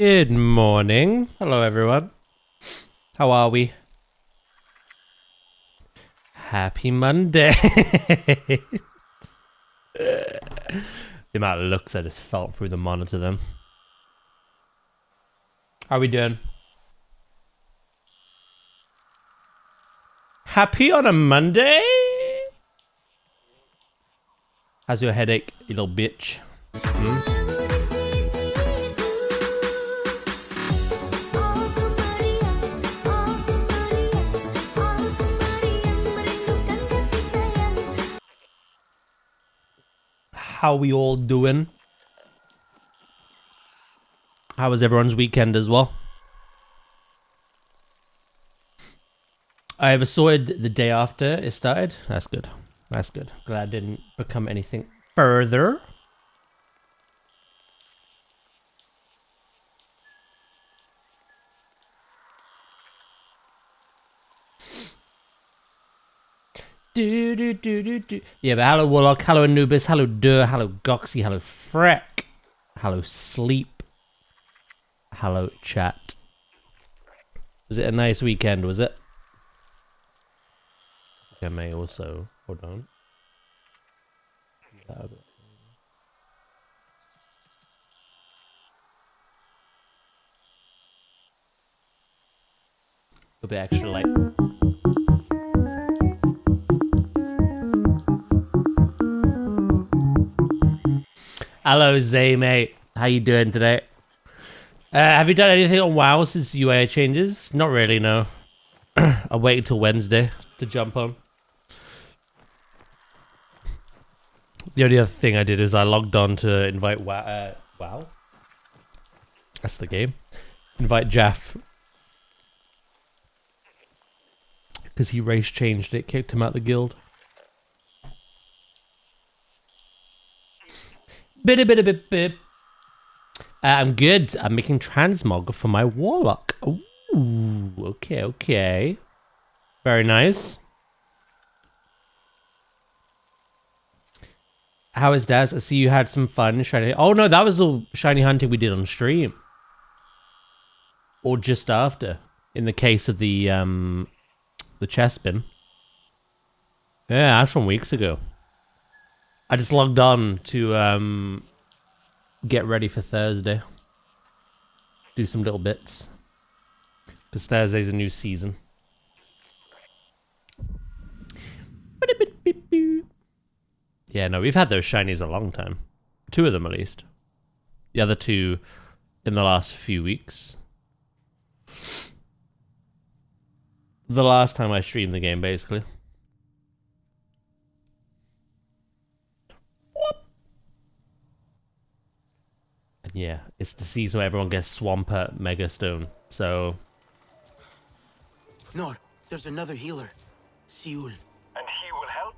Good morning. Hello, everyone. How are we? Happy Monday. The amount of looks I just felt through the monitor then. How are we doing? Happy on a Monday? How's your headache, you little bitch? How we all doing? How was everyone's weekend as well? I was sorted the day after it started. That's good. That's good. Glad I didn't become anything further. Yeah, but hello Warlock, hello Anubis, hello Dur, hello Goxy, hello Freck, hello Sleep, hello chat. Was it a nice weekend, was it? I may also, hold on. A bit extra light. Hello Zay, mate. How you doing today? Have you done anything on WoW since UI changes? Not really, no. I'll wait until Wednesday to jump on. The only other thing I did is I logged on to invite WoW? That's the game. Invite Jaff. Because he race changed it, kicked him out the guild. Bit. I'm good. I'm making transmog for my warlock. Ooh, okay. Very nice. How is Daz? I see you had some fun shiny. Oh no, that was all shiny hunting we did on stream. Or just after. In the case of the chest bin. Yeah, that's from weeks ago. I just logged on to get ready for Thursday. Do some little bits. Because Thursday's a new season. Yeah, no, we've had those shinies a long time. 2 of them at least. The other 2 in the last few weeks. The last time I streamed the game, basically. And yeah, it's the season where everyone gets Swampert Mega Stone, so... No, there's another healer. Seul. And he will help?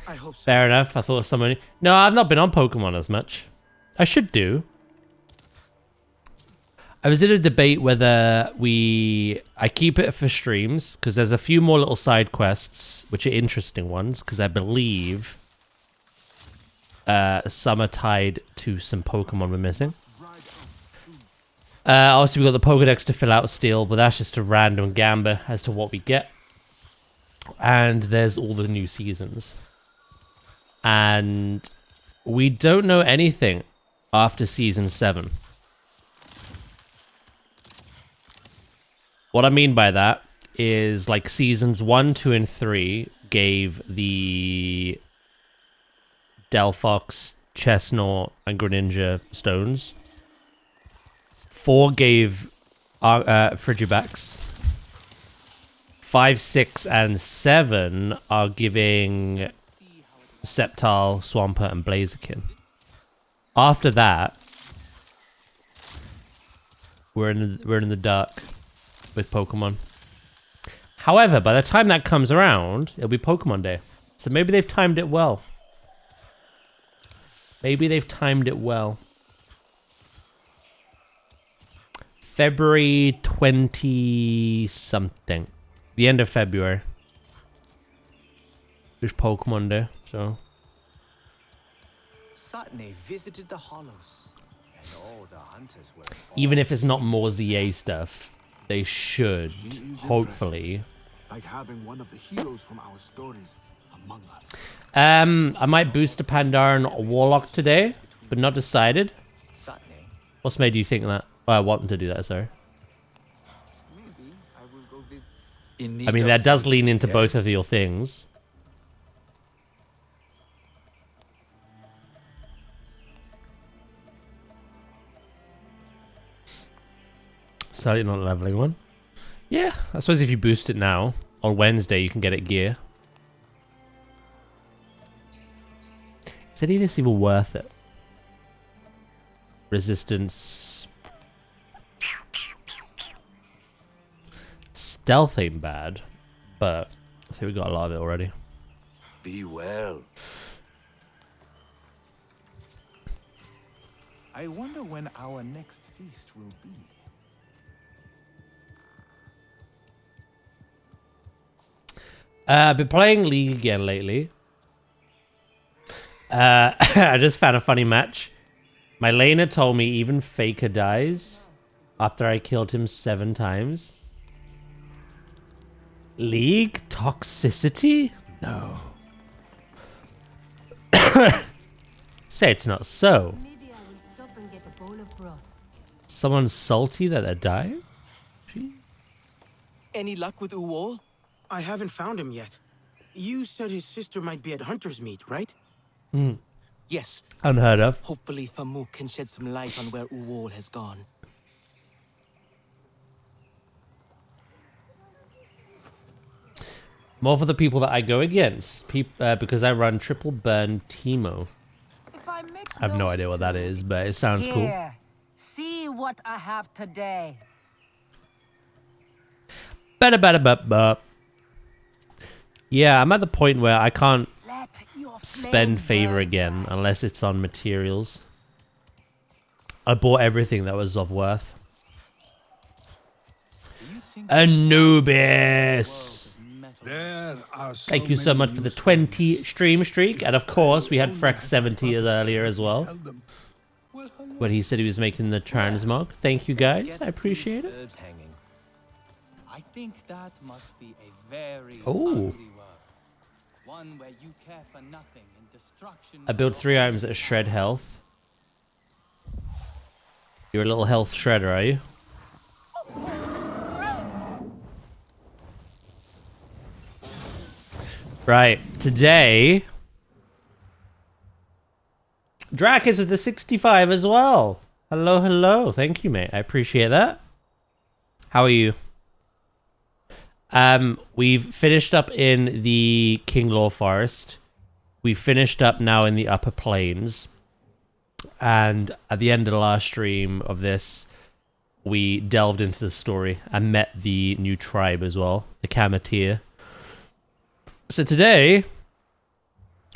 I hope so. Fair enough, I thought someone... No, I've not been on Pokemon as much. I should do. I was in a debate whether I keep it for streams, because there's a few more little side quests, which are interesting ones, because I believe some are tied to some Pokemon we're missing. Also, we've got the Pokedex to fill out still, but that's just a random gamble as to what we get. And there's all the new seasons. And we don't know anything after Season 7. What I mean by that is, like, Seasons 1, 2, and 3 gave the Delphox, Chestnut, and Greninja stones. 4 gave Frigibax. 5, 6, and 7 are giving Sceptile, Swampert, and Blaziken. After that, we're in the dark with Pokemon. However, by the time that comes around, it'll be Pokemon Day. So maybe they've timed it well. February 20-something. The end of February. There's Pokemon Day, so... Satne visited the Hollows. Even if it's not more ZA stuff, they should, hopefully. Like having one of the heroes from our stories among us. I might boost a Pandora and a Warlock today, but not decided. What's made you think that? Well, I want them to do that, sorry. Maybe I will go visit. I mean, that does lean into both of your things. Sorry, not leveling one. Yeah, I suppose if you boost it now, on Wednesday you can get it gear. Is any of this even worth it? Resistance. Stealth ain't bad, but I think we got a lot of it already. Be well. I wonder when our next feast will be. I've been playing League again lately. I just found a funny match. My laner told me even Faker dies after I killed him 7 times. League toxicity? No. Say it's not so. Maybe I will stop and get a bowl of broth. Someone's salty that they're dying? Any luck with Uwol? I haven't found him yet. You said his sister might be at Hunter's Meat, right? Yes. Unheard of. Hopefully Famuk can shed some light on where Uwol has gone. More for the people that I go against. Because I run triple burn Teemo. If I mix I have no idea what that is, but it sounds cool. Here, see what I have today. Ba-da-ba-da-ba-ba. Yeah, I'm at the point where I can't Let your spend flame favor burn again bright. unless it's on materials. I bought everything that was of worth. Anubis! There are Thank you so much for the 20 stream streak. And of course, we had Freck 70 earlier as well. When he said he was making the transmog. Thank you guys. I appreciate it. Herbs hanging. I think that must be a very Oh. ugly world. One where you care for nothing and destruction. I built 3 items that shred health. You're a little health shredder, are you? Right, today... Drac is with the 65 as well. Hello, hello. Thank you, mate. I appreciate that. How are you? We've finished up in the Kinglore Forest. We've finished up now in the Upper Plains. And at the end of the last stream of this, we delved into the story and met the new tribe as well, the Kamatir. So today,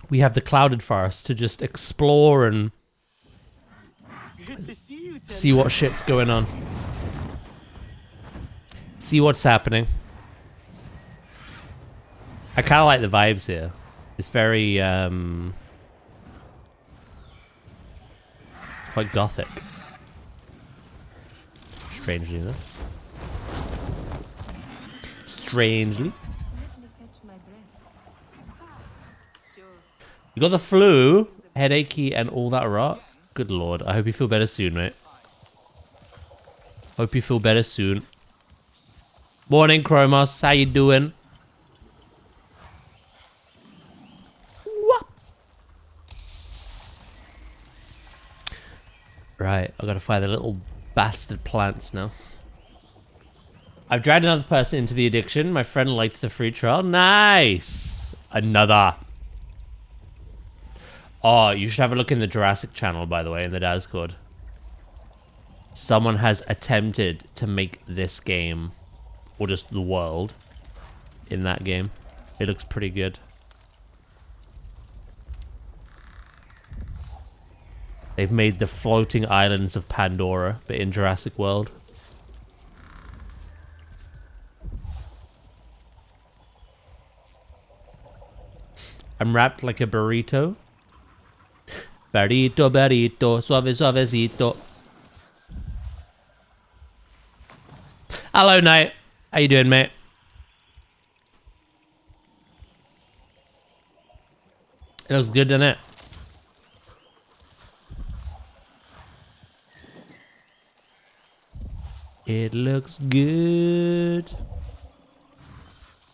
we have the Clouded Forest to just explore and Good to see you, see what shit's going on. See what's happening. I kind of like the vibes here. It's very, quite gothic. Strangely enough. Strangely. Let me catch my breath. You got the flu, headachy, and all that rot. Good lord. I hope you feel better soon, mate. Hope you feel better soon. Morning, Chromos. How you doing? What? Right, I gotta find the little bastard plants now. I've dragged another person into the addiction. My friend liked the free trial. Nice! Another. Oh, you should have a look in the Jurassic channel, by the way, in the Discord. Someone has attempted to make this game, or just the world, in that game. It looks pretty good. They've made the floating islands of Pandora, but in Jurassic World. I'm wrapped like a burrito. Burrito, burrito, suave, suavecito. Hello, Knight. How you doing, mate? It looks good, doesn't it? It looks good.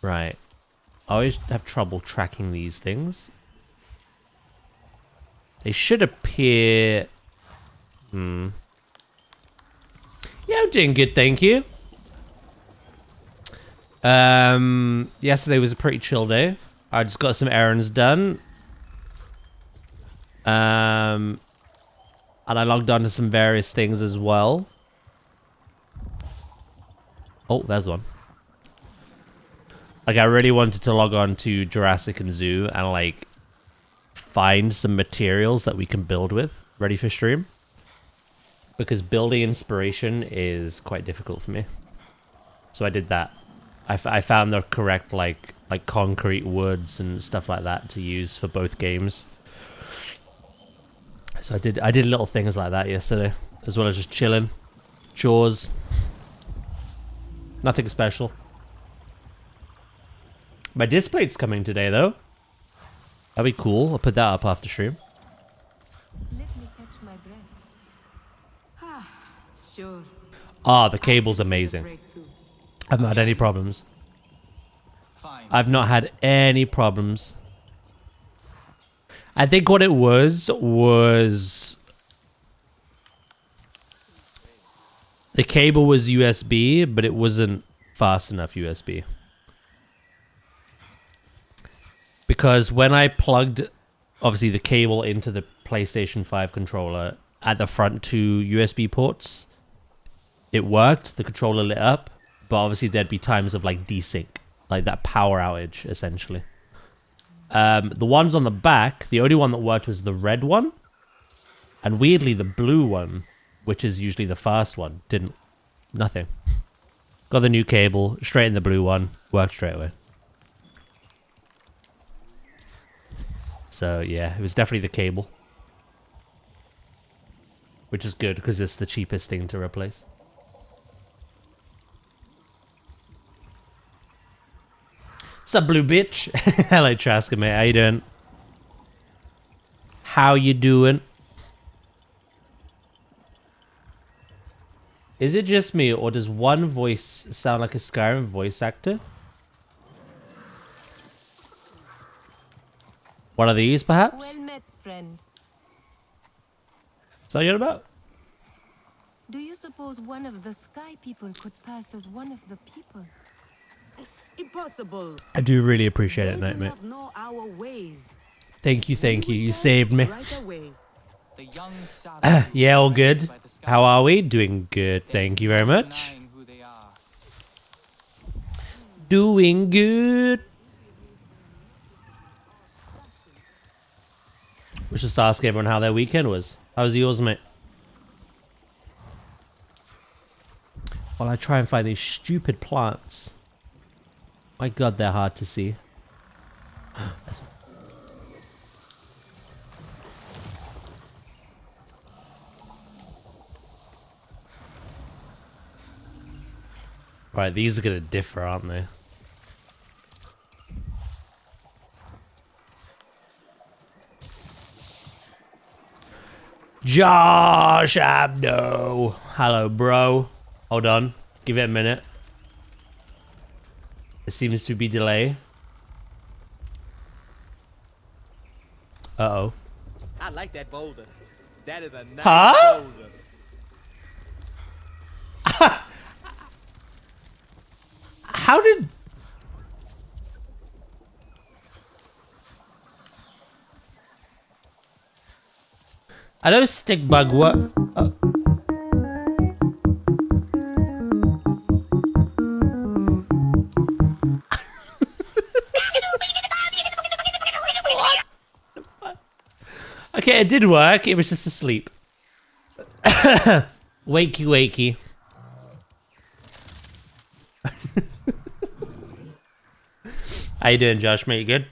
Right. I always have trouble tracking these things. They should appear... Yeah, I'm doing good, thank you. Yesterday was a pretty chill day. I just got some errands done. And I logged on to some various things as well. Oh, there's one. Like, I really wanted to log on to Jurassic and Zoo and, like, find some materials that we can build with, ready for stream. Because building inspiration is quite difficult for me. So I did that. I found the correct, like concrete woods and stuff like that to use for both games. So I did little things like that yesterday, as well as just chilling. Chores. Nothing special. My display's coming today, though. That'd be cool. I'll put that up after stream. Let me catch my breath. Sure. Ah, the cable's amazing. Break too. I've not had any problems. Fine. I've not had any problems. I think what it was the cable was USB, but it wasn't fast enough USB. Because when I plugged, obviously, the cable into the PlayStation 5 controller at the front two USB ports, it worked. The controller lit up, but obviously there'd be times of like desync, like that power outage, essentially. The ones on the back, the only one that worked was the red one, and weirdly the blue one, which is usually the fast one, didn't. Nothing. Got the new cable, straight in the blue one, worked straight away. So yeah, it was definitely the cable. Which is good, because it's the cheapest thing to replace. Sup, blue bitch? Hello, Trasker, mate. How you doing? How you doing? Is it just me, or does one voice sound like a Skyrim voice actor? One of these, perhaps? Well met, friend. Is that what you're about? Do you suppose one of the sky people could pass as one of the people? Impossible. I do really appreciate They it, do Night, mate. not know our ways. Thank you, thank you. You saved me. Right away. The young shadow Yeah, all good. by the sky. How are we? Doing good, There's thank you very no much. denying who they are. Doing good. We should just ask everyone how their weekend was. How was yours, mate? While I try and find these stupid plants. My god, they're hard to see. Right, these are gonna differ, aren't they? Josh Abdo. Hello, bro. Hold on. Give it a minute. There seems to be delay. Uh-oh. I like that boulder. That is a nice Huh? boulder. How did... I know stick bug what... Okay, it did work. It was just asleep. Wakey, wakey. How you doing, Josh, mate? You good?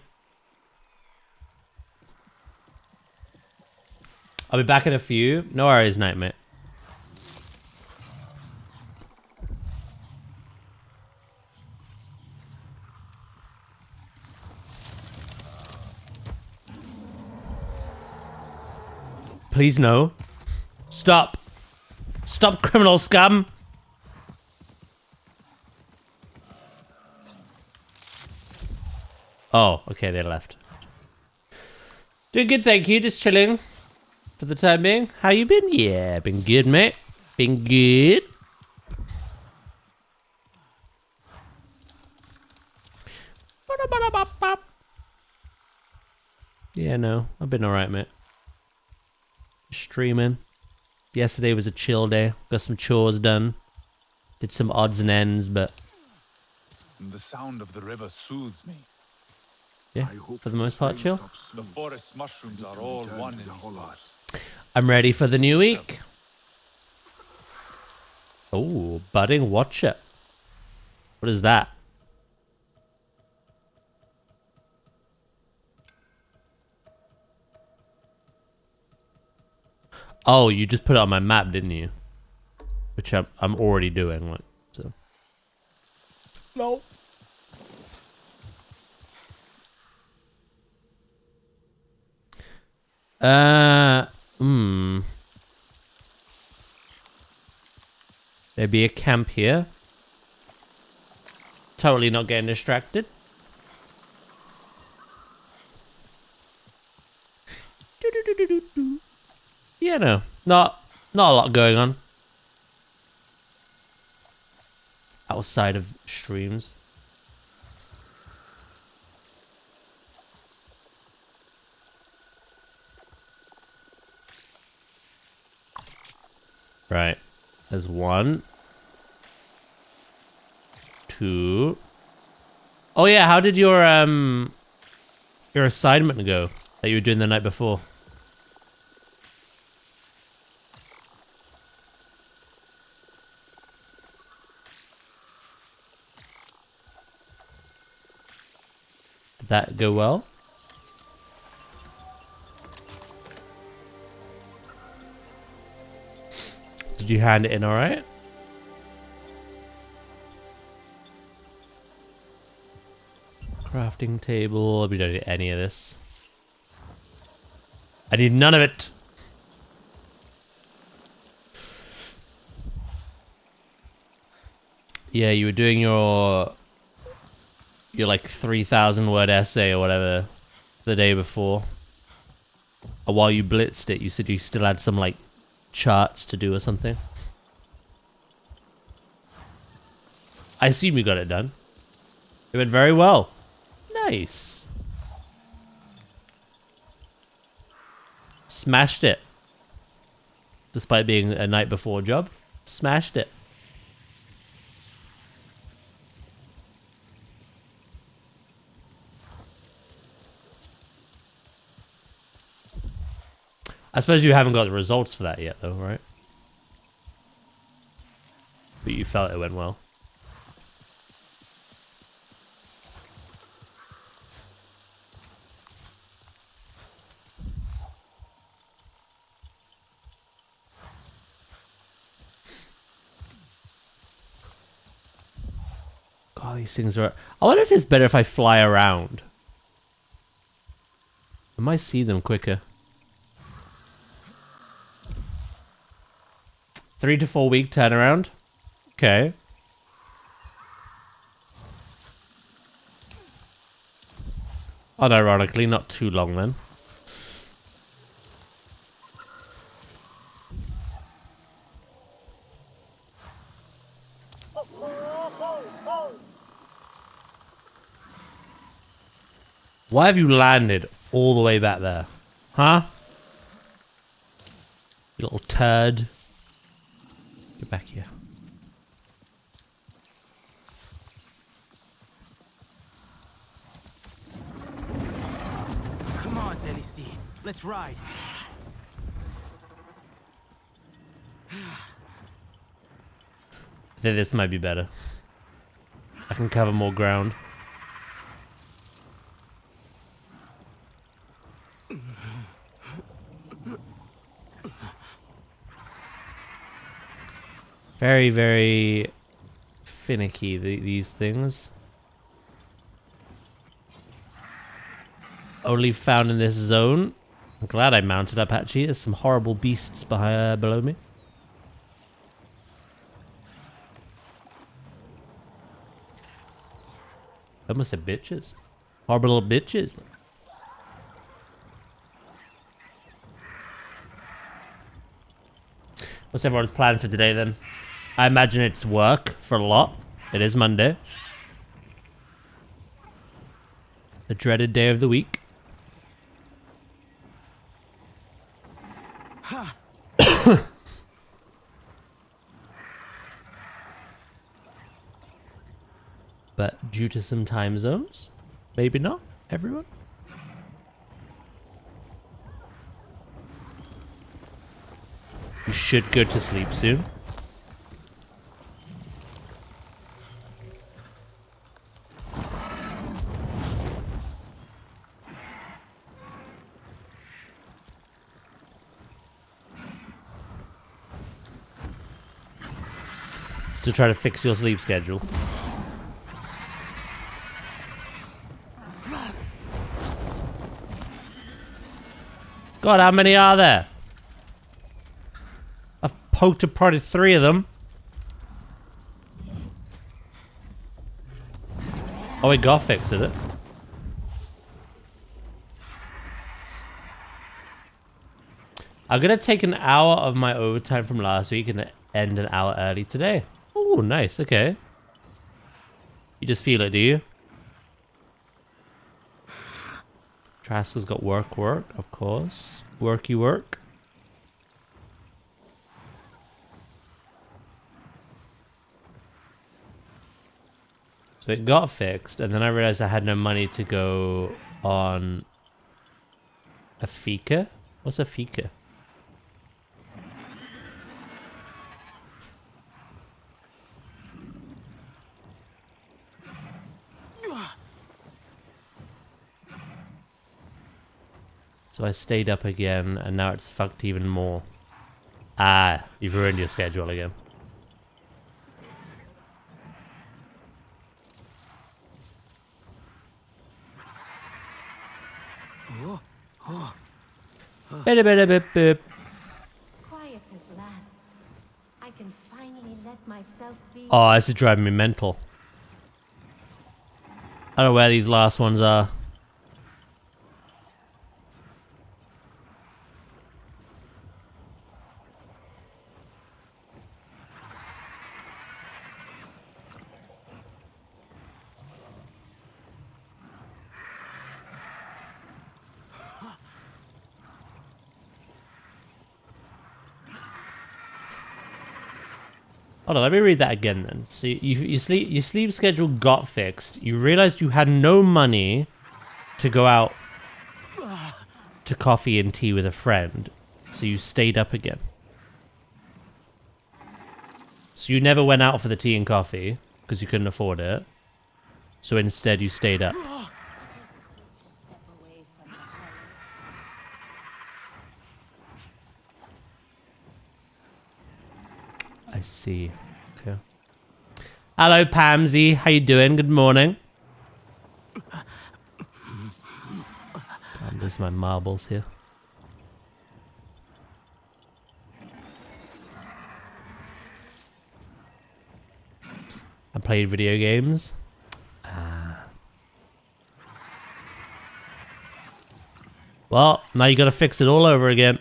I'll be back in a few. No worries, night, mate. Please no. Stop. Stop, criminal scum. Oh, okay, they left. Doing good, thank you. Just chilling for the time being. How you been? Yeah, been good, mate. Been good. Yeah, no, I've been alright, mate. Streaming. Yesterday was a chill day. Got some chores done. Did some odds and ends, but The sound of the river soothes me. yeah, for the most part, chill. The forest mushrooms are all one in these parts. I'm ready for the new week. Oh, budding watcher. What is that? Oh, you just put it on my map, didn't you? Which I'm already doing, like, so. No. There'd be a camp here. Totally not getting distracted. Yeah, no. Not a lot going on. Outside of streams. Right. There's 1. 2. Oh yeah, how did your assignment go that you were doing the night before? Did that go well? Did you hand it in alright? Crafting table. We don't need any of this. I need none of it. Yeah, you were doing your like 3,000 word essay or whatever the day before. Or while you blitzed it, you said you still had some like charts to do or something. I assume you got it done. It went very well. Nice. Smashed it. Despite being a night before job. Smashed it. I suppose you haven't got the results for that yet, though, right? But you felt it went well. God, these things are... I wonder if it's better if I fly around. I might see them quicker. 3 to 4 week turnaround. Okay. Unironically, not too long then. Why have you landed all the way back there? Huh? You little turd. Get back here. Come on, Delicy. Let's ride. I think this might be better. I can cover more ground. Very, very finicky, these things. Only found in this zone. I'm glad I mounted up, actually. There's some horrible beasts below me. I almost said bitches. Horrible little bitches. What's everyone's plan for today, then? I imagine it's work for a lot. It is Monday. The dreaded day of the week. But due to some time zones, maybe not everyone. You should go to sleep soon. To try to fix your sleep schedule. God, how many are there? I've poked and prodded 3 of them. Oh, it got fixed, did it? I'm gonna take an hour of my overtime from last week and end an hour early today. Oh, nice. Okay. You just feel it, do you? Traska's got work, of course. Worky work. So it got fixed, and then I realized I had no money to go on a fika. What's a fika? So I stayed up again, and now it's fucked even more. Ah, you've ruined your schedule again. Quiet at last. I can finally let myself be. Oh, this is driving me mental. I don't know where these last ones are. Hold on, let me read that again then. So your sleep schedule got fixed. You realized you had no money to go out to coffee and tea with a friend. So you stayed up again. So you never went out for the tea and coffee because you couldn't afford it. So instead you stayed up. It is good to step away from the horrors. I see. Okay. Hello, Pamsy. How you doing? Good morning. There's my marbles here. I played video games. Well, now you gotta fix it all over again.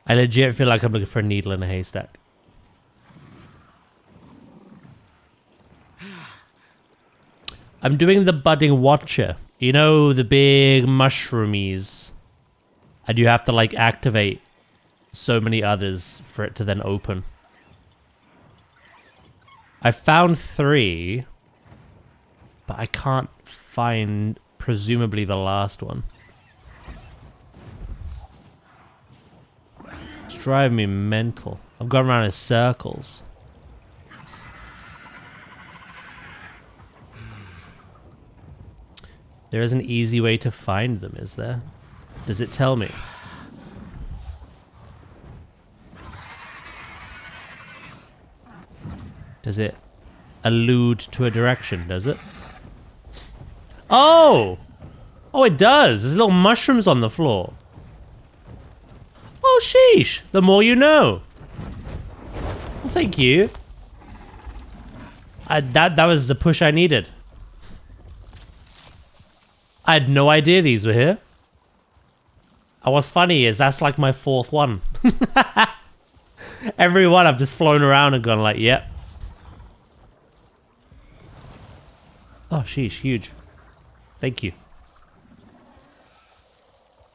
I legit feel like I'm looking for a needle in a haystack. I'm doing the budding watcher. You know, the big mushroomies. And you have to like activate so many others for it to then open. I found 3. But I can't find presumably the last one. It's driving me mental. I've gone around in circles. There is an easy way to find them, is there? Does it tell me? Does it allude to a direction, does it? Oh! Oh, it does. There's little mushrooms on the floor. Oh, sheesh. The more you know. Well, thank you. That was the push I needed. I had no idea these were here. And what's funny is that's like my 4th one. Every one I've just flown around and gone like, yep. Oh, sheesh, huge. Thank you.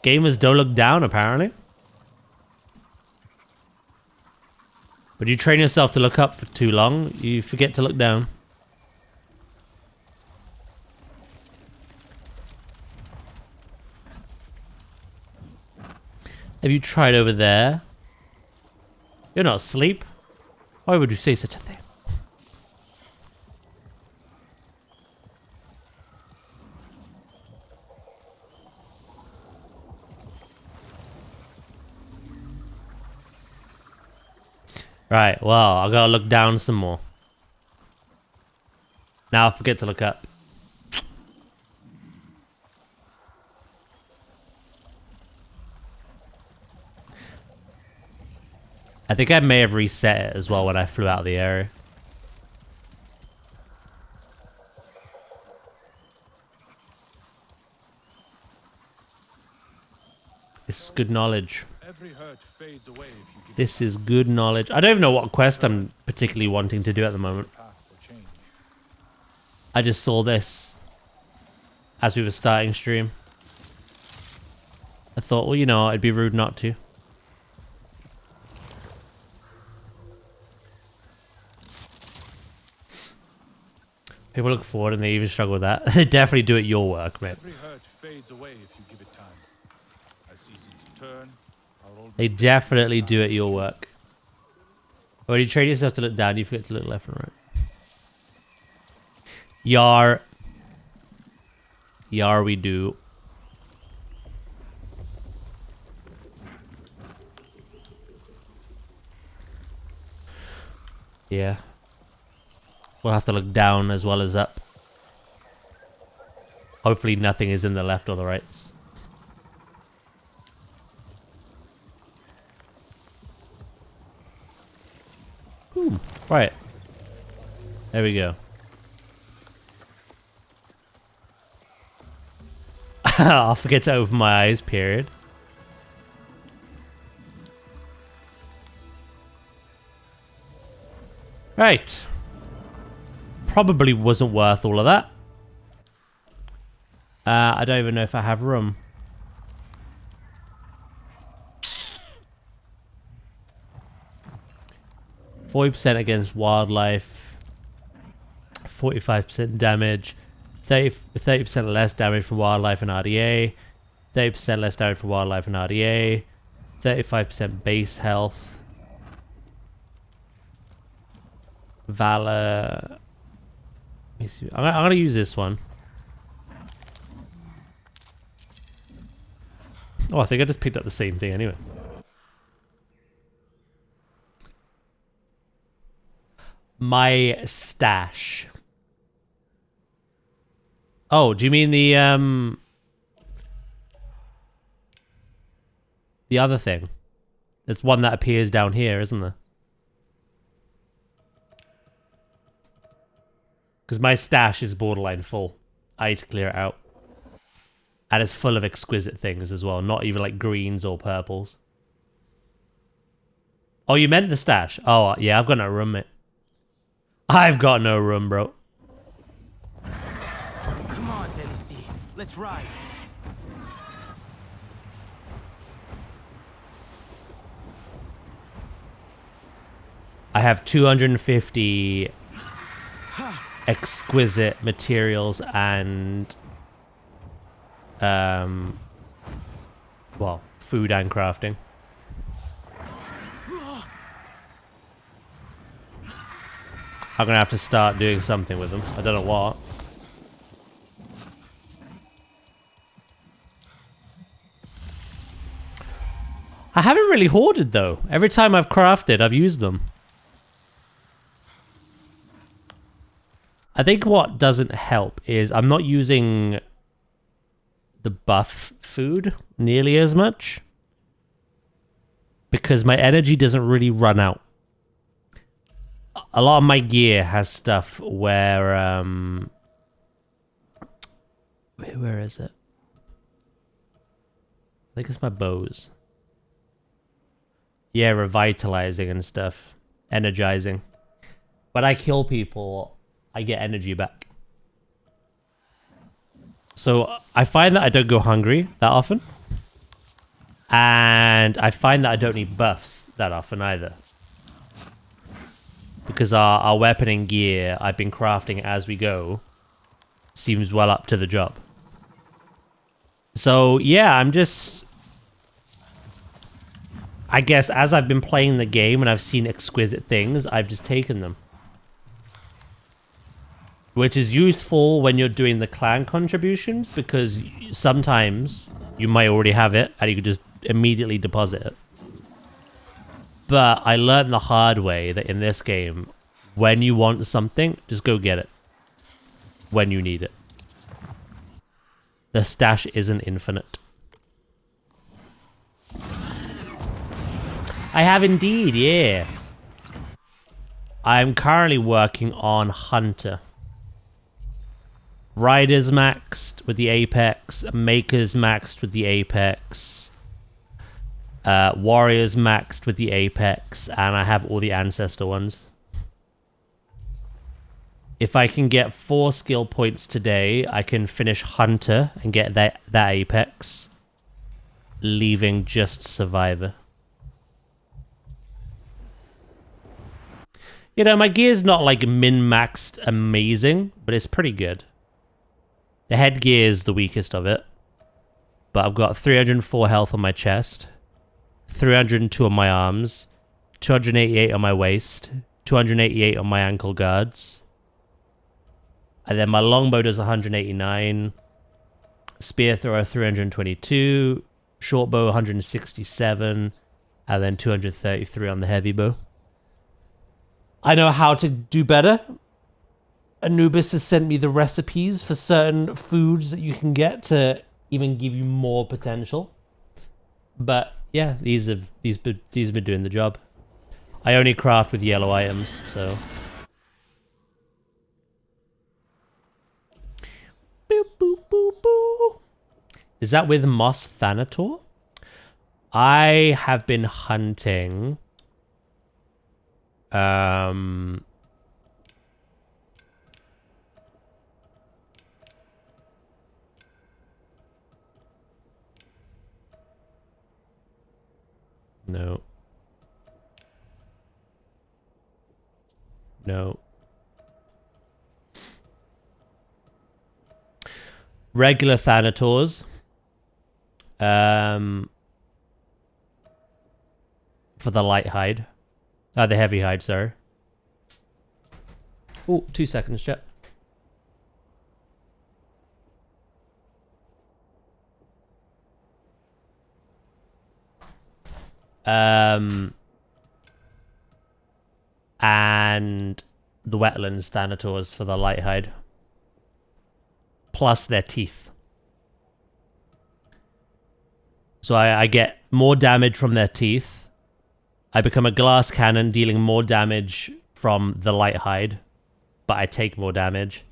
Gamers don't look down, apparently. But you train yourself to look up for too long, you forget to look down. Have you tried over there? You're not asleep. Why would you say such a thing? Right, well, I gotta look down some more. Now I forget to look up. I think I may have reset it as well when I flew out of the area. This is good knowledge. Every hurt fades away if you give This is good knowledge. I don't even know what quest I'm particularly wanting to do at the moment. a path for change. I just saw this as we were starting stream. I thought, well, you know, it'd be rude not to. People look forward and they even struggle with that. They definitely do it your work, mate. Every hurt fades away if you give it time. As seasons turn, our old They definitely do it your work. When you train yourself to look down, you forget to look left and right. Yar. Yar we do. Yeah. We'll have to look down as well as up. Hopefully nothing is in the left or the rights. Ooh, right. There we go. I'll forget to open my eyes, period. Right. Probably wasn't worth all of that. I don't even know if I have room. %40 against wildlife. 45% damage. 30% less damage from wildlife and RDA. 30% less damage from wildlife and RDA. 35% base health. Valor. I'm gonna use this one. Oh, I think I just picked up the same thing anyway. My stash. Oh, do you mean the other thing? There's one that appears down here, isn't there? Because my stash is borderline full. I need to clear it out. And it's full of exquisite things as well. Not even like greens or purples. Oh, you meant the stash? Oh, yeah, I've got no room, mate. I've got no room, bro. Come on, Delicy. Let's ride. I have 250 exquisite materials and well, food and crafting. I'm gonna have to start doing something with them. I don't know what. I haven't really hoarded though. Every time I've crafted, I've used them. I think what doesn't help is I'm not using the buff food nearly as much because my energy doesn't really run out. A lot of my gear has stuff where where is it? I think it's my bows. Yeah, revitalizing and stuff. Energizing. When I kill people, I get energy back. So I find that I don't go hungry that often. And I find that I don't need buffs that often either. Because our weapon and gear I've been crafting as we go seems well up to the job. So yeah, I guess as I've been playing the game and I've seen exquisite things, I've just taken them. Which is useful when you're doing the clan contributions, because sometimes you might already have it and you can just immediately deposit it. But I learned the hard way that in this game, when you want something, just go get it. When you need it. The stash isn't infinite. I have indeed, yeah. I'm currently working on Hunter. Riders maxed with the Apex, Makers maxed with the Apex, Warriors maxed with the Apex, and I have all the Ancestor ones. If I can get 4 skill points today, I can finish Hunter and get that Apex, leaving just Survivor. You know, my gear's not like min-maxed amazing, but it's pretty good. The headgear is the weakest of it. But I've got 304 health on my chest, 302 on my arms, 288 on my waist, 288 on my ankle guards. And then my longbow does 189, spear thrower 322, short bow 167, and then 233 on the heavy bow. I know how to do better. Anubis has sent me the recipes for certain foods that you can get to even give you more potential. But yeah, these have been doing the job. I only craft with yellow items, so. Boop boop boop boop. Is that with Moss Thanator? I have been hunting. No. No. Regular Thanators. For the light hide. The heavy hide, sorry. Oh, 2 seconds, chat. And the wetlands Thanators for the light hide. Plus their teeth. So I get more damage from their teeth. I become a glass cannon, dealing more damage from the light hide, but I take more damage.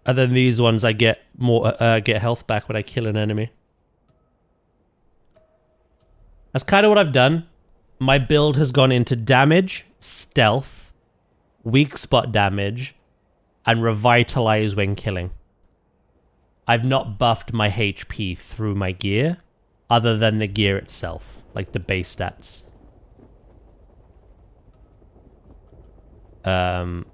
And then these ones, I get more get health back when I kill an enemy. That's kind of what I've done. My build has gone into damage, stealth, weak spot damage, and revitalize when killing. I've not buffed my HP through my gear, other than the gear itself, like the base stats. But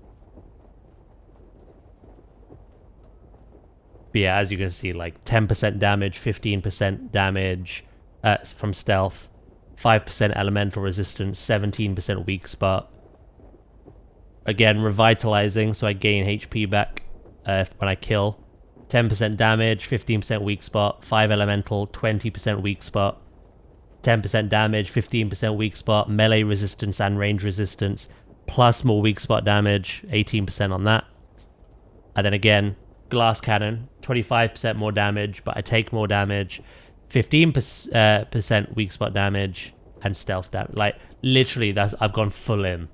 yeah, as you can see, like 10% damage, 15% damage from stealth, 5% elemental resistance, 17% weak spot. Again, revitalizing, so I gain HP back when I kill. 10% damage, 15% weak spot, 5 elemental, 20% weak spot. 10% damage, 15% weak spot, melee resistance and range resistance, plus more weak spot damage, 18% on that. And then again, glass cannon, 25% more damage, but I take more damage, 15% weak spot damage, and stealth damage. Like, literally, I've gone full in.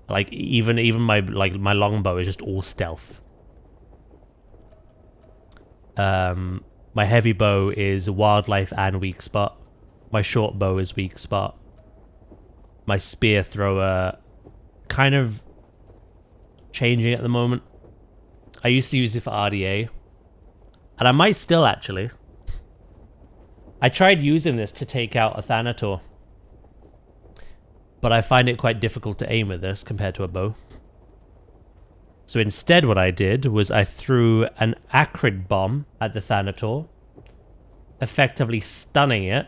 Like, even my longbow is just all stealth. My heavy bow is wildlife and weak spot. My short bow is weak spot. My spear thrower, kind of changing at the moment. I used to use it for RDA. And I might still, actually. I tried using this to take out a Thanator. But I find it quite difficult to aim with this compared to a bow. So instead what I did was I threw an acrid bomb at the Thanator, effectively stunning it.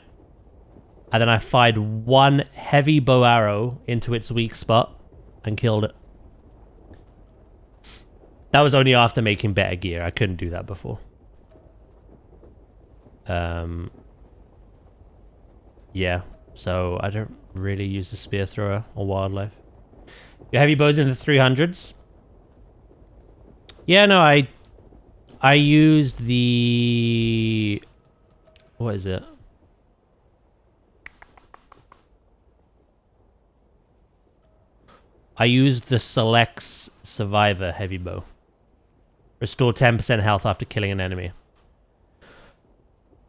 And then I fired one heavy bow arrow into its weak spot and killed it. That was only after making better gear. I couldn't do that before. Yeah, so I don't really use the spear thrower or wildlife. Your heavy bows in the 300s. Yeah, no, I used the... What is it? I used the Select's Survivor heavy bow. Restore 10% health after killing an enemy.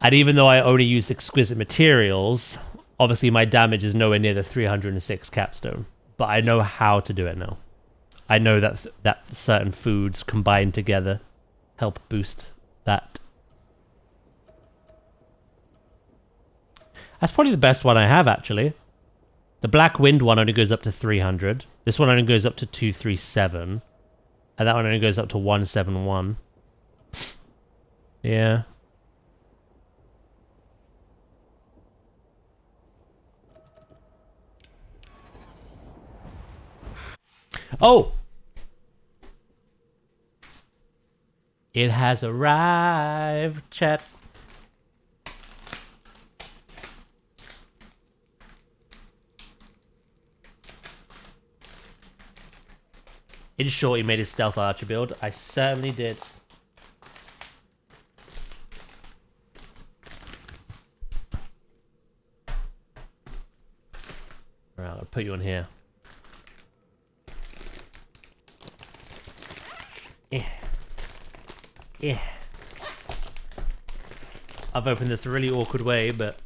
And even though I only used exquisite materials, obviously my damage is nowhere near the 306 capstone. But I know how to do it now. I know that that certain foods combined together help boost that. That's probably the best one I have, actually. The Black Wind one only goes up to 300. This one only goes up to 237. And that one only goes up to 171. Yeah. Oh! It has arrived, chat. In short, he made his stealth archer build. I certainly did. Alright, I'll put you on here. Yeah. I've opened this a really awkward way, but...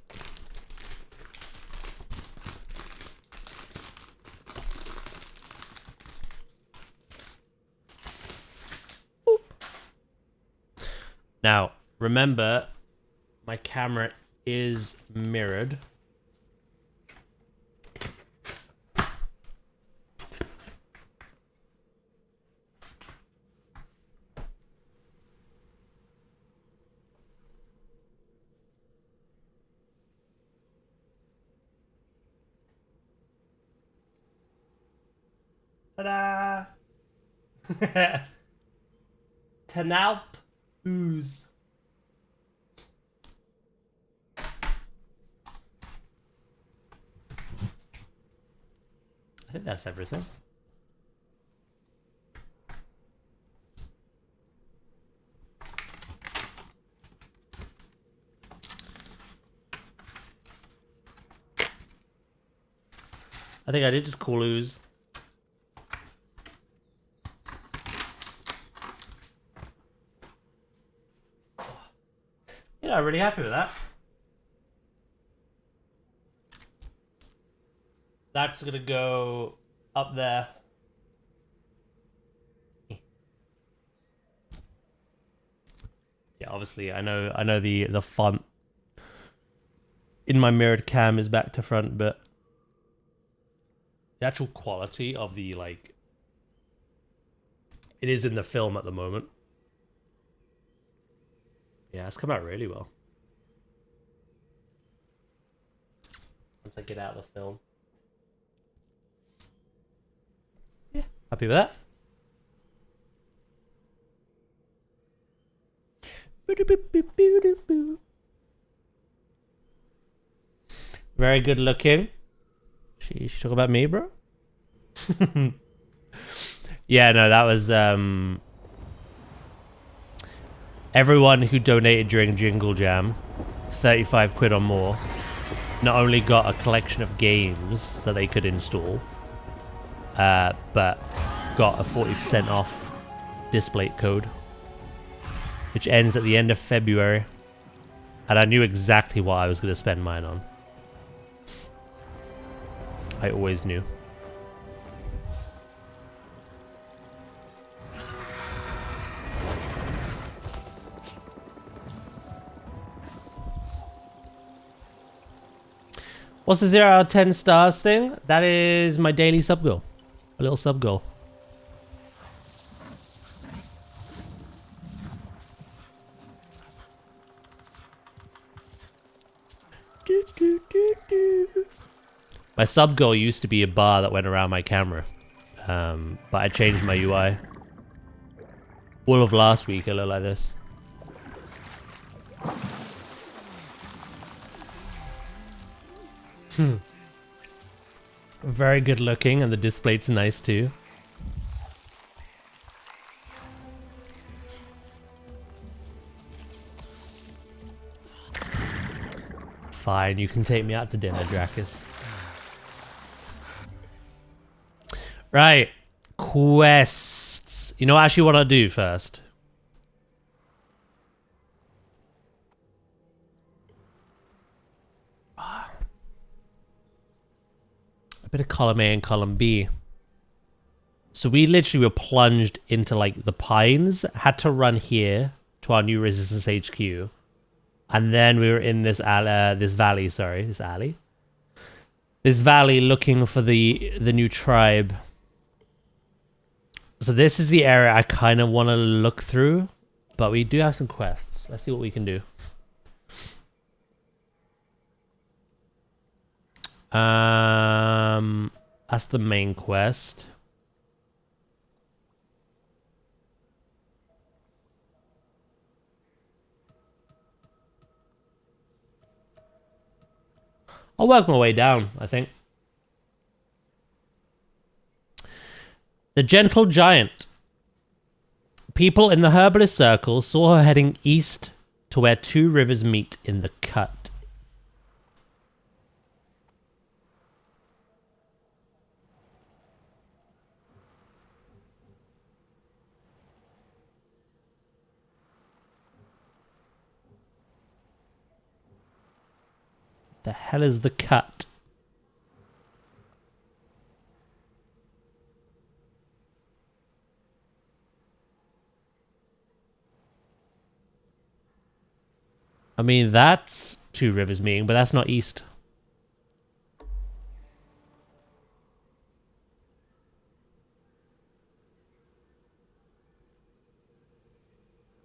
Now, remember, my camera is mirrored. Ta-da! Tanalp ooze. I think that's everything. I think I did just call ooze. Yeah, I'm really happy with that. That's gonna go up there. Yeah, obviously I know the font in my mirrored cam is back to front, but the actual quality of the, like, it is in the film at the moment. Yeah, it's come out really well. Once I get out of the film. Yeah, happy with that. Very good looking. She talk about me, bro? Yeah, no, that was everyone who donated during Jingle Jam, 35 quid or more, not only got a collection of games that they could install, but got a 40% off display code, which ends at the end of February. And I knew exactly what I was going to spend mine on. I always knew. What's the 0 out of 10 stars thing? That is my daily sub goal. A little sub goal. My sub goal used to be a bar that went around my camera. But I changed my UI. All of last week it looked like this. Very good looking, and the display's nice too. Fine, you can take me out to dinner, Dracus. Right. Quests. You know what I actually want to do first? A bit of column A and column B. So we literally were plunged into like the pines, had to run here to our new Resistance HQ. And then we were in this valley looking for the new tribe. So this is the area I kind of want to look through, but we do have some quests. Let's see what we can do. That's the main quest. I'll work my way down, I think. The Gentle Giant. People in the herbalist circle saw her heading east to where two rivers meet in the cut. The hell is the cut? I mean, that's two rivers meeting, but that's not east.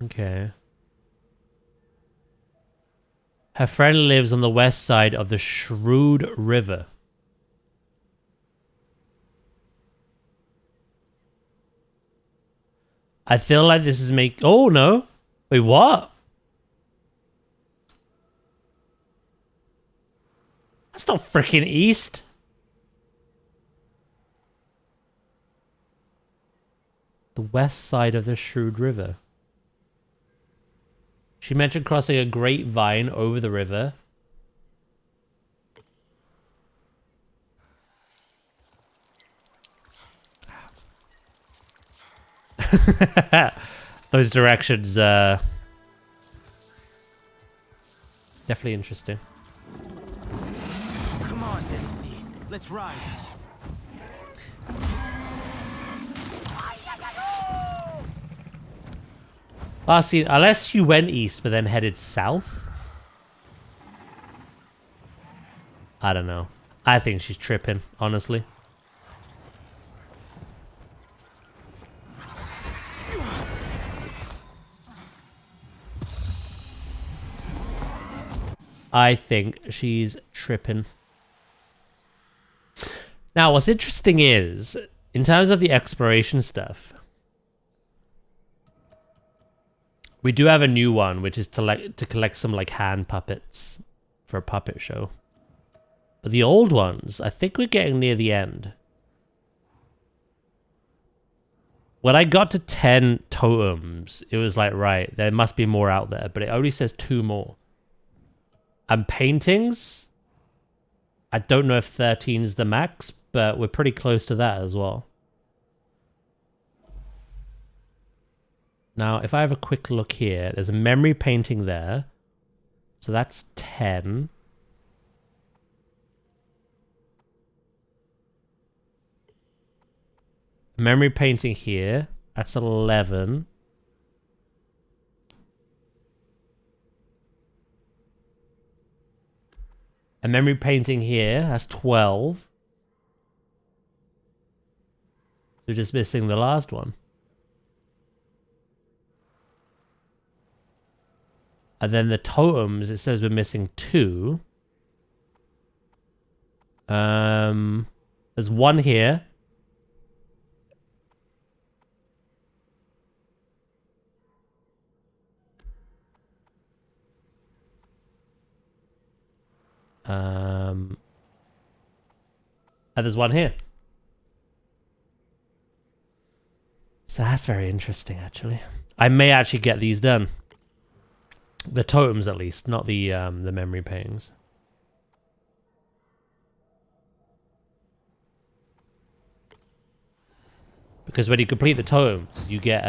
Okay. Her friend lives on the west side of the Shrewd River. I feel like this is Oh, no. Wait, what? That's not freaking east. The west side of the Shrewd River. She mentioned crossing a grapevine over the river. Those directions, definitely interesting. Come on, Dennis. Let's ride. See, unless you went east but then headed south. I don't know. I think she's tripping, honestly. I think she's tripping. Now, what's interesting is, in terms of the exploration stuff, we do have a new one, which is to collect some like hand puppets for a puppet show. But the old ones, I think we're getting near the end. When I got to 10 totems, it was like, right, there must be more out there, but it only says 2 more. And paintings, I don't know if 13 is the max, but we're pretty close to that as well. Now, if I have a quick look here, there's a memory painting there. So that's 10. Memory painting here, that's 11. A memory painting here, that's 12. We're just missing the last one. And then the totems, it says we're missing 2. There's 1 here. And there's 1 here. So that's very interesting, actually. I may actually get these done. The totems, at least, not the memory paintings. Because when you complete the totems, you get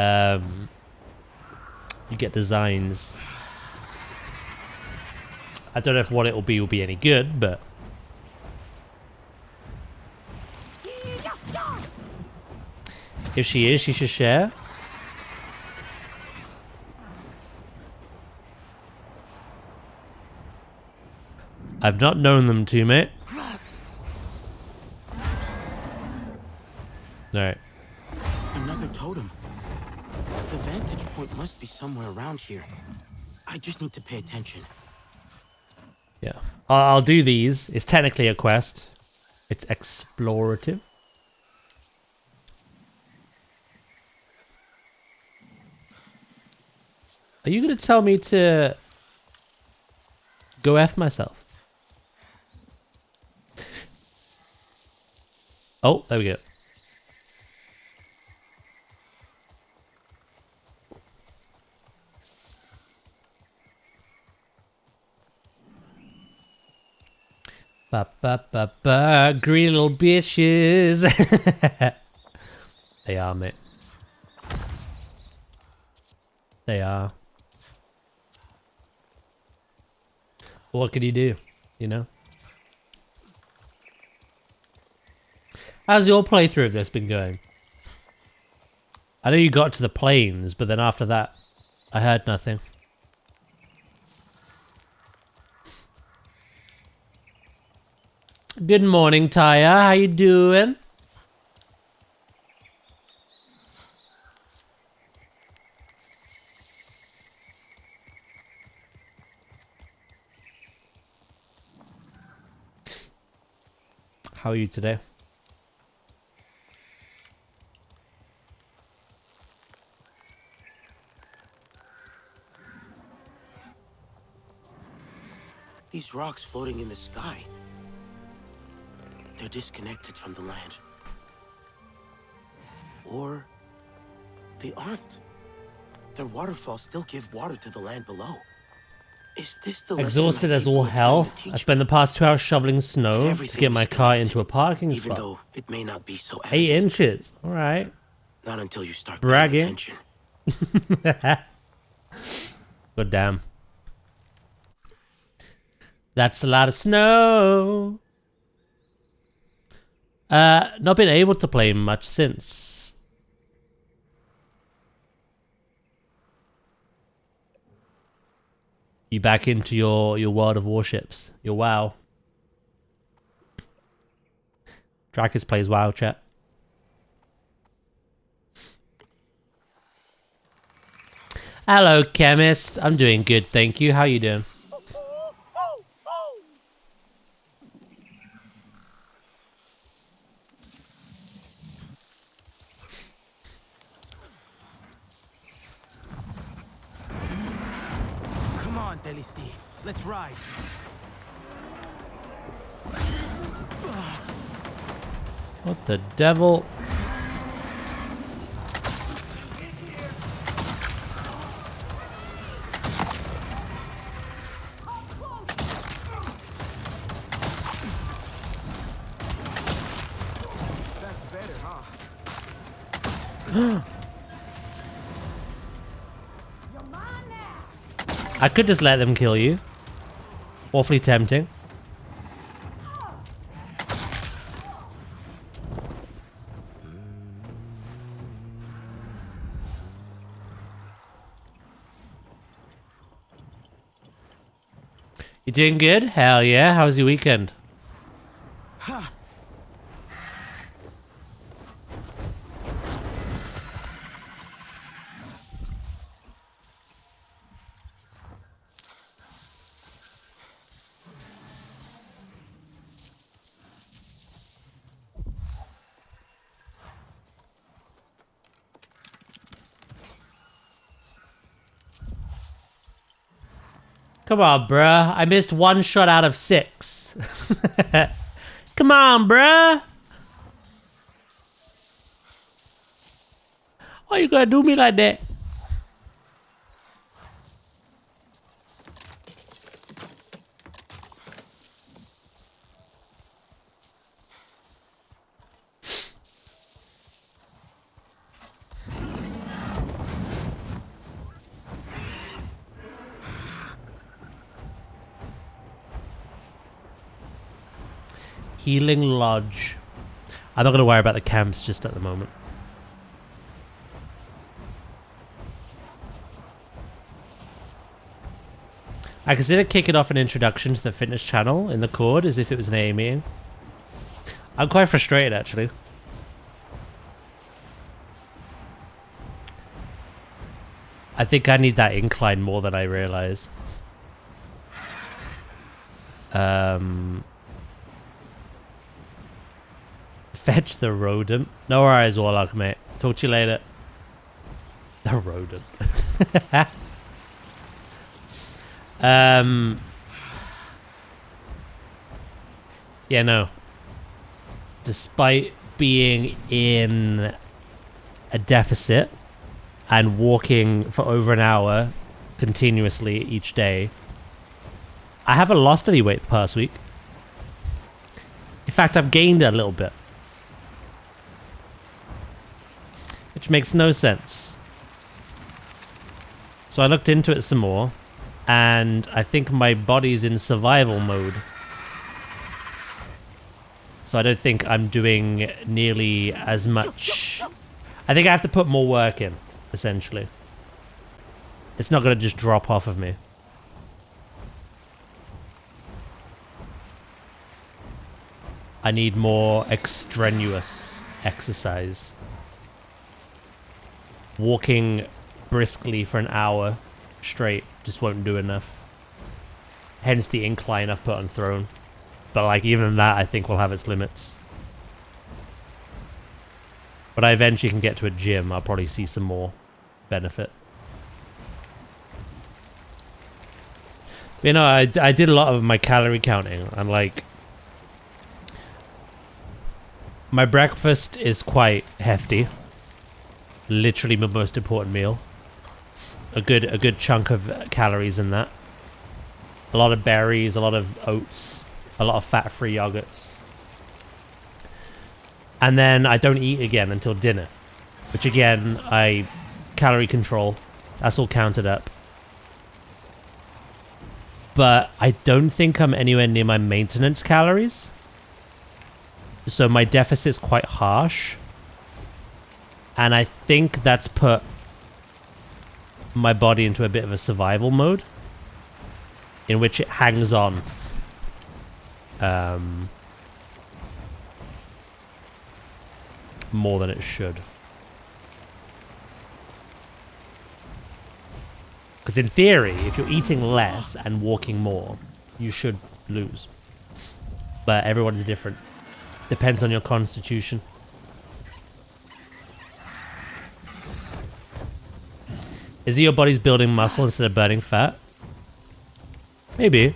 designs. I don't know if what it will be any good, but if she is, she should share. I've not known them to, mate. Alright. Another totem. The vantage point must be somewhere around here. I just need to pay attention. Yeah. I'll do these. It's technically a quest. It's explorative. Are you going to tell me to go F myself? Oh, there we go. Ba ba ba ba, green little bitches. They are, mate. They are. What can you do? You know? How's your playthrough of this been going? I know you got to the plains, but then after that, I heard nothing. Good morning, Taya. How you doing? How are you today? These rocks floating in the sky. They're disconnected from the land. Or they aren't. Their waterfalls still give water to the land below. Is this the lesson Exhausted my as people all are trying hell, to teach I spent me? the past 2 hours shoveling snow to Everything get my is car connected, into a parking even spot. though it may not be so 8 evident. inches. Alright. Not until you start Bragging. paying attention. God damn. That's a lot of snow. Not been able to play much since. You back into your World of Warships. Your WoW. Drakis plays WoW, chat. Hello, Chemist. I'm doing good, thank you. How you doing? Come on, Delici. Let's ride. What the devil? I could just let them kill you. Awfully tempting. You doing good? Hell yeah. How was your weekend? Come on, bruh. I missed 1 shot out of 6. Come on, bruh. Why you gotta do me like that? Healing Lodge. I'm not going to worry about the camps just at the moment. I consider kicking off an introduction to the fitness channel in the Cord as if it was an AA meeting. I'm quite frustrated, actually. I think I need that incline more than I realize. Fetch the rodent. No worries, Warlock, mate. Talk to you later. The rodent. Yeah, no. Despite being in a deficit and walking for over an hour continuously each day, I haven't lost any weight the past week. In fact, I've gained a little bit. Which makes no sense. So I looked into it some more, and I think my body's in survival mode. So I don't think I'm doing nearly as much. I think I have to put more work in, essentially. It's not going to just drop off of me. I need more extraneous exercise. Walking briskly for an hour straight just won't do enough. Hence the incline I've put on Throne. But like even that I think will have its limits. But I eventually can get to a gym, I'll probably see some more benefit. But, you know, I did a lot of my calorie counting and like my breakfast is quite hefty. Literally my most important meal. A good chunk of calories in that. A lot of berries, a lot of oats, a lot of fat-free yogurts. And then I don't eat again until dinner. Which again, I calorie control. That's all counted up. But I don't think I'm anywhere near my maintenance calories. So my deficit's quite harsh. And I think that's put my body into a bit of a survival mode. In which it hangs on. More than it should. Because in theory, if you're eating less and walking more, you should lose. But everyone's different. Depends on your constitution. Is it your body's building muscle instead of burning fat? Maybe.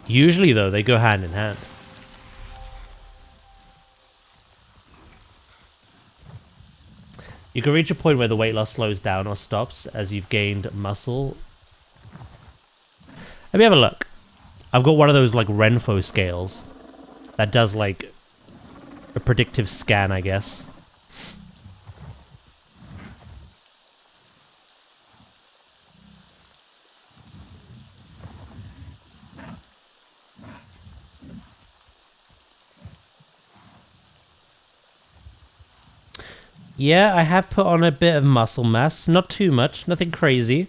Usually, though, they go hand in hand. You can reach a point where the weight loss slows down or stops as you've gained muscle. Let me have a look. I've got one of those, like, Renfo scales that does, like, a predictive scan, I guess. Yeah, I have put on a bit of muscle mass. Not too much, nothing crazy.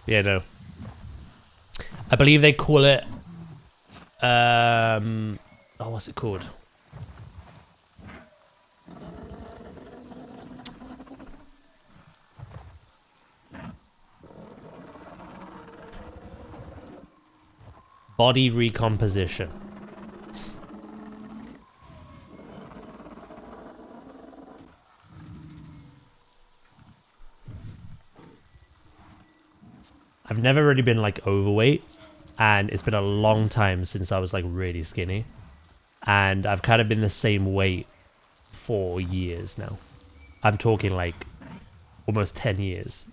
Yeah, no. I believe they call it... oh, what's it called? Body recomposition. I've never really been like overweight, and it's been a long time since I was like really skinny, and I've kind of been the same weight for years now. I'm talking like almost 10 years,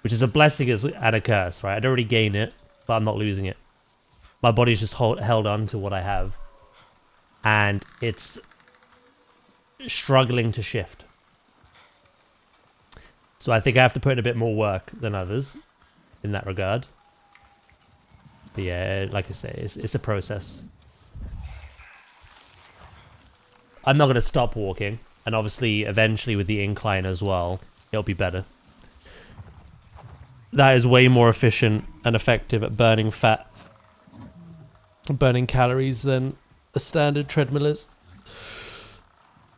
which is a blessing and a curse, right? I don't really gain it, but I'm not losing it. My body's just held on to what I have, and it's struggling to shift. So I think I have to put in a bit more work than others in that regard. But yeah, like I say, it's a process. I'm not going to stop walking, and obviously eventually with the incline as well, it'll be better. That is way more efficient and effective at burning fat, burning calories than a standard treadmill is.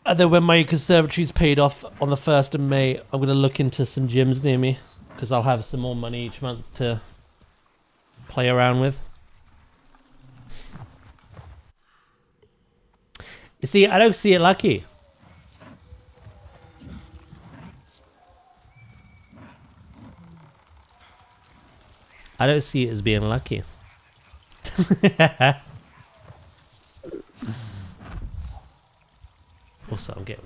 And then when my conservatory's paid off on the 1st of May, I'm going to look into some gyms near me, because I'll have some more money each month to play around with. You see, I don't see it lucky. I don't see it as being lucky. Also, I'm getting...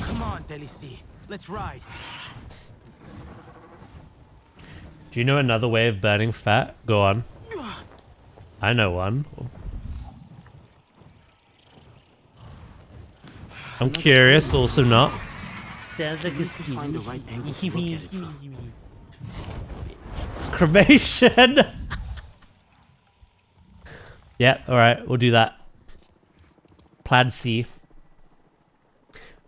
Come on, Delici. Let's ride. Do you know another way of burning fat? Go on. I know one. I'm curious, but also not. Sounds like a Find the right angle to look at it from. Cremation! Yeah, alright, we'll do that. Plan C.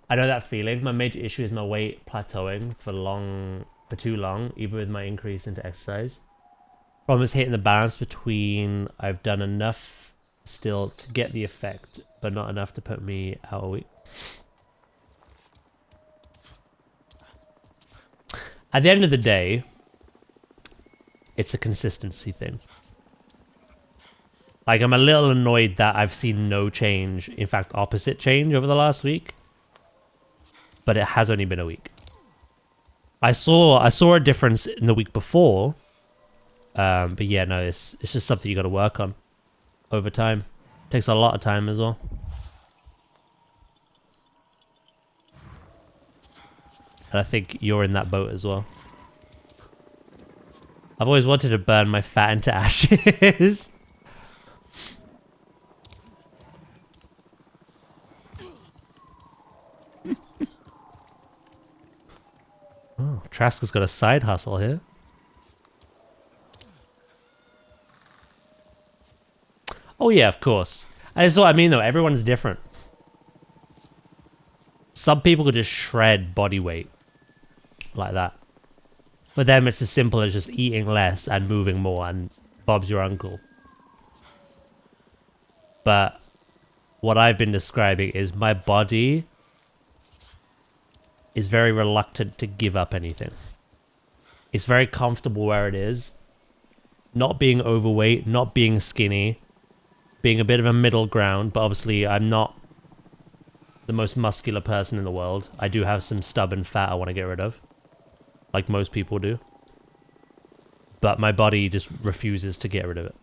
I know that feeling. My major issue is my weight plateauing for too long, even with my increase into exercise. Problem is hitting the balance between I've done enough still to get the effect, but not enough to put me out a week. At the end of the day, it's a consistency thing. Like, I'm a little annoyed that I've seen no change, in fact, opposite change over the last week. But it has only been a week. I saw a difference in the week before. But yeah, no, it's just something you got to work on over time. Takes a lot of time as well. And I think you're in that boat as well. I've always wanted to burn my fat into ashes. Oh, Traska's got a side hustle here. Oh yeah, of course. That's what I mean though, everyone's different. Some people could just shred body weight like that. For them it's as simple as just eating less and moving more, and Bob's your uncle. But what I've been describing is my body is very reluctant to give up anything. It's very comfortable where it is. Not being overweight, not being skinny, being a bit of a middle ground, but obviously I'm not the most muscular person in the world. I do have some stubborn fat I want to get rid of, like most people do. but my body just refuses to get rid of it.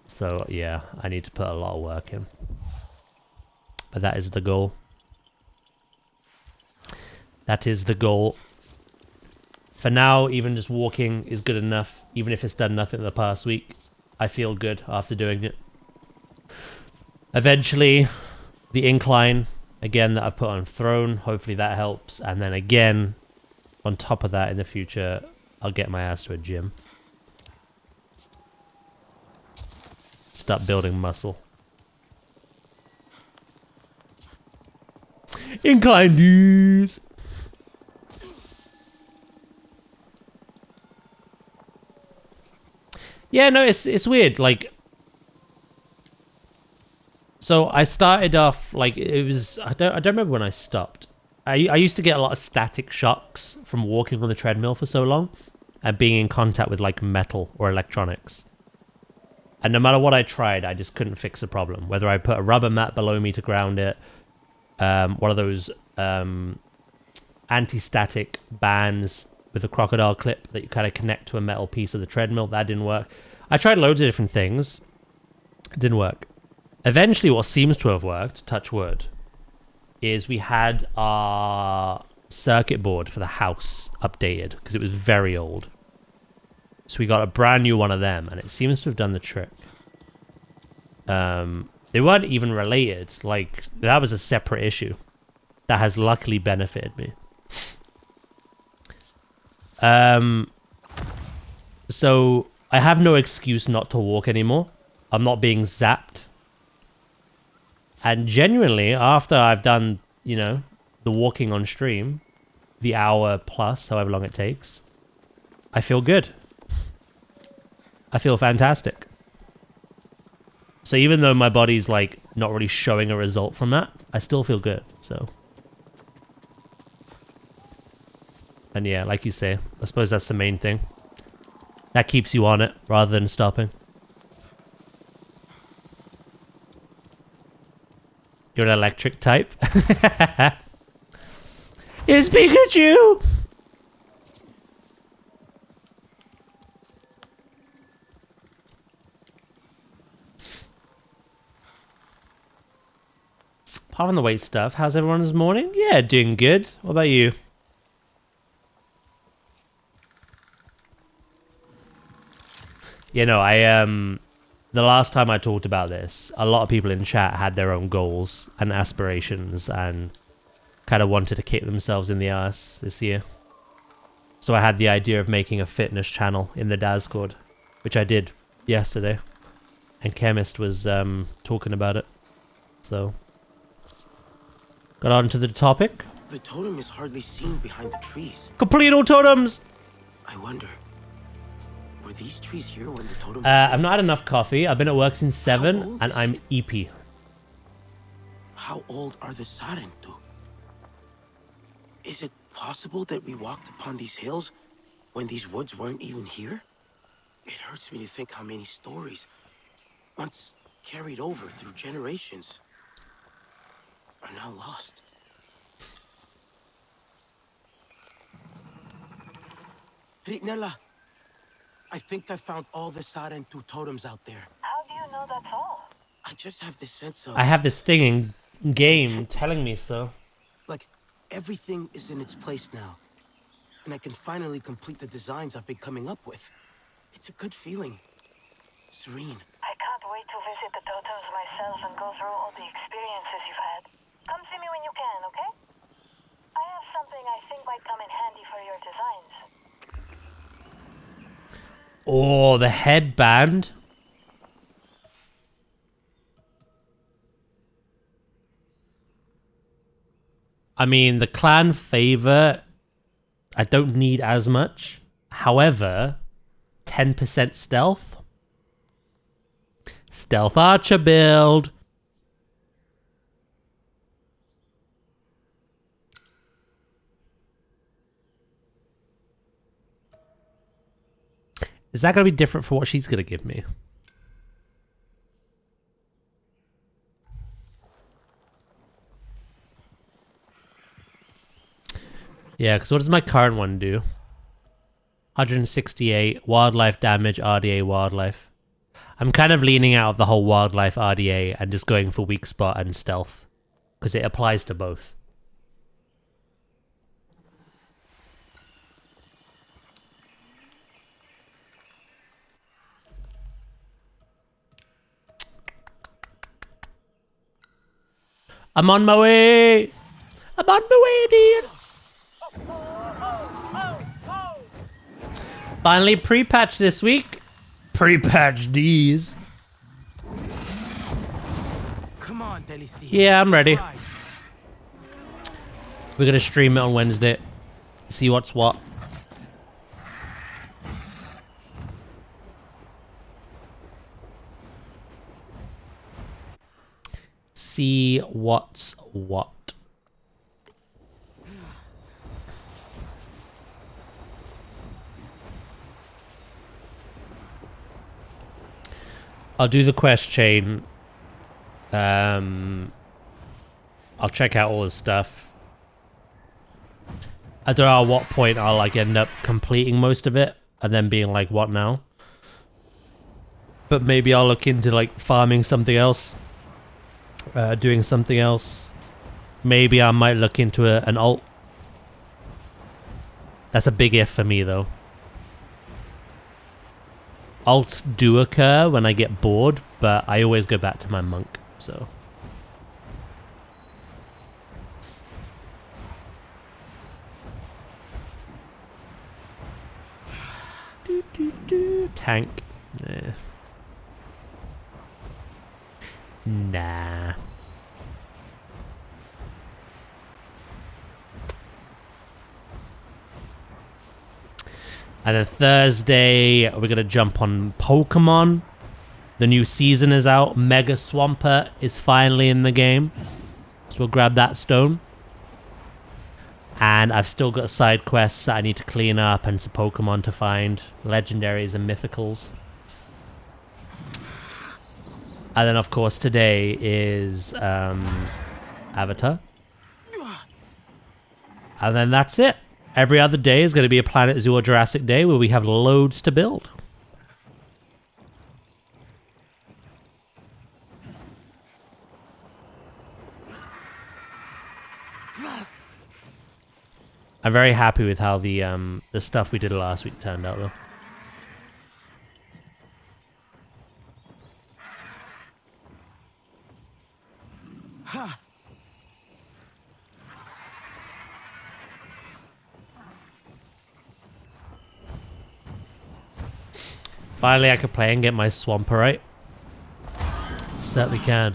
So yeah, I need to put a lot of work in. But that is the goal. That is the goal. For now, even just walking is good enough. Even if it's done nothing the past week, I feel good after doing it. Eventually, the incline, again, that I've put on throne, hopefully that helps. And then again, on top of that in the future, I'll get my ass to a gym. Start building muscle. Incline dudes! Yeah, no, it's weird. Like, so I started off like it was. I don't remember when I stopped. I used to get a lot of static shocks from walking on the treadmill for so long, and being in contact with like metal or electronics. And no matter what I tried, I just couldn't fix the problem. Whether I put a rubber mat below me to ground it, one of those anti-static bands with a crocodile clip that you kind of connect to a metal piece of the treadmill. That didn't work. I tried loads of different things. It didn't work. Eventually, what seems to have worked, touch wood, is we had our circuit board for the house updated because it was very old. So we got a brand new one of them, and it seems to have done the trick. They weren't even related. Like, that was a separate issue that has luckily benefited me. So I have no excuse not to walk anymore. I'm not being zapped. And genuinely, after I've done, you know, the walking on stream, the hour plus, however long it takes, I feel good. I feel fantastic. So even though my body's like not really showing a result from that, I still feel good. So, and yeah, like you say, I suppose that's the main thing. That keeps you on it rather than stopping. You're an electric type. It's Pikachu! Apart from the weight stuff, how's everyone this morning? Yeah, doing good. What about you? You know, the last time I talked about this, a lot of people in chat had their own goals and aspirations and kind of wanted to kick themselves in the ass this year. So I had the idea of making a fitness channel in the Discord, which I did yesterday. And Chemist was talking about it. So got on to the topic. The totem is hardly seen behind the trees. Complete all totems! I wonder, were these trees here when the totem was I've made? not had enough coffee. I've been at work since 7 old and is I'm it? EP. How old are the Sarentu? Is it possible that we walked upon these hills when these woods weren't even here? It hurts me to think how many stories, once carried over through generations, are now lost. Ritnella, I think I found all the Sarentu totems out there. How do you know that's all? I just have this sense of... I have this thing in game telling me so. like, everything is in its place now. And I can finally complete the designs I've been coming up with. It's a good feeling. Serene. I can't wait to visit the totems myself and go through all the experiences you've had. Come see me when you can, okay? I have something I think might come in handy for your designs. Oh, the headband. I mean, the clan favor, I don't need as much. However, 10% stealth. Stealth archer build. Is that going to be different for what she's going to give me? Yeah, because what does my current one do? 168 wildlife damage, RDA wildlife. I'm kind of leaning out of the whole wildlife RDA and just going for weak spot and stealth. Because it applies to both. I'm on my way! I'm on my way, dude! Finally pre-patch this week. Pre-patch D's. Come on, Delicia. Yeah, I'm ready. Try. We're gonna stream it on Wednesday. See what's what. See what's what. I'll do the quest chain. I'll check out all the stuff. I don't know at what point I'll like end up completing most of it and then being like, what now? But maybe I'll look into like farming something else, doing something else. Maybe I might look into an alt. That's a big if for me though. Alts do occur when I get bored, but I always go back to my monk, so. Tank. Nah. And then Thursday, we're going to jump on Pokemon. The new season is out. Mega Swampert is finally in the game. So we'll grab that stone. And I've still got side quests that I need to clean up and some Pokemon to find. Legendaries and Mythicals. And then, of course, today is Avatar. And then that's it. Every other day is going to be a Planet Zoo or Jurassic Day where we have loads to build. I'm very happy with how the stuff we did last week turned out, though. Finally, I can play and get my Swampert right. Certainly can.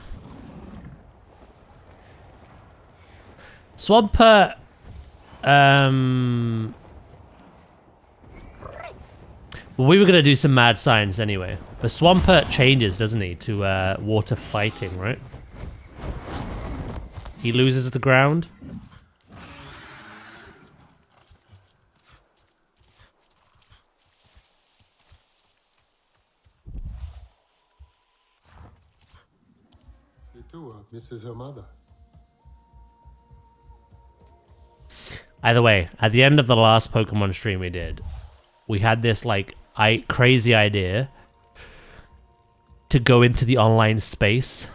Swampert. Well, we were going to do some mad science anyway. But Swampert changes, doesn't he, to water fighting, right? He loses the ground. You too misses her mother. Either way, at the end of the last Pokemon stream we did, we had this like crazy idea to go into the online space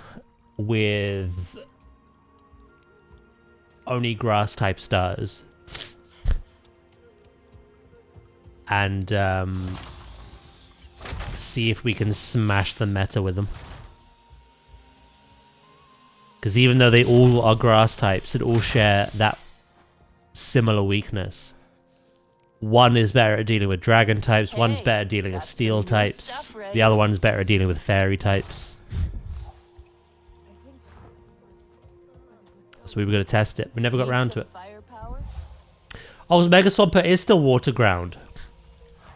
with only grass type stars and see if we can smash the meta with them. Because even though they all are grass types and all share that similar weakness, one is better at dealing with dragon types, one's better at dealing with steel types, the other one's better at dealing with fairy types. So we were going to test it. We never got around to it. Oh, Mega Swampert is still water ground.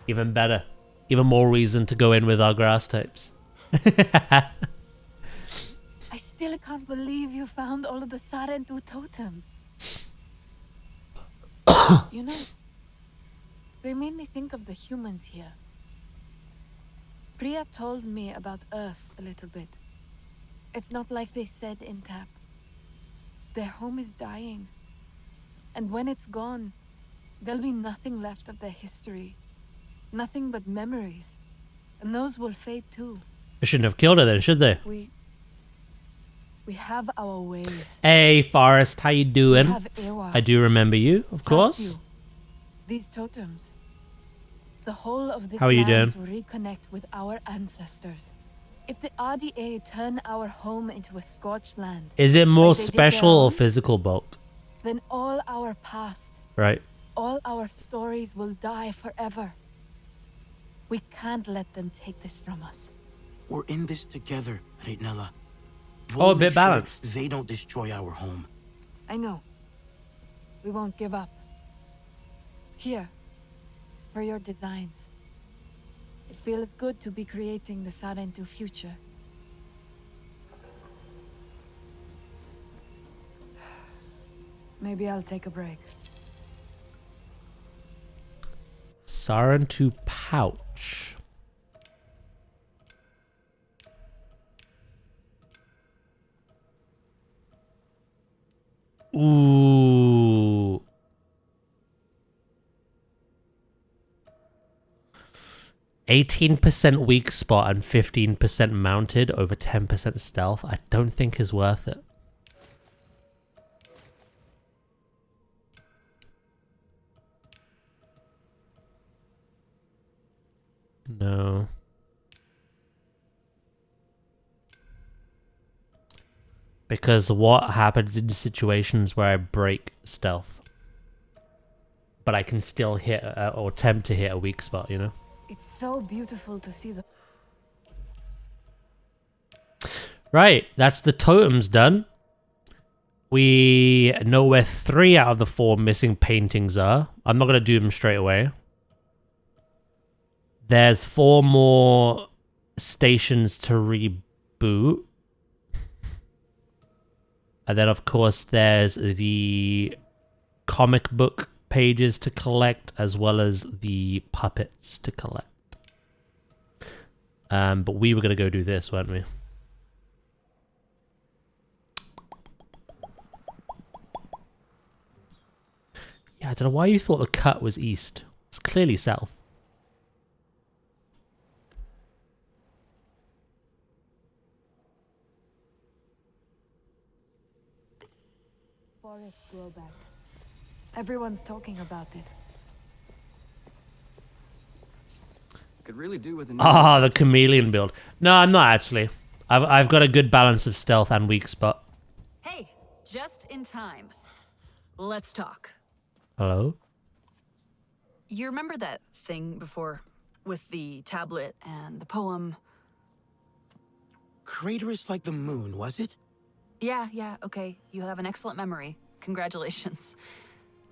Even better. Even more reason to go in with our grass types. I still can't believe you found all of the Sarentu totems. You know, they made me think of the humans here. Priya told me about Earth a little bit. It's not like they said in Tap. Their home is dying. And when it's gone, There'll be nothing left of their history. Nothing but memories. And those will fade too. They shouldn't have killed her then, should they? We have our ways. Hey, Forrest, how you doing? We have Ewa. I do remember you, of course. Trust you. These totems. The whole of this How are you land to reconnect with our ancestors. If the RDA turn our home into a scorched land, Is it more like they did their special or own, physical bulk? then all our past, Right. all our stories will die forever. We can't let them take this from us. We're in this together, Reitnella. Oh, a bit balanced. They don't destroy our home. I know. We won't give up. Here, for your designs. It feels good to be creating the Sarentu future. Maybe I'll take a break. Sarentu pouch. Ooh. %18% weak spot and 15% mounted over 10% stealth. I don't think is worth it. No. Because what happens in situations where I break stealth? But I can still hit or attempt to hit a weak spot, you know? It's so beautiful to see the... Right, that's the totems done. We know where 3 out of the 4 missing paintings are. I'm not going to do them straight away. There's 4 more stations to reboot. And then, of course, there's the comic book pages to collect, as well as the puppets to collect. But we were going to go do this, weren't we? Yeah, I don't know why you thought the cut was east. It's clearly south. Forest grow back. Everyone's talking about it. Could really do with a new Ah, the chameleon build. No, I'm not actually. I've got a good balance of stealth and weak spot. Hey, just in time. Let's talk. Hello? You remember that thing before with the tablet and the poem? Craterous like the moon, was it? Yeah, okay. You have an excellent memory. Congratulations.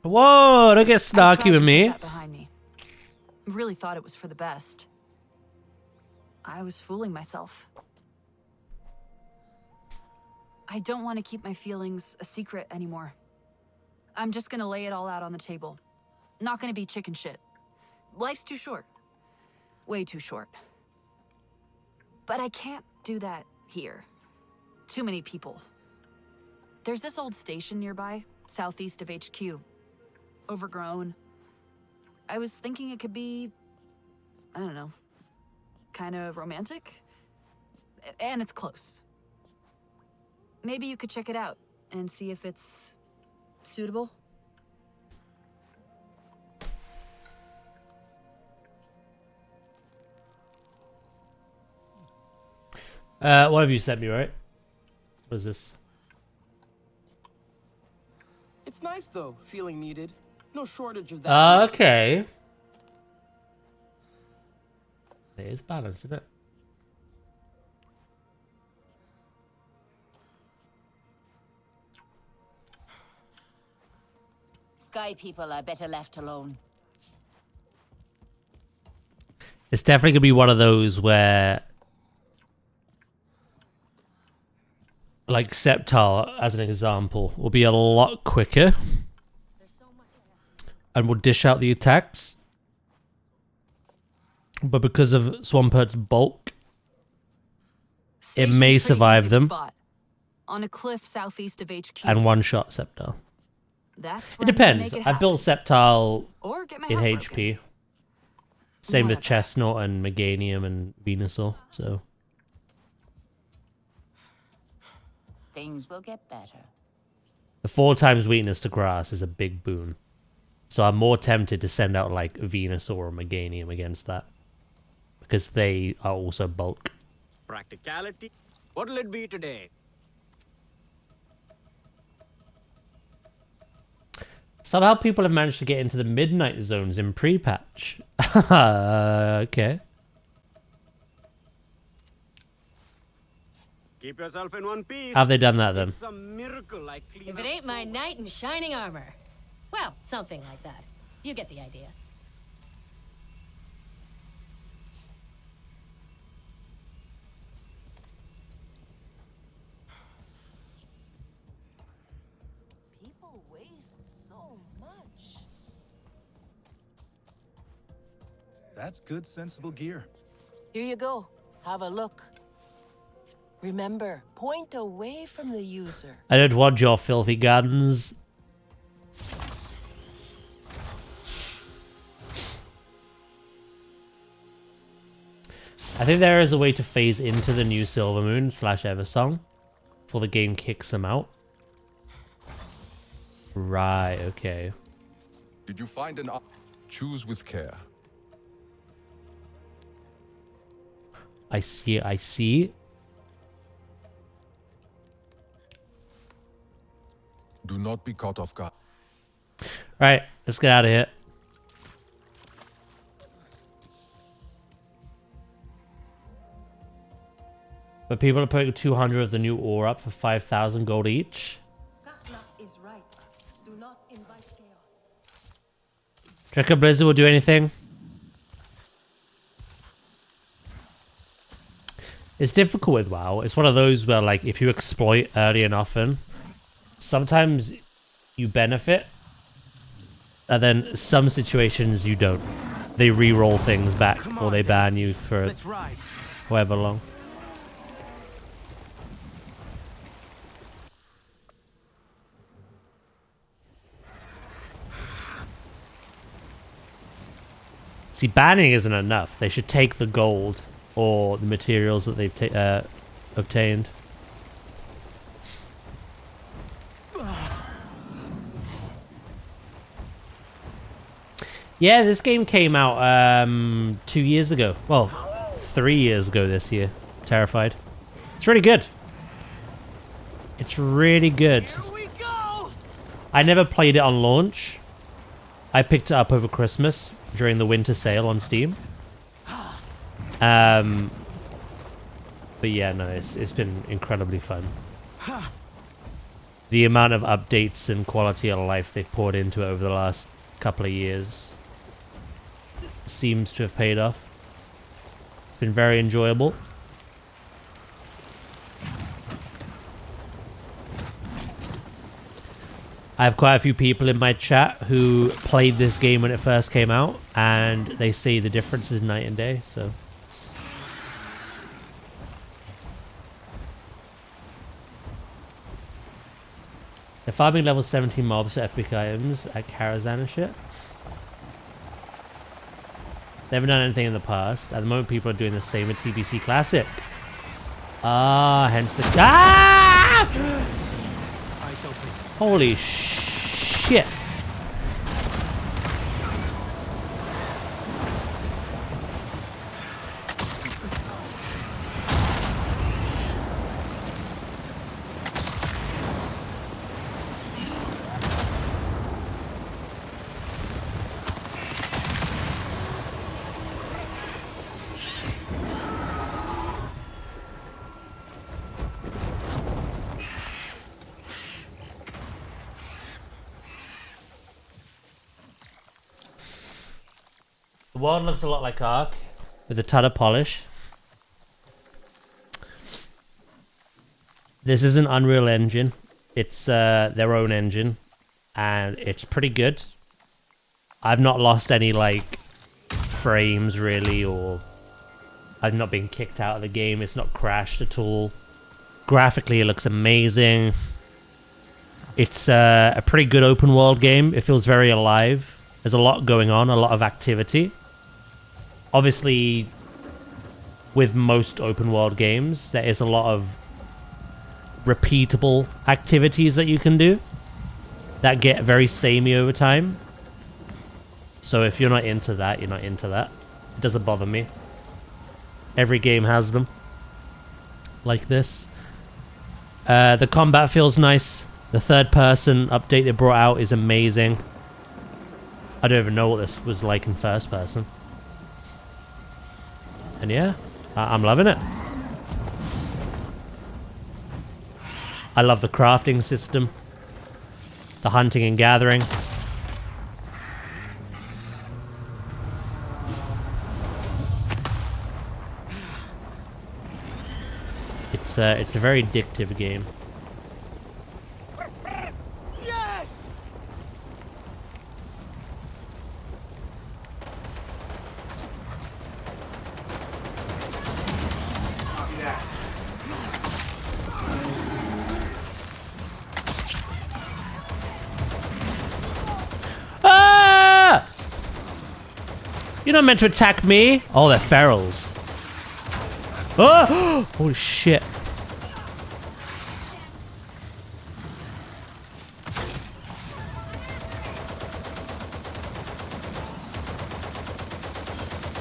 Whoa, don't get I snarky tried with to me. put that behind me. Really thought it was for the best. I was fooling myself. I don't want to keep my feelings a secret anymore. I'm just gonna lay it all out on the table. Not gonna be chicken shit. Life's too short. Way too short. But I can't do that here. Too many people. There's this old station nearby, southeast of HQ. Overgrown. I was thinking it could be, I don't know, kind of romantic? And it's close. Maybe you could check it out and see if it's suitable. What have you sent me, right? What is this? It's nice though, feeling needed. No shortage of that. Okay. It is balanced, isn't it? Sky people are better left alone. It's definitely gonna be one of those where, like Sceptile, as an example, will be a lot quicker and will dish out the attacks. But because of Swampert's bulk, it may survive them Spot. On a cliff southeast of HQ. and one-shot Sceptile. That's It when I'm gonna depends. make it I built Septile or get my in heart HP. broken. Same One with of that. Chestnut and Meganium and Venusaur. So Things will get better. the 4 times weakness to grass is a big boon. So I'm more tempted to send out like Venusaur or Meganium against that. Because they are also bulk. Practicality. What'll it be today? Somehow people have managed to get into the midnight zones in pre-patch. Okay. Keep yourself in one piece. How have they done that then? It's a miracle I clean If up it ain't so my knight in shining armor. Well, something like that. You get the idea. People waste so much. That's good, sensible gear. Here you go. Have a look. Remember, point away from the user. I don't want your filthy guns. I think there is a way to phase into the new Silvermoon / Eversong before the game kicks them out. Right, okay. Did you find an choose with care? I see, I see. Do not be caught off guard. Alright, let's get out of here. But people are putting 200 of the new ore up for 5,000 gold each. Is right. Do not invite chaos. Do you reckon Blizzard will do anything? It's difficult with WoW. It's one of those where, like, if you exploit early and often, sometimes you benefit, and then some situations you don't. They re-roll things back, or they ban you for however long. See, banning isn't enough. They should take the gold or the materials that they've obtained. Yeah, this game came out 2 years ago. Well, 3 years ago this year. Terrified. It's really good. It's really good. I never played it on launch. I picked it up over Christmas during the winter sale on Steam. But yeah, no, it's been incredibly fun. The amount of updates and quality of life they've poured into it over the last couple of years seems to have paid off. It's been very enjoyable. I have quite a few people in my chat who played this game when it first came out, and they say the difference is night and day, so... They're farming level 17 mobs for epic items at Karazhan and shit. They haven't done anything in the past. At the moment, people are doing the same with TBC Classic. Ah, hence the... Ah! Holy shit. The world looks a lot like Ark, with a ton of polish. This is an Unreal Engine. It's their own engine, and it's pretty good. I've not lost any, like, frames, really, or I've not been kicked out of the game. It's not crashed at all. Graphically, it looks amazing. It's a pretty good open world game. It feels very alive. There's a lot going on, a lot of activity. Obviously, with most open world games, there is a lot of repeatable activities that you can do that get very samey over time. So if you're not into that, you're not into that. It doesn't bother me. Every game has them. Like this. The combat feels nice. The third person update they brought out is amazing. I don't even know what this was like in first person. And yeah, I'm loving it. I love the crafting system. The hunting and gathering. It's a very addictive game. Yes! Ah! You're not meant to attack me. Oh, they're ferals. Oh! Holy shit.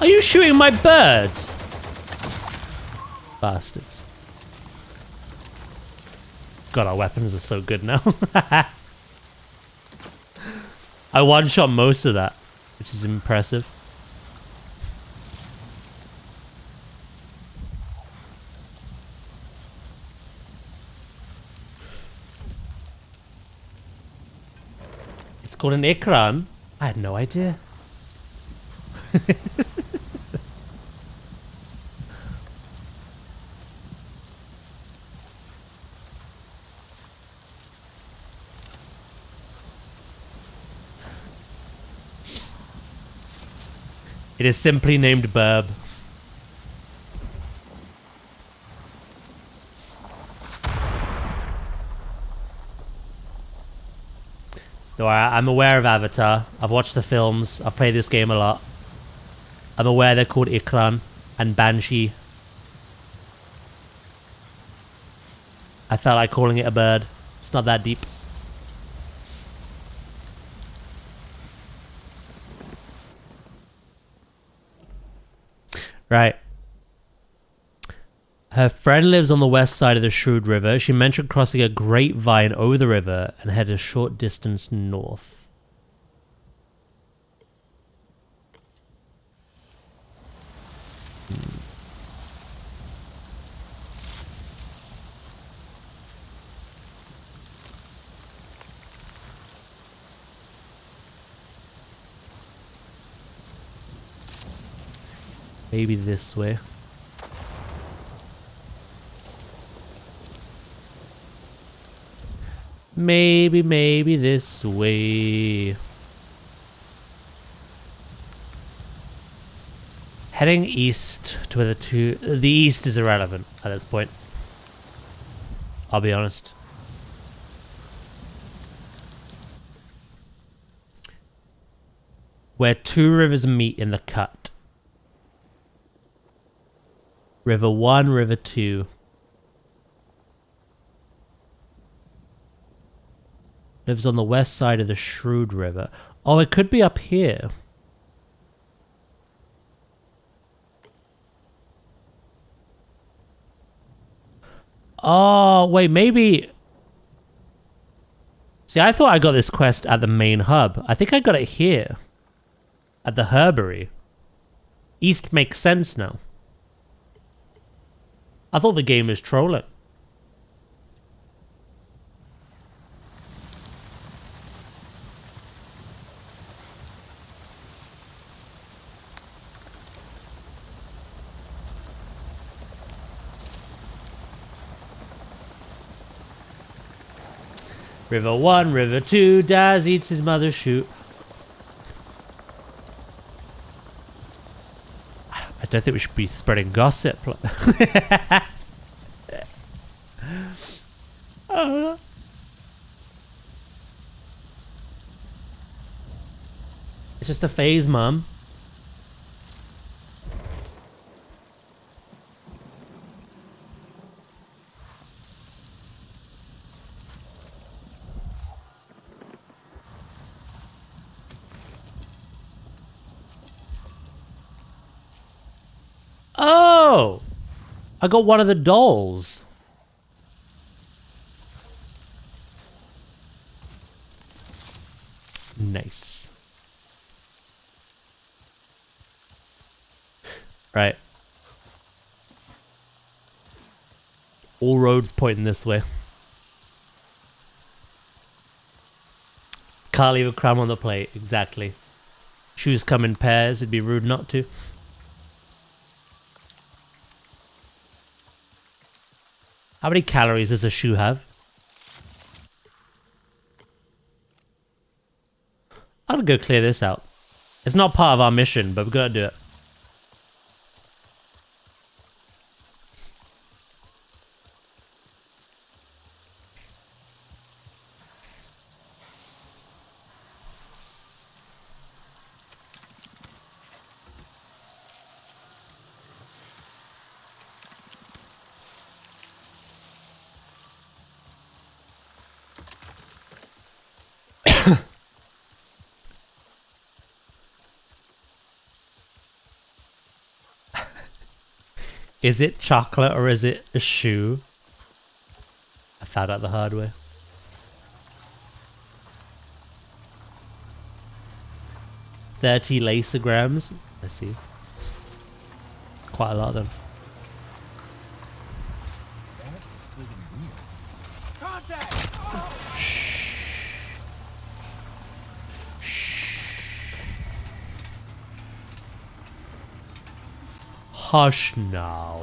Are you shooting my bird? Bastards. God, our weapons are so good now. I one-shot most of that, which is impressive. It's called an ikran. I had no idea. It is simply named Burb. Though I'm aware of Avatar. I've watched the films. I've played this game a lot. I'm aware they're called Ikran and Banshee. I felt like calling it a bird. It's not that deep. Right. Her friend lives on the west side of the Shrewd River. She mentioned crossing a grapevine over the river and head a short distance north. Maybe this way. Maybe this way. Heading east to where the east is irrelevant at this point. I'll be honest. Where two rivers meet in the cut. River 1, River 2. Lives on the west side of the Shrewd River. Oh, it could be up here. Oh, wait, maybe... See, I thought I got this quest at the main hub. I think I got it here. At the herbery. East makes sense now. I thought the game was trolling. River 1, River 2, Daz eats his mother's shoot. I don't think we should be spreading gossip. just a phase, Mum. Oh! I got one of the dolls. Nice. Right. All roads pointing this way. Can't leave a crumb on the plate. Exactly. Shoes come in pairs. It'd be rude not to. How many calories does a shoe have? I'm gonna go clear this out. It's not part of our mission, but we've got to do it. Is it chocolate or is it a shoe? I found out the hard way. $30 lasergrams. I see. Quite a lot of them. Hush now.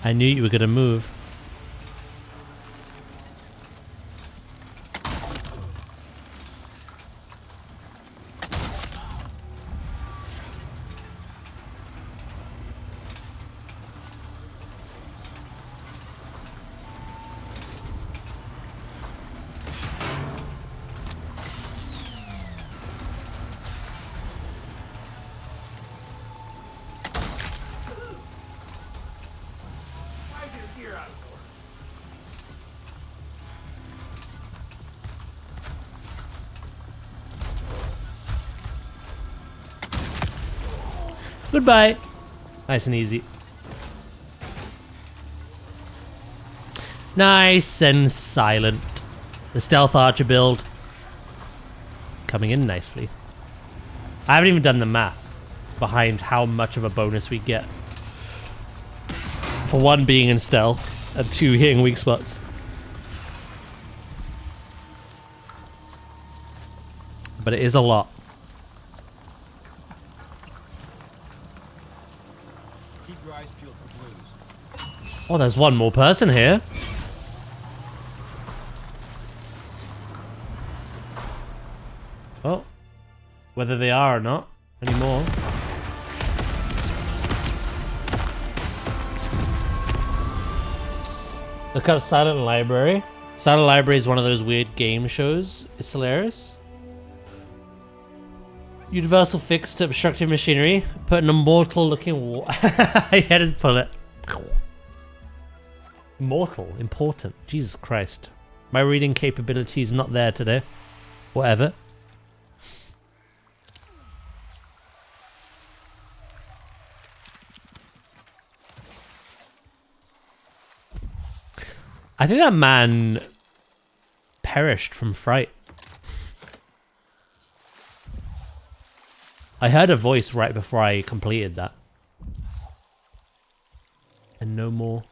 I knew you were gonna move. Goodbye. Nice and easy. Nice and silent. The stealth archer build coming in nicely. I haven't even done the math behind how much of a bonus we get for 1 being in stealth and 2 hitting weak spots. But it is a lot. Oh, there's one more person here. Oh, whether they are or not anymore. Look up Silent Library. Silent Library is one of those weird game shows. It's hilarious. Universal fix to obstructive machinery. Put an immortal looking wall. I had to pull it. Immortal. Important. Jesus Christ. My reading capability is not there today. Whatever. I think that man perished from fright. I heard a voice right before I completed that. And no more.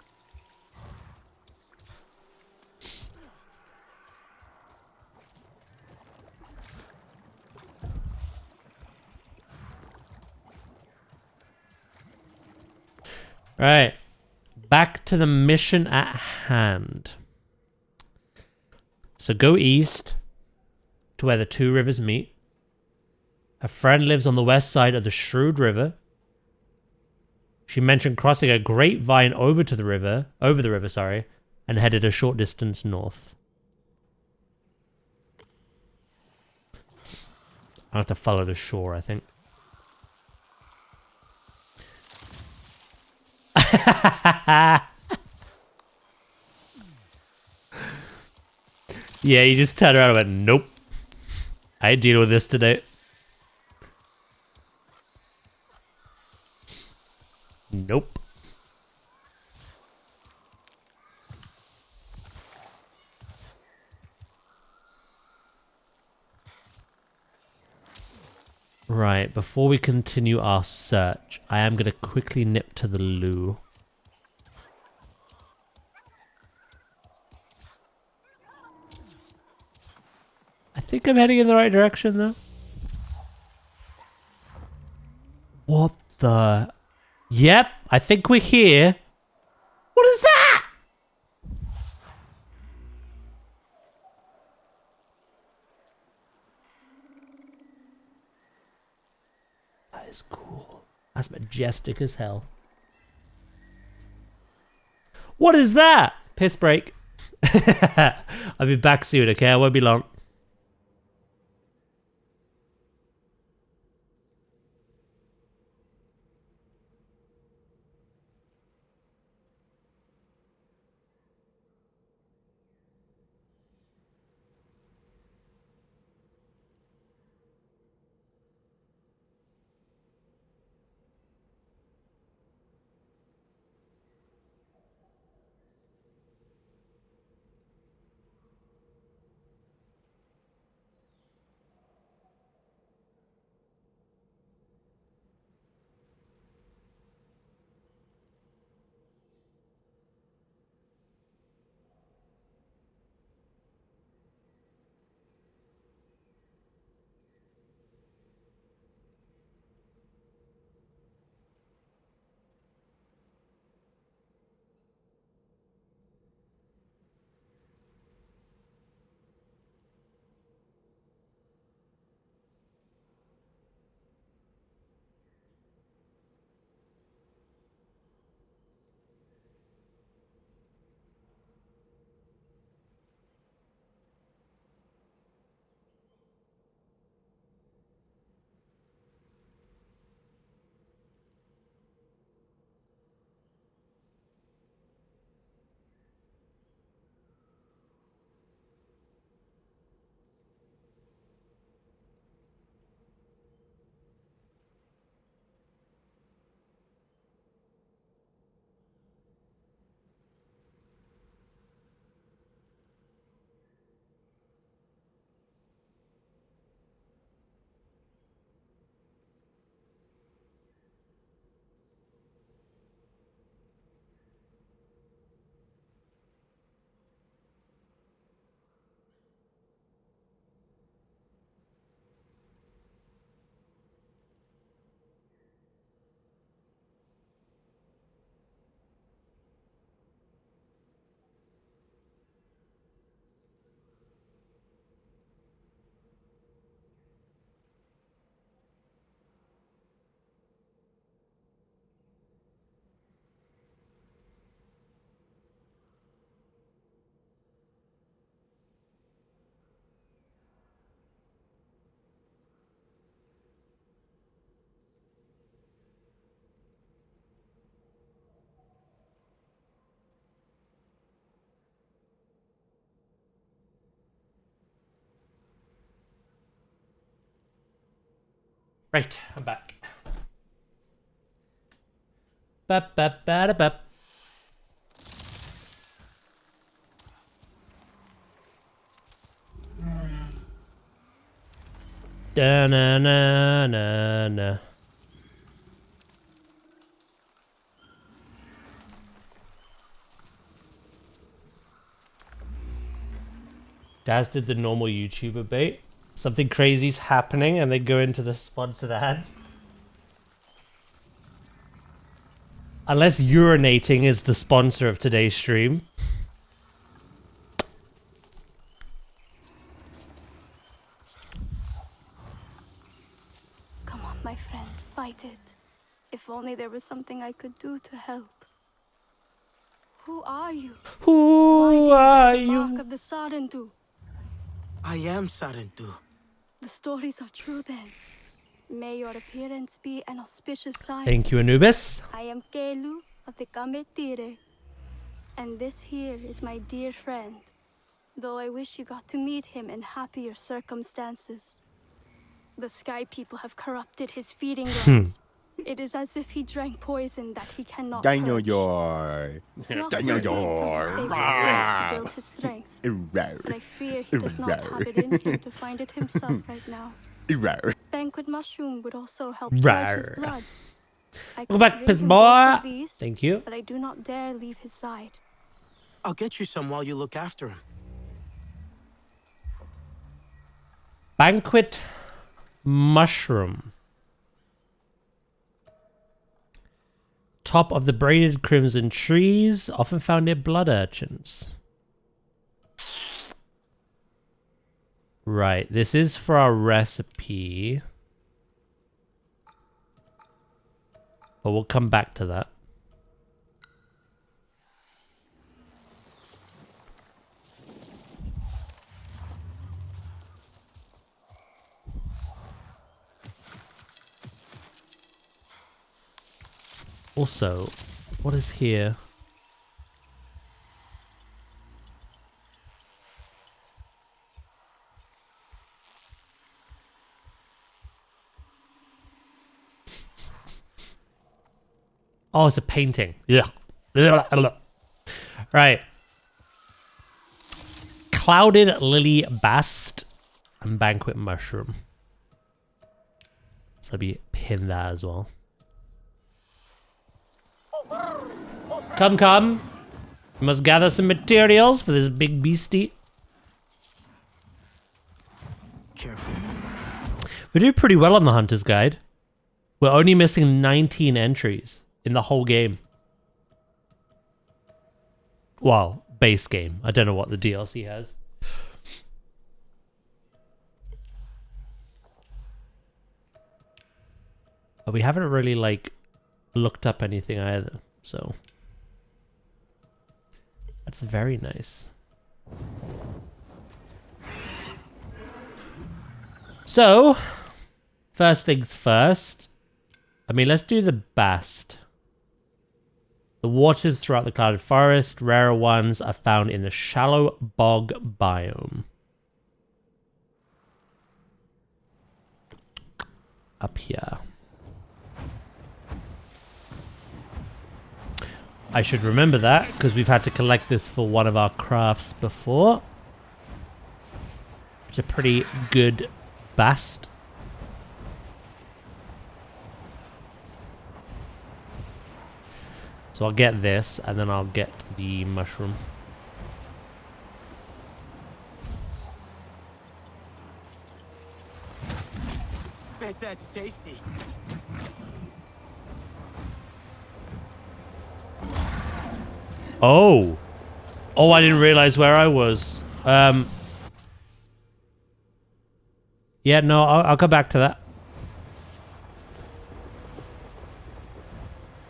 Right. Back to the mission at hand. So go east to where the two rivers meet. A friend lives on the west side of the Shrewd River. She mentioned crossing a grapevine over the river, and headed a short distance north. I'll have to follow the shore, I think. Yeah, you just turn around and went, nope. I deal with this today. Nope. Right, before we continue our search, I am going to quickly nip to the loo. I think I'm heading in the right direction, though. What the... Yep, I think we're here. What is that? That is cool. That's majestic as hell. What is that? Piss break. I'll be back soon, okay? I won't be long. Right, I'm back. Bap, bap, bada, bap. Da na na na na. Daz did the normal YouTuber bait. Something crazy's happening and they go into the sponsored ad. Unless urinating is the sponsor of today's stream. my friend, fight it. If only there was something I could do to help. Who are you? Who are The mark you? of the Sarentu. I am Sarentu. The stories are true then. May your appearance be an auspicious sign. Thank you, Anubis. I am Kelu of the Kametire. And this here is my dear friend. Though I wish you got to meet him in happier circumstances. The Sky People have corrupted his feeding grounds. It is as if he drank poison that he cannot purge. He often feeds on his favorite bread to build his strength. But I fear he does not have it in him to find it himself right now. Banquet mushroom would also help purge his blood. I Go could back, bring piss him boy. both of these, Thank you. but I do not dare leave his side. I'll get you some while you look after him. Banquet mushroom. Top of the braided crimson trees, often found near blood urchins. Right, this is for our recipe. But we'll come back to that. Also, what is here? Oh, it's a painting. Yeah. Right. Clouded lily bast and banquet mushroom. So let me pin that as well. Come, come. We must gather some materials for this big beastie. Careful. We did pretty well on the Hunter's Guide. We're only missing 19 entries in the whole game. Well, base game. I don't know what the DLC has. But we haven't really, like, looked up anything either, so that's very nice. So, first things first. I mean, let's do the bast. The waters throughout the clouded forest, rarer ones are found in the shallow bog biome. Up here. I should remember that, because we've had to collect this for one of our crafts before. It's a pretty good bast. So I'll get this, and then I'll get the mushroom. Bet that's tasty. Oh. Oh, I didn't realize where I was. Yeah, no, I'll come back to that.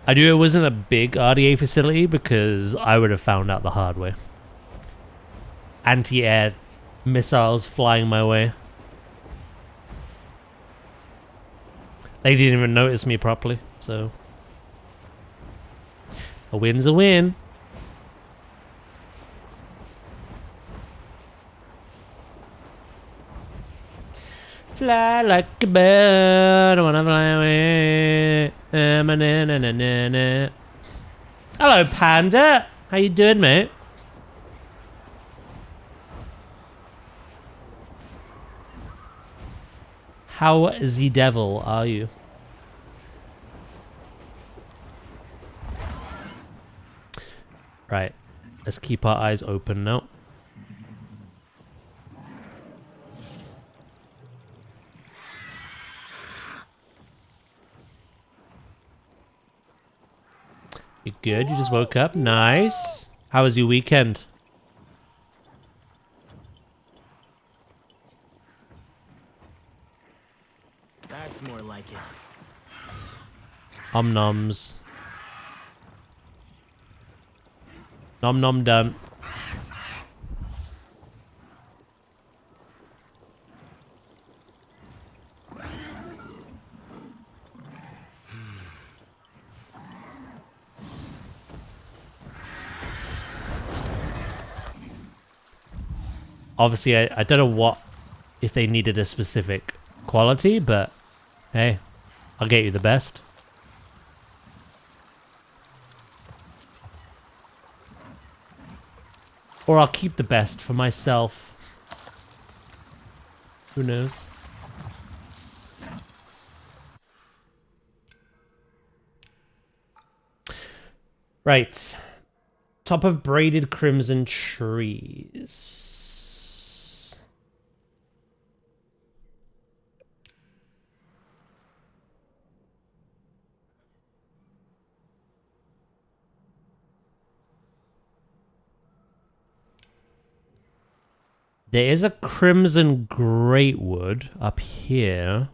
I knew it wasn't a big RDA facility because I would have found out the hard way. Anti-air missiles flying my way. They didn't even notice me properly, so... A win's a win. Fly like a bird, I wanna fly away. Hello, Panda. How you doing, mate? How the devil are you? Right. Let's keep our eyes open now. You good? You just woke up? Nice. How was your weekend? That That's more like it. Noms. Nom nom done. Obviously, I don't know if they needed a specific quality, but hey, I'll get you the best. Or I'll keep the best for myself. Who knows? Right. Top of braided crimson trees. There is a crimson greatwood up here.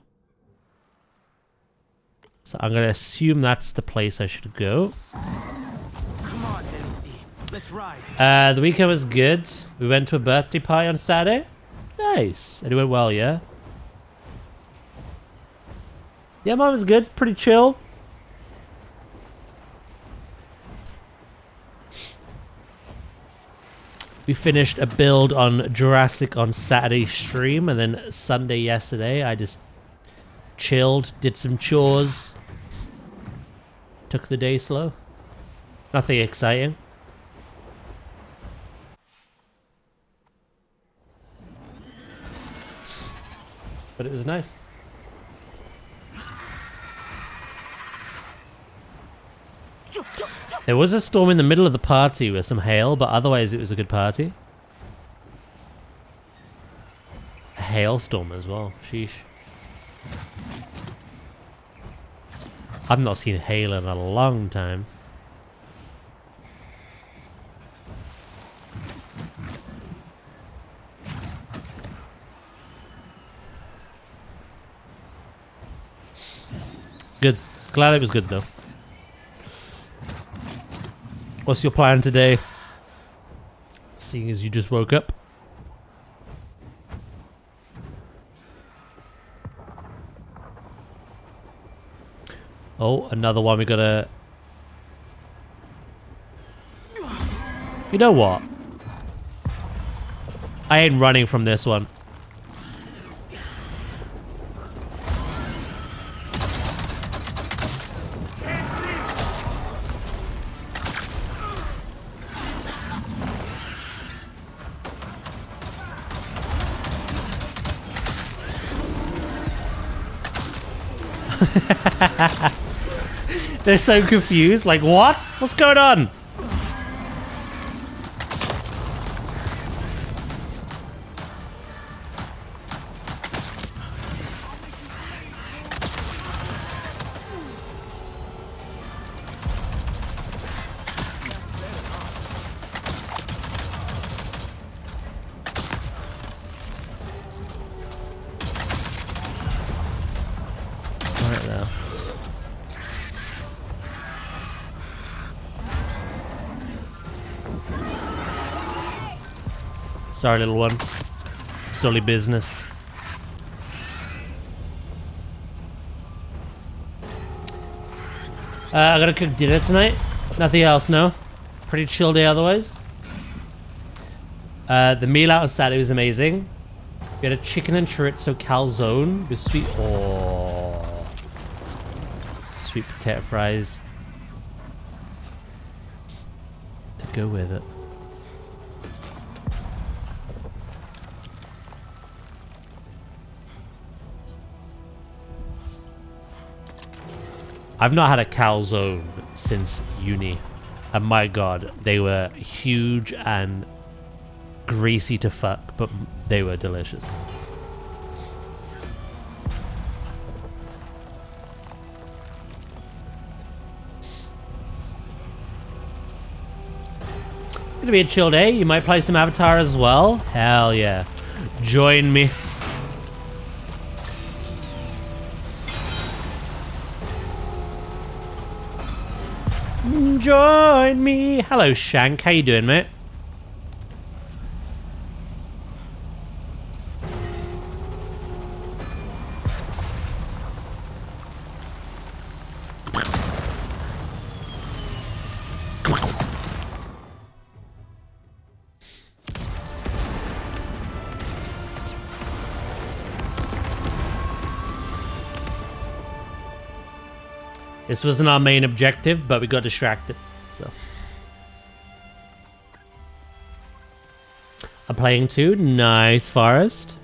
So I'm going to assume that's the place I should go. Come on, Elsie. Let's ride. The weekend was good. We went to a birthday party on Saturday. Nice. And it went well, yeah? Yeah, mine was good. Pretty chill. We finished a build on Jurassic on Saturday stream, and then Sunday yesterday I just chilled, did some chores, took the day slow. Nothing exciting. But it was nice. There was a storm in the middle of the party with some hail, but otherwise it was a good party. A hailstorm as well. Sheesh. I've not seen hail in a long time. Good. Glad it was good though. What's your plan today? Seeing as you just woke up. Oh, another one we gotta... You know what? I ain't running from this one. They're so confused, like, what? What's going on? Sorry, little one. Solely business. I gotta cook dinner tonight. Nothing else, no. Pretty chill day otherwise. The meal out on Saturday was amazing. We had a chicken and chorizo calzone with sweet potato fries to go with it. I've not had a calzone since uni, and my god, they were huge and greasy to fuck, but they were delicious. Gonna be a chill day. You might play some Avatar as well. Hell yeah. Join me. Join me. Hello, Shank. How you doing, mate? This wasn't our main objective, but we got distracted, so. I'm playing too. Nice, Forest.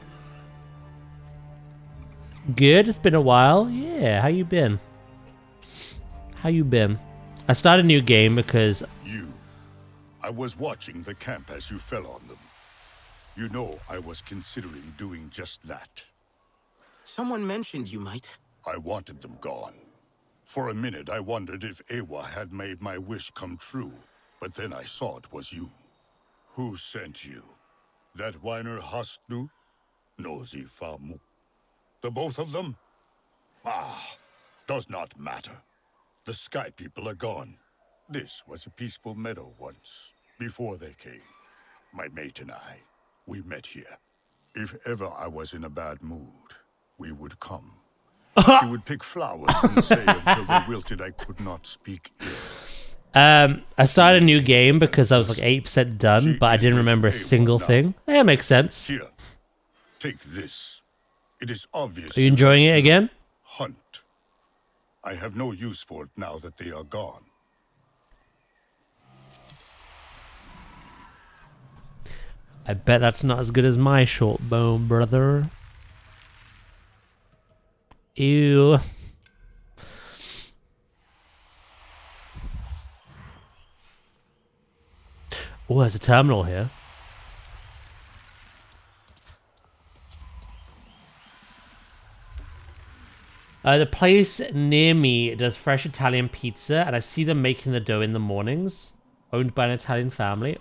Good, it's been a while. Yeah, how you been? How you been? I started a new game because... I was watching the camp as you fell on them. You know, I was considering doing just that. Someone mentioned you might. I wanted them gone. For a minute, I wondered if Ewa had made my wish come true, but then I saw it was you. Who sent you? That whiner Hasnu? Nosy Famu? The both of them? Ah, does not matter. The Sky People are gone. This was a peaceful meadow once, before they came. My mate and I, we met here. If ever I was in a bad mood, we would come. She would pick flowers and say until they wilted I could not speak ill. I started a new game because I was like 8% done, but I didn't remember a single thing. Yeah, makes sense. Here, take this. It is obvious. Are you enjoying it again? Hunt. I have no use for it now that they are gone. I bet that's not as good as my short bow, brother. Ew. Oh, there's a terminal here. The place near me does fresh Italian pizza, and I see them making the dough in the mornings. Owned by an Italian family.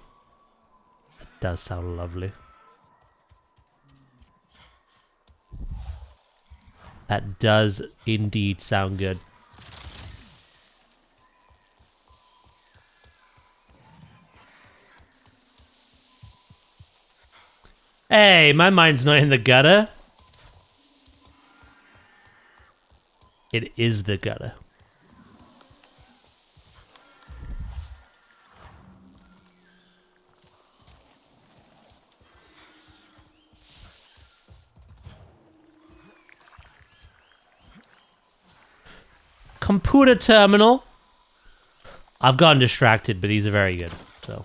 That does sound lovely. That does indeed sound good. Hey, my mind's not in the gutter. It is the gutter. Computer terminal. I've gotten distracted, but these are very good, so.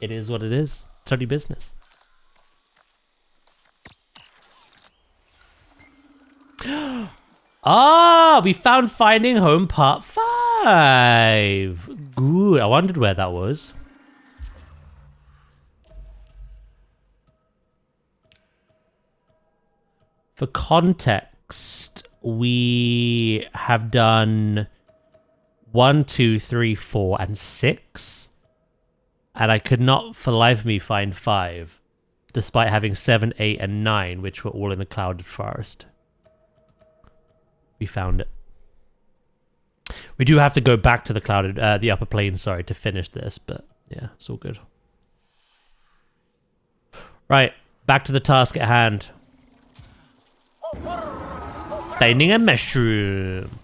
It is what it is. It's only business. Ah, we found Finding Home Part 5. Good. I wondered where that was. For context, we have done 1, 2, 3, 4, and 6. And I could not for life of me find 5. Despite having 7, 8, and 9, which were all in the Clouded Forest. We found it. We do have to go back to the Clouded, the Upper Plains, sorry, to finish this, but yeah, it's all good. Right, back to the task at hand. Finding a mushroom.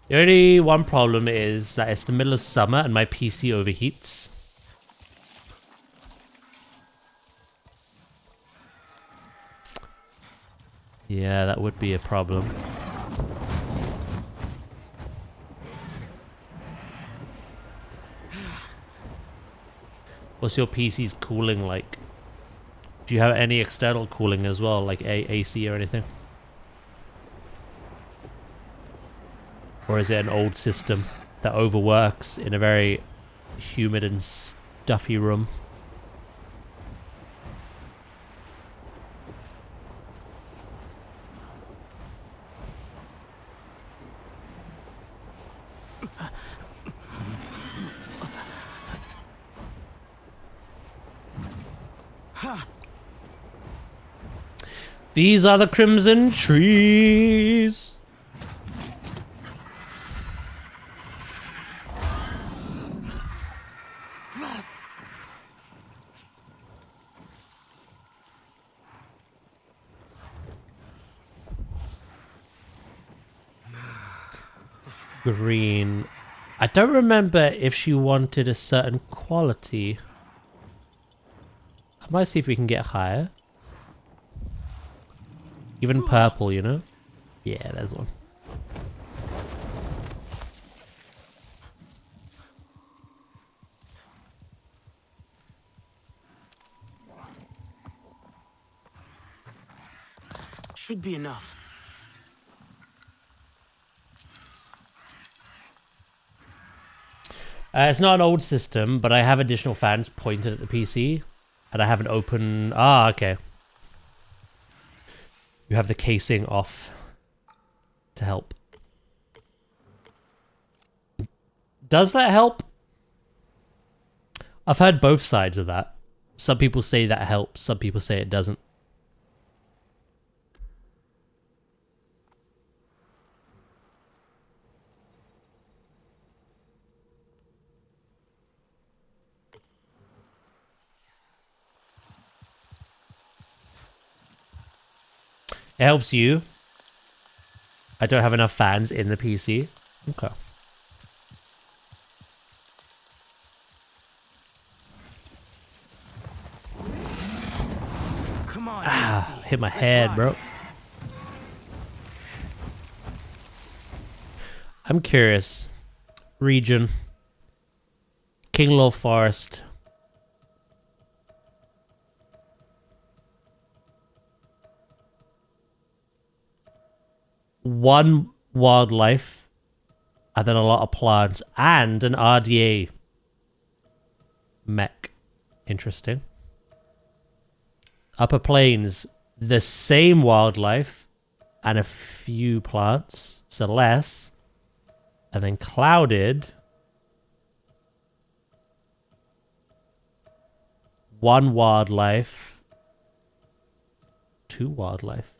The only one problem is that it's the middle of summer and my PC overheats. Yeah, that would be a problem. What's your PC's cooling like? Do you have any external cooling as well, like AC or anything? Or is it an old system that overworks in a very humid and stuffy room? These are the crimson trees. Green. I don't remember if she wanted a certain quality. I might see if we can get higher. Even purple, you know? Yeah, there's one. Should be enough. It's not an old system, but I have additional fans pointed at the PC. And I have an open... Ah, okay. You have the casing off to help. Does that help? I've heard both sides of that. Some people say that helps, some people say it doesn't. It helps you. I don't have enough fans in the PC. Okay. Come on. Ah, hit my head, bro. I'm curious. Region. Kinglaw Forest. One wildlife, and then a lot of plants, and an RDA mech. Interesting. Upper Plains, the same wildlife, and a few plants, so less. And then Clouded, one wildlife, two wildlife,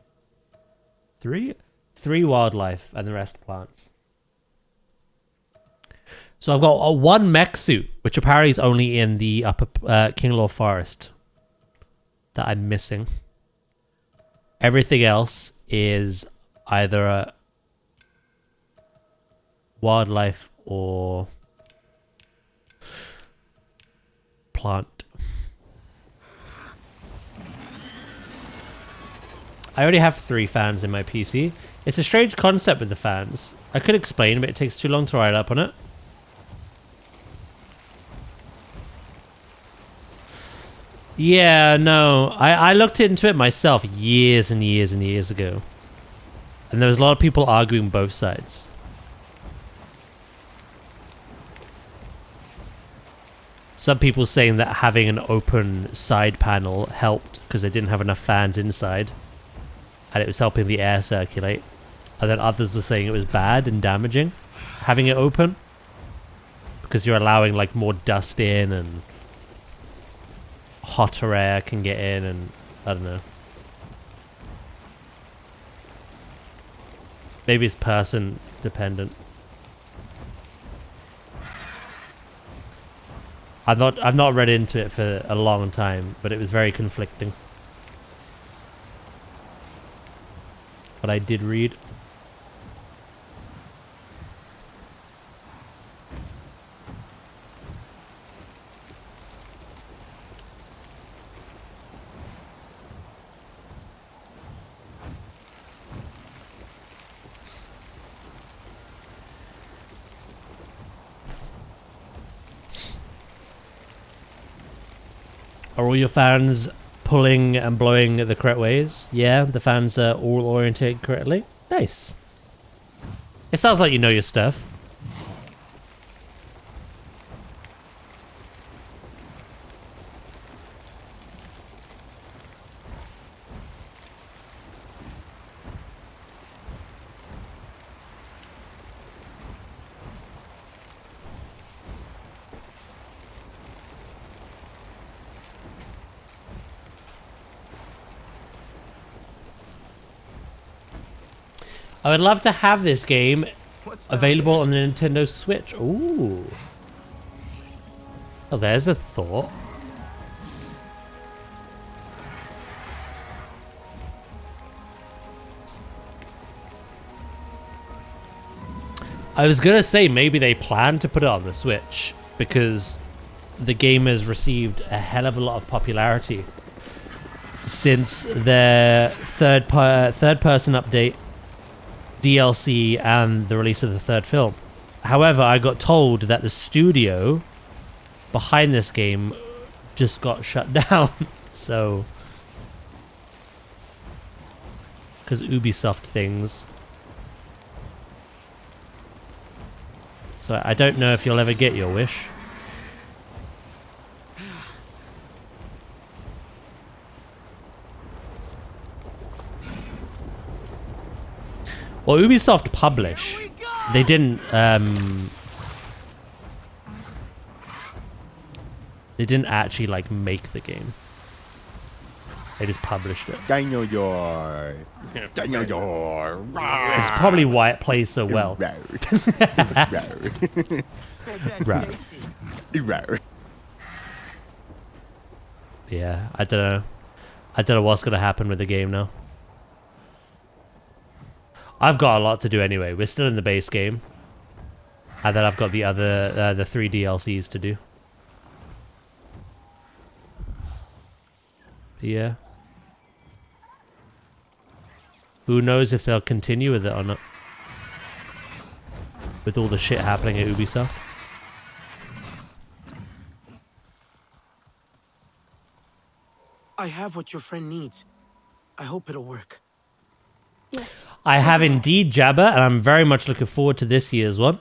three wildlife, and the rest plants. So I've got a one mech suit, which apparently is only in the upper Kinglaw Forest, that I'm missing. Everything else is either a wildlife or plant. I already have 3 fans in my PC. It's a strange concept with the fans. I could explain, but it takes too long to write up on it. Yeah, no. I looked into it myself years and years and years ago. And there was a lot of people arguing both sides. Some people saying that having an open side panel helped because they didn't have enough fans inside. And it was helping the air circulate. And then others were saying it was bad and damaging having it open because you're allowing like more dust in and hotter air can get in, and I don't know. Maybe it's person dependent. I've not read into it for a long time, but it was very conflicting. But I did read. Are all your fans pulling and blowing the correct ways? Yeah, the fans are all oriented correctly. Nice. It sounds like you know your stuff. I would love to have this game available on the Nintendo Switch. Ooh. Oh, there's a thought. I was gonna say maybe they plan to put it on the Switch because the game has received a hell of a lot of popularity since their third person update, DLC, and the release of the third film. However, I got told that the studio behind this game just got shut down. So, because Ubisoft things. So I don't know if you'll ever get your wish. Well, Ubisoft publish. They didn't. They didn't actually like make the game. They just published it. It's probably why it plays so well. Yeah, I don't know. I don't know what's gonna happen with the game now. I've got a lot to do anyway. We're still in the base game, and then I've got the other the 3 DLCs to do. Yeah. Who knows if they'll continue with it or not? With all the shit happening at Ubisoft. I have what your friend needs. I hope it'll work. Yes. I have indeed, Jabba, and I'm very much looking forward to this year's one.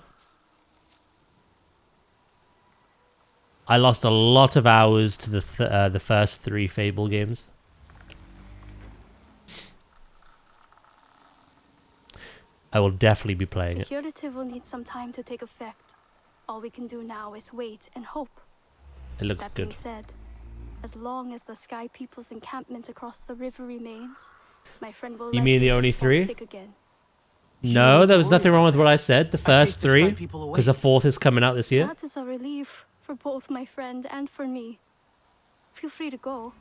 I lost a lot of hours to the first 3 Fable games. I will definitely be playing The it. curative will need some time to take effect. All we can do now is wait and hope. It looks That good. being said, as long as the Sky People's encampment across the river remains, my friend will You mean the likely only just fall 3? sick again. No, there was nothing wrong with what I said. The first 3, because the 4th is coming out this year. That is a relief for both my friend and for me. Feel free to go.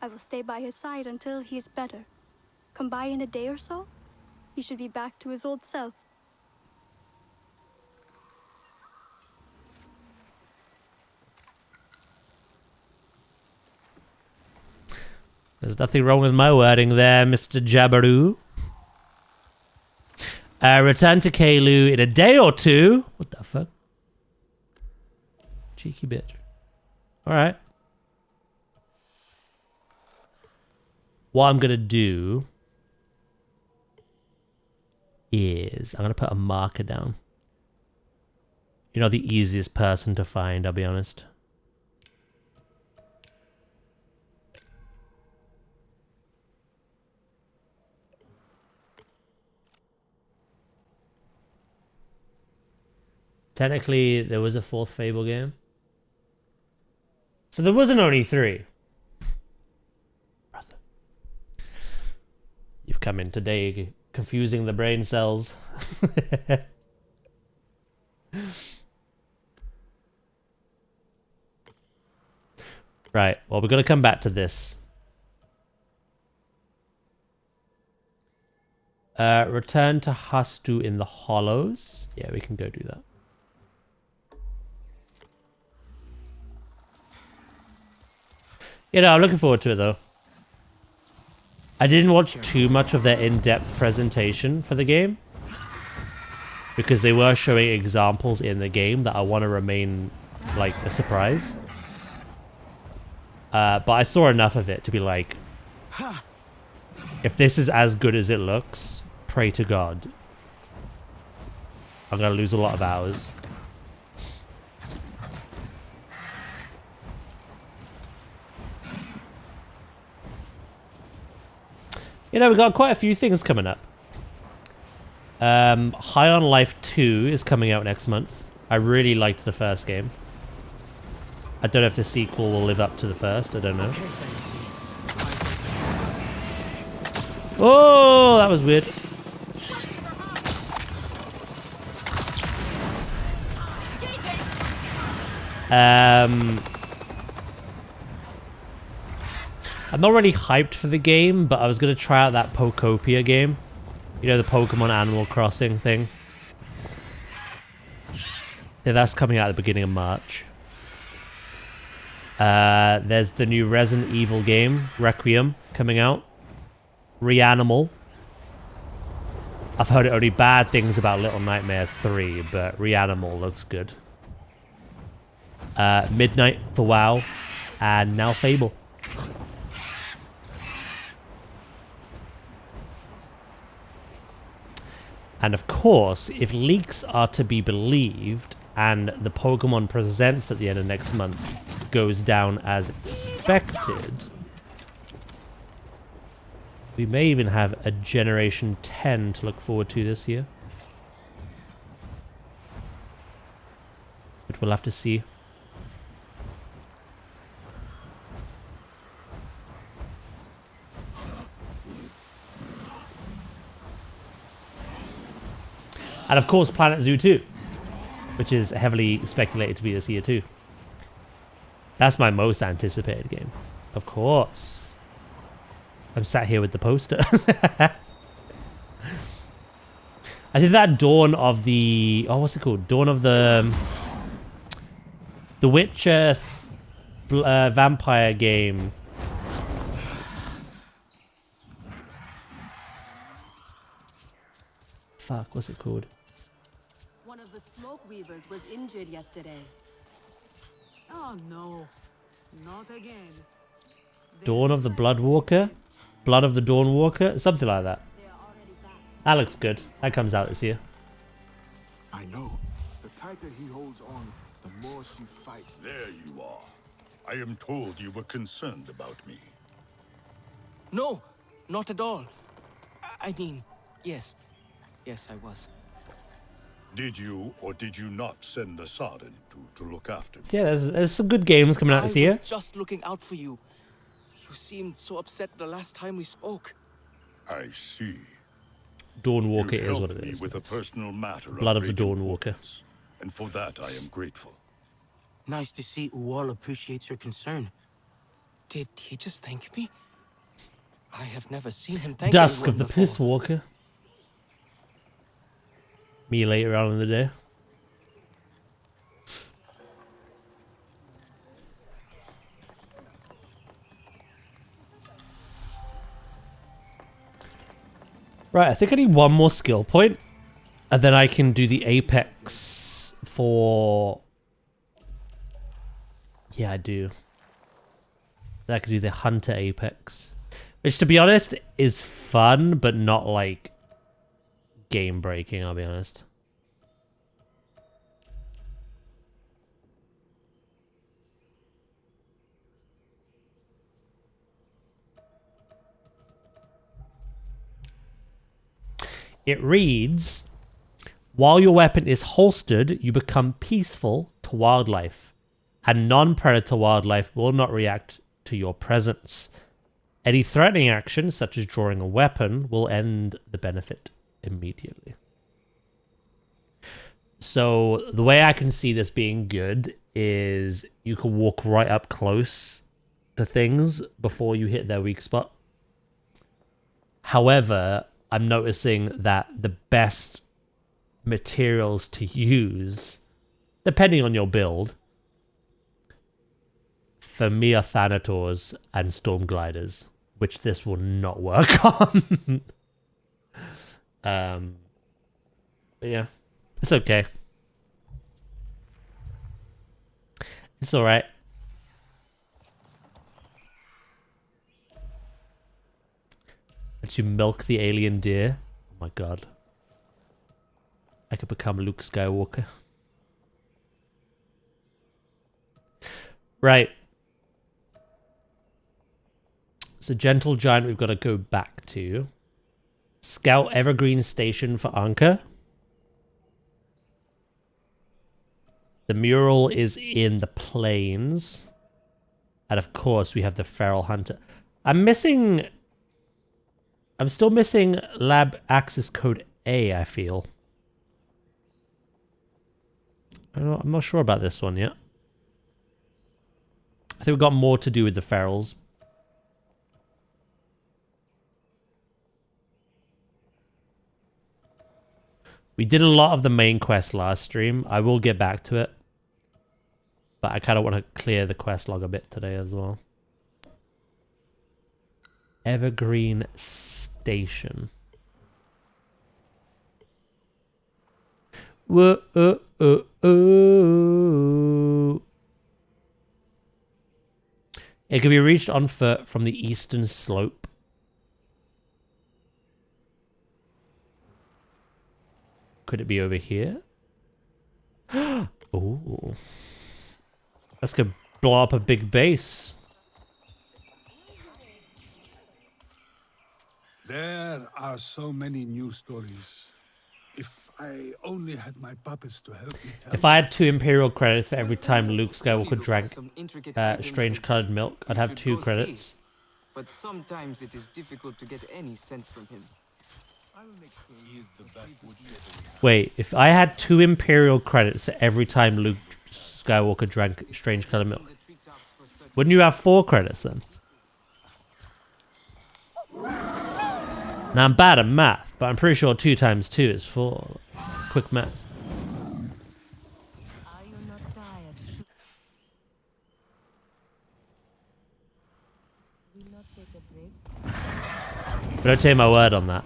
I will stay by his side until he is better. Come by in a day or so. He should be back to his old self. There's nothing wrong with my wording there, Mr. Jabberoo. Return to Kalu in a day or 2. What the fuck? Cheeky bitch. Alright. What I'm going to do is I'm going to put a marker down. You're not the easiest person to find, I'll be honest. Technically, there was a 4th Fable game. So there wasn't only 3. Brother. You've come in today confusing the brain cells. Right, well, we're going to come back to this. Return to Hastu in the Hollows. Yeah, we can go do that. You know, I'm looking forward to it, though. I didn't watch too much of their in-depth presentation for the game, because they were showing examples in the game that I want to remain, like, a surprise. But I saw enough of it to be like, if this is as good as it looks, pray to God. I'm going to lose a lot of hours. You know, we've got quite a few things coming up. High on Life 2 is coming out next month. I really liked the first game. I don't know if the sequel will live up to the first. I don't know. Oh, that was weird. I'm not really hyped for the game, but I was going to try out that Pokopia game. You know, the Pokemon Animal Crossing thing. Yeah, that's coming out at the beginning of March. There's the new Resident Evil game, Requiem, coming out. Reanimal. I've heard only bad things about Little Nightmares 3, but Reanimal looks good. Midnight for WoW, and now Fable. And of course, if leaks are to be believed, and the Pokemon Presents at the end of next month goes down as expected, we may even have a Generation 10 to look forward to this year. But we'll have to see. And of course, Planet Zoo 2, which is heavily speculated to be this year too. That's my most anticipated game. Of course. I'm sat here with the poster. I did that Dawn of the... Oh, what's it called? Dawn of the... The Witcher vampire game. Fuck, what's it called? One of the smoke weavers was injured yesterday. Oh no, not again. Dawn of the Bloodwalker? Blood of the Dawnwalker? Something like that. That looks good. That comes out this year. I know. The tighter he holds on, the more she fights. There you are. I am told you were concerned about me. No, not at all. I mean, yes. Yes, I was. Did you or did you not send the Sergeant to look after me? So yeah, there's some good games coming out this year. I was just looking out for you. You seemed so upset the last time we spoke. I see. Dawnwalker You is what helped it me is. with a personal matter Blood of the great Dawnwalker. importance, and for that I am grateful. Nice to see Uwal appreciates your concern. Did he just thank me? I have never seen him thank Dusk anyone of the before. Pisswalker. Me later on in the day. Right, I think I need one more skill point, and then I can do the Apex for... Yeah, I do. Then I can do the Hunter Apex. Which, to be honest, is fun, but not, like, game-breaking, I'll be honest. It reads, while your weapon is holstered, you become peaceful to wildlife, and non-predator wildlife will not react to your presence. Any threatening action, such as drawing a weapon, will end the benefit immediately. So the way I can see this being good is you can walk right up close to things before you hit their weak spot. However, I'm noticing that the best materials to use, depending on your build, for me are Thanators and Storm Gliders, which this will not work on. But yeah, it's okay. It's alright. To milk the alien deer. Oh my god. I could become Luke Skywalker. Right. So Gentle Giant we've got to go back to. Scout Evergreen Station for Anka. The mural is in the plains. And of course we have the Feral Hunter. I'm still missing Lab Access Code A, I feel. I'm not sure about this one yet. I think we've got more to do with the ferals. We did a lot of the main quest last stream. I will get back to it. But I kind of want to clear the quest log a bit today as well. Evergreen Station. Whoa, It can be reached on foot from the eastern slope. Could it be over here? Ooh. Let's go blow up a big base. There are so many new stories. If I only had my puppets to help me tell If I had 2 Imperial credits for every time Luke Skywalker drank strange colored milk, I'd have 2 credits. But sometimes it is difficult to get any sense from him. Wait, if I had 2 Imperial credits for every time Luke Skywalker drank strange colored milk, wouldn't you have 4 credits then? Now I'm bad at math, but I'm pretty sure 2 times 2 is 4. Quick math. But don't take my word on that.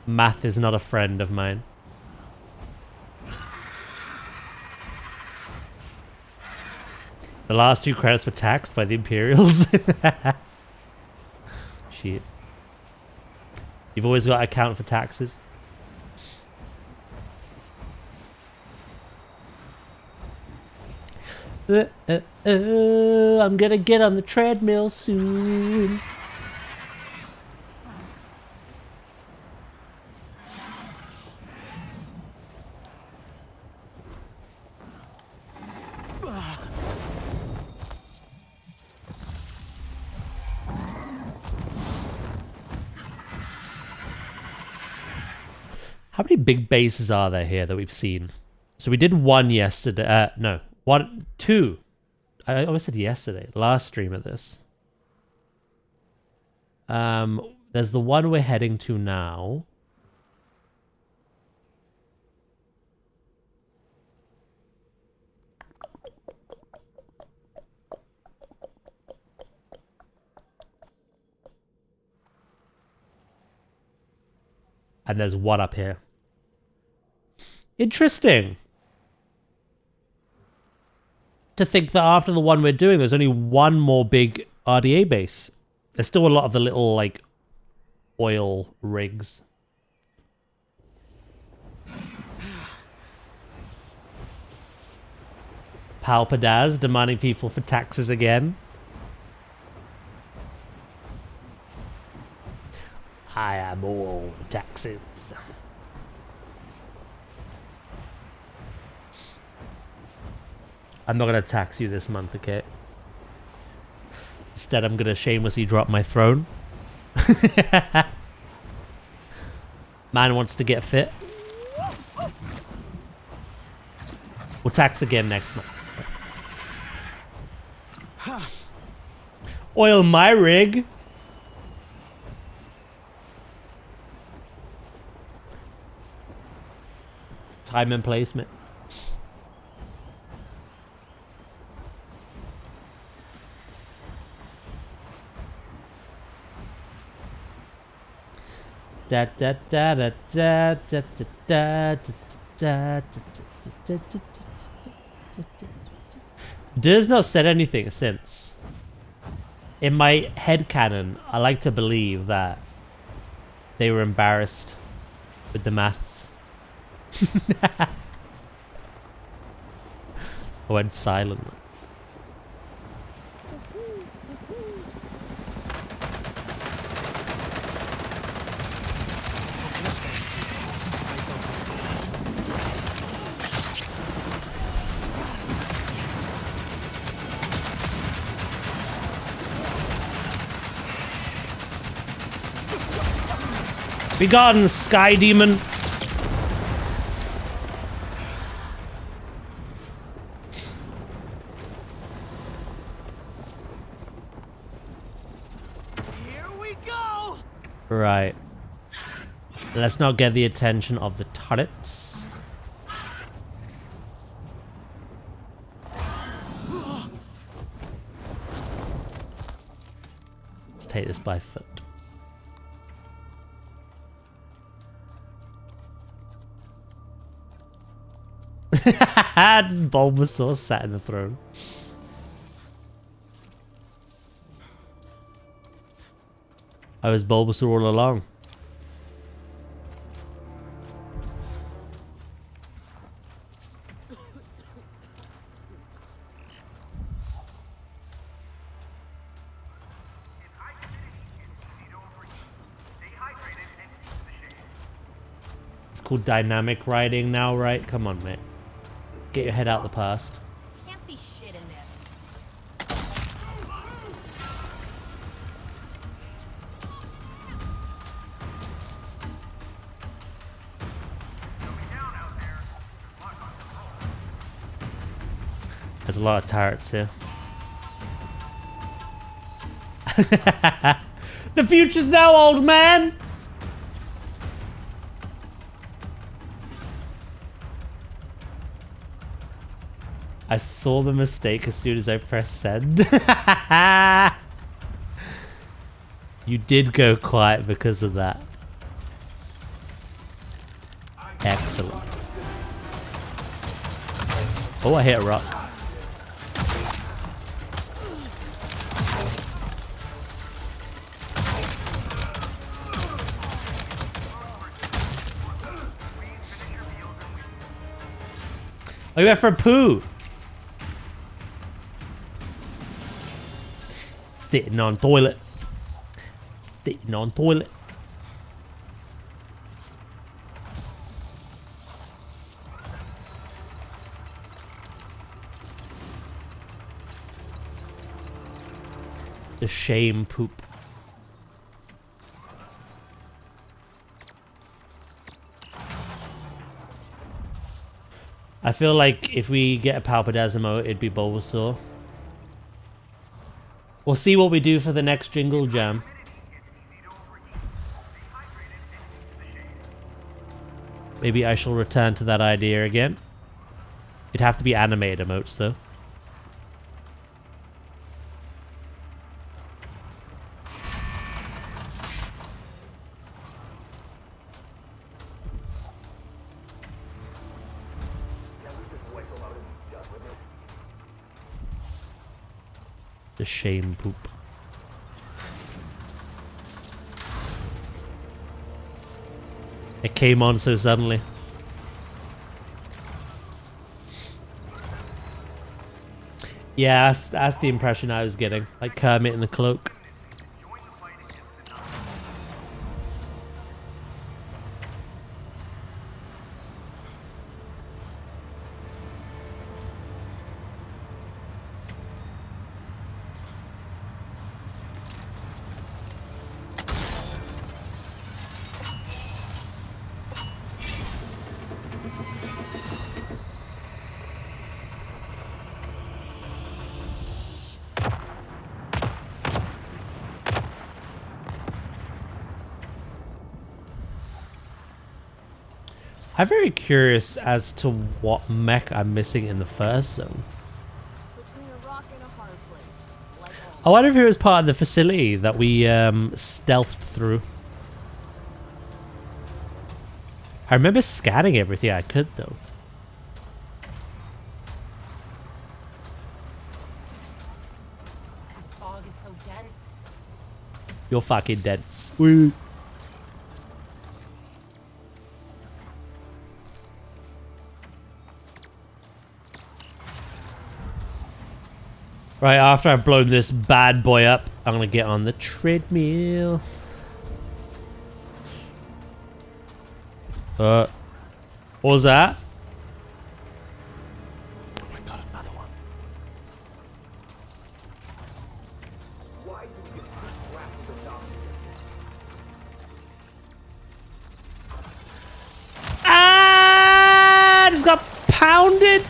Math is not a friend of mine. The last 2 credits were taxed by the Imperials. Shit. You've always got to account for taxes. I'm gonna get on the treadmill soon. How many big bases are there here that we've seen? So we did 1 yesterday. No, 2. I always said yesterday. Last stream of this. There's the one we're heading to now. And there's one up here. Interesting. To think that after the one we're doing, there's only one more big RDA base. There's still a lot of the little, like, oil rigs. Palpadaz demanding people for taxes again. I am all taxes. I'm not going to tax you this month, okay? Instead, I'm going to shamelessly drop my throne. Man wants to get fit. We'll tax again next month. Oil my rig. Time and placement. Da da da da da da da da da. Dir's not said anything since. In my headcanon, I like to believe that they were embarrassed with the maths. I went silent. Be gone, Sky Demon. Right. Let's not get the attention of the turrets. Let's take this by foot. Just Bulbasaur sat in the throne. I was Bulbasaur all along. It's called dynamic riding now, right? Come on, mate. Get your head out the past. Can't see shit in this. There's a lot of turrets here. The future's now, old man! I saw the mistake as soon as I pressed send. You did go quiet because of that. Excellent. Oh, I hit a rock. Oh, you went for a poo. Sitting on toilet. Sitting on toilet. The shame poop. I feel like if we get a Palpadasimo, it'd be Bulbasaur. We'll see what we do for the next Jingle Jam. Maybe I shall return to that idea again. It'd have to be animated emotes though. The shame poop. It came on so suddenly. Yeah, that's the impression I was getting. Like Kermit in the cloak. I'm very curious as to what mech I'm missing in the first zone. I wonder if it was part of the facility that we stealthed through. I remember scanning everything I could though. This fog is so dense. You're fucking dense. Woo. Right, after I've blown this bad boy up, I'm gonna get on the treadmill. What was that? Oh my god, another one. Ah! Just got pounded.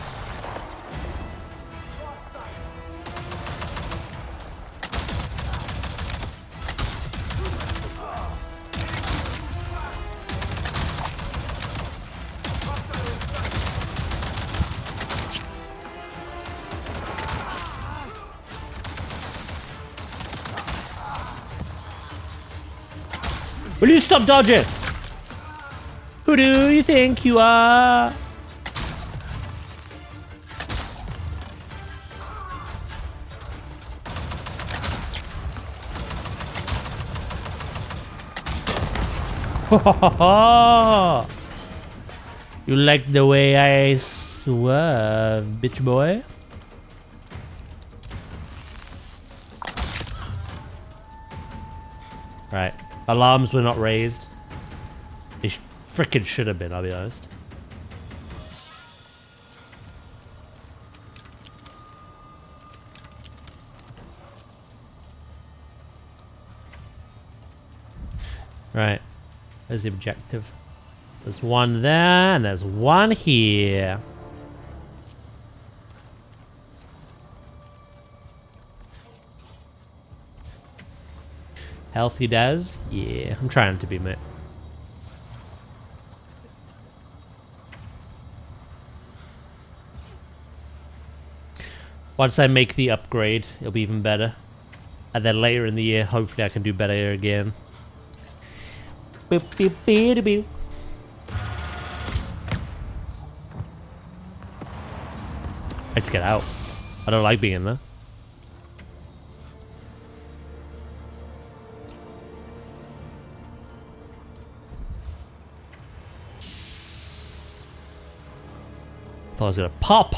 Will you stop dodging? Who do you think you are? You like the way I swerve, bitch boy? Right. Alarms were not raised. They frickin' should have been, I'll be honest. Right. There's the objective. There's one there, and there's one here. Healthy Daz? Yeah, I'm trying to be, mate. Once I make the upgrade, it'll be even better. And then later in the year, hopefully I can do better again. Boop, boop, boop, boop. Let's get out. I don't like being in there. Thought I was gonna pop.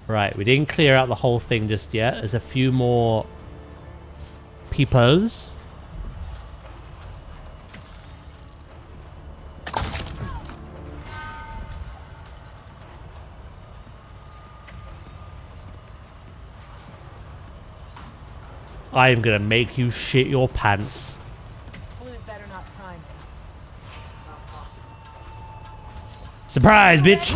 Right, we didn't clear out the whole thing just yet. There's a few more peepers. I am gonna make you shit your pants. Better not prime. Surprise, bitch!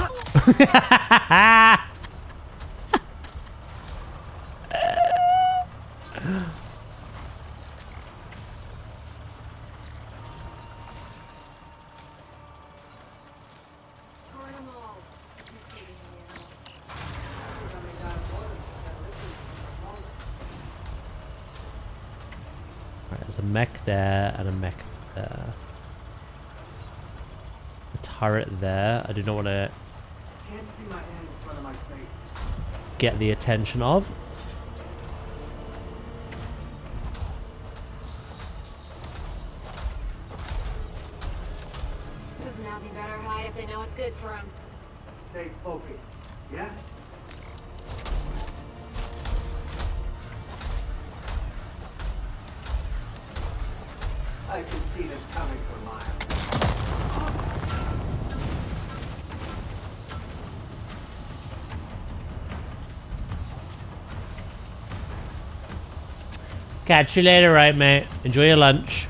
Right, there's a mech there and a mech there. A turret there. I do not want to get the attention of. Now be better hide if they know it's good for them. Stay focused, yeah? I can see them coming for miles. Catch you later, right, mate? Enjoy your lunch.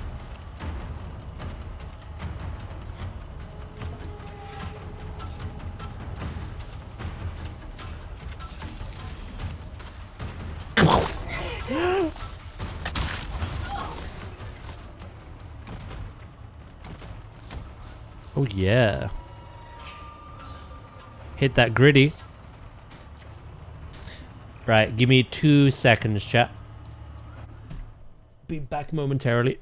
Oh yeah. Hit that gritty. Right, give me 2 seconds, chat. Be back momentarily.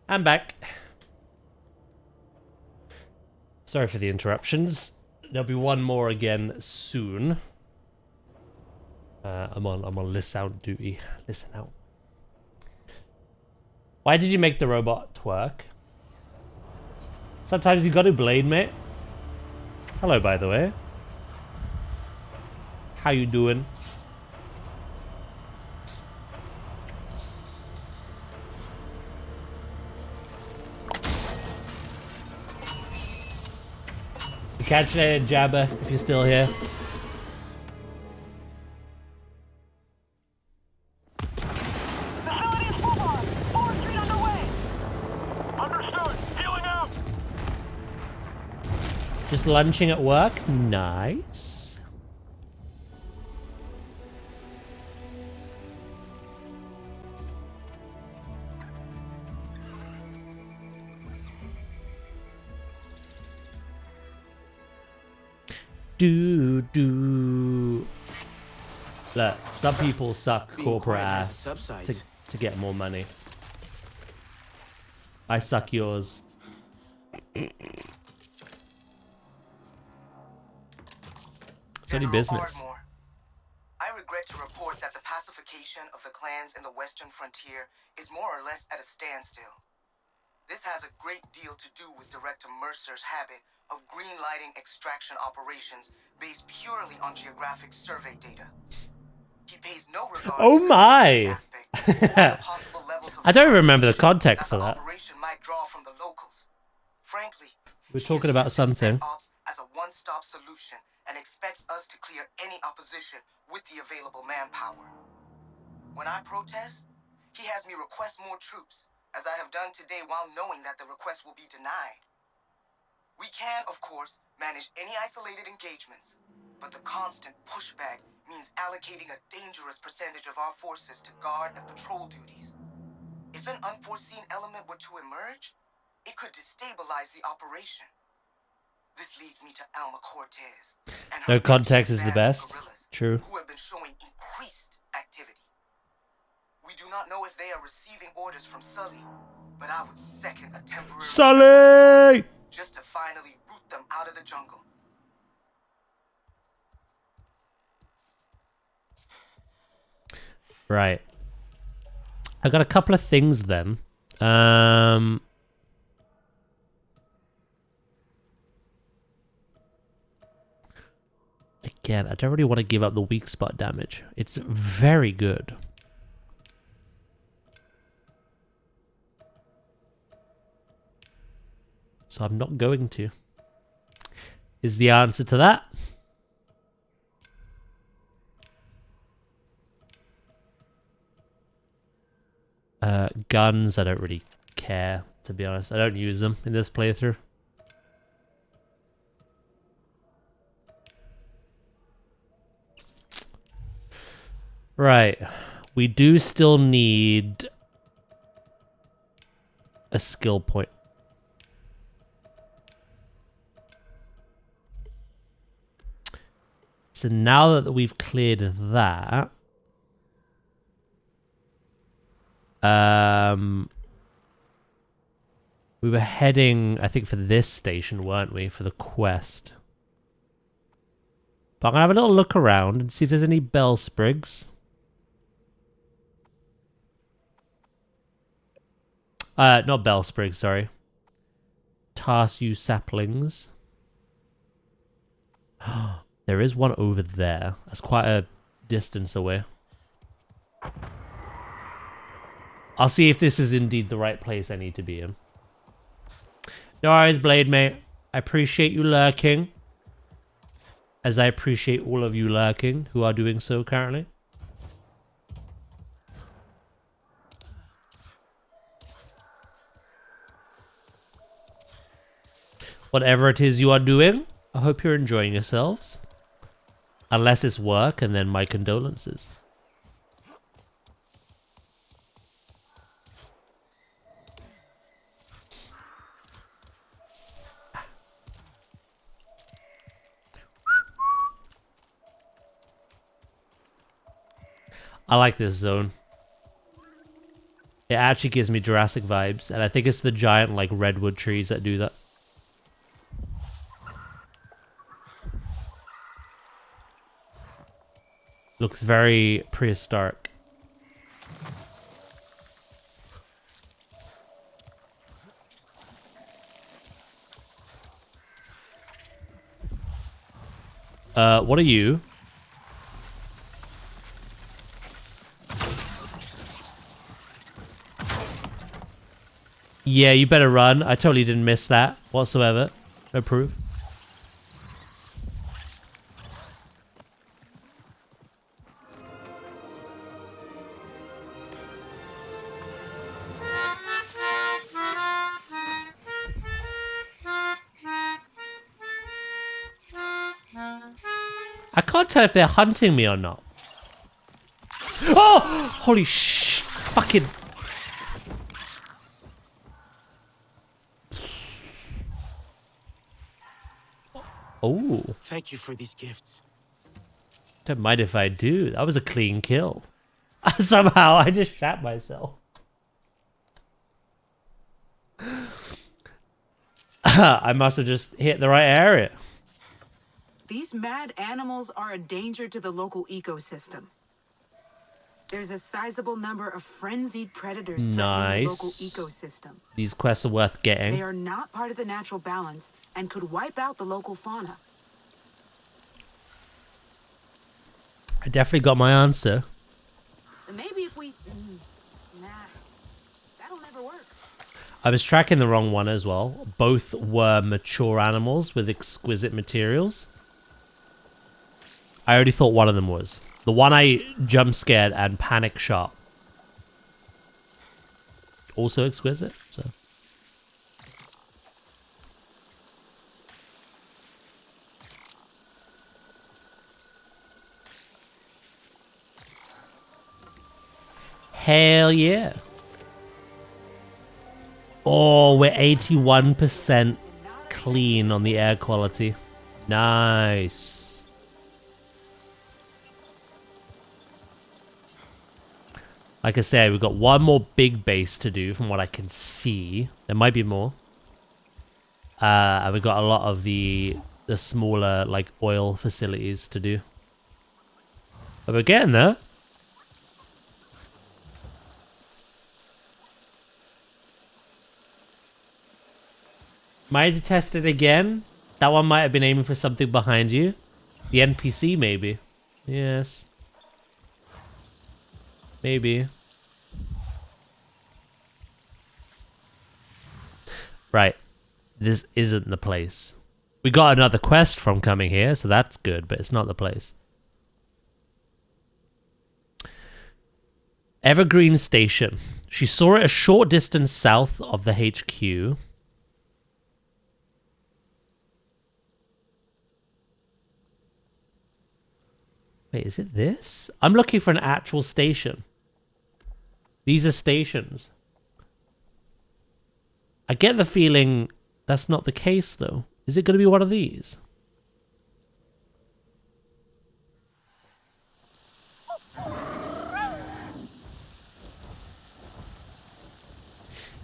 I'm back. Sorry for the interruptions. There'll be one more again soon. I'm on listen out duty. Listen out. Why did you make the robot twerk? Sometimes you gotta blade, mate. Hello, by the way. How you doing? Catch you later, Jabba, if you're still here. Just lunching at work? Nice. Look, some people suck corporate ass to get more money. I suck yours. It's only business. Ardmore, I regret to report that the pacification of the clans in the Western Frontier is more or less at a standstill. This has a great deal to do with Director Mercer's habit of greenlighting extraction operations based purely on geographic survey data. He pays no regard Oh to the my! aspect or the possible levels of I don't remember the context for the that. operation might draw from the locals. Frankly, We're talking about something. ops as a one-stop solution and expects us to clear any opposition with the available manpower. When I protest, he has me request more troops, as I have done today while knowing that the request will be denied. We can, of course, manage any isolated engagements, but the constant pushback means allocating a dangerous percentage of our forces to guard and patrol duties. If an unforeseen element were to emerge, it could destabilize the operation. This leads me to Alma Cortez and her No context is the best. True. who have been showing increased activity. We do not know if they are receiving orders from Sully, but I would second a temporary Sully! just to finally root them out of the jungle. Right. I got a couple of things then. Again, I don't really want to give up the weak spot damage. It's very good. So I'm not going to. Is the answer to that? Guns, I don't really care, to be honest. I don't use them in this playthrough. Right. We do still need a skill point. So now that we've cleared that, we were heading, I think, for this station, weren't we? For the quest. But I'm gonna have a little look around and see if there's any bell sprigs. Not bell sprigs, sorry. Tarsu saplings. There is one over there. That's quite a distance away. I'll see if this is indeed the right place I need to be in. No worries, Blade Mate. I appreciate you lurking. As I appreciate all of you lurking who are doing so currently. Whatever it is you are doing, I hope you're enjoying yourselves. Unless it's work, and then my condolences. I like this zone. It actually gives me Jurassic vibes, and I think it's the giant like redwood trees that do that. Looks very prehistoric. What are you? Yeah, you better run. I totally didn't miss that whatsoever. No proof. I can't tell if they're hunting me or not. Oh! Holy sh... Fucking... Oh. Thank you for these gifts. Don't mind if I do. That was a clean kill. Somehow I just shat myself. I must have just hit the right area. These mad animals are a danger to the local ecosystem. There's a sizable number of frenzied predators threatening the local ecosystem. These quests are worth getting. They are not part of the natural balance and could wipe out the local fauna. I definitely got my answer. Maybe if we... Nah, that'll never work. I was tracking the wrong one as well. Both were mature animals with exquisite materials. I already thought one of them was. The one I jump scared and panic shot. Also exquisite, so. Hell yeah. Oh, we're 81% clean on the air quality. Nice. Like I said, we've got one more big base to do from what I can see. There might be more. And we've got a lot of the smaller, like, oil facilities to do. But we're getting there. Might have tested again. That one might have been aiming for something behind you. The NPC, maybe. Yes. Maybe. Right. This isn't the place. We got another quest from coming here, so that's good, but it's not the place. Evergreen Station. She saw it a short distance south of the HQ. Wait, is it this? I'm looking for an actual station. These are stations. I get the feeling that's not the case, though. Is it going to be one of these?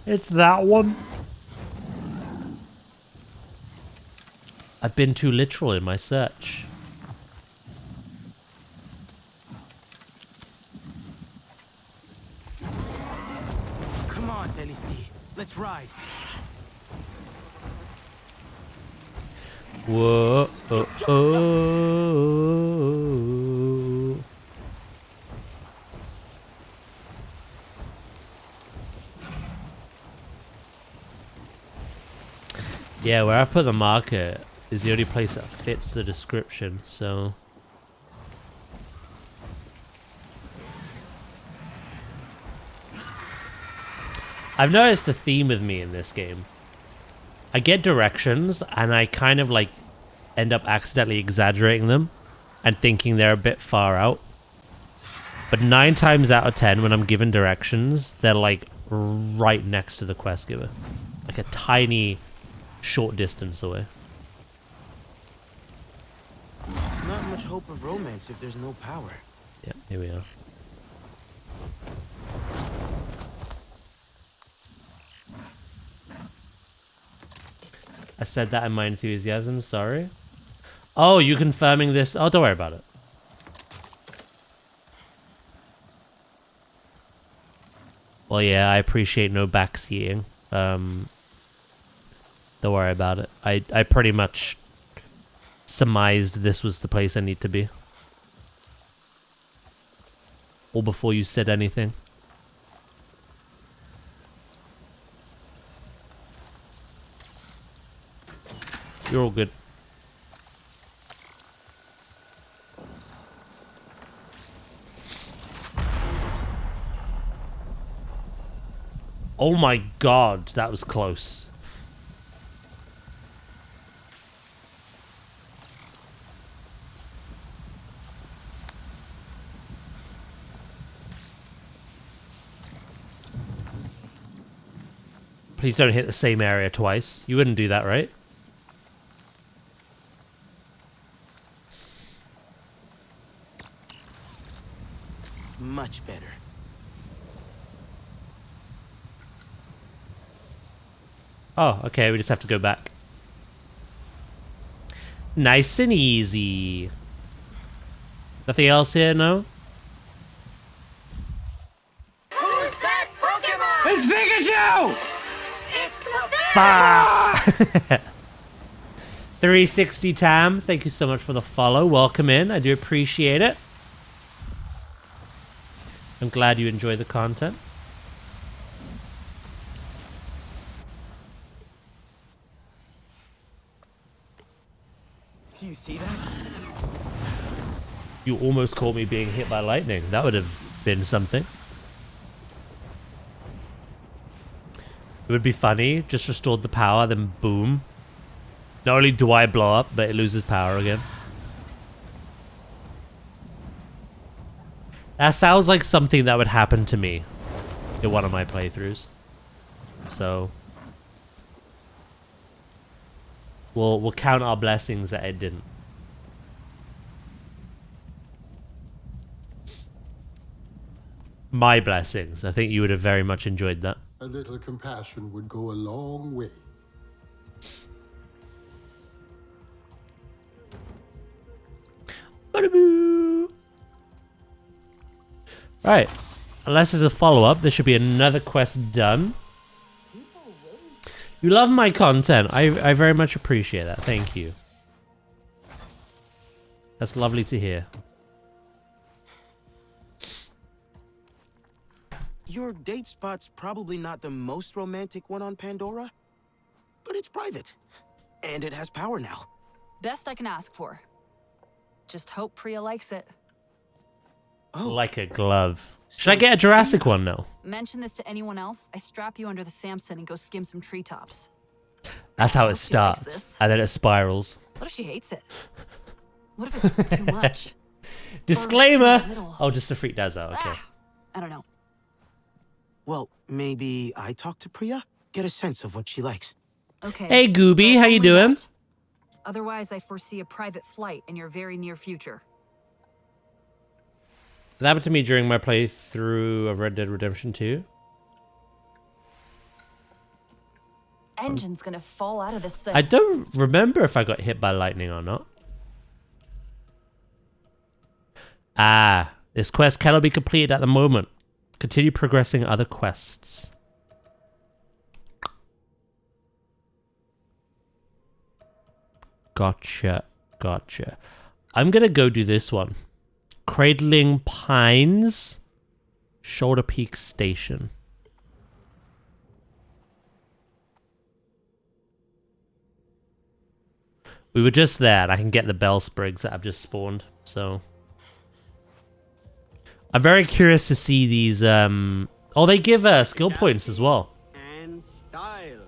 It's that one. I've been too literal in my search. Come on, Delicie. Let's ride. Whoa, oh, oh. Yeah, where I put the marker is the only place that fits the description, so... I've noticed a theme with me in this game. I get directions, and I kind of, like, end up accidentally exaggerating them and thinking they're a bit far out. But 9 times out of 10, when I'm given directions, they're, like, right next to the quest giver. Like a tiny, short distance away. Not much hope of romance if there's no power. Yeah, here we are. I said that in my enthusiasm, sorry. Oh, you confirming this? Oh, don't worry about it. Well, yeah, I appreciate no backseeing. Don't worry about it. I pretty much surmised this was the place I need to be. Or before you said anything. You're all good. Oh my god, that was close. Please don't hit the same area twice. You wouldn't do that, right? Much better. Oh, okay, we just have to go back. Nice and easy. Nothing else here, no? Who's that Pokemon? It's Pikachu! It's Clefairy! 360 Tam, thank you so much for the follow. Welcome in. I do appreciate it. I'm glad you enjoy the content. You see that? You almost caught me being hit by lightning. That would have been something. It would be funny. Just restored the power, then boom. Not only do I blow up, but it loses power again. That sounds like something that would happen to me in one of my playthroughs. So we'll count our blessings that it didn't. My blessings. I think you would have very much enjoyed that. A little compassion would go a long way. Ba-da-boo. Right. Unless there's a follow-up, there should be another quest done. You love my content. I very much appreciate that. Thank you. That's lovely to hear. Your date spot's probably not the most romantic one on Pandora, but it's private. And it has power now. Best I can ask for. Just hope Priya likes it. Oh. Like a glove. Should I get a Jurassic one now? Mention this to anyone else, I strap you under the Samson and go skim some treetops. That's how it Hope she likes starts. this. And then it spirals. What if she hates it? What if it's too much? Disclaimer! Or too little? Oh, just to freak Daz out. Okay. I don't know. Well, maybe I talk to Priya? Get a sense of what she likes. Okay. Hey, Gooby. but How you only doing? that. Otherwise, I foresee a private flight in your very near future. That happened to me during my playthrough of Red Dead Redemption 2. Engine's gonna fall out of this thing. I don't remember if I got hit by lightning or not. Ah, this quest cannot be completed at the moment. Continue progressing other quests. Gotcha, gotcha. I'm gonna go do this one. Cradling Pines, Shoulder Peak Station. We were just there, and I can get the bell sprigs that I've just spawned, so... I'm very curious to see these, Oh, they give skill points as well. And style.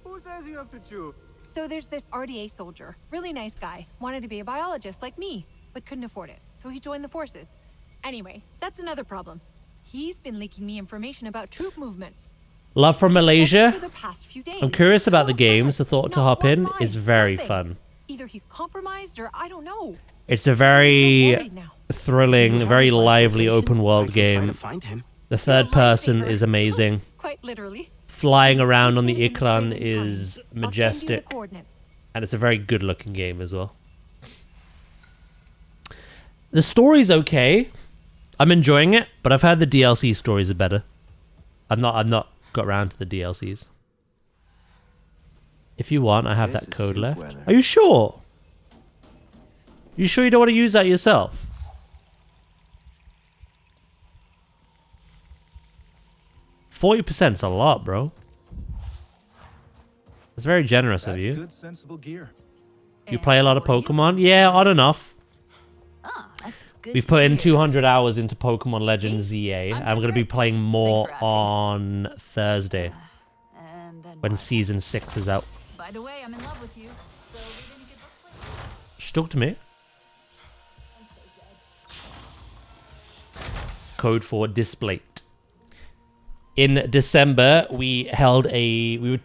Who says you have to choose? So there's this RDA soldier, really nice guy, wanted to be a biologist like me, but couldn't afford it, so he joined the forces. Anyway, that's another problem. He's been leaking me information about troop movements. Love from Malaysia. For the past few days. I'm curious about the games. The thought to hop in is very Nothing. fun. Either he's compromised or I don't know. It's a very thrilling, very lively open world game. Find him. The third person is amazing. Quite literally. flying around on the Ikran is I'll send you the majestic. coordinates. And it's a very good looking game as well. The story's okay. I'm enjoying it, but I've heard the DLC stories are better. I've not got around to the DLCs. If you want, I have that code left. Are you sure? You sure you don't want to use that yourself? %40's a lot, bro. It's very generous of you. Good, sensible gear. You play a lot of Pokemon? Yeah, on and off. We've put in 200 hours into Pokemon Legends ZA. I'm going to be playing more on Thursday when Season 6 is out. By the way, I'm in love with you. So read any good books? Just talk to me. Code for Displate. In December, we held we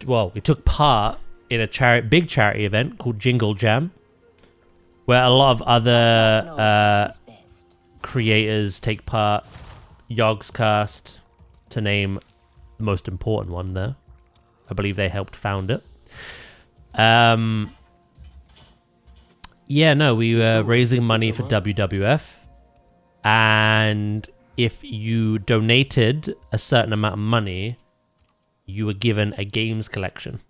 took part in a big charity event called Jingle Jam, where a lot of other creators take part. Yogscast, to name the most important one there. I believe they helped found it. Yeah, no, we were raising money for WWF, and if you donated a certain amount of money, you were given a games collection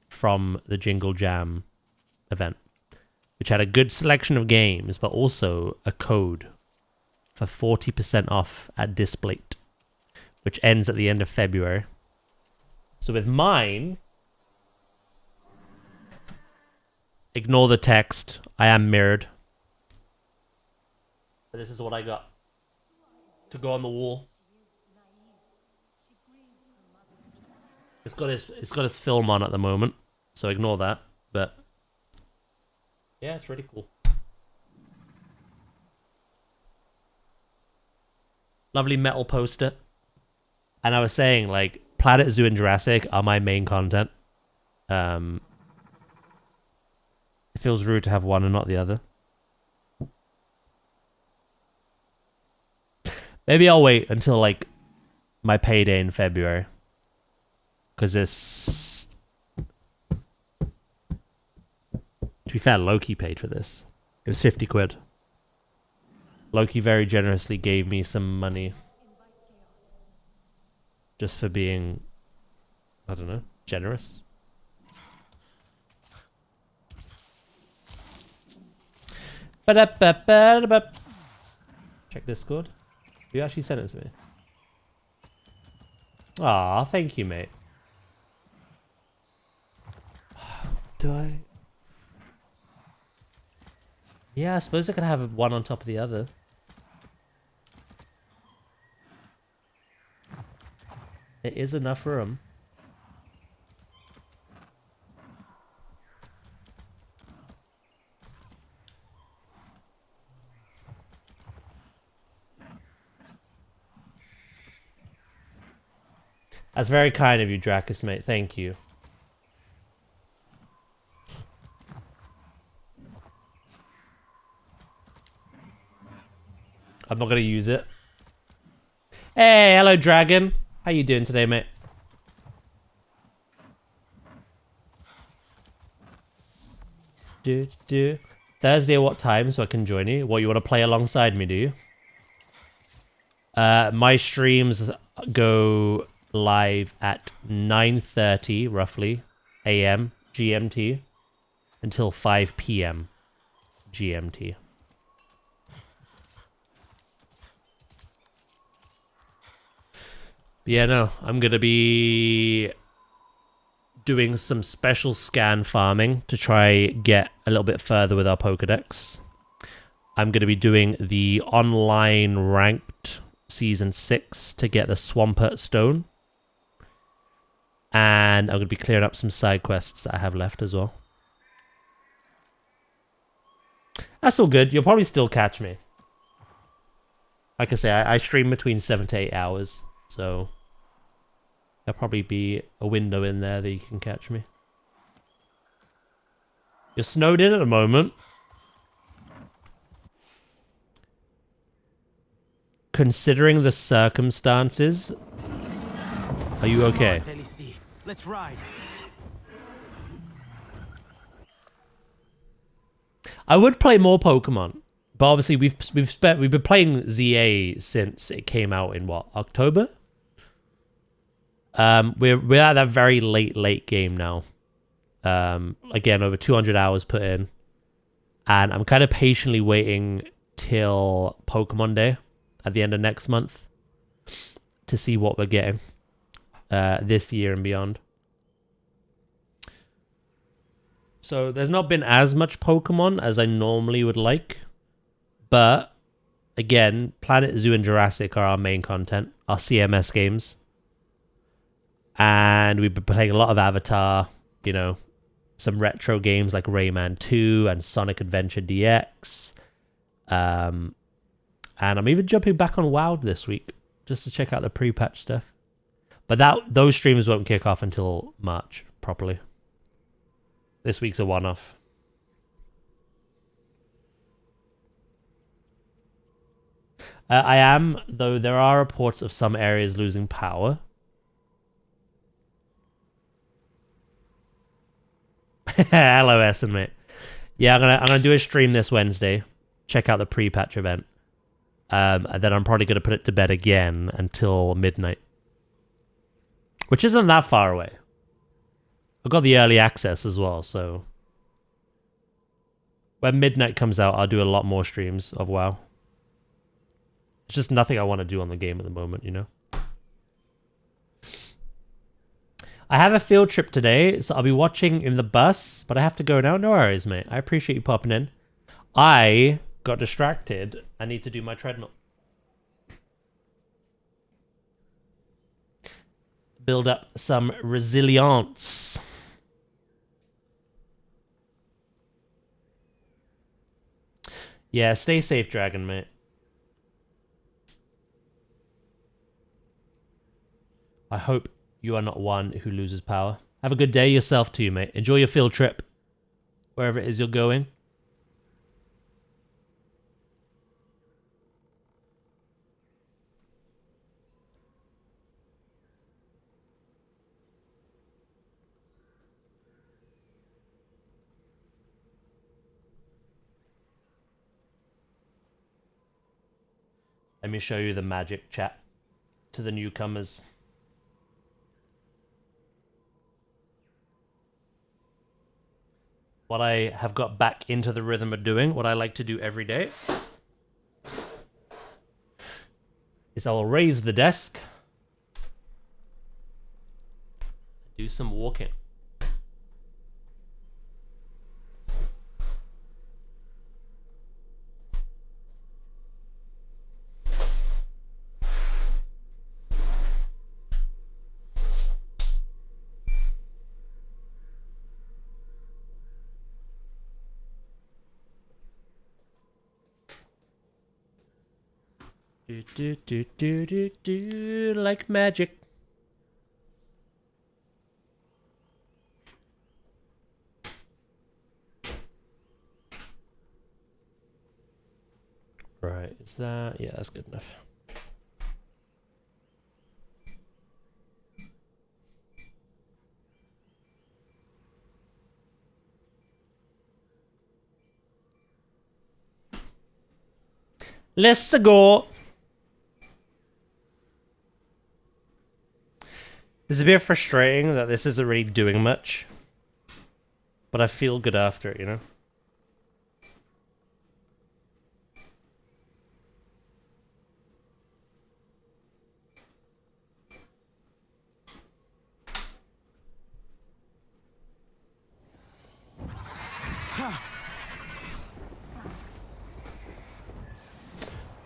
from the Jingle Jam event, which had a good selection of games, but also a code for 40% off at Displate, which ends at the end of February. So with mine, ignore the text. I am mirrored. But this is what I got to go on the wall. It's got his film on at the moment, so ignore that. But yeah, it's really cool. Lovely metal poster. And I was saying, like, Planet Zoo and Jurassic are my main content. It feels rude to have one and not the other. Maybe I'll wait until, like, my payday in February. Because this... To be fair, Loki paid for this. It was 50 quid. Loki very generously gave me some money. Just for being... I don't know. Generous. Check Discord. You actually sent it to me. Aw, thank you, mate. Do I? Yeah, I suppose I could have one on top of the other. There is enough room. That's very kind of you, Dracus, mate. Thank you. I'm not going to use it. Hey, hello, Dragon. How you doing today, mate? Thursday at what time so I can join you? What, you want to play alongside me, do you? My streams go live at 9:30 roughly AM GMT until 5 PM GMT. Yeah, no, I'm gonna be doing some special scan farming to try get a little bit further with our Pokedex. I'm gonna be doing the online ranked Season 6 to get the Swampert Stone. And I'm going to be clearing up some side quests that I have left as well. That's all good. You'll probably still catch me. Like I say, I stream between 7 to 8 hours. So there'll probably be a window in there that you can catch me. You're snowed in at the moment. Considering the circumstances, are you okay? Let's ride. I would play more Pokemon, but obviously we've been playing ZA since it came out in what, October? We're at that very late game now. Again, over 200 hours put in, and I'm kind of patiently waiting till Pokemon Day at the end of next month to see what we're getting this year and beyond. So there's not been as much Pokemon as I normally would like, but again, Planet Zoo and Jurassic are our main content, our CMS games, and we've been playing a lot of Avatar, you know, some retro games like Rayman 2 and Sonic Adventure DX, and I'm even jumping back on WoW this week just to check out the pre-patch stuff. But those streams won't kick off until March properly. This week's a one-off. I am, though there are reports of some areas losing power. Hello, Essen, mate. Yeah, I'm gonna do a stream this Wednesday. Check out the pre-patch event. And then I'm probably gonna put it to bed again until midnight, which isn't that far away. I've got the early access as well, so when midnight comes out, I'll do a lot more streams of WoW. It's just nothing I want to do on the game at the moment, you know? I have a field trip today, so I'll be watching in the bus, but I have to go now. No worries, mate. I appreciate you popping in. I got distracted. I need to do my treadmill. Build up some resilience. Yeah, stay safe, Dragon, mate. I hope you are not one who loses power. Have a good day yourself too, mate. Enjoy your field trip, wherever it is you're going. Let me show you the magic, chat, to the newcomers. What I have got back into the rhythm of doing, what I like to do every day, is I will raise the desk, do some walking. Do, like magic. Right, is that... yeah, that's good enough. Let's go. It's a bit frustrating that this isn't really doing much, but I feel good after it, you know?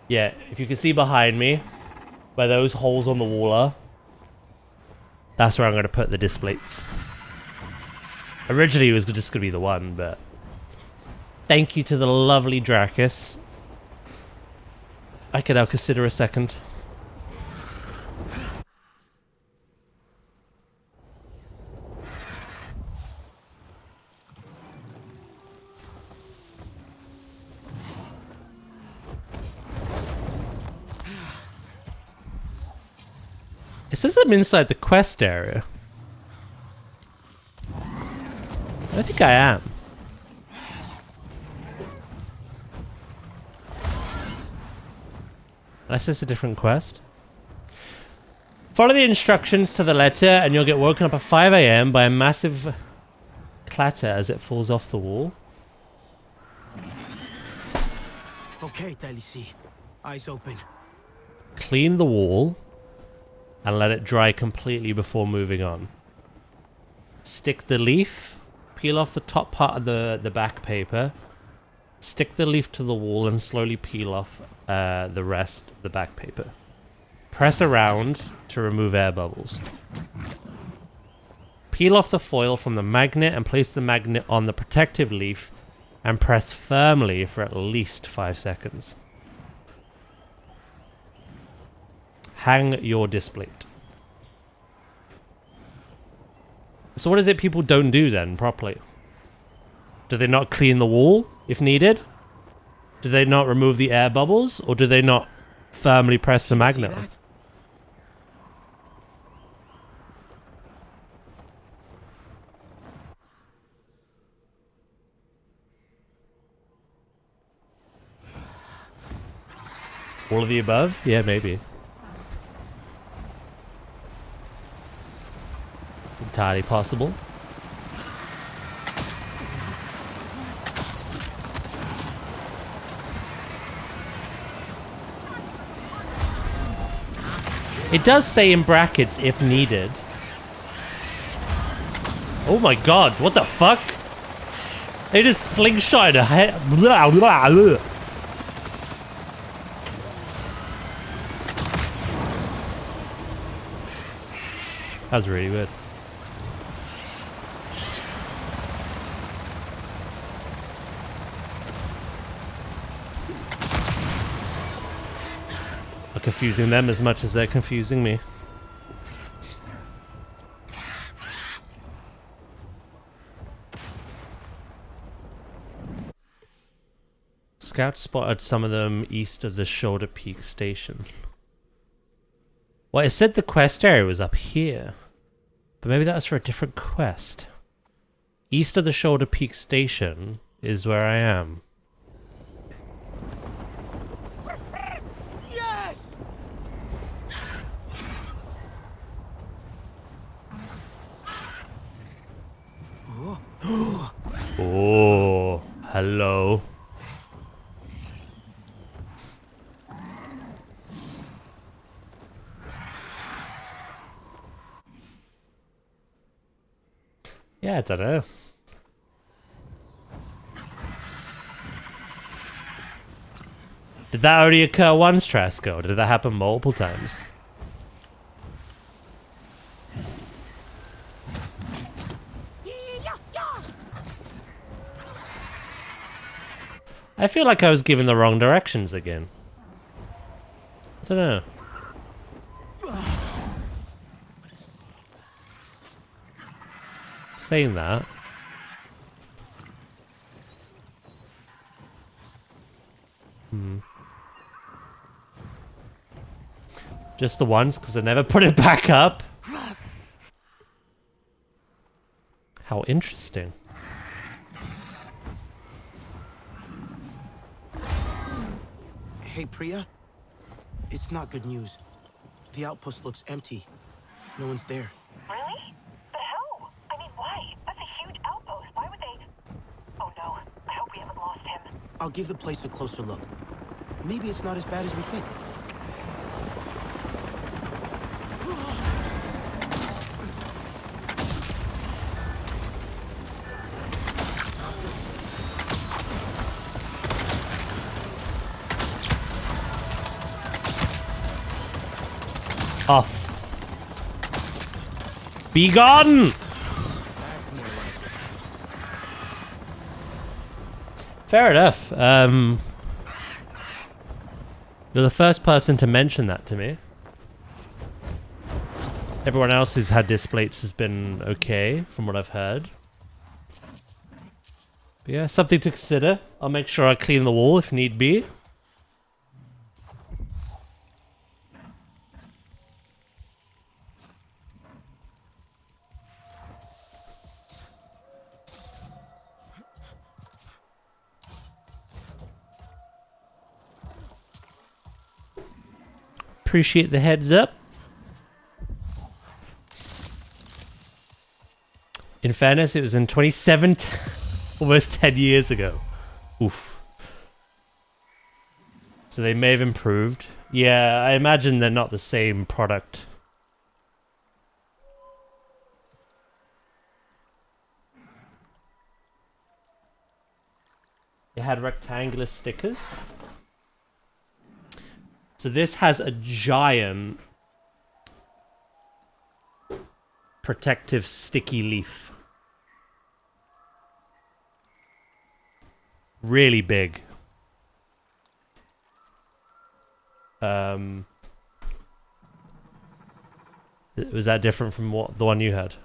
Yeah, if you can see behind me, where those holes on the wall are, that's where I'm going to put the disc plates. Originally it was just going to be the one, but thank you to the lovely Dracus. I could now consider a second. It says I'm inside the quest area. I think I am. Unless it's a different quest. Follow the instructions to the letter and you'll get woken up at 5 AM by a massive clatter as it falls off the wall. Okay, Talici. Eyes open. Clean the wall and let it dry completely before moving on. Stick the leaf, peel off the top part of the back paper, stick the leaf to the wall and slowly peel off the rest of the back paper. Press around to remove air bubbles. Peel off the foil from the magnet and place the magnet on the protective leaf and press firmly for at least 5 seconds. Hang your display. So what is it people don't do then properly? Do they not clean the wall if needed? Do they not remove the air bubbles? Or do they not firmly press the magnet? All of the above? Yeah, maybe. It's entirely possible. It does say in brackets, if needed. Oh my god, what the fuck? They just slingshot a head. Blah, blah, blah. That was really weird. I'm confusing them as much as they're confusing me. Scouts spotted some of them east of the Shoulder Peak station. Well, it said the quest area was up here. But maybe that was for a different quest. East of the Shoulder Peak station is where I am. Yes! Oh, hello. Yeah, I don't know. Did that already occur once, Trasco? Or did that happen multiple times? I feel like I was given the wrong directions again. I don't know. Saying that. Just the once, because I never put it back up. How interesting. Hey, Priya. It's not good news. The outpost looks empty. No one's there. Really? But how? I mean, why? That's a huge outpost. Why would they... Oh no, I hope we haven't lost him. I'll give the place a closer look. Maybe it's not as bad as we think. Off. Be gone! Fair enough. You're the first person to mention that to me. Everyone else who's had displays has been okay, from what I've heard. But yeah, something to consider. I'll make sure I clean the wall if need be. Appreciate the heads up. In fairness, it was in 2017, almost 10 years ago. Oof. So they may have improved. Yeah, I imagine they're not the same product. It had rectangular stickers. So this has a giant protective sticky leaf. Really big. Was that different from what the one you had?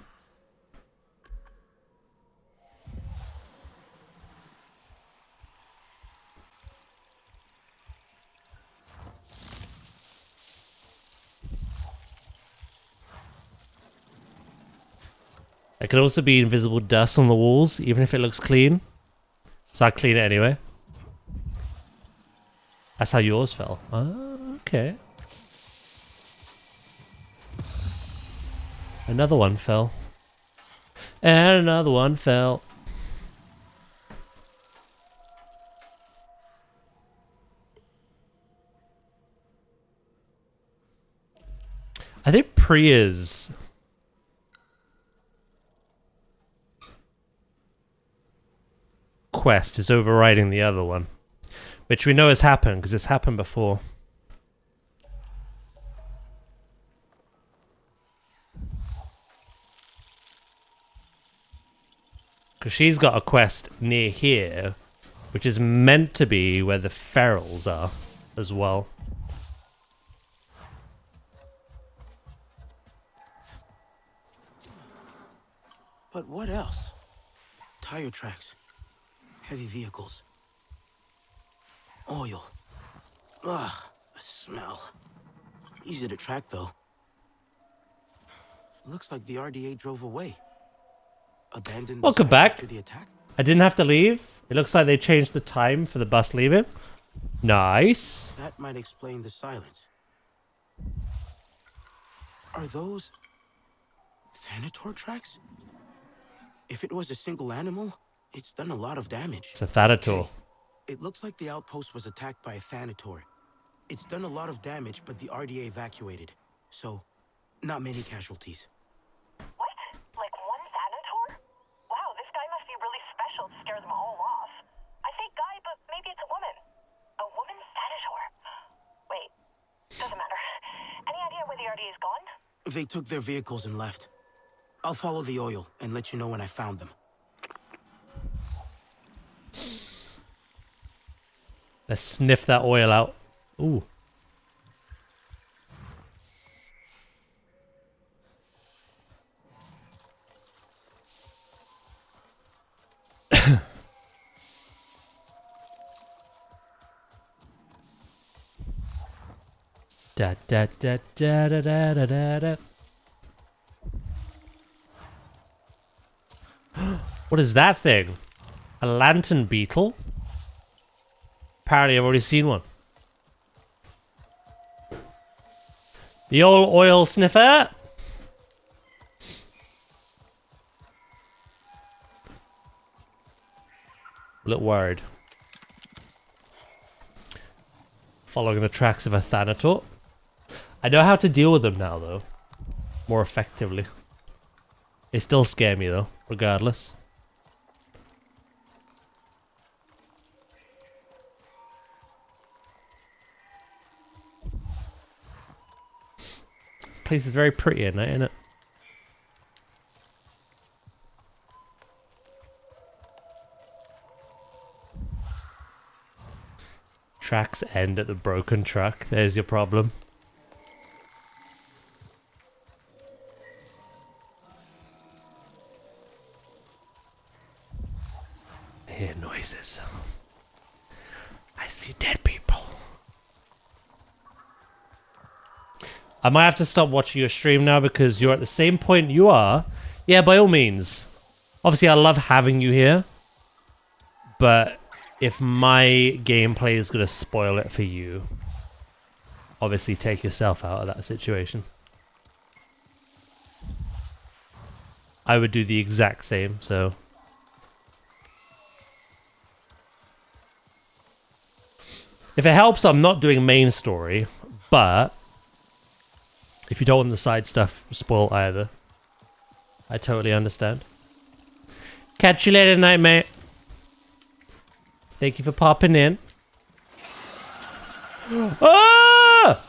There could also be invisible dust on the walls, even if it looks clean. So I clean it anyway. That's how yours fell. Oh, okay. Another one fell. And another one fell. I think Priya's quest is overriding the other one, which we know has happened because it's happened before. Because she's got a quest near here, which is meant to be where the ferals are as well. But what else? Tire tracks. Heavy vehicles. Oil. Ugh, the smell. Easy to track, though. Looks like the RDA drove away. Abandoned. Welcome back. After the attack? I didn't have to leave. It looks like they changed the time for the bus leaving. Nice. That might explain the silence. Are those Thanator tracks? If it was a single animal, it's done a lot of damage. It's a Thanator. Okay. It looks like the outpost was attacked by a Thanator. It's done a lot of damage, but the RDA evacuated. So, not many casualties. What? Like one Thanator? Wow, this guy must be really special to scare them all off. I say guy, but maybe it's a woman. A woman Thanator. Wait, doesn't matter. Any idea where the RDA's gone? They took their vehicles and left. I'll follow the oil and let you know when I found them. Let's sniff that oil out. Ooh. Da da da da da da da da da. What is that thing? A lantern beetle? Apparently I've already seen one. The old oil sniffer. A little worried. Following the tracks of a Thanator. I know how to deal with them now, though. More effectively. They still scare me, though, regardless. This place is very pretty at night, isn't it? Tracks end at the broken truck. There's your problem. I hear noises. I see dead people. I might have to stop watching your stream now because you're at the same point you are. Yeah, by all means. Obviously, I love having you here. But if my gameplay is going to spoil it for you, obviously take yourself out of that situation. I would do the exact same, so... If it helps, I'm not doing main story, but if you don't want the side stuff spoiled either, I totally understand. Catch you later tonight, mate. Thank you for popping in. Ah!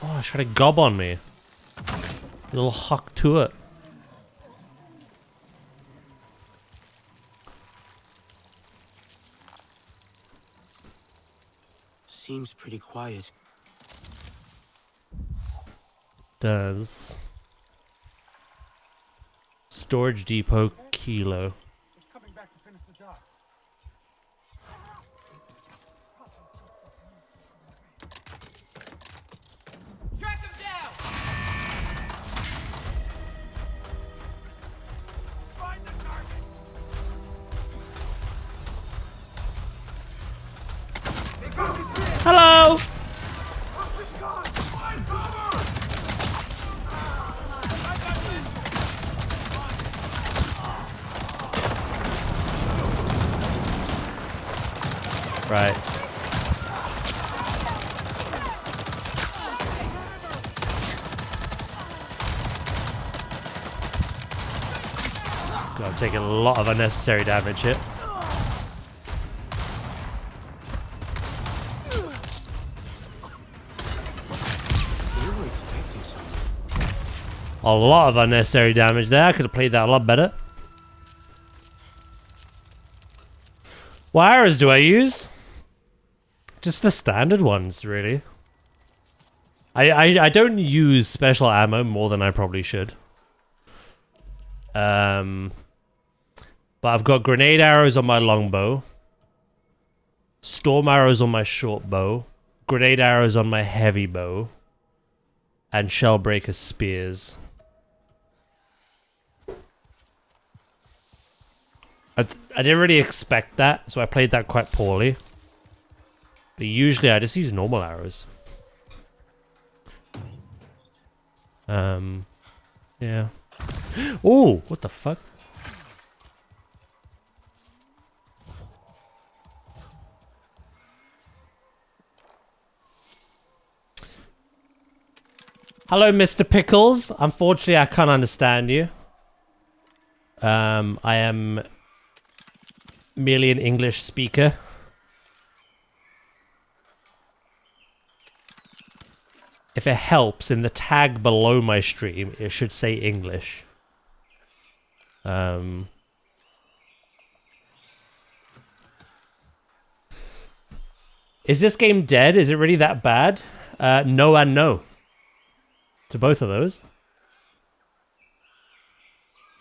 Oh, try to gob on me. Little huck to it. Seems pretty quiet. Does. Storage depot kilo. Track him down! Find the target! Hello! Right. God, I'm taking a lot of unnecessary damage here. A lot of unnecessary damage there. I could have played that a lot better. What arrows do I use? Just the standard ones, really. I don't use special ammo more than I probably should. But I've got grenade arrows on my longbow, storm arrows on my short bow, grenade arrows on my heavy bow, and shellbreaker spears. I didn't really expect that, so I played that quite poorly. But usually I just use normal arrows. Yeah. Oh, what the fuck? Hello, Mr. Pickles. Unfortunately, I can't understand you. I am merely an English speaker. If it helps, in the tag below my stream, it should say English. Is this game dead? Is it really that bad? No and no. To both of those.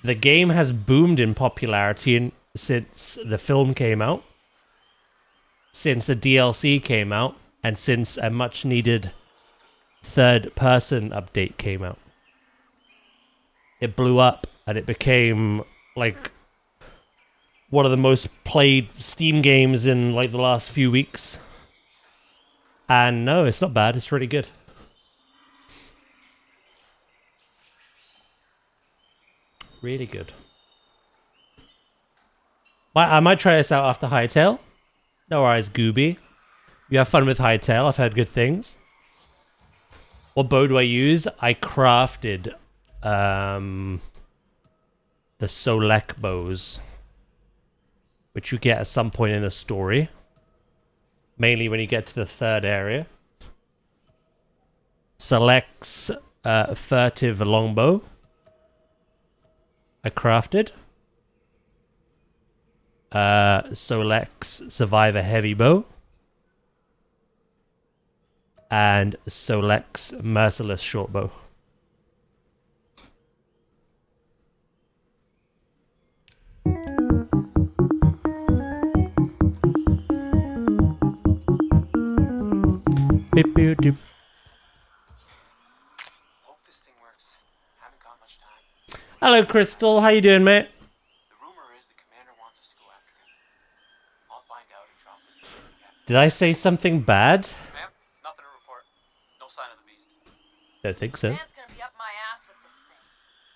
The game has boomed in popularity since the film came out, since the DLC came out, and since a much needed third-person update came out. It blew up, and it became, like, one of the most played Steam games in, like, the last few weeks. And no, it's not bad. It's really good. Really good. I might try this out after Hytale. No worries, Gooby. You have fun with Hytale. I've heard good things. What bow do I use? I crafted the Solek bows, which you get at some point in the story. Mainly when you get to the third area. Solek's furtive longbow. I crafted. Solek's Survivor heavy bow. And Solek's Merciless short bow. Beep, beep, beep. Hello, Crystal. How you doing, mate? The rumor is the commander wants us to go after him. I'll find out and drop this. Did I say something bad? Ma'am, nothing to report. No sign of the beast. Don't think so. Man's gonna be up my ass with this thing.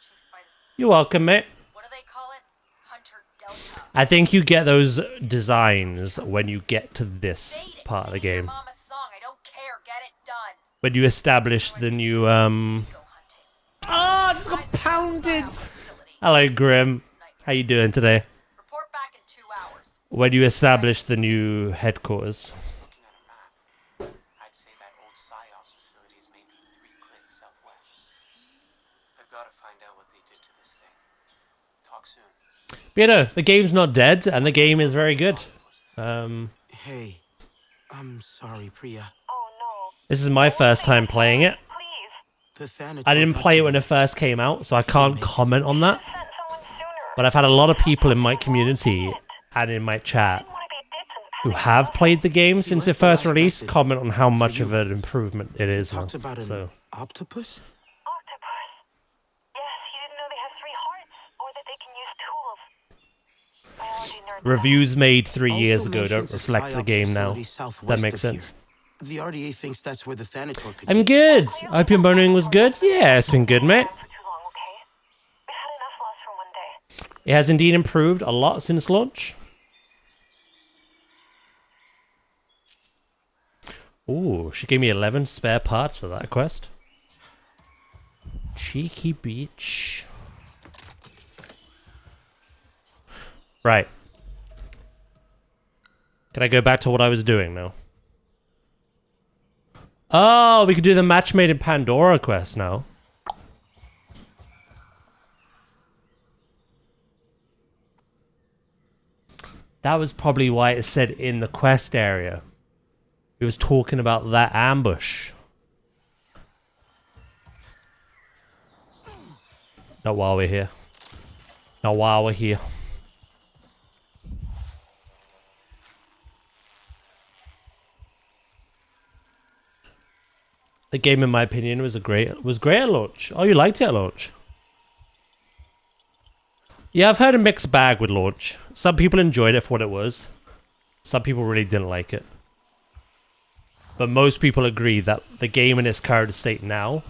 Chased by this. You're welcome, mate. What do they call it? Hunter Delta. I think you get those designs when you get to this part of the game. Mama's song. I don't care. Get it done. When you establish the new, Oh, I just got pounded! Hello, Grim. How you doing today? Report back in 2 hours. When you establish the new headquarters. I'd say that old PSYOPs facility is maybe 3 clicks southwest. I've got to find out what they did to this thing. Talk soon. But you know, the game's not dead, and the game is very good. Hey, I'm sorry, Priya. This is my first time playing it. The Thanator I didn't play it when it first came out, so I can't comment on that. But I've had a lot of people in my community and in my chat who have played the game since it first released comment on how much of an improvement it is. Talks about an So octopus? reviews made 3 years Also ago don't mentions a reflect the PSYOP game now. facility southwest That makes of here. sense. The RDA thinks that's where the Thanator could I'm be. good. I hope your moaning was good. Yeah, it's been good, mate. It has indeed improved a lot since launch. Ooh, she gave me 11 spare parts for that quest. Cheeky beach. Right. Can I go back to what I was doing now? Oh, we could do the match made in Pandora quest now. That was probably why it said in the quest area. It was talking about that ambush. Not while we're here. Not while we're here. The game, in my opinion, was great at launch. Oh, you liked it at launch? Yeah, I've heard a mixed bag with launch. Some people enjoyed it for what it was. Some people really didn't like it. But most people agree that the game in its current state now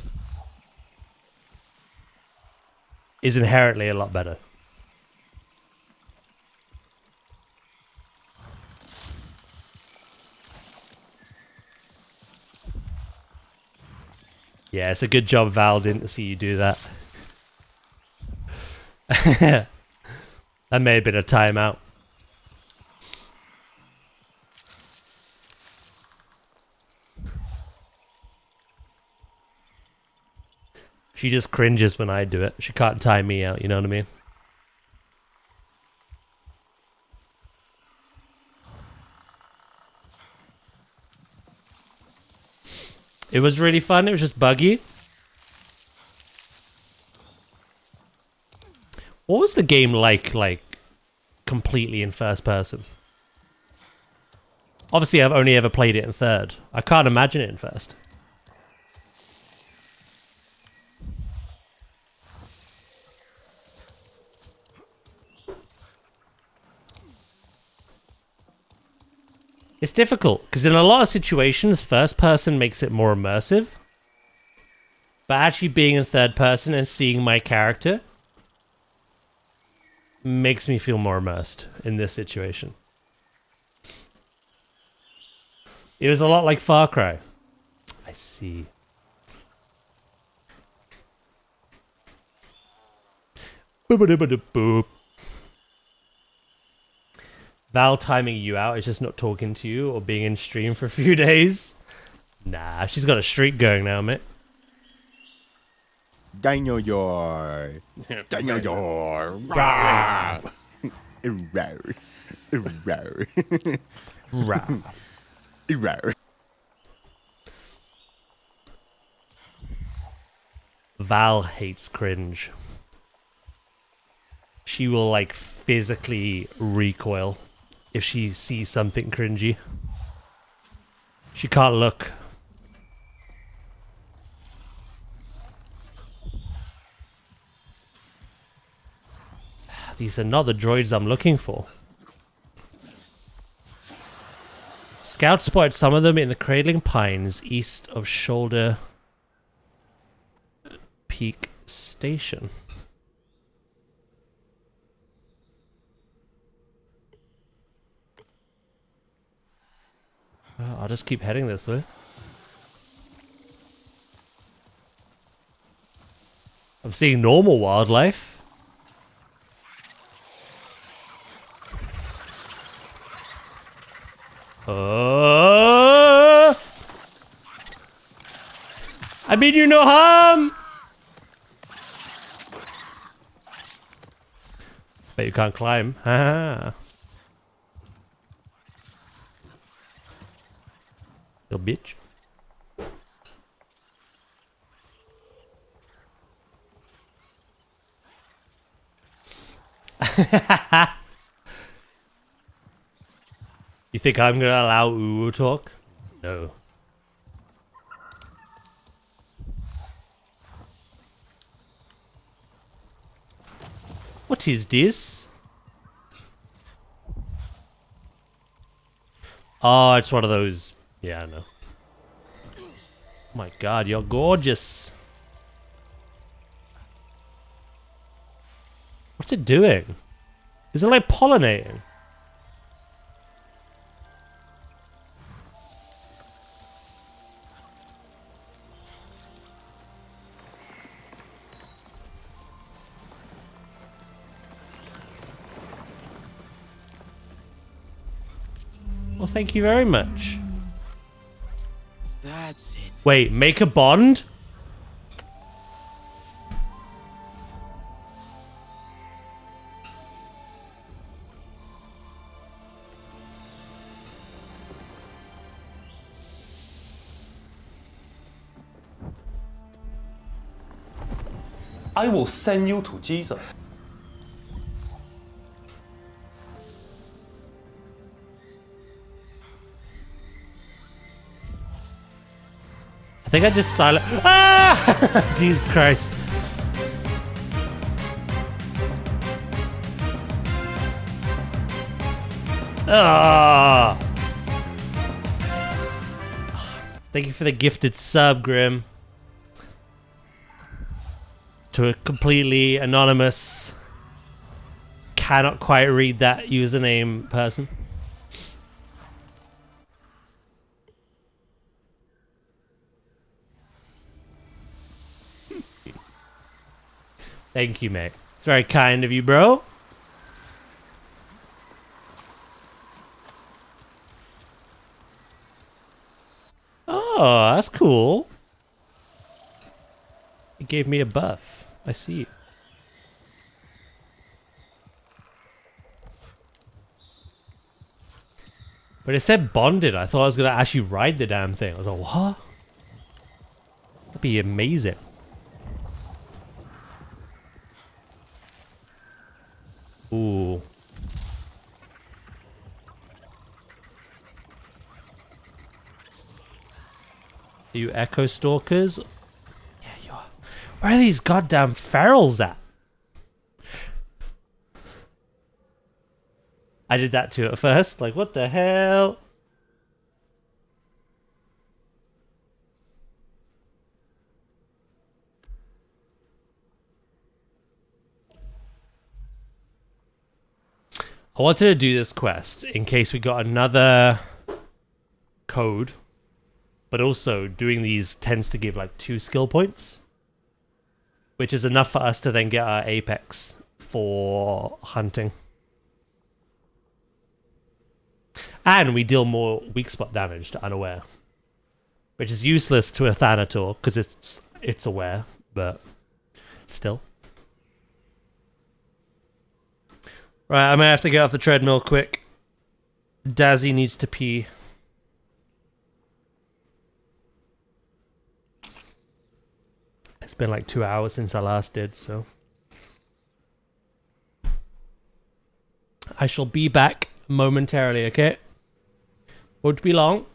is inherently a lot better. Yeah, it's a good job Val didn't see you do that. That may have been a timeout. She just cringes when I do it. She can't time me out, you know what I mean? It was really fun. It was just buggy. What was the game like completely in first person? Obviously, I've only ever played it in third. I can't imagine it in first. It's difficult, because in a lot of situations, first person makes it more immersive. But actually being in third person and seeing my character makes me feel more immersed in this situation. It was a lot like Far Cry. I see. Boop. Val timing you out is just not talking to you or being in stream for a few days. Nah, she's got a streak going now, mate. Daniel Yor. Daniel Yor. Rar. Rar. Rar. Val hates cringe. She will like physically recoil if she sees something cringy. She can't look. These are not the droids I'm looking for. Scout spotted some of them in the cradling pines east of Shoulder Peak Station. I'll just keep heading this way. I'm seeing normal wildlife. I mean you no harm! But you can't climb. Ah. Little bitch. You think I'm gonna allow Uwu talk? No. What is this? Oh, it's one of those. Yeah, I know. Oh my god, you're gorgeous. What's it doing? Is it like pollinating? Well, thank you very much. That's it. Wait, make a bond? I will send you to Jesus. I think I just silent. Ah! Jesus Christ. Ah! Thank you for the gifted sub, Grim. To a completely anonymous, cannot quite read that username person. Thank you, mate. It's very kind of you, bro. Oh, that's cool. It gave me a buff. I see. But it said bonded. I thought I was going to actually ride the damn thing. I was like, what? That'd be amazing. Ooh. Are you echo stalkers? Yeah, you are. Where are these goddamn ferals at? I did that too at first. Like, what the hell? I wanted to do this quest in case we got another code, but also doing these tends to give like 2 skill points, which is enough for us to then get our apex for hunting. And we deal more weak spot damage to unaware, which is useless to a Thanator because it's aware, but still. Right, I'm gonna have to get off the treadmill quick. Dazzy needs to pee. It's been like 2 hours since I last did, so. I shall be back momentarily, okay? Won't be long.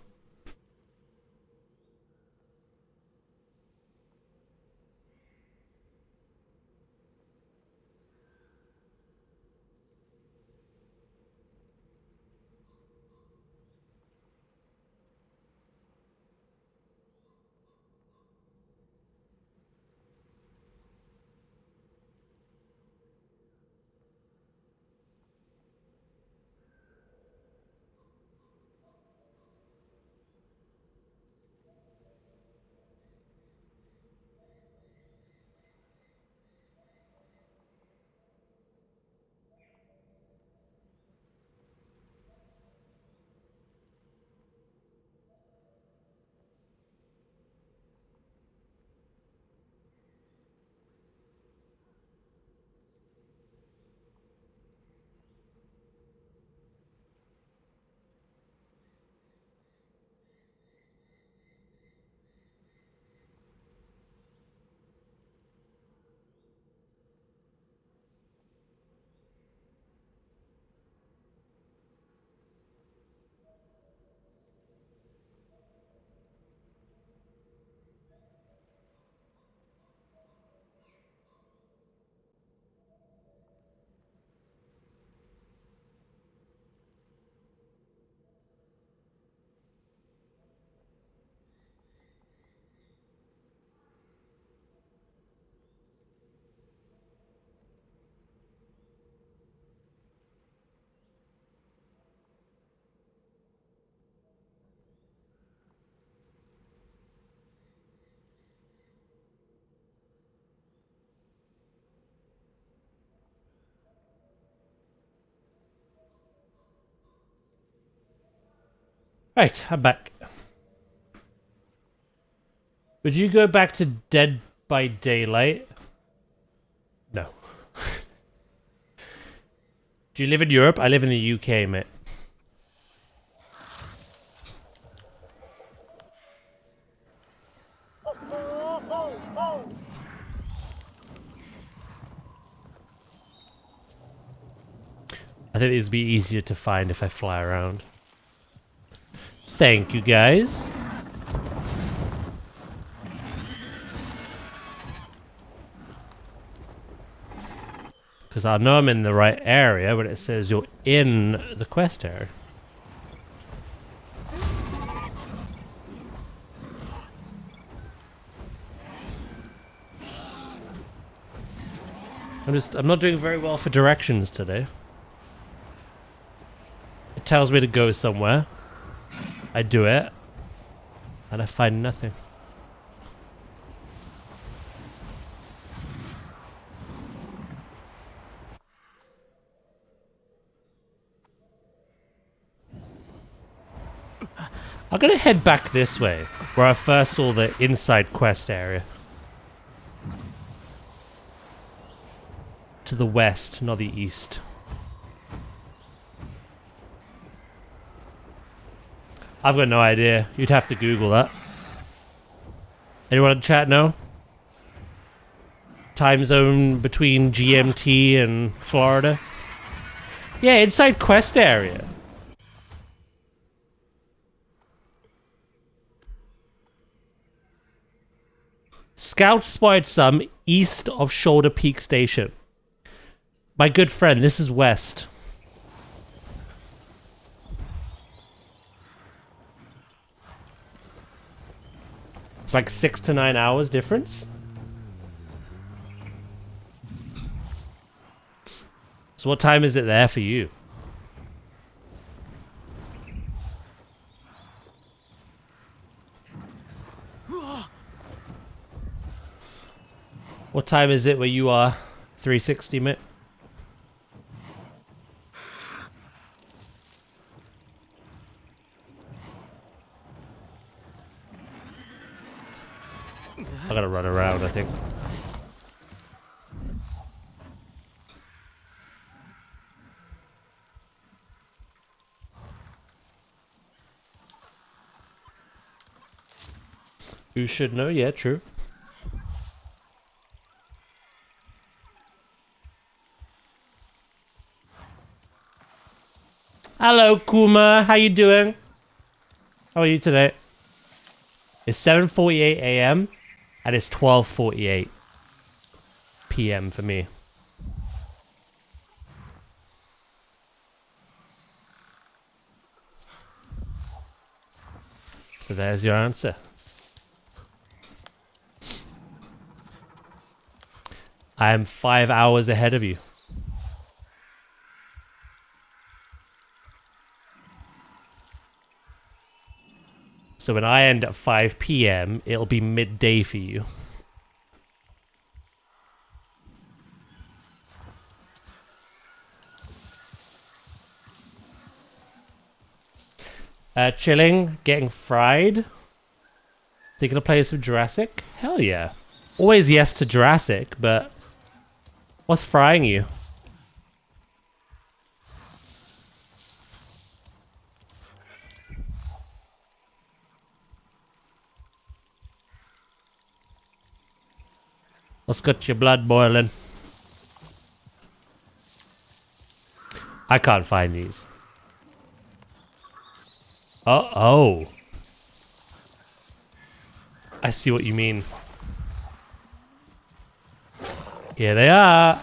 Right, I'm back. Would you go back to Dead by Daylight? No. Do you live in Europe? I live in the UK, mate. I think these would be easier to find if I fly around. Thank you, guys. Because I know I'm in the right area, but it says you're in the quest area. I'm not doing very well for directions today. It tells me to go somewhere. I do it. And I find nothing. I'm gonna head back this way, where I first saw the inside quest area. To the west, not the east. I've got no idea. You'd have to Google that. Anyone in chat know? Time zone between GMT and Florida? Yeah, inside quest area. Scouts spotted some east of Shoulder Peak Station. My good friend, this is west. It's like 6 to 9 hours difference. So what time is it there for you? What time is it where you are? 360, mate? I gotta run around, I think. You should know, yeah, true. Hello, Kuma. How you doing? How are you today? It's 7:48 a.m. and it's 12:48 p.m. for me. So there's your answer. I am 5 hours ahead of you. So when I end at 5 p.m., it'll be midday for you. Chilling, getting fried. Thinking of playing some Jurassic? Hell yeah. Always yes to Jurassic, but what's frying you? What's got your blood boiling? I can't find these. Oh. I see what you mean. Here they are.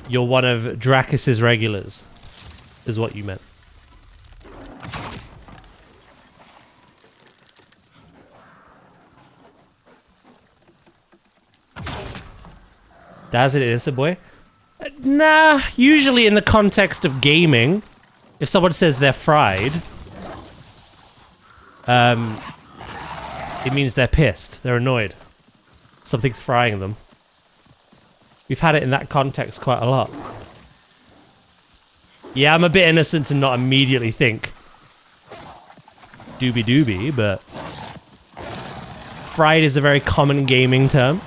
You're one of Dracus's regulars, is what you meant. Does it, is it, boy? Nah, usually in the context of gaming, if someone says they're fried, it means they're pissed, they're annoyed. Something's frying them. We've had it in that context quite a lot. Yeah, I'm a bit innocent to not immediately think doobie doobie, but fried is a very common gaming term.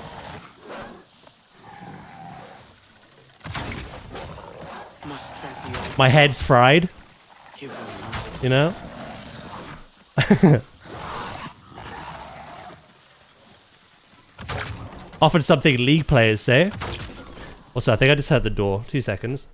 My head's fried. You know? Often something League players say. Also, I think I just heard the door. 2 seconds.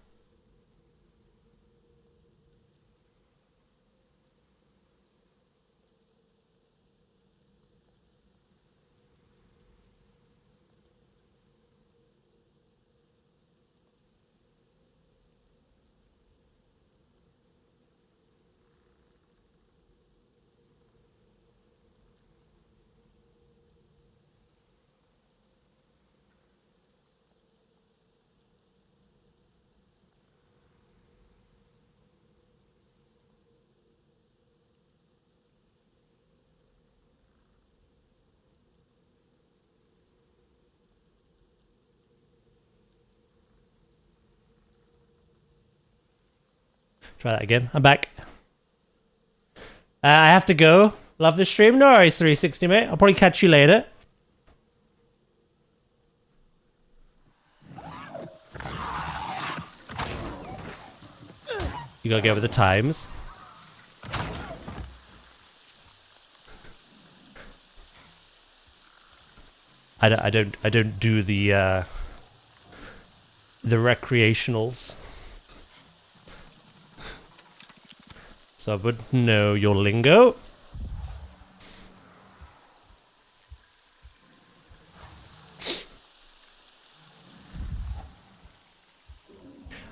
Try that again. I'm back. I have to go. Love the stream. No worries, 360, mate. I'll probably catch you later. You gotta get with the times. I don't do the recreationals. So I would know your lingo.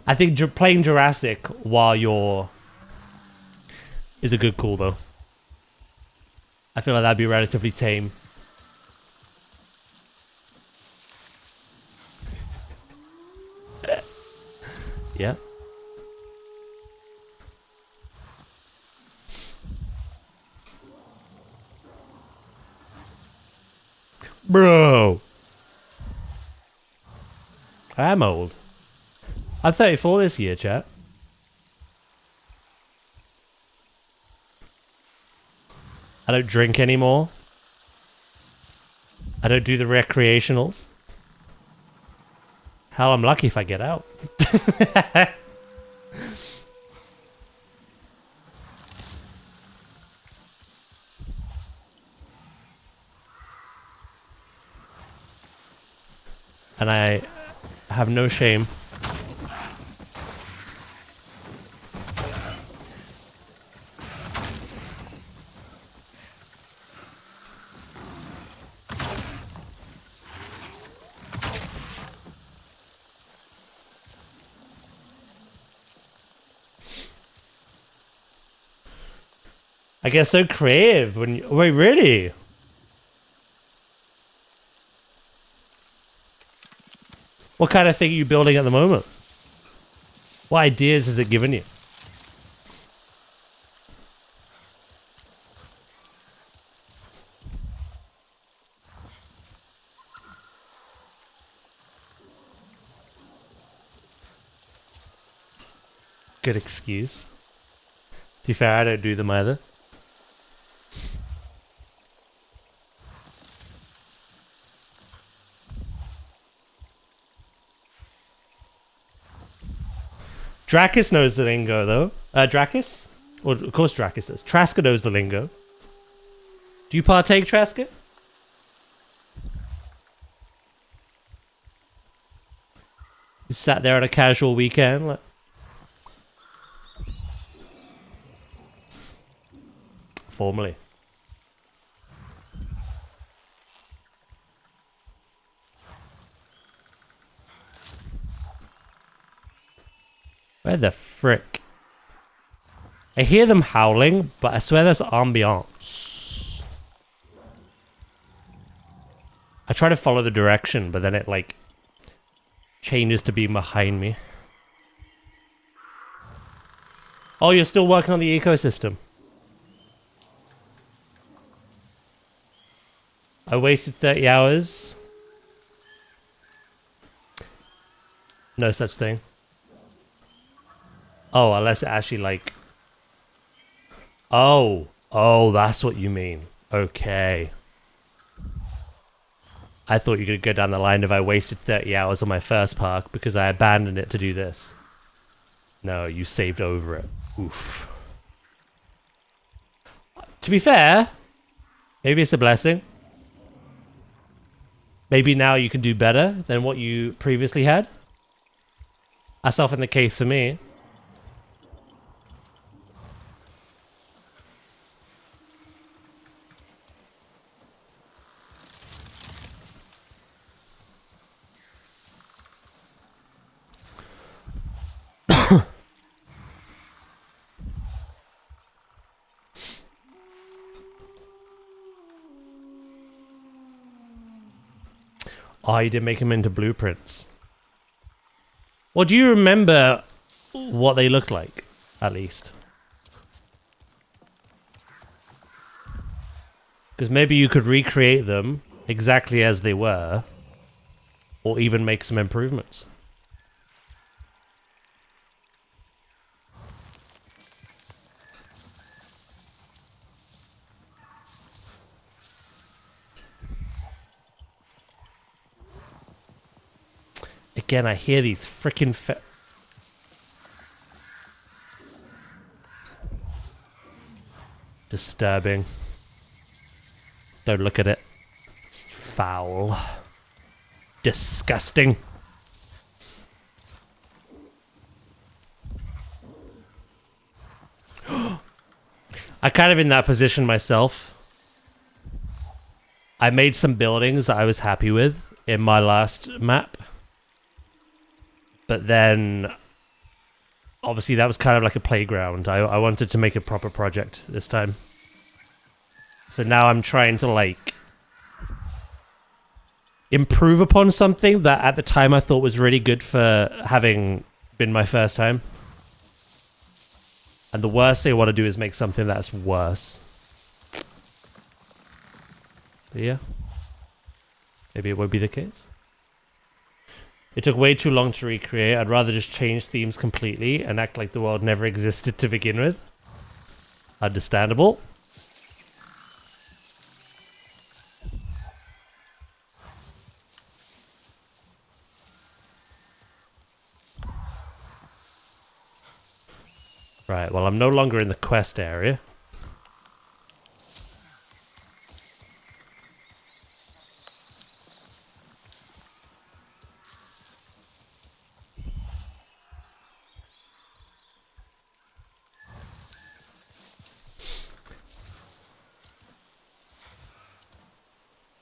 I think playing Jurassic while you're is a good call though. I feel like that'd be relatively tame. Yeah. Bro. I am old. I'm 34 this year, chat. I don't drink anymore. I don't do the recreationals. Hell, I'm lucky if I get out. And I have no shame. I get so creative when you... Wait, really? What kind of thing are you building at the moment? What ideas has it given you? Good excuse. To be fair, I don't do them either. Drakis knows the lingo, though. Drakis? Well, of course Drakis does. Traska knows the lingo. Do you partake, Traska? You sat there on a casual weekend. Like... Formally. Where the frick? I hear them howling, but I swear there's ambiance. I try to follow the direction, but then it like changes to be behind me. Oh, you're still working on the ecosystem. I wasted 30 hours. No such thing. Oh, unless it actually like... Oh, that's what you mean. Okay. I thought you could go down the line if I wasted 30 hours on my first park because I abandoned it to do this. No, you saved over it. Oof. To be fair, maybe it's a blessing. Maybe now you can do better than what you previously had. That's often the case for me. Oh, you did make them into blueprints. Well, do you remember what they looked like, at least? Because maybe you could recreate them exactly as they were, or even make some improvements. Again, I hear these freaking disturbing. Don't look at it. It's foul. Disgusting. I'm kind of in that position myself. I made some buildings that I was happy with in my last map. But then, obviously, that was kind of like a playground. I wanted to make a proper project this time. So now I'm trying to, like, improve upon something that at the time I thought was really good for having been my first time. And the worst thing I want to do is make something that's worse. But yeah. Maybe it won't be the case. It took way too long to recreate. I'd rather just change themes completely and act like the world never existed to begin with. Understandable. Right, well, I'm no longer in the quest area.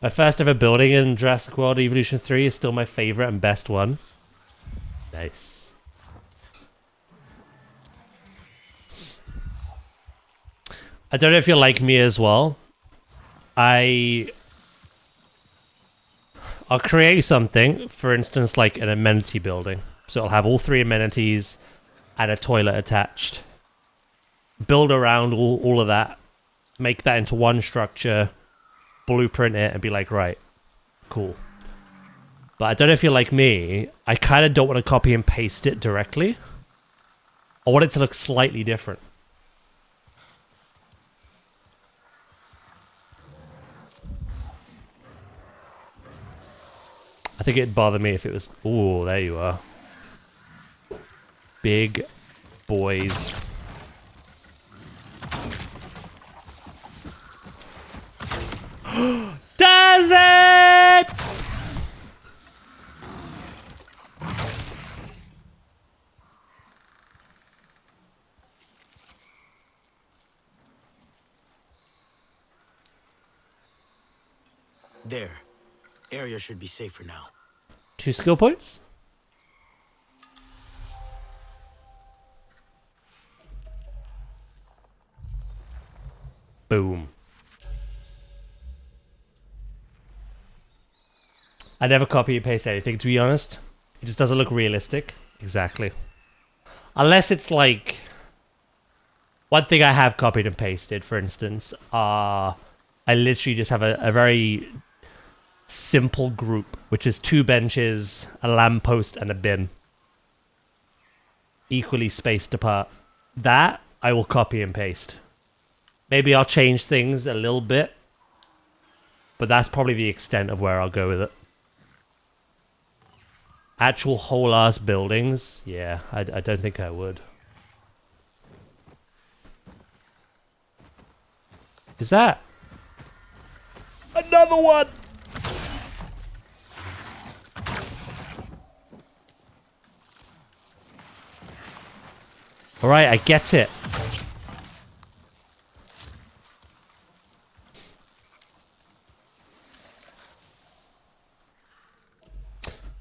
My first ever building in Jurassic World Evolution 3 is still my favorite and best one. Nice. I don't know if you're like me as well. I'll create something, for instance, like an amenity building. So it'll have all 3 amenities and a toilet attached. Build around all of that. Make that into one structure. Blueprint it and be like, right, cool. But I don't know if you're like me. I kind of don't want to copy and paste it directly. I want it to look slightly different. I think it'd bother me if it was... Ooh, there you are. Big boys. Does it? There. Area should be safer now. 2 skill points? Boom. I never copy and paste anything, to be honest. It just doesn't look realistic. Exactly. Unless it's like... One thing I have copied and pasted, for instance, I literally just have a very simple group, which is 2 benches, a lamppost, and a bin. equally spaced apart. That I will copy and paste. Maybe I'll change things a little bit, but that's probably the extent of where I'll go with it. Actual whole ass buildings, yeah, I don't think I would. Is that another one? All right, I get it.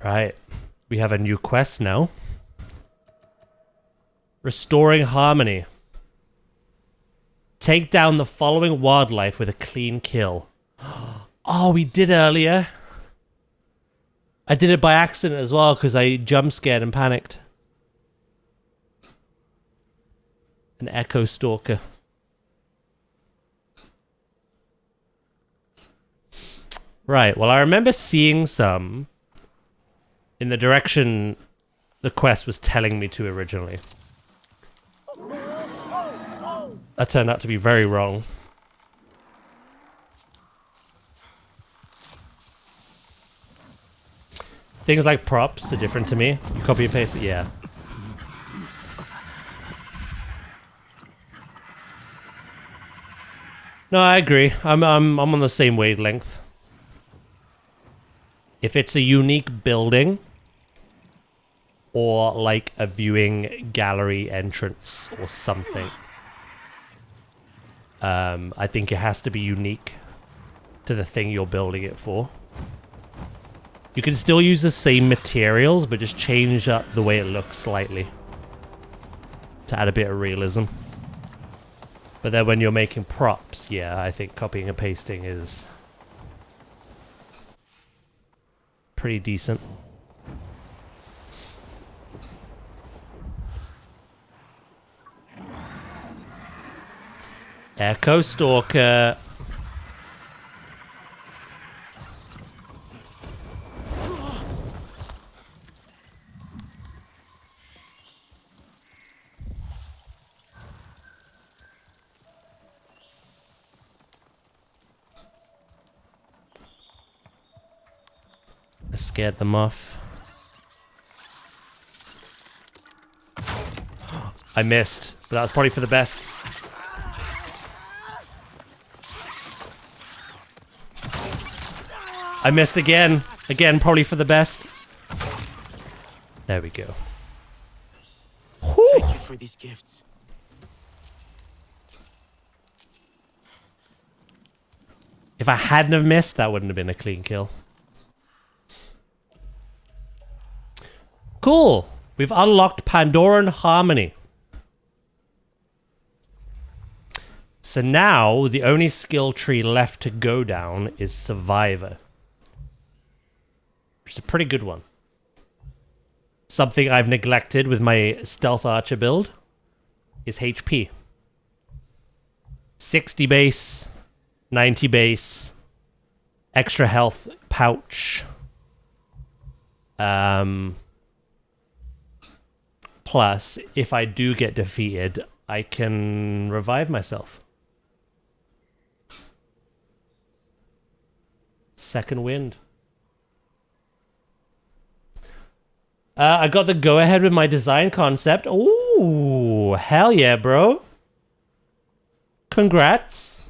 Right, we have a new quest now. Restoring harmony. Take down the following wildlife with a clean kill. Oh, we did earlier. I did it by accident as well because I jump scared and panicked. An echo stalker. Right, well I remember seeing some in the direction the quest was telling me to originally. That turned out to be very wrong. Things like props are different to me. You copy and paste it, yeah. No, I agree. I'm on the same wavelength. If it's a unique building or like a viewing gallery entrance or something, I think it has to be unique to the thing you're building it for. You can still use the same materials, but just change up the way it looks slightly to add a bit of realism. But then when you're making props, yeah, I think copying and pasting is pretty decent. Echo Stalker. I scared them off. I missed, but that was probably for the best. I missed again. Again, probably for the best. There we go. Thank you for these gifts. If I hadn't have missed, that wouldn't have been a clean kill. Cool. We've unlocked Pandoran Harmony. So now, the only skill tree left to go down is Survivor. Which is a pretty good one. Something I've neglected with my Stealth Archer build is HP. 60 base, 90 base, extra health pouch. Plus, if I do get defeated, I can revive myself. Second wind. I got the go-ahead with my design concept. Ooh, hell yeah, bro. Congrats.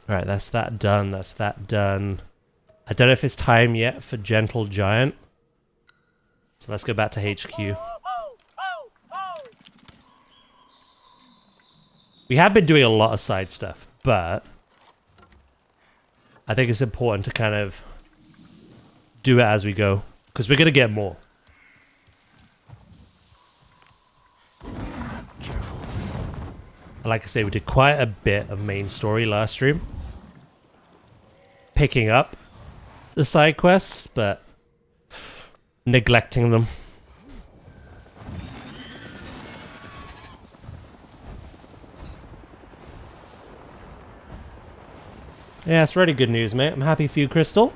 Alright, that's that done. That's that done. I don't know if it's time yet for Gentle Giant. So let's go back to HQ. We have been doing a lot of side stuff, but I think it's important to kind of do it as we go, because we're going to get more. Careful. Like I say, we did quite a bit of main story last stream. Picking up the side quests, but neglecting them. Yeah, it's really good news, mate. I'm happy for you, Crystal.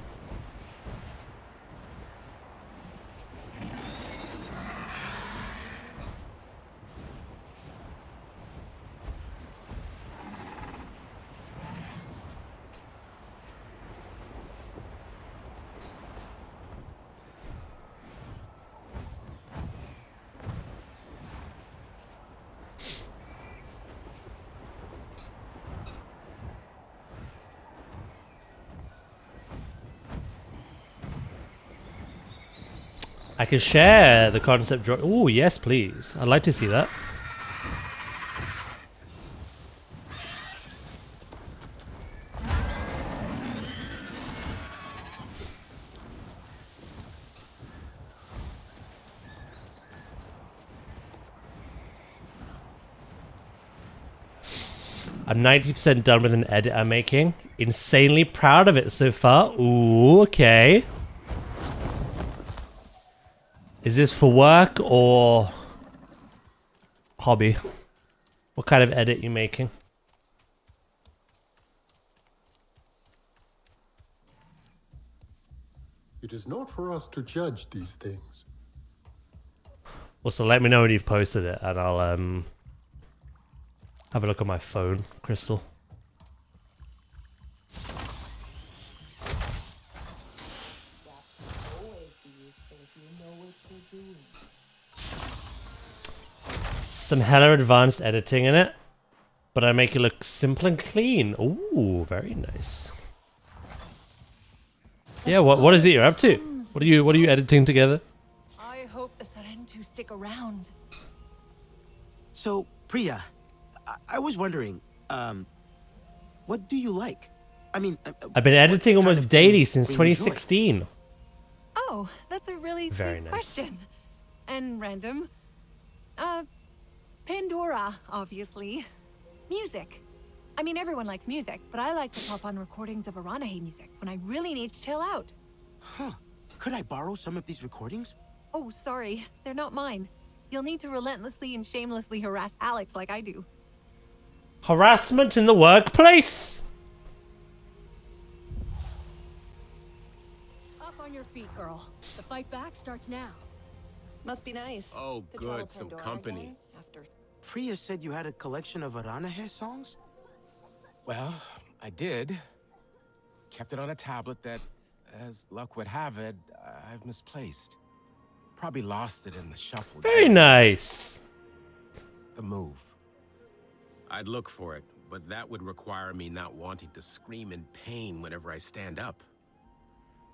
I can share the concept drawing. Oh, yes, please. I'd like to see that. I'm 90% done with an edit I'm making. Insanely proud of it so far. Ooh, okay. Is this for work or hobby? What kind of edit you making? It is not for us to judge these things. Well, so let me know when you've posted it and I'll have a look at my phone, Crystal. Some hella advanced editing in it, but I make it look simple and clean. Ooh, very nice. Yeah, what is it you're up to? What are you editing together? I hope the Sarentu stick around. So, Priya, I was wondering, what do you like? I mean, I've been editing almost daily since 2016. Oh, that's a really Very sweet nice. question. And random. Pandora, obviously. Music. I mean, everyone likes music, but I like to pop on recordings of Aranahe music when I really need to chill out. Huh. Could I borrow some of these recordings? Oh, sorry. They're not mine. You'll need to relentlessly and shamelessly harass Alex like I do. Harassment in the workplace? Up on your feet, girl. The fight back starts now. Must be nice. Oh, to travel good, some Pandora company. again after. Priya said you had a collection of Aranahe songs? Well, I did. Kept it on a tablet that, as luck would have it, I've misplaced. Probably lost it in the shuffle. Very nice. The move. I'd look for it, but that would require me not wanting to scream in pain whenever I stand up.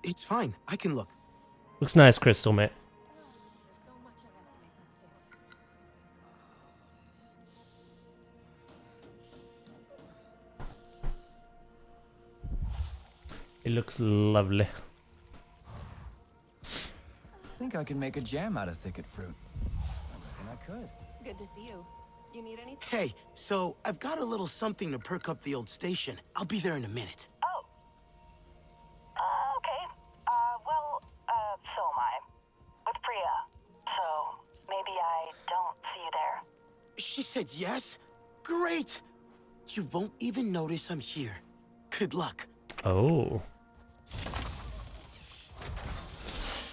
It's fine. I can look. Looks nice, Crystal, mate. It looks lovely. I think I can make a jam out of thicket fruit. I reckon I could. Good to see you. You need anything? Hey, so I've got a little something to perk up the old station. I'll be there in a minute. Oh. Okay. So am I. With Priya. So, maybe I don't see you there. She said yes? Great! You won't even notice I'm here. Good luck. Oh.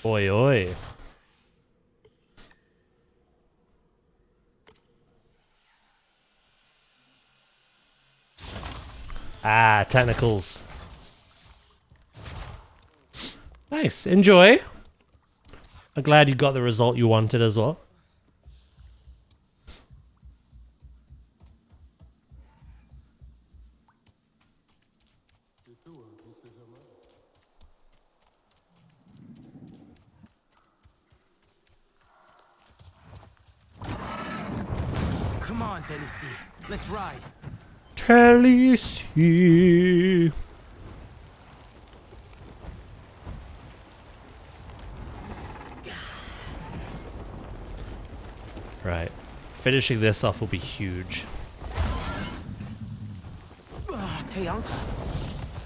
Oi, oi. Ah, technicals. Nice. Enjoy. I'm glad you got the result you wanted as well. Come on, Tennessee. Let's ride. Tennessee. Right. Finishing this off will be huge. Hey, Unks.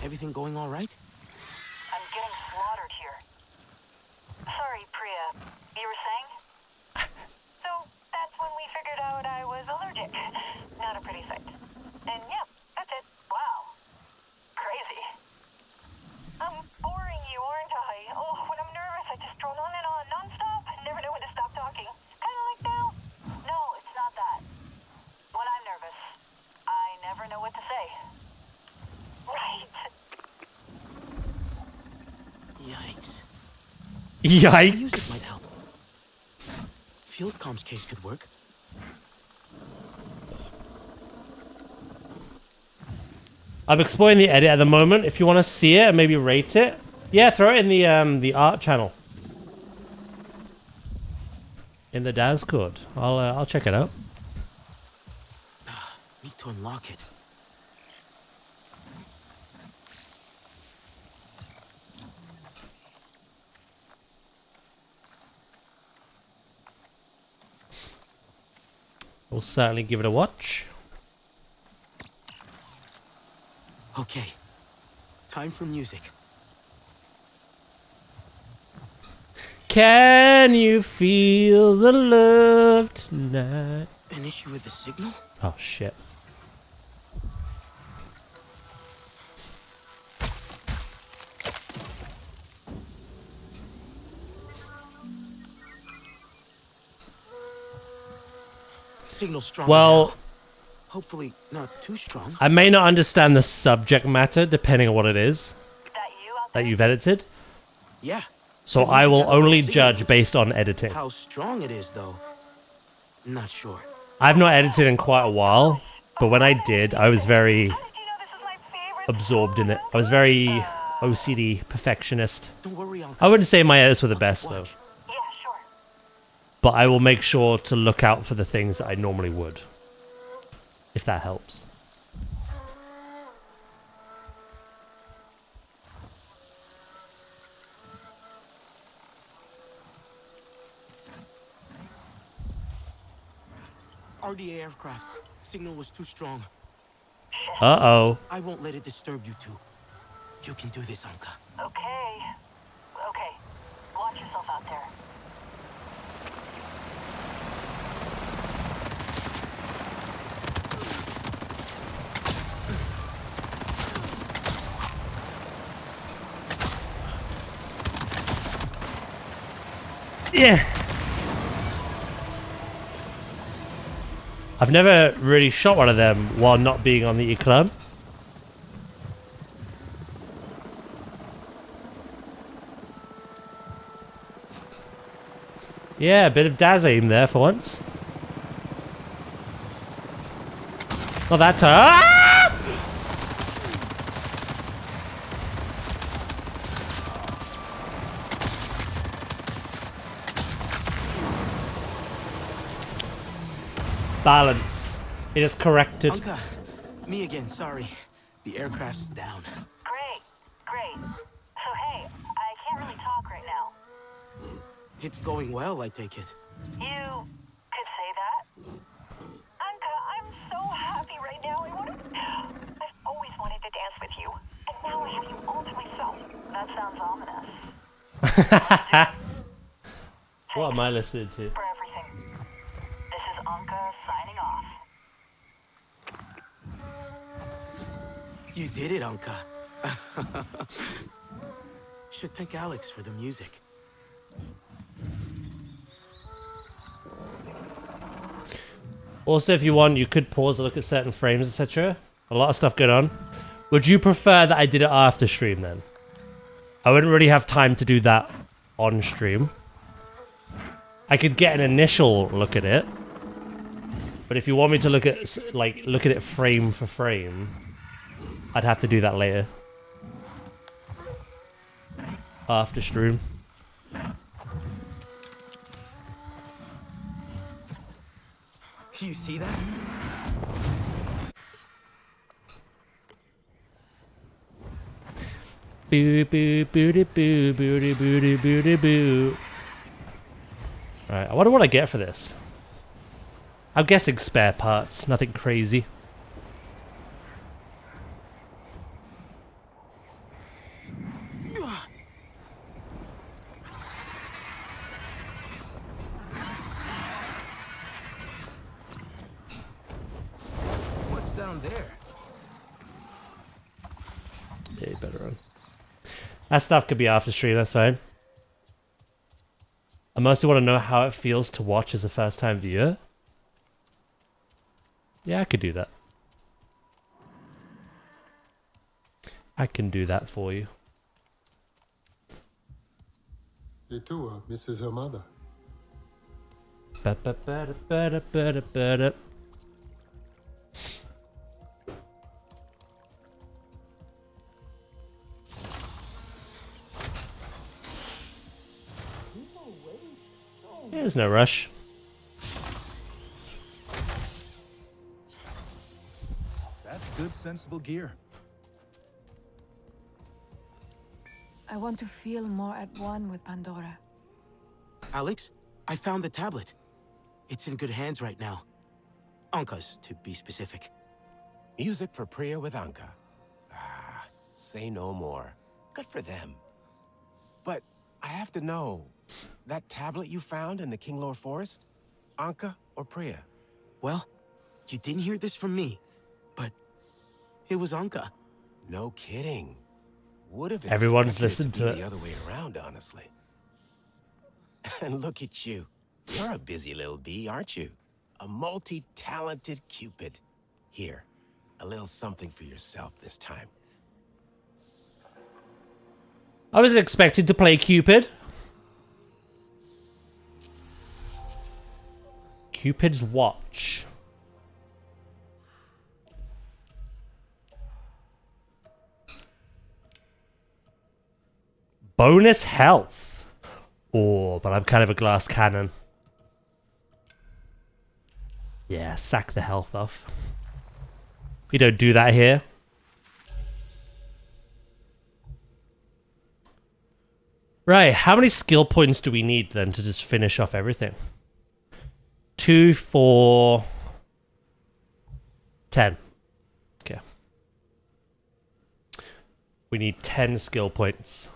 Everything going all right? I'm getting slaughtered here. Sorry, Priya. You were saying? So, that's when we figured out I was allergic. Not a pretty sight. And yeah, that's it. Wow. Crazy. Yikes. Music might help. Field comms case could work. I'm exploring the edit at the moment. If you want to see it and maybe rate it, yeah, throw it in the art channel. In the Discord. I'll check it out. Need to unlock it. We'll certainly give it a watch. Okay. Time for music. Can you feel the love tonight? An issue with the signal? Oh shit. Signal strong. Well, now. Hopefully not too strong. I may not understand the subject matter depending on what it is that you've edited. Yeah. So I will only judge based on editing. How strong it is, though. Not sure. I've not edited in quite a while, but when I did, I was very absorbed in it. I was very OCD perfectionist. Don't worry, I wouldn't say my edits were the best though. But I will make sure to look out for the things that I normally would. If that helps. RDA aircraft. Signal was too strong. Uh-oh. I won't let it disturb you two. You can do this, Anka. Okay. Okay. Watch yourself out there. Yeah. I've never really shot one of them while not being on the club. Yeah, a bit of Daz aim there for once. Not that time. Ah! Balance. It is corrected. Anka, me again, sorry. The aircraft's down. Great. Great. So hey, I can't really talk right now. It's going well, I take it. You could say that. Anka, I'm so happy right now. I've always wanted to dance with you. And now I have you all to myself. That sounds ominous. What am I listening to? For everything. This is Anka signing off. You did it, Anka. Should thank Alex for the music. Also, if you want, you could pause and look at certain frames, etc. A lot of stuff going on. Would you prefer that I did it after stream then? I wouldn't really have time to do that on stream. I could get an initial look at it. But if you want me to look at it frame for frame, I'd have to do that later. After stream. You see that? Boo boo booty boo booty booty booty boo. Alright, I wonder what I get for this. I'm guessing spare parts, nothing crazy. What's down there? Yeah, you better run. That stuff could be after stream, that's fine. I mostly want to know how it feels to watch as a first time viewer. Yeah, I could do that. I can do that for you. She too misses her mother. Ba-ba-ba-da-ba-da-ba-da-ba-da. There's no rush. That's good, sensible gear. I want to feel more at one with Pandora. Alex, I found the tablet. It's in good hands right now. Anka's, to be specific. Music for Priya with Anka. Ah, say no more. Good for them. But I have to know, that tablet you found in the Kinglore Forest? Anka or Priya? Well, you didn't hear this from me, but it was Anka. No kidding. Would have Everyone's expected listened to to be it. the other way around, honestly. And look at you. You're a busy little bee, aren't you? A multi-talented Cupid. Here, a little something for yourself this time. I wasn't expected to play Cupid. Cupid's watch. Bonus health. Oh, but I'm kind of a glass cannon. Yeah, sack the health off. We don't do that here. Right, how many skill points do we need then to just finish off everything? 2, 4, 10. Okay. We need 10 skill points.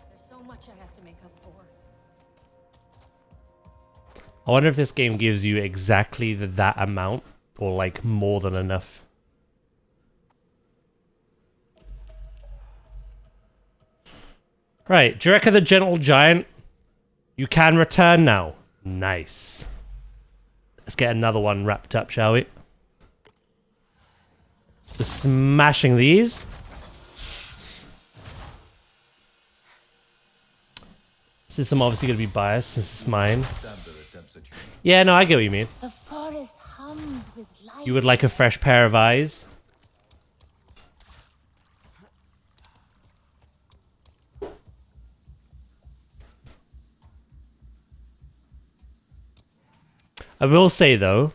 There's so much I have to make up for. I wonder if this game gives you exactly that amount or like more than enough. Right, do you reckon the Gentle Giant, you can return now? Nice. Let's get another one wrapped up, shall we? Just smashing these. Since I'm obviously going to be biased, since it's mine. Yeah, no, I get what you mean. The forest hums with life. You would like a fresh pair of eyes? I will say though,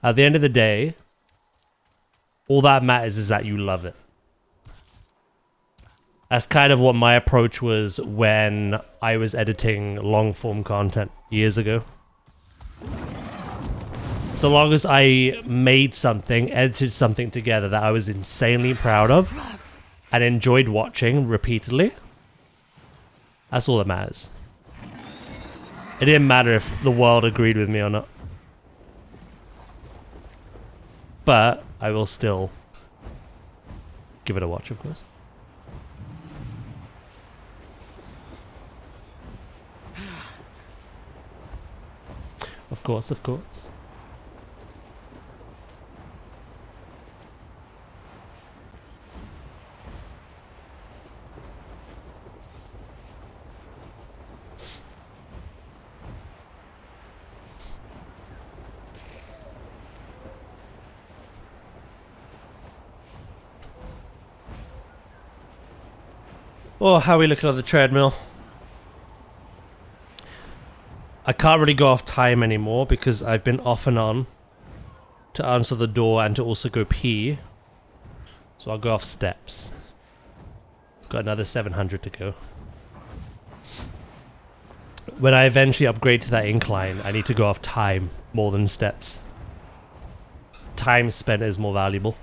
at the end of the day, all that matters is that you love it. That's kind of what my approach was when I was editing long form content years ago. So long as I made something, edited something together that I was insanely proud of and enjoyed watching repeatedly, that's all that matters. It didn't matter if the world agreed with me or not. But I will still give it a watch, of course. Of course, of course. Oh, how are we looking on the treadmill? I can't really go off time anymore because I've been off and on to answer the door and to also go pee. So I'll go off steps. Got another 700 to go. When I eventually upgrade to that incline, I need to go off time more than steps. Time spent is more valuable.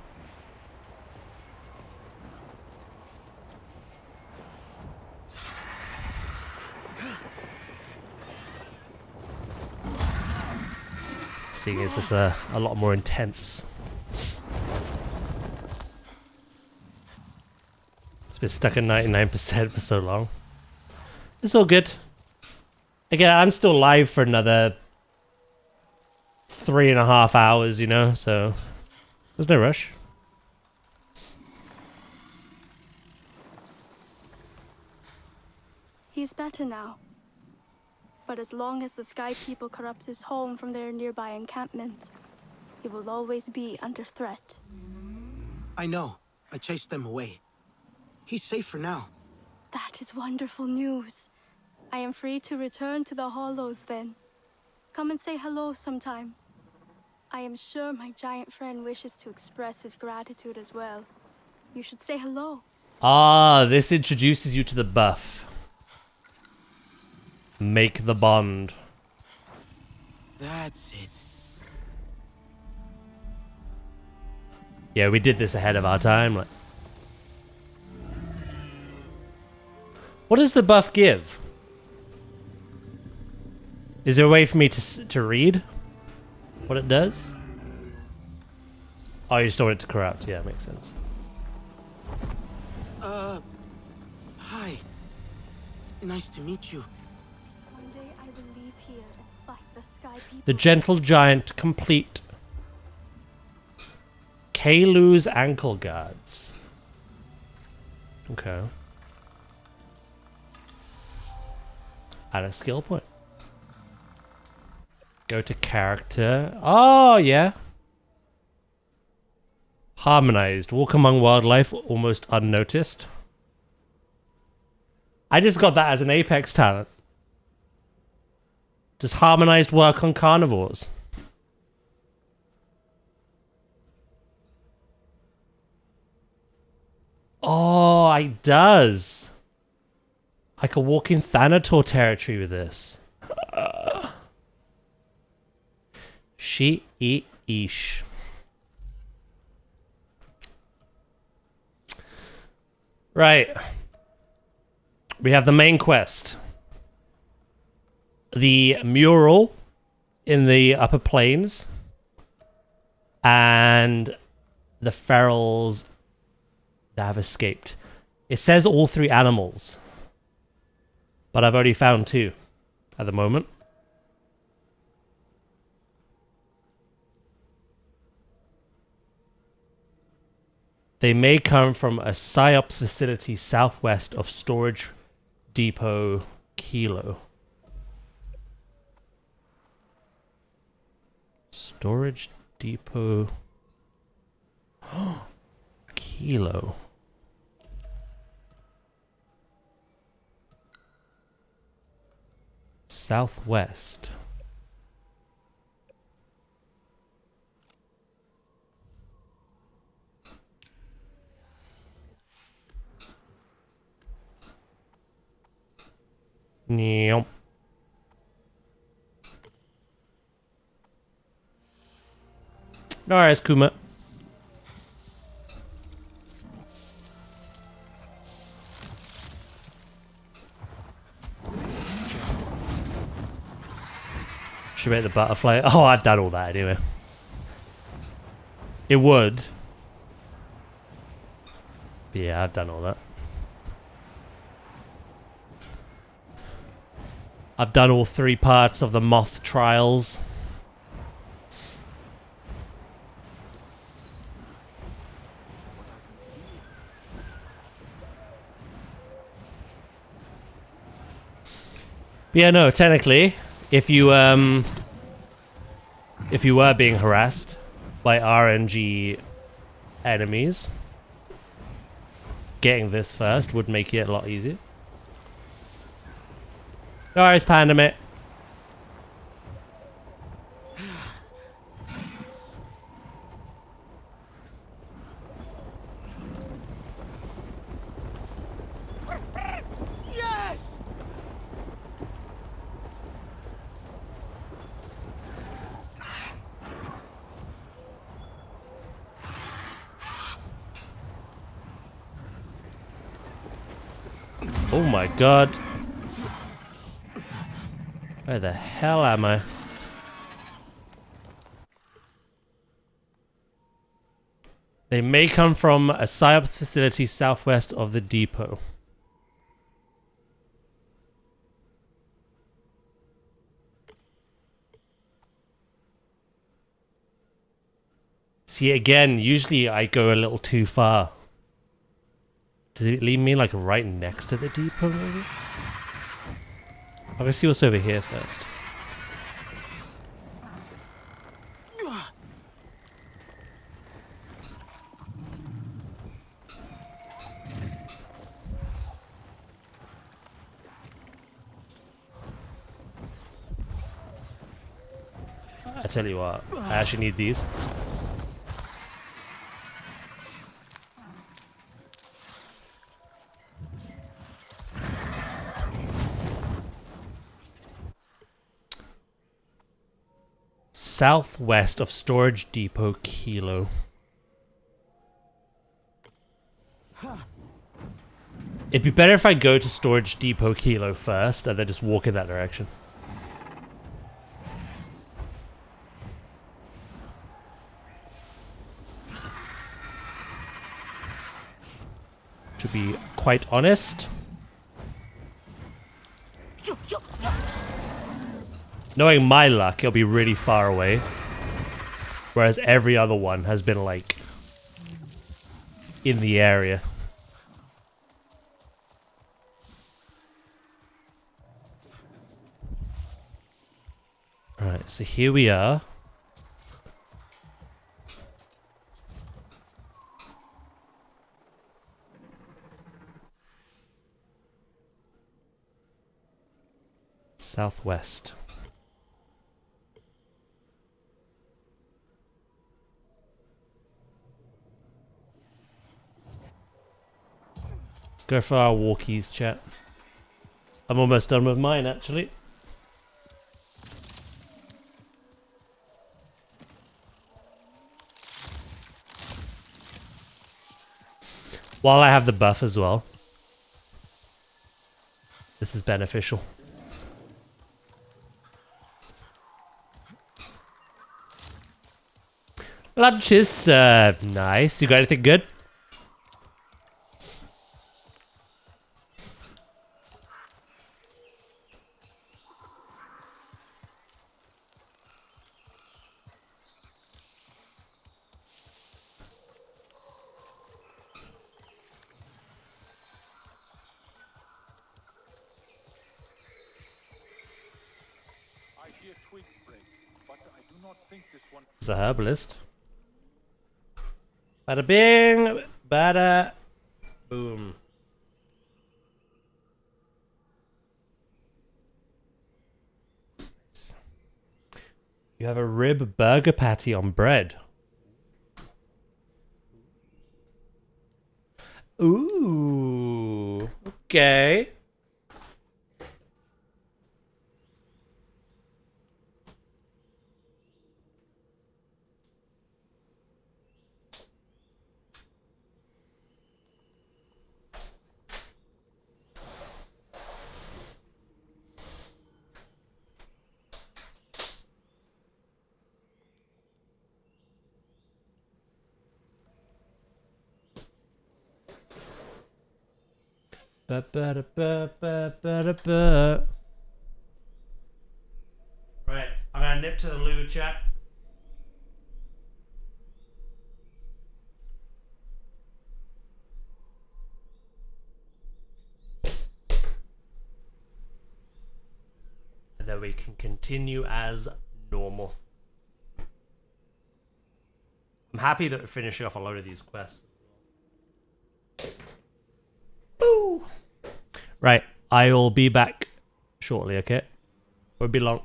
Seeing as it's a lot more intense. It's been stuck at 99% for so long. It's all good. Again, I'm still live for another 3.5 hours, you know, so there's no rush. He's better now. But as long as the Sky People corrupt his home from their nearby encampment, he will always be under threat. I know. I chased them away. He's safe for now. That is wonderful news. I am free to return to the Hollows then. Come and say hello sometime. I am sure my giant friend wishes to express his gratitude as well. You should say hello. Ah, this introduces you to the buff. Make the bond. That's it. Yeah, we did this ahead of our time. Like, what does the buff give? Is there a way for me to read what it does? Oh, you just want it to corrupt. Yeah, makes sense. Hi. Nice to meet you. One day I will leave here and fight the Sky People. The Gentle Giant complete. Kalu's ankle guards. Okay. Add a skill point. Go to character. Oh, yeah. Harmonized. Walk among wildlife almost unnoticed. I just got that as an Apex talent. Does harmonized work on carnivores? Oh, it does. I could walk in Thanator territory with this. She-e-ish. Right. We have the main quest. The mural in the upper plains. And the ferals that have escaped. It says all 3 animals. But I've already found 2 at the moment. They may come from a PSYOPS facility southwest of Storage Depot Kilo. Storage Depot Kilo. Southwest. Yep. Alright, Kuma. Should make the butterfly. Oh, I've done all that anyway. It would. But yeah, I've done all that. I've done all 3 parts of the moth trials. But yeah, no, technically, if you were being harassed by RNG enemies, getting this first would make it a lot easier. No worries, Panda mate. Yes! Oh my god. Where the hell am I? They may come from a PSYOPS facility southwest of the depot. See, again, usually I go a little too far. Does it leave me like right next to the depot maybe? I'll go see what's over here first. I tell you what, I actually need these. Southwest of Storage Depot Kilo. It'd be better if I go to Storage Depot Kilo first and then just walk in that direction. To be quite honest. Knowing my luck, it'll be really far away. Whereas every other one has been like in the area. Alright, so here we are. Southwest. Let's go for our walkies, chat. I'm almost done with mine, actually. While I have the buff as well. This is beneficial. Lunch is served. Nice. You got anything good? It's a herbalist. Bada bing, bada boom. You have a rib burger patty on bread. Ooh, okay. Right, I'm gonna nip to the loo, chat. And then we can continue as normal. I'm happy that we're finishing off a load of these quests. Boo! Right, I will be back shortly, okay? Won't be long.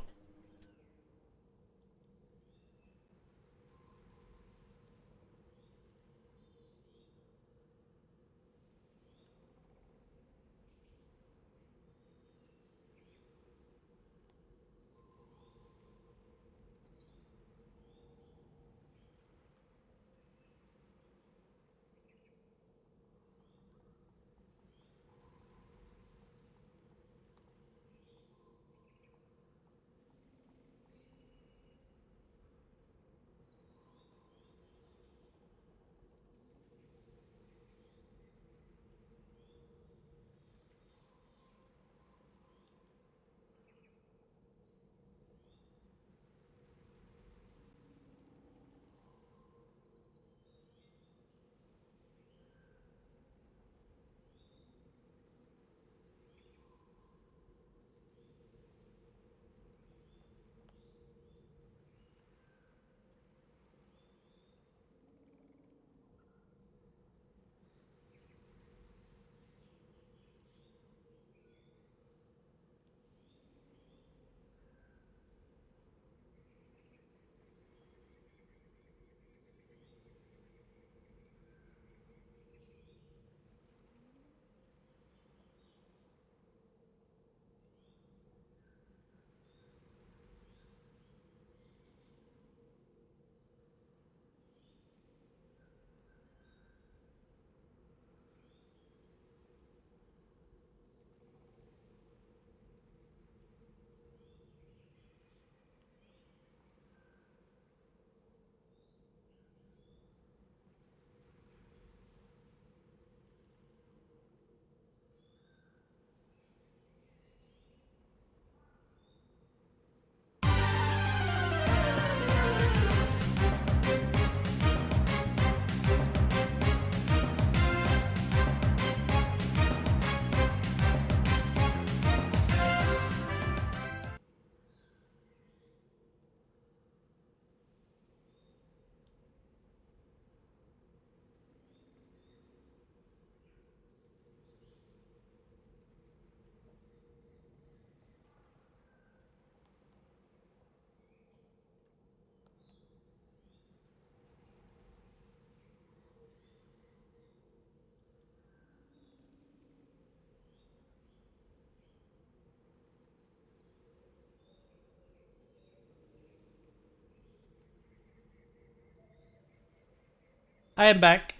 I am back.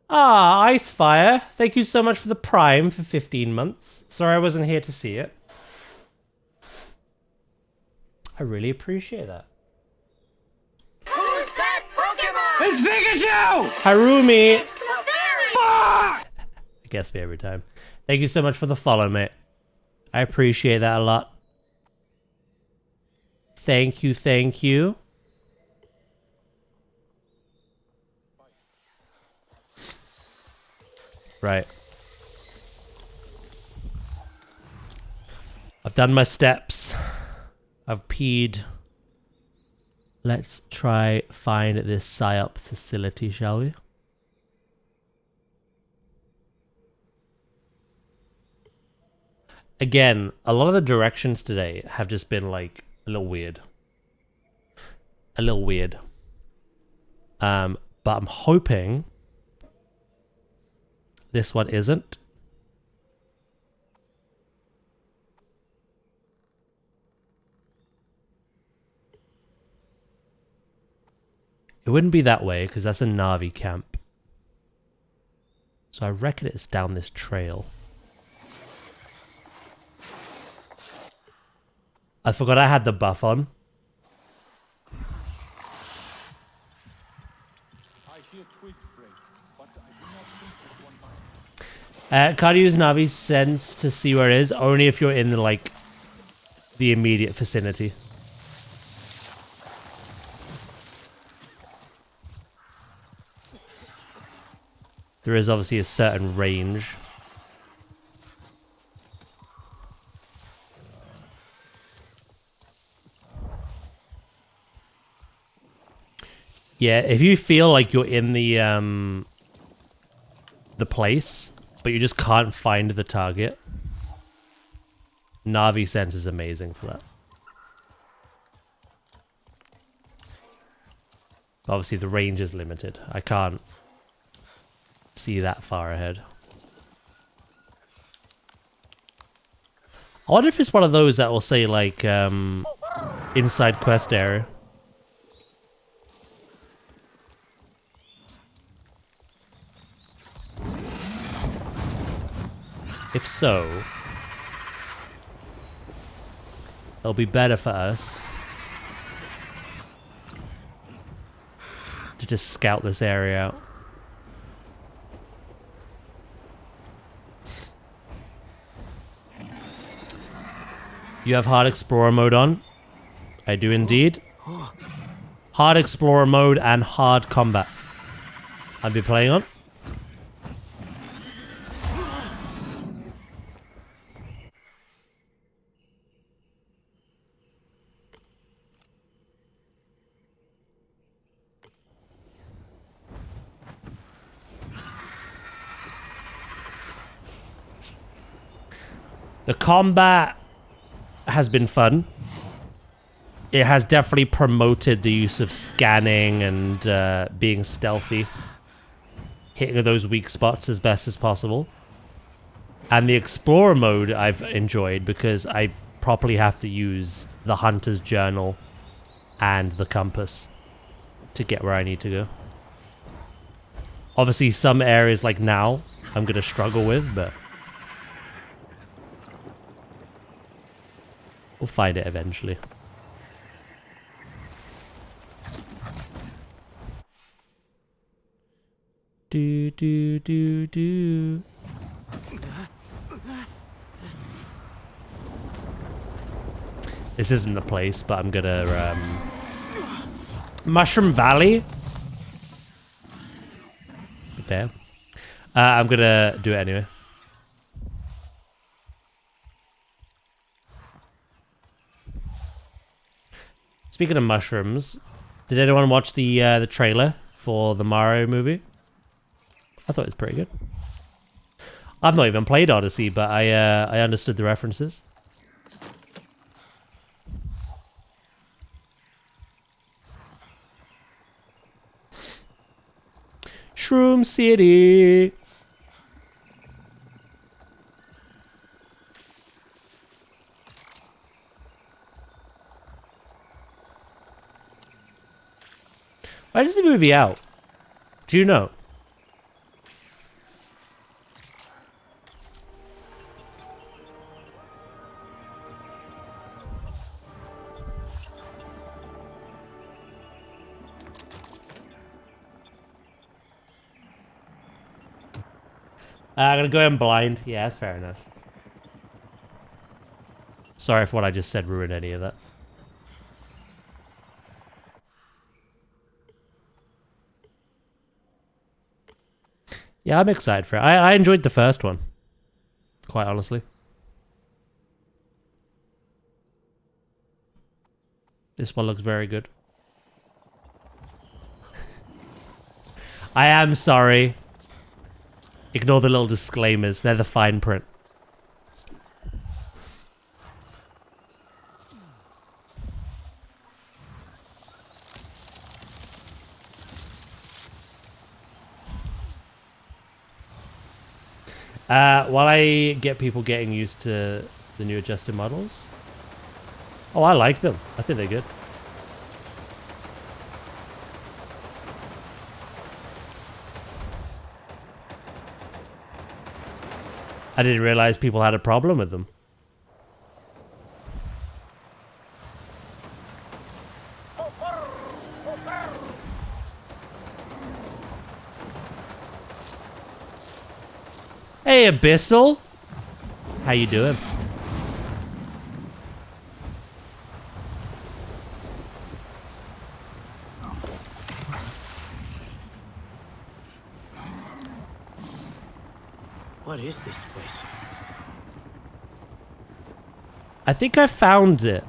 Ah, Icefire. Thank you so much for the Prime for 15 months. Sorry I wasn't here to see it. I really appreciate that. Who's that Pokemon? It's Pikachu! Harumi! It's Clefairy! It gets me every time. Thank you so much for the follow, mate. I appreciate that a lot. Thank you, thank you. Right. I've done my steps. I've peed. Let's try find this PSYOP facility, shall we? Again, a lot of the directions today have just been like a little weird. A little weird. But I'm hoping this one isn't. It wouldn't be that way because that's a Na'vi camp. So I reckon it's down this trail. I forgot I had the buff on. Can't use Navi's sense to see where it is, only if you're in the, like, the immediate vicinity. There is obviously a certain range. Yeah, if you feel like you're in the place, but you just can't find the target, Na'vi sense is amazing for that. Obviously, the range is limited. I can't see that far ahead. I wonder if it's one of those that will say, like, inside quest area. If so, it'll be better for us to just scout this area out. You have hard explorer mode on? I do indeed. Hard explorer mode and hard combat I'll be playing on. The combat has been fun. It has definitely promoted the use of scanning and being stealthy. Hitting those weak spots as best as possible. And the explorer mode I've enjoyed because I properly have to use the hunter's journal and the compass to get where I need to go. Obviously some areas like now I'm going to struggle with, but we'll find it eventually. Do do do do. This isn't the place, but I'm gonna Mushroom Valley. Okay. I'm gonna do it anyway. Speaking of mushrooms, did anyone watch the trailer for the Mario movie? I thought it was pretty good. I've not even played Odyssey, but I understood the references. Shroom City. When is the movie out? Do you know? I'm gonna go in blind. Yeah, that's fair enough. Sorry if what I just said ruined any of that. Yeah, I'm excited for it. I enjoyed the first one. Quite honestly. This one looks very good. I am sorry. Ignore the little disclaimers. They're the fine print. While I get people getting used to the new adjusted models. Oh, I like them. I think they're good. I didn't realize people had a problem with them. Hey, Abyssal. How you doing? What is this place? I think I found it.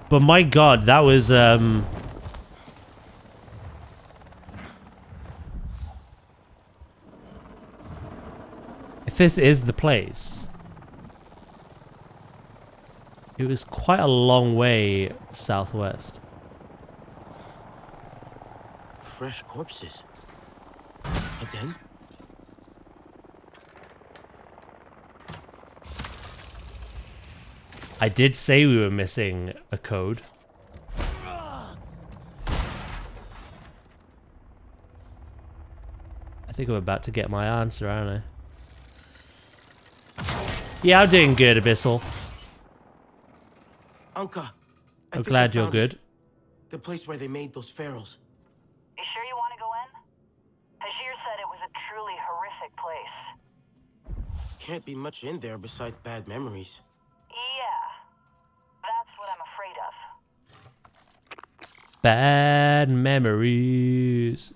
But my god, that was if this is the place, it was quite a long way southwest. Fresh corpses. But then? I did say we were missing a code. I think I'm about to get my answer, aren't I? Yeah, I'm doing good, Abyssal. Anka, I'm glad you're good. The place where they made those pharaohs. You sure you want to go in? Hajir said it was a truly horrific place. Can't be much in there besides bad memories. Yeah, that's what I'm afraid of. Bad memories.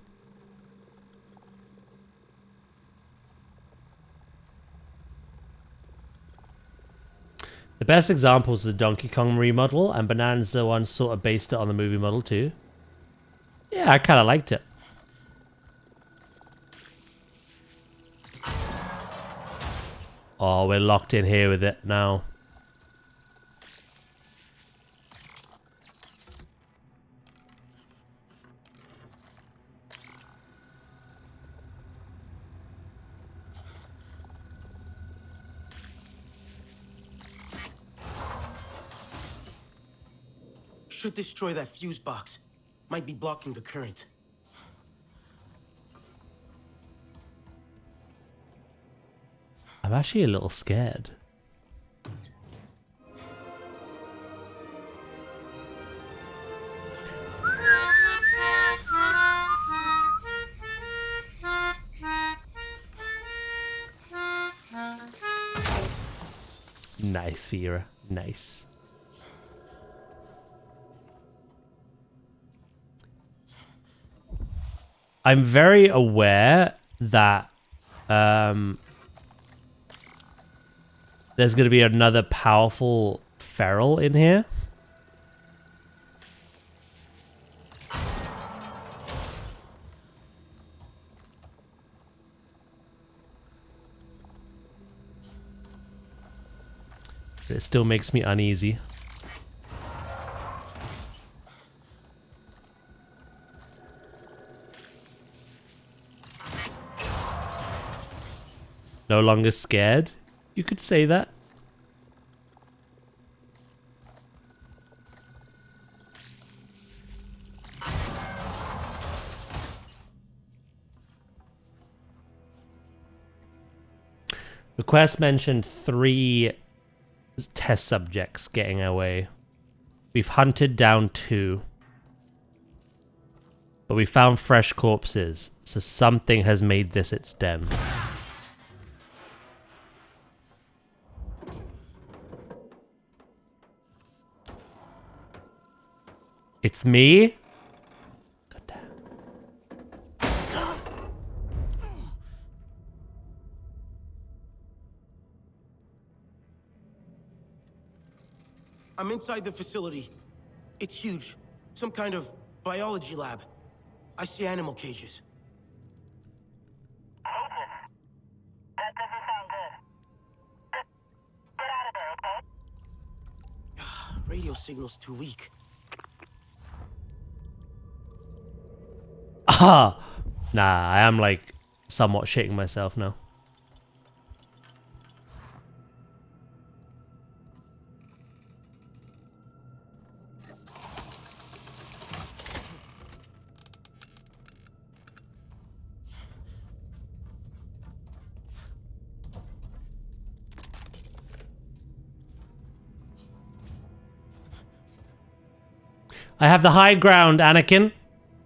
The best example is the Donkey Kong remodel, and Bonanza one sort of based it on the movie model too. Yeah, I kind of liked it. Oh, we're locked in here with it now. Should destroy that fuse box. Might be blocking the current. I'm actually a little scared. Nice, Vera. Nice. I'm very aware that there's going to be another powerful feral in here. But it still makes me uneasy. No longer scared? You could say that. quest mentioned 3 test subjects getting away. We've hunted down 2. But we found fresh corpses, so something has made this its den. It's me? I'm inside the facility. It's huge. Some kind of biology lab. I see animal cages. That doesn't sound good. Get out of there, okay? Radio signal's too weak. Ah! Nah, I am like somewhat shitting myself now. I have the high ground, Anakin.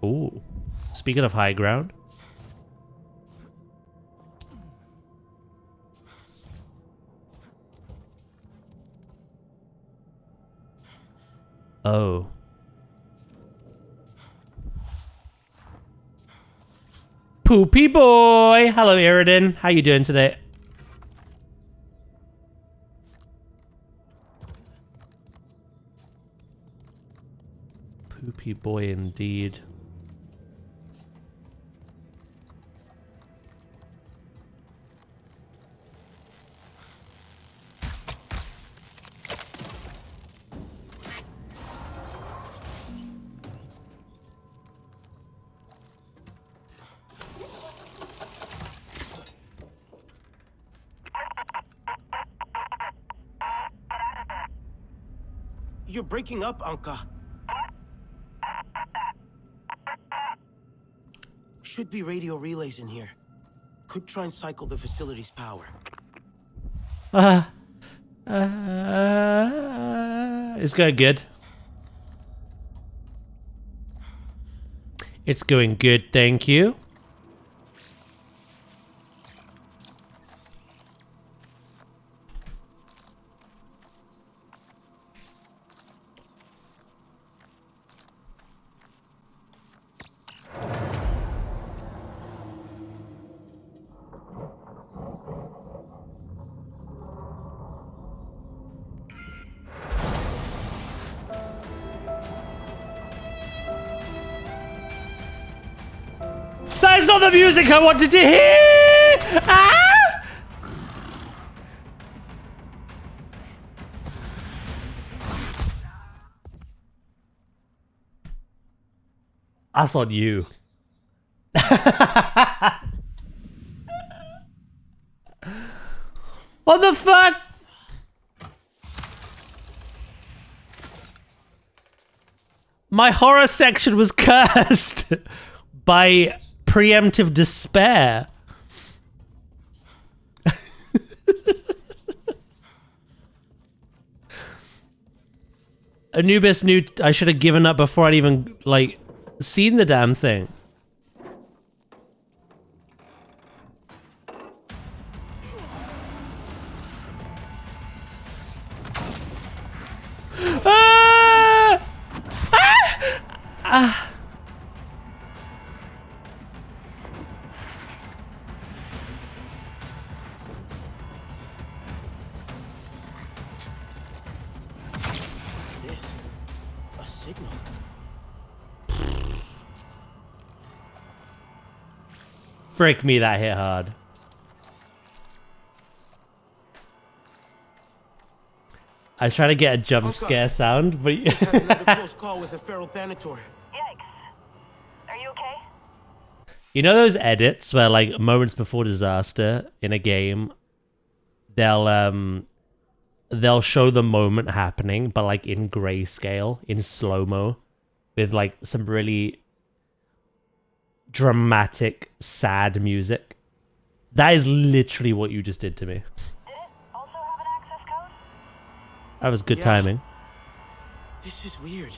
Ooh. Speaking of high ground. Oh. Poopy boy. Hello, Iridan. How you doing today? Poopy boy indeed. You're breaking up, Anka. Should be radio relays in here. Could try and cycle the facility's power. It's going good. It's going good, thank you. That is not the music I wanted to hear! Ah! That's on you. What the fuck? My horror section was cursed by preemptive despair. Anubis knew I should have given up before I'd even, like, seen the damn thing. Ah! Ah! Ah! Frick me, that hit hard. I was trying to get a jump scare sound, but Had another close call with a feral Thanator. Yikes. Are you okay? you know those edits where, like, moments before disaster in a game, they'll show the moment happening, but like in grayscale, in slow-mo, with like some really dramatic, sad music. That is literally what you just did to me. That was good Yeah. timing. This is weird.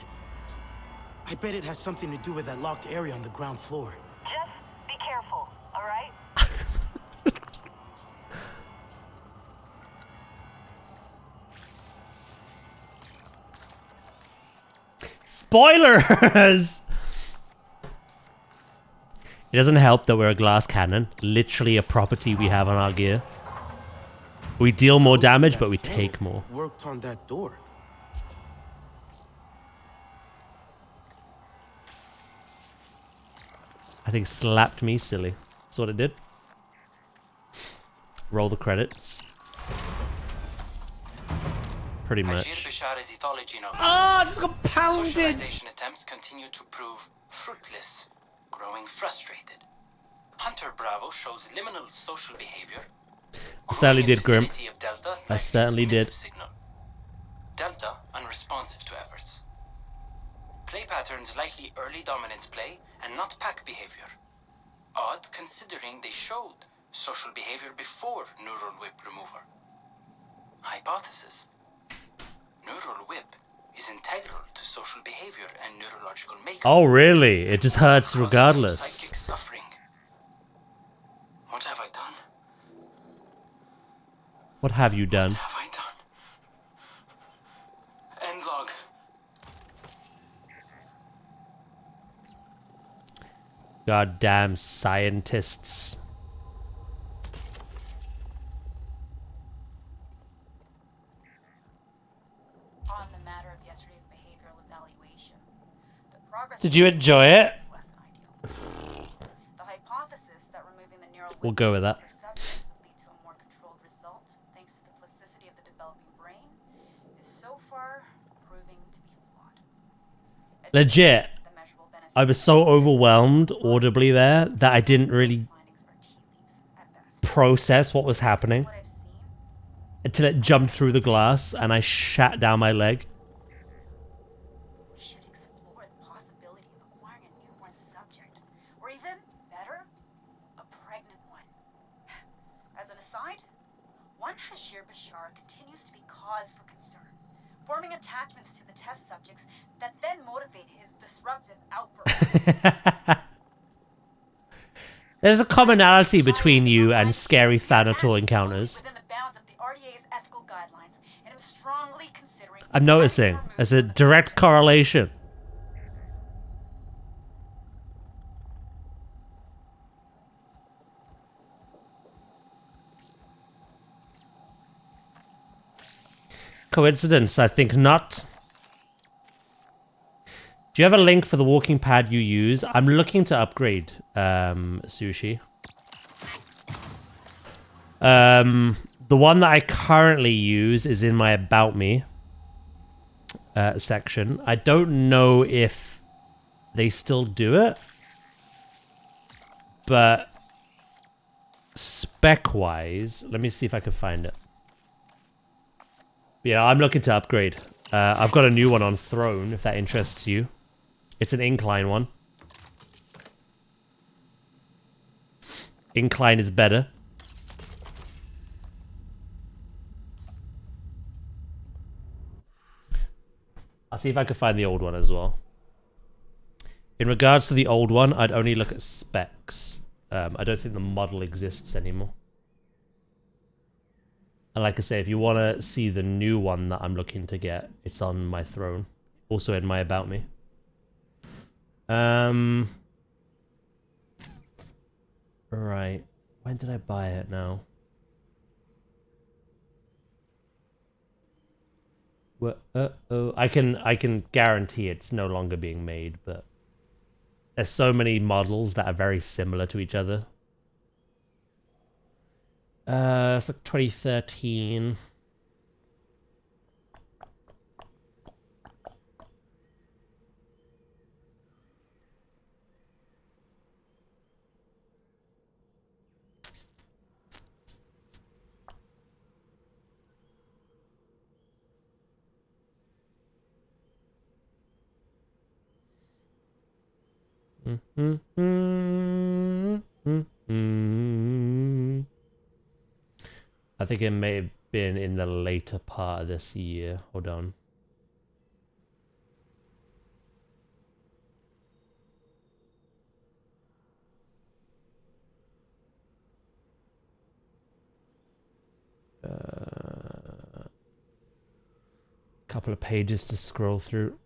I bet it has something to do with that locked area on the ground floor. Just be careful, alright? Spoilers! It doesn't help that we're a glass cannon. Literally a property we have on our gear. We deal more damage, but we take more. Worked on that door. I think slapped me silly. That's what it did. Roll the credits. Pretty much. Ah, this got pounded! Socialization attempts continue to prove fruitless, growing frustrated. Hunter Bravo shows liminal social behavior. I certainly did, Grim. Vicinity of Delta I lacks certainly did. signal. Delta unresponsive to efforts. Play patterns likely early dominance play and not pack behavior. Odd considering they showed social behavior before neural whip remover. Hypothesis. Neural whip is integral to social behavior and neurological makeup. Oh, really? It just hurts regardless. Psychic suffering. What have I done? What have you done? What have I done? End log. Goddamn scientists. On the matter of yesterday's behavioral evaluation, the progress Did you enjoy it? is less than ideal. The hypothesis that removing the neural We'll go with that. your subject would lead to a more controlled result, thanks to the plasticity of the developing brain, is so far proving to be flawed. Legit. I was so overwhelmed audibly there that I didn't really process what was happening until it jumped through the glass and I shat down my leg. We should explore the possibility of acquiring a newborn subject, or even better, a pregnant one. As an aside, one Hashir Bashar continues to be cause for concern, forming attachments to the test subjects that then motivate his disruptive outbursts. There's a commonality between you and scary Thanator encounters. Within the bounds of the RDA's ethical guidelines, and am strongly considering. I'm noticing. There's a direct correlation. Coincidence? I think not. Do you have a link for the walking pad you use? I'm looking to upgrade, Sushi. The one that I currently use is in my About Me section. I don't know if they still do it, but spec-wise, let me see if I can find it. Yeah, I'm looking to upgrade. I've got a new one on Throne, if that interests you. It's an incline one. Incline is better. I'll see if I can find the old one as well. In regards to the old one, I'd only look at specs. I don't think the model exists anymore. And like I say, if you want to see the new one that I'm looking to get, it's on my Throne. Also in my About Me. Right. When did I buy it now? What? Uh-oh. I can guarantee it's no longer being made, but there's so many models that are very similar to each other. It's like 2013. I think it may have been in the later part of this year. Hold on. Couple of pages to scroll through.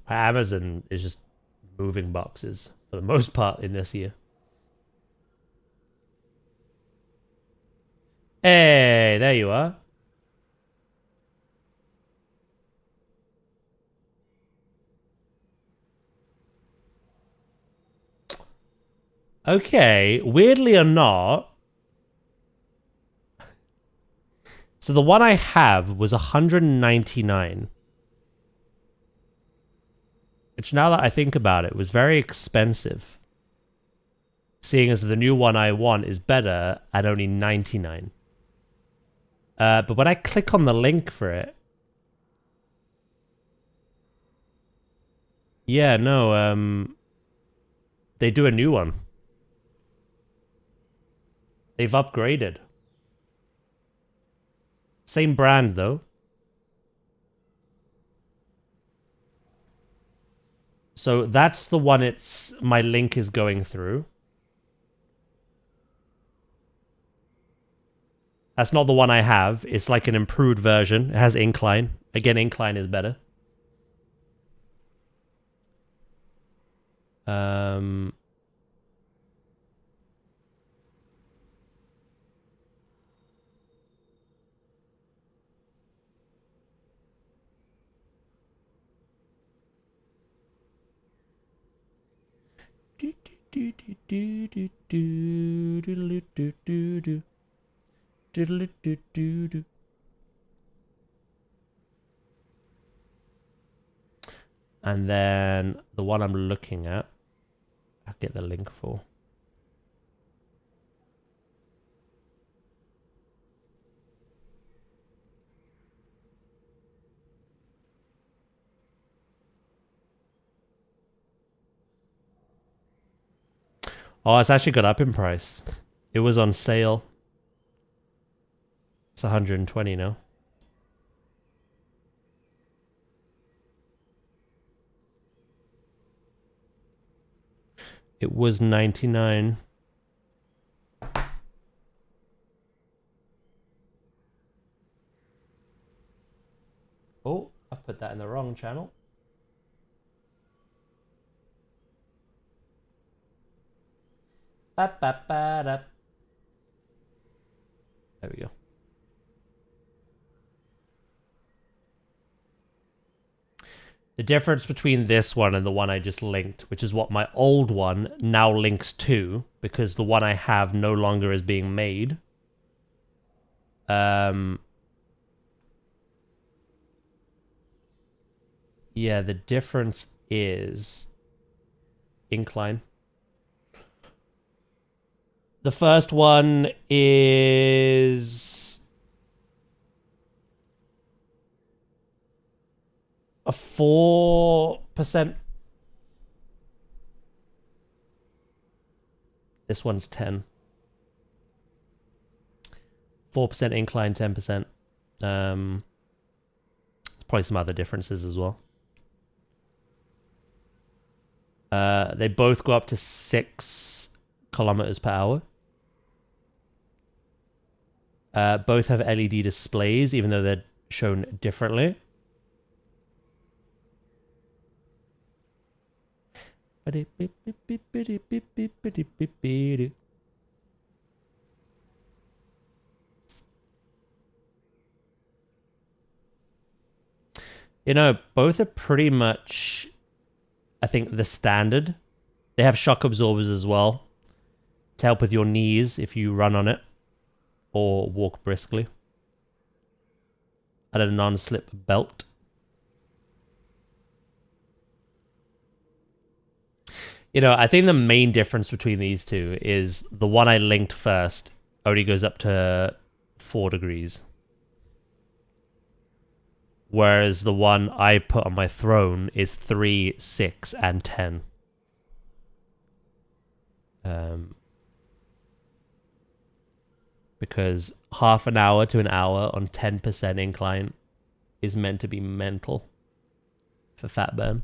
Amazon is just moving boxes for the most part in this year. Hey, there you are. Okay, weirdly or not. So the one I have was 199. Which now that I think about it, was very expensive. Seeing as the new one I want is better at only 99. But when I click on the link for it... Yeah, no, they do a new one. They've upgraded. Same brand, though. So that's the one my link is going through. That's not the one I have. It's like an improved version. It has incline. Again, incline is better. And then the one I'm looking at, I'll get the link for. Oh, it's actually got up in price. It was on sale. It's 120 now. It was 99. Oh, I've put that in the wrong channel. There we go. The difference between this one and the one I just linked, which is what my old one now links to, because the one I have no longer is being made. Yeah, the difference is incline. The first one is a 4%. This one's 10. 4% incline, 10%. Probably some other differences as well. They both go up to 6 kilometers per hour. Both have LED displays, even though they're shown differently. You know, both are pretty much, I think, the standard. They have shock absorbers as well to help with your knees if you run on it or walk briskly. And a non-slip belt. You know, I think the main difference between these two is the one I linked first only goes up to 4 degrees. Whereas the one I put on my throne is 3, 6, and 10. Because half an hour to an hour on 10% incline is meant to be mental for fat burn.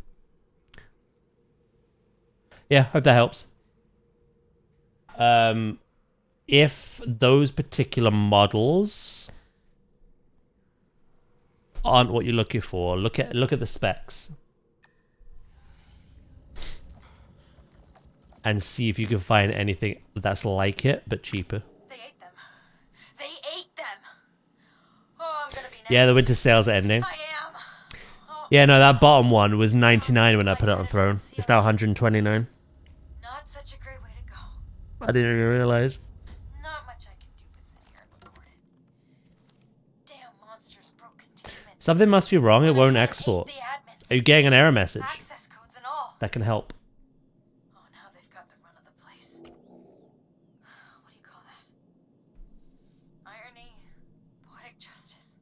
Yeah, hope that helps. If those particular models aren't what you're looking for, look at the specs and see if you can find anything that's like it but cheaper. They ate them. They ate them. Oh, I'm gonna be next. Yeah, the winter sales are ending. I am. Oh. Yeah, no, that bottom one was 99 when I put it on throne. It's now 129. Not such a great way to go. I didn't even realize. Not much I can do but sit here and record it. Damn monsters broke containment. Something must be wrong. It won't export. Are you getting an error message? Access codes and all. That can help. Oh, now they've got the run of the place. What do you call that? Irony, poetic justice.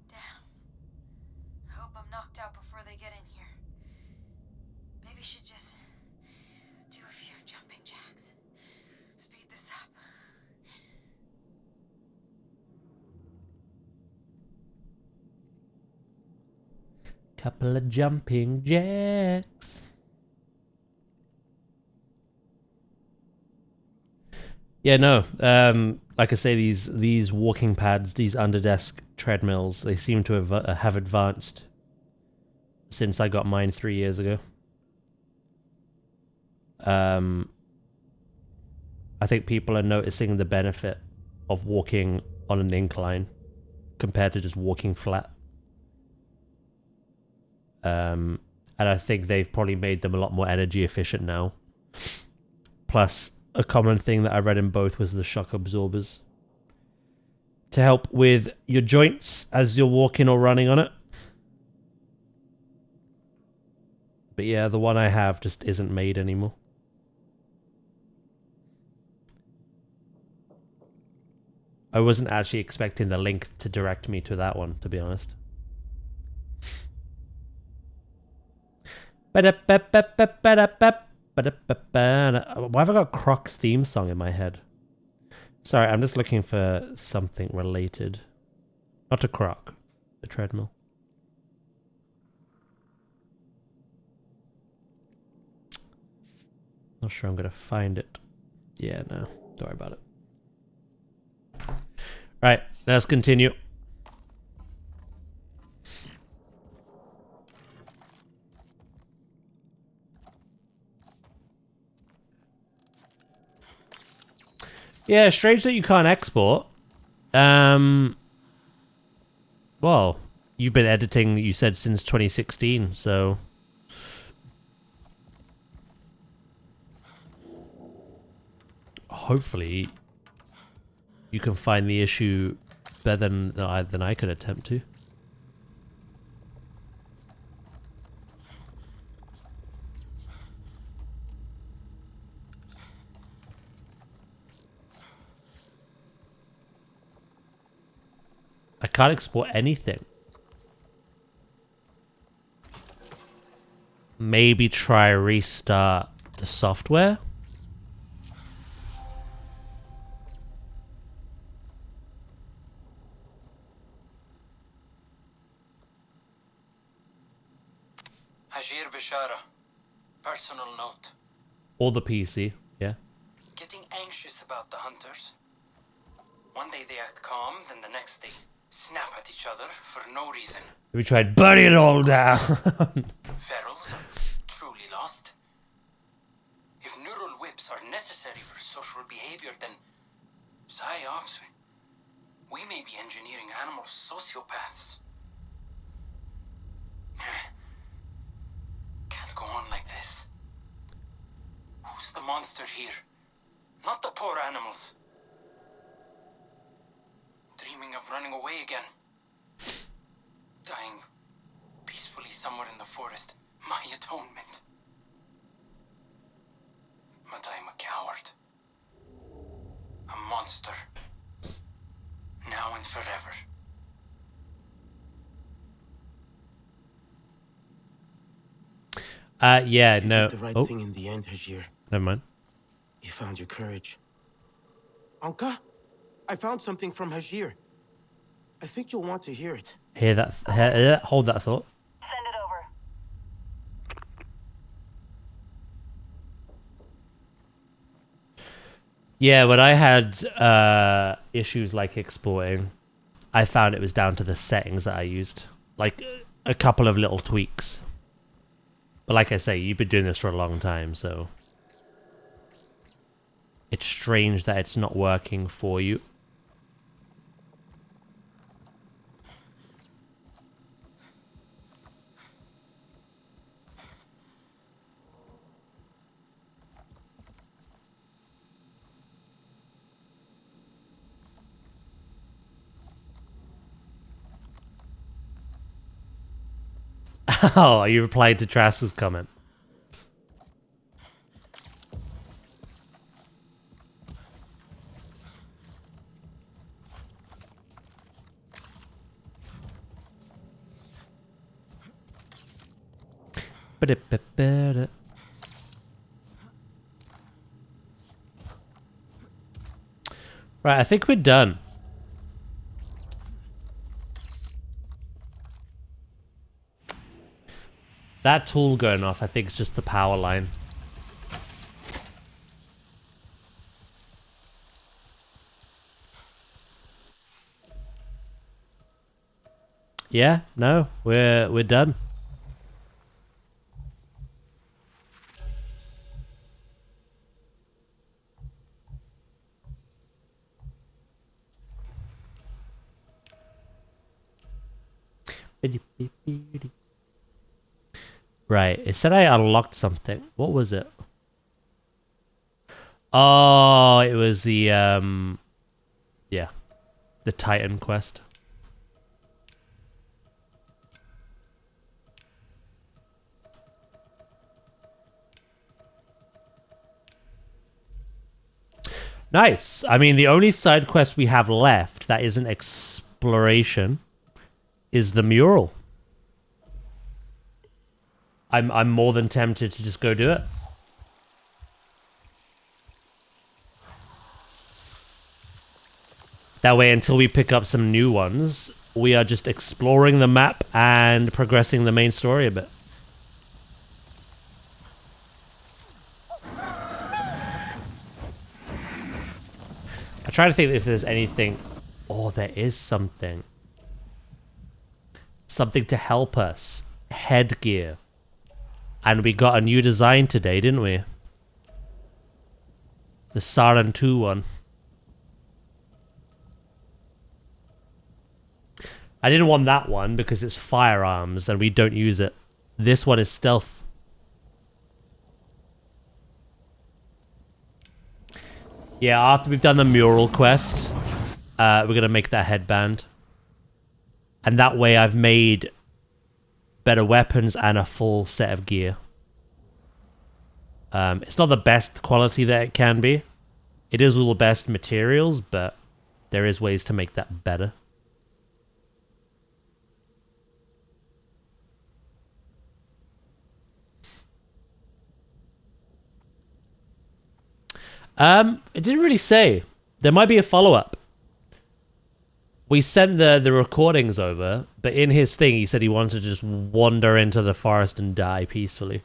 Damn. I hope I'm knocked out before they get in here. Maybe should just do a few jumping jacks. Speed this up. Couple of jumping jacks. Yeah, no. Like I say, these walking pads, these underdesk treadmills, they seem to have advanced since I got mine 3 years ago. I think people are noticing the benefit of walking on an incline compared to just walking flat. And I think they've probably made them a lot more energy efficient now. Plus, a common thing that I read in both was the shock absorbers to help with your joints as you're walking or running on it. But yeah, the one I have just isn't made anymore. I wasn't actually expecting the link to direct me to that one, to be honest. Why have I got Croc's theme song in my head? Sorry, I'm just looking for something related. Not to Croc, the treadmill. Not sure I'm going to find it. Yeah, no, don't worry about it. Right, let's continue. Yeah, strange that you can't export. Well, you've been editing, you said, since 2016, so... hopefully you can find the issue better than I could attempt to. I can't export anything. Maybe try restart the software? Hajir Bishara. Personal note. Or the PC, yeah. Getting anxious about the hunters. One day they act calm, then the next day snap at each other for no reason. We tried burning it all down. Ferals are truly lost. If neural whips are necessary for social behavior, then psyops, we may be engineering animal sociopaths. Can't go on like this. Who's the monster here? Not the poor animals. Dreaming of running away again. Dying peacefully somewhere in the forest. My atonement. But I'm a coward. A monster. Now and forever. Yeah, You no. did the right Oh, thing in the end, Hajir. never mind. You found your courage. Anka, I found something from Hajir. I think you'll want to hear it. Hear that? Hold that thought. Send it over. Yeah, when I had issues like exporting, I found it was down to the settings that I used. Like a couple of little tweaks. But like I say, you've been doing this for a long time, so it's strange that it's not working for you. Oh, you replied to Trask's comment. Right, I think we're done. That tool going off, I think, is just the power line. Yeah, no, we're done. Right, it said I unlocked something. What was it? Oh, it was the yeah, the Titan quest. Nice. I mean, the only side quest we have left that isn't exploration is the mural. I'm more than tempted to just go do it. That way, until we pick up some new ones, we are just exploring the map and progressing the main story a bit. I try to think if there's anything. Oh, there is something. Something to help us. Headgear. And we got a new design today, didn't we? The Saran 2 one. I didn't want that one because it's firearms and we don't use it. This one is stealth. Yeah, after we've done the mural quest, we're going to make that headband. And that way I've made better weapons and a full set of gear. It's not the best quality that it can be. It is all the best materials, but there is ways to make that better. It didn't really say. There might be a follow-up. We sent the recordings over, but in his thing he said he wanted to just wander into the forest and die peacefully.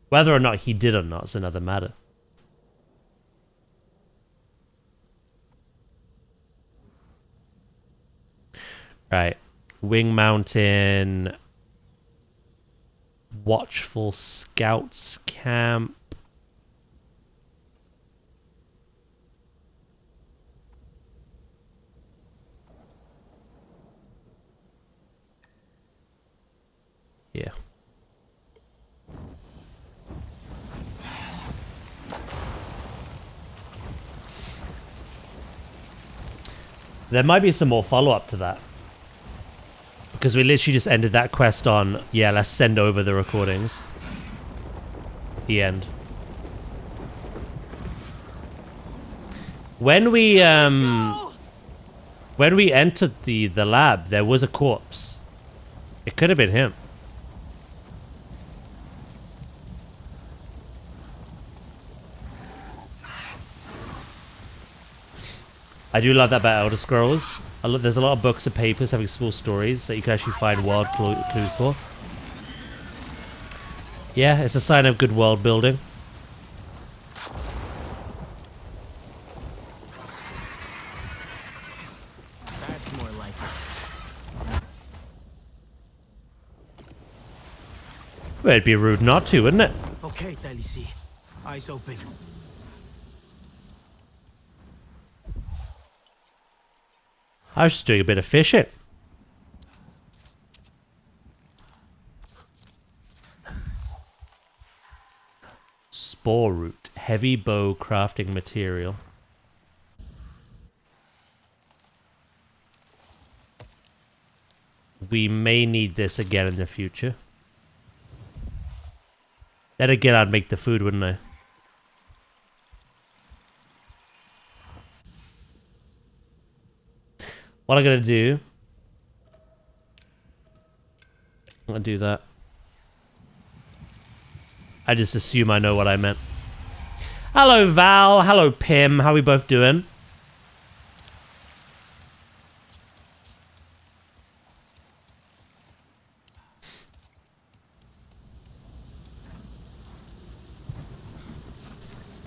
Whether or not he did or not is another matter. Right. Wing Mountain. Watchful Scouts Camp. Yeah. There might be some more follow-up to that. Because we literally just ended that quest on, yeah, let's send over the recordings. The end. When we entered the lab, there was a corpse. It could have been him. I do love that about Elder Scrolls. There's a lot of books and papers having small stories that you can actually find world clues for. Yeah, it's a sign of good world building. That's more like it. Well, it'd be rude not to, wouldn't it? Okay, Delici. Eyes open. I was just doing a bit of fishing. Spore root. Heavy bow crafting material. We may need this again in the future. Then again, I'd make the food, wouldn't I? What I'm gonna do... I'm gonna do that. I just assume I know what I meant. Hello, Val. Hello, Pim. How are we both doing?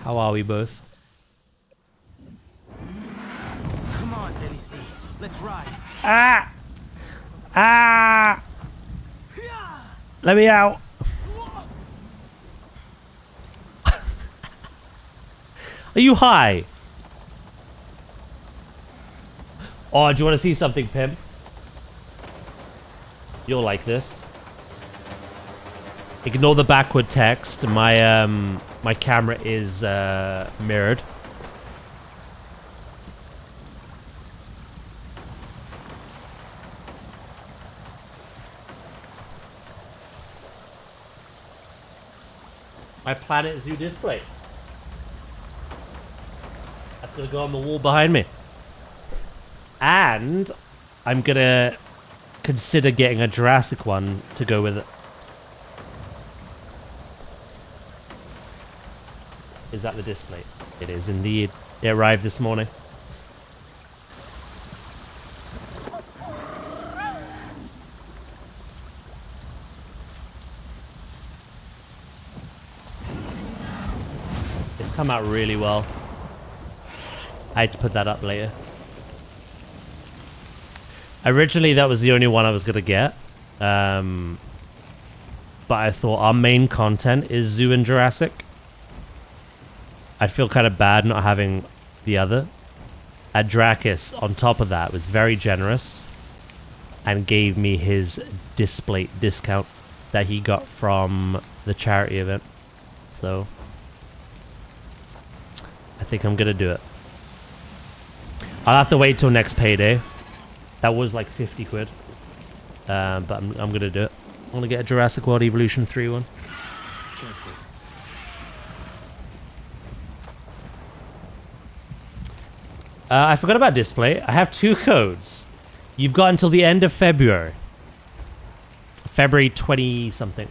How are we both? Come on, Delici. Let's ride. Ah! Ah! Let me out. Are you high? Oh, do you want to see something, Pim? You'll like this. Ignore the backward text. My my camera is mirrored. My Planet Zoo display. That's gonna go on the wall behind me. And I'm gonna consider getting a Jurassic one to go with it. Is that the display? It is indeed. It arrived this morning. It's come out really well. I had to put that up later. Originally, that was the only one I was going to get. But I thought our main content is Zoo and Jurassic. I'd feel kind of bad not having the other. And Dracus, on top of that, was very generous and gave me his display discount that he got from the charity event. So I think I'm going to do it. I'll have to wait till next payday. That was like 50 quid. But I'm going to do it. I'm going to get a Jurassic World Evolution 3 one. Careful. I forgot about display. I have 2 codes. You've got until the end of February. February 20 something.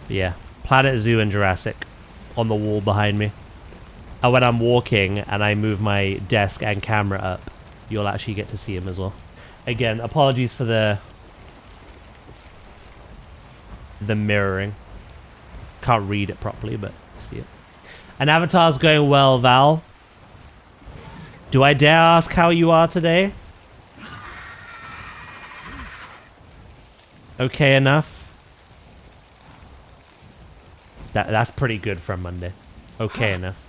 Yeah, Planet Zoo and Jurassic on the wall behind me. And when I'm walking and I move my desk and camera up, you'll actually get to see him as well. Again, apologies for the mirroring. Can't read it properly, but see it. And Avatar's going well, Val. Do I dare ask how you are today? Okay enough. That's pretty good for a Monday. Okay enough.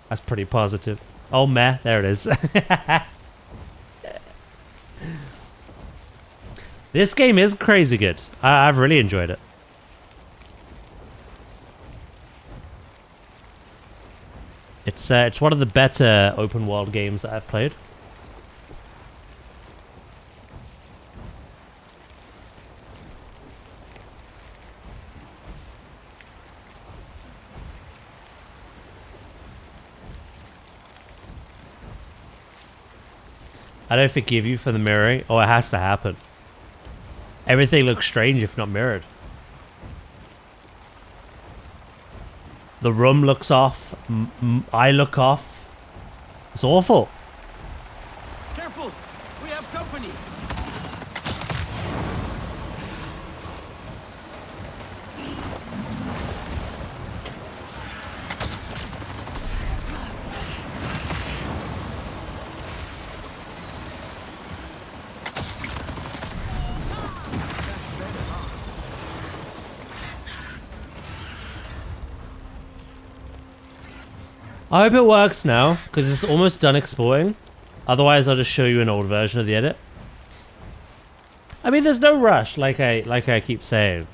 That's pretty positive. Oh, meh. There it is. This game is crazy good. I've really enjoyed it. It's one of the better open world games that I've played. I don't forgive you for the mirroring. Oh, it has to happen. Everything looks strange if not mirrored. The room looks off. I look off. It's awful. Careful! We have company! I hope it works now, because it's almost done exporting. Otherwise, I'll just show you an old version of the edit. I mean, there's no rush, like I keep saying.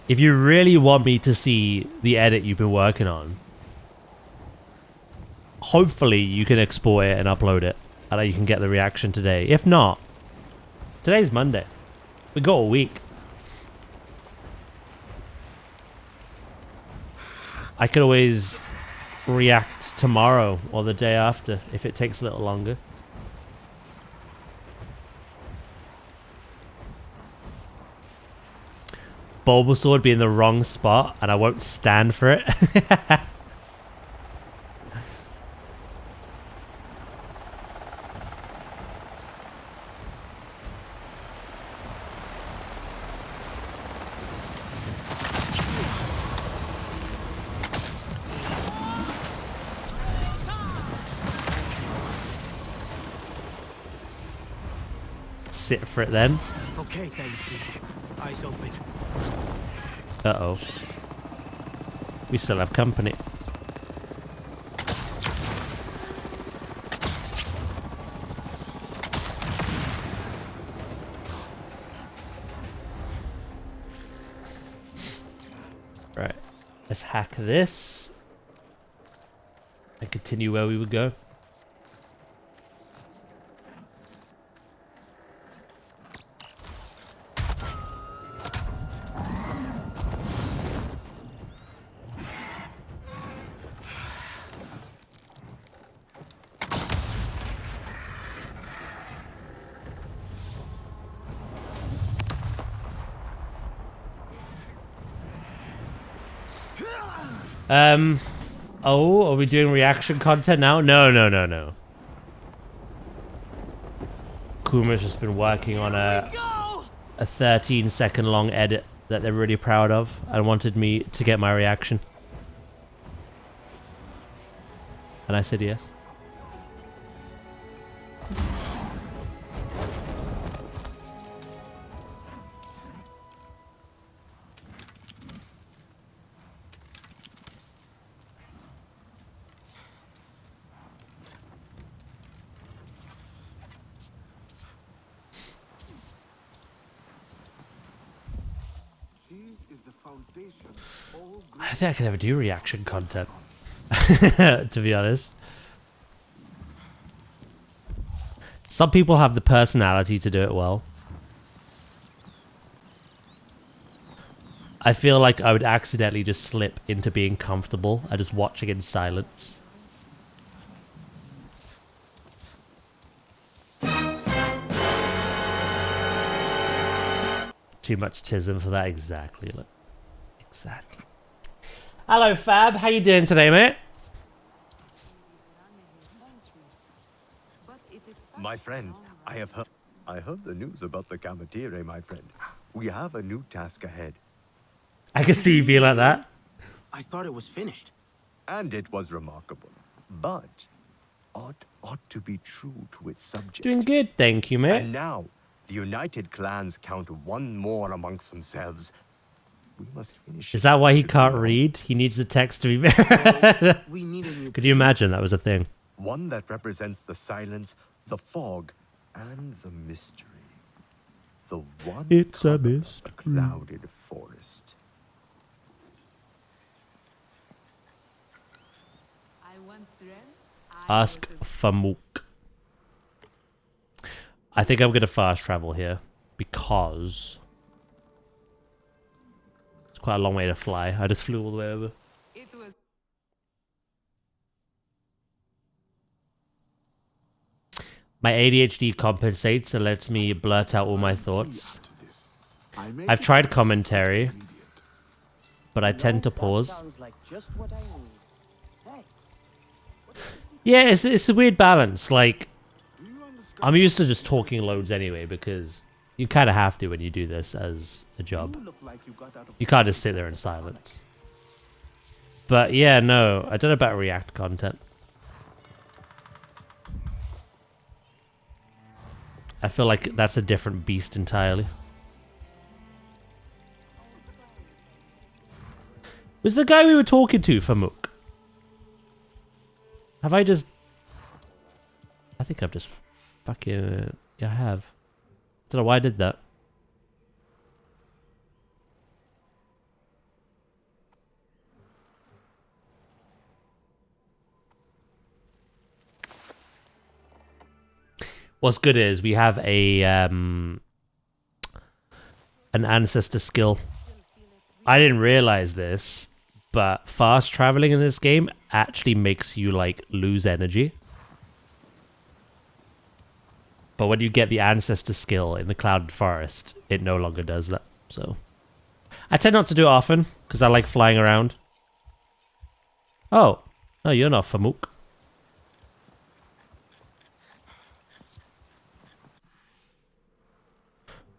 If you really want me to see the edit you've been working on, hopefully you can export it and upload it, and you can get the reaction today. If not, today's Monday. We got a week. I could always react tomorrow or the day after if it takes a little longer. Bulbasaur would be in the wrong spot and I won't stand for it. Sit for it then. Okay, Fantasy. Eyes open. Uh-oh. We still have company. Right. Let's hack this. And continue where we would go. Oh, are we doing reaction content now? No. Kuma's just been working on a 13-second long edit that they're really proud of and wanted me to get my reaction. And I said yes. I don't think I could ever do reaction content, to be honest. Some people have the personality to do it well. I feel like I would accidentally just slip into being comfortable and just watching in silence. Too much tism for that, exactly. Look. Exactly. Hello, Fab. How you doing today, mate? My friend, I heard the news about the Kamatire, my friend. We have a new task ahead. I can see you being like that. I thought it was finished. And it was remarkable. But ought to be true to its subject. Doing good, thank you, mate. And now, the united clans count one more amongst themselves. We must finish. Is that why he can't read? He needs the text to be mirrored. We need a new Could you imagine that was a thing? One that represents the silence, the fog, and the mystery. The one It's a color of mystery. a clouded forest. Ask Famouk. I think I'm going to fast travel here because it's quite a long way to fly. I just flew all the way over. My ADHD compensates and lets me blurt out all my thoughts. I've tried commentary, but I tend to pause. Sounds like just what I need. Thanks. Yeah, it's a weird balance. Like, I'm used to just talking loads anyway because you kind of have to when you do this as a job. You can't just sit there in silence. But yeah, no, I don't know about React content. I feel like that's a different beast entirely. Was the guy we were talking to for Mook? Have I just... I think I've just fucking... Yeah, I have. Don't know why I did that. What's good is we have a an ancestor skill. I didn't realize this, but fast traveling in this game actually makes you like lose energy. But when you get the ancestor skill in the Clouded Forest, it no longer does that. So I tend not to do it often because I like flying around. Oh, no, you're not Famouk.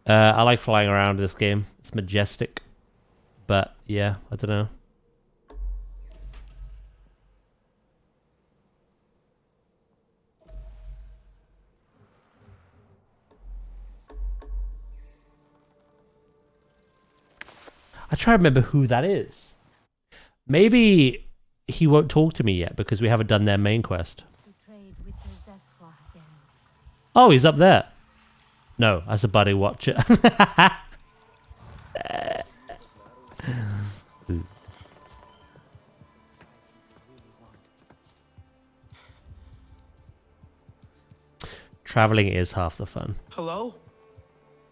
I like flying around this game. It's majestic. But yeah, I don't know. I try to remember who that is. Maybe he won't talk to me yet because we haven't done their main quest. Oh, he's up there. No, that's a buddy watcher. Traveling is half the fun. Hello?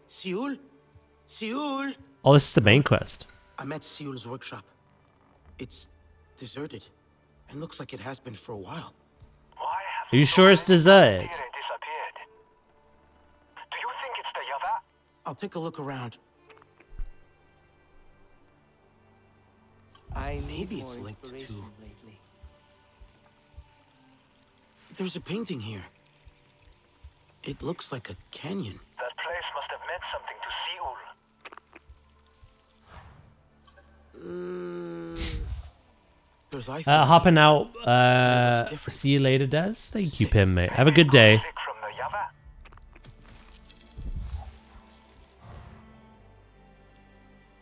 Seul? Seul? Oh, this is the main quest. I'm at Seul's workshop. It's deserted. And looks like it has been for a while. Are you sure it's deserted? I'll take a look around. Maybe it's linked to... Lately. There's a painting here. It looks like a canyon. That place must have meant something to Seul. There's Hopping out. See you later, Des. Thank you, Pim, mate. Have a good day.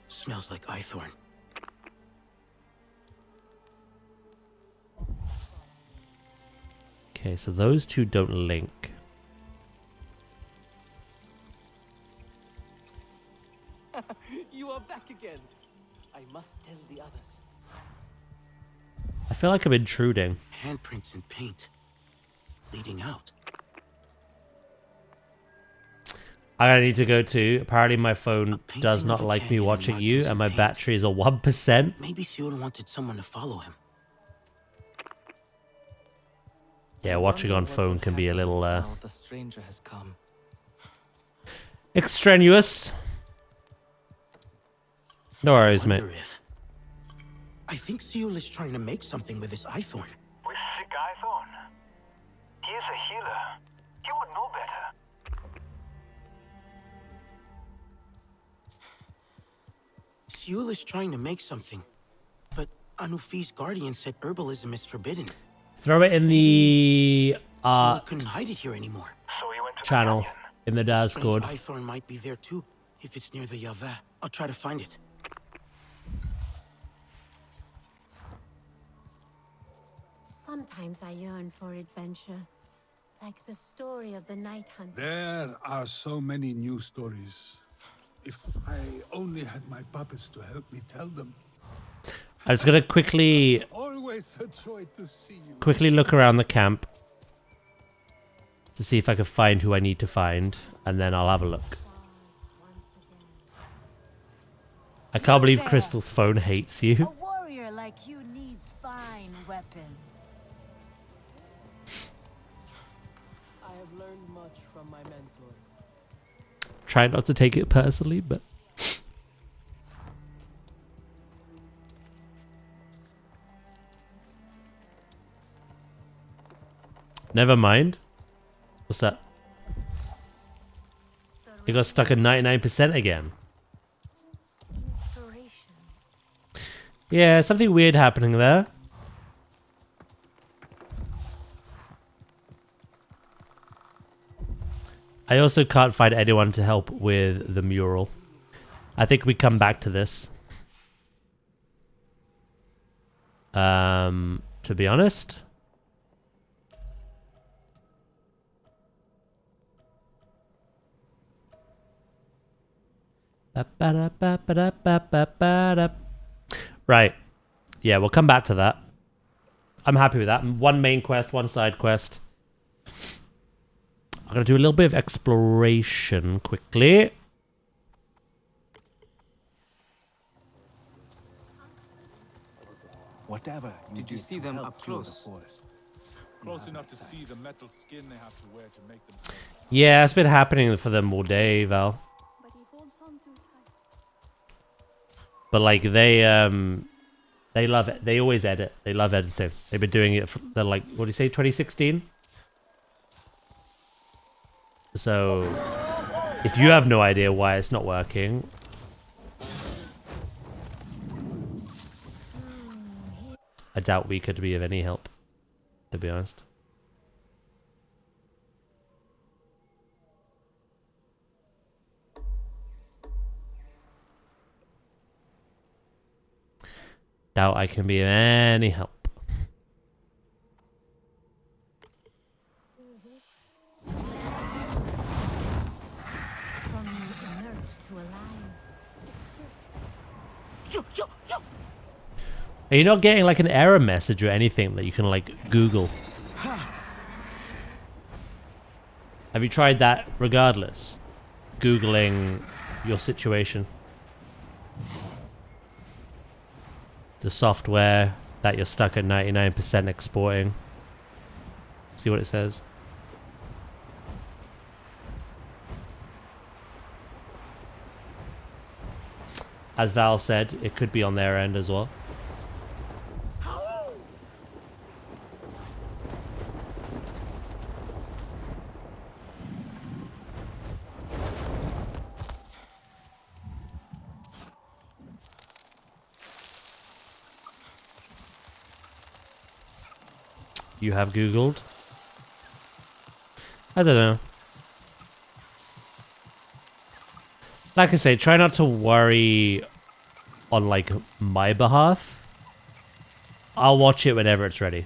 Smells like Eyethorn. Okay, so those two don't link. You are back again. I must tell the others. I feel like I'm intruding. Handprints and paint. Leading out. I need to go too. Apparently my phone does not like me watching you and my battery is a 1%. Maybe Seul wanted someone to follow him. Yeah, watching on phone can be a little The stranger has come. extraneous. No worries, mate. I think Seul is trying to make something with this Eyethorn. With sick Eyethorn? He is a healer. He would know better. Seul is trying to make something, but Anufi's guardian said herbalism is forbidden. Throw it in the Seul couldn't hide it here anymore. So he went to channel in the Daz Strange Discord. Eyethorn might be there too, if it's near the Yaveh. I'll try to find it. Sometimes I yearn for adventure, like the story of the night hunt. There are so many new stories. If I only had my puppets to help me tell them. I was gonna quickly Always a joy to see you. look around the camp to see if I can find who I need to find, and then I'll have a look. I can't believe Crystal's phone hates you. A warrior like you needs fine weapons. I have learned much try not to take it personally, but never mind. What's that? You got stuck at 99% again. Yeah, something weird happening there. I also can't find anyone to help with the mural. I think we come back to this. To be honest. Right. Yeah, we'll come back to that. I'm happy with that. One main quest, one side quest. I'm going to do a little bit of exploration quickly. Whatever. Did you see them up close? Close enough to see the metal skin they have to wear to make themselves. Yeah, it's been happening for them all day, Val. But like they love it. They always edit. They love editing. They've been doing it for, they're like, what do you say, 2016? So if you have no idea why it's not working, I doubt we could be of any help, to be honest. Doubt I can be of any help. Are you not getting like an error message or anything that you can like Google? Have you tried that regardless? Googling your situation? The software that you're stuck at 99% exporting. See what it says. As Val said, it could be on their end as well. You have Googled? I don't know. Like I say, try not to worry on like my behalf. I'll watch it whenever it's ready.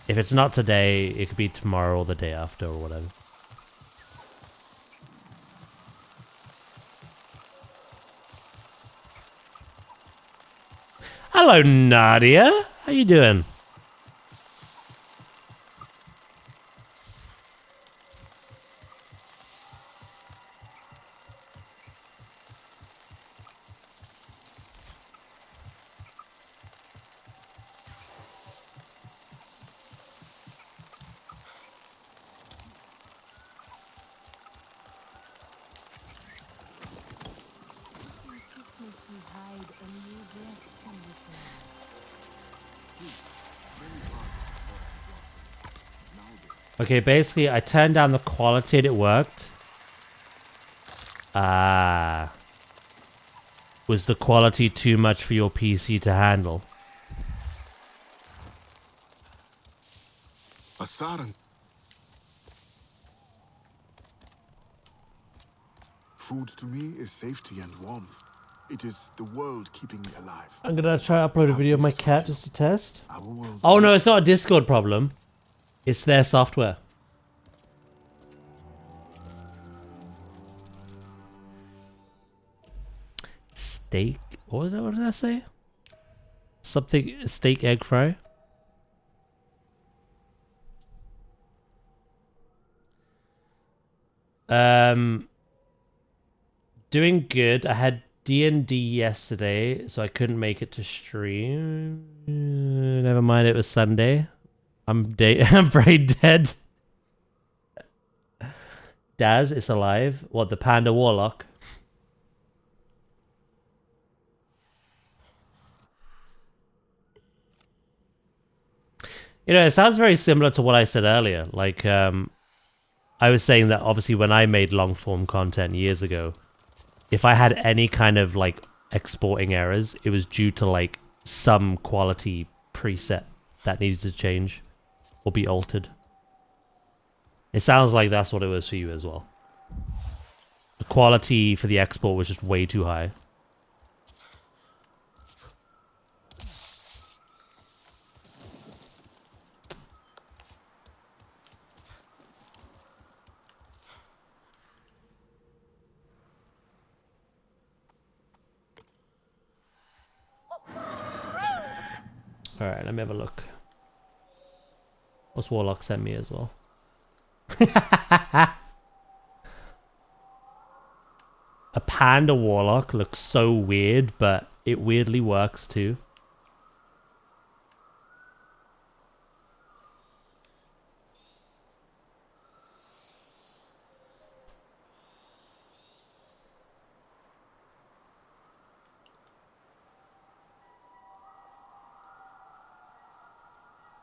If it's not today, it could be tomorrow or the day after or whatever. Hello, Nadia. How you doing? Okay, basically, I turned down the quality and it worked. Ah. Was the quality too much for your PC to handle? Asaran. Food to me is safety and warmth. It is the world keeping me alive. I'm gonna try to upload a video of my cat just to test. Oh no, it's not a Discord problem. It's their software. Steak? What was that? What did I say? Something steak egg fry? Doing good. I had D&D yesterday, so I couldn't make it to stream. Never mind, it was Sunday. I'm I'm very dead. Daz is alive. What, the Panda Warlock? You know, it sounds very similar to what I said earlier. Like, I was saying that obviously when I made long form content years ago, if I had any kind of like exporting errors, it was due to like some quality preset that needed to change or be altered. It sounds like that's what it was for you as well. The quality for the export was just way too high. Alright, let me have a look. What's Warlock sent me as well? A Panda Warlock looks so weird, but it weirdly works too.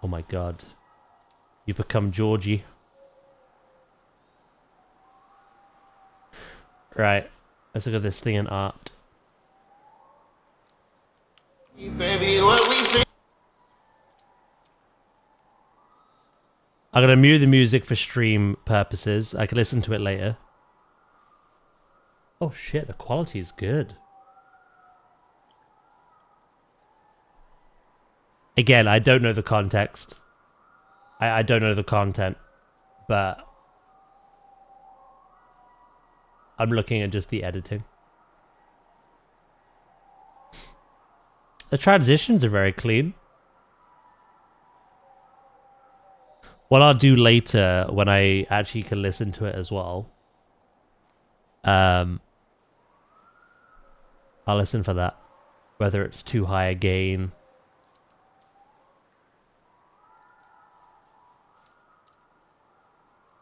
Oh my god. You become Georgie. Right. Let's look at this thing in art. Baby, what we think? I'm gonna mute the music for stream purposes. I can listen to it later. Oh shit, the quality is good. Again, I don't know the context. I don't know the content, but I'm looking at just the editing. The transitions are very clean. What I'll do later when I actually can listen to it as well, I'll listen for that. Whether it's too high a gain.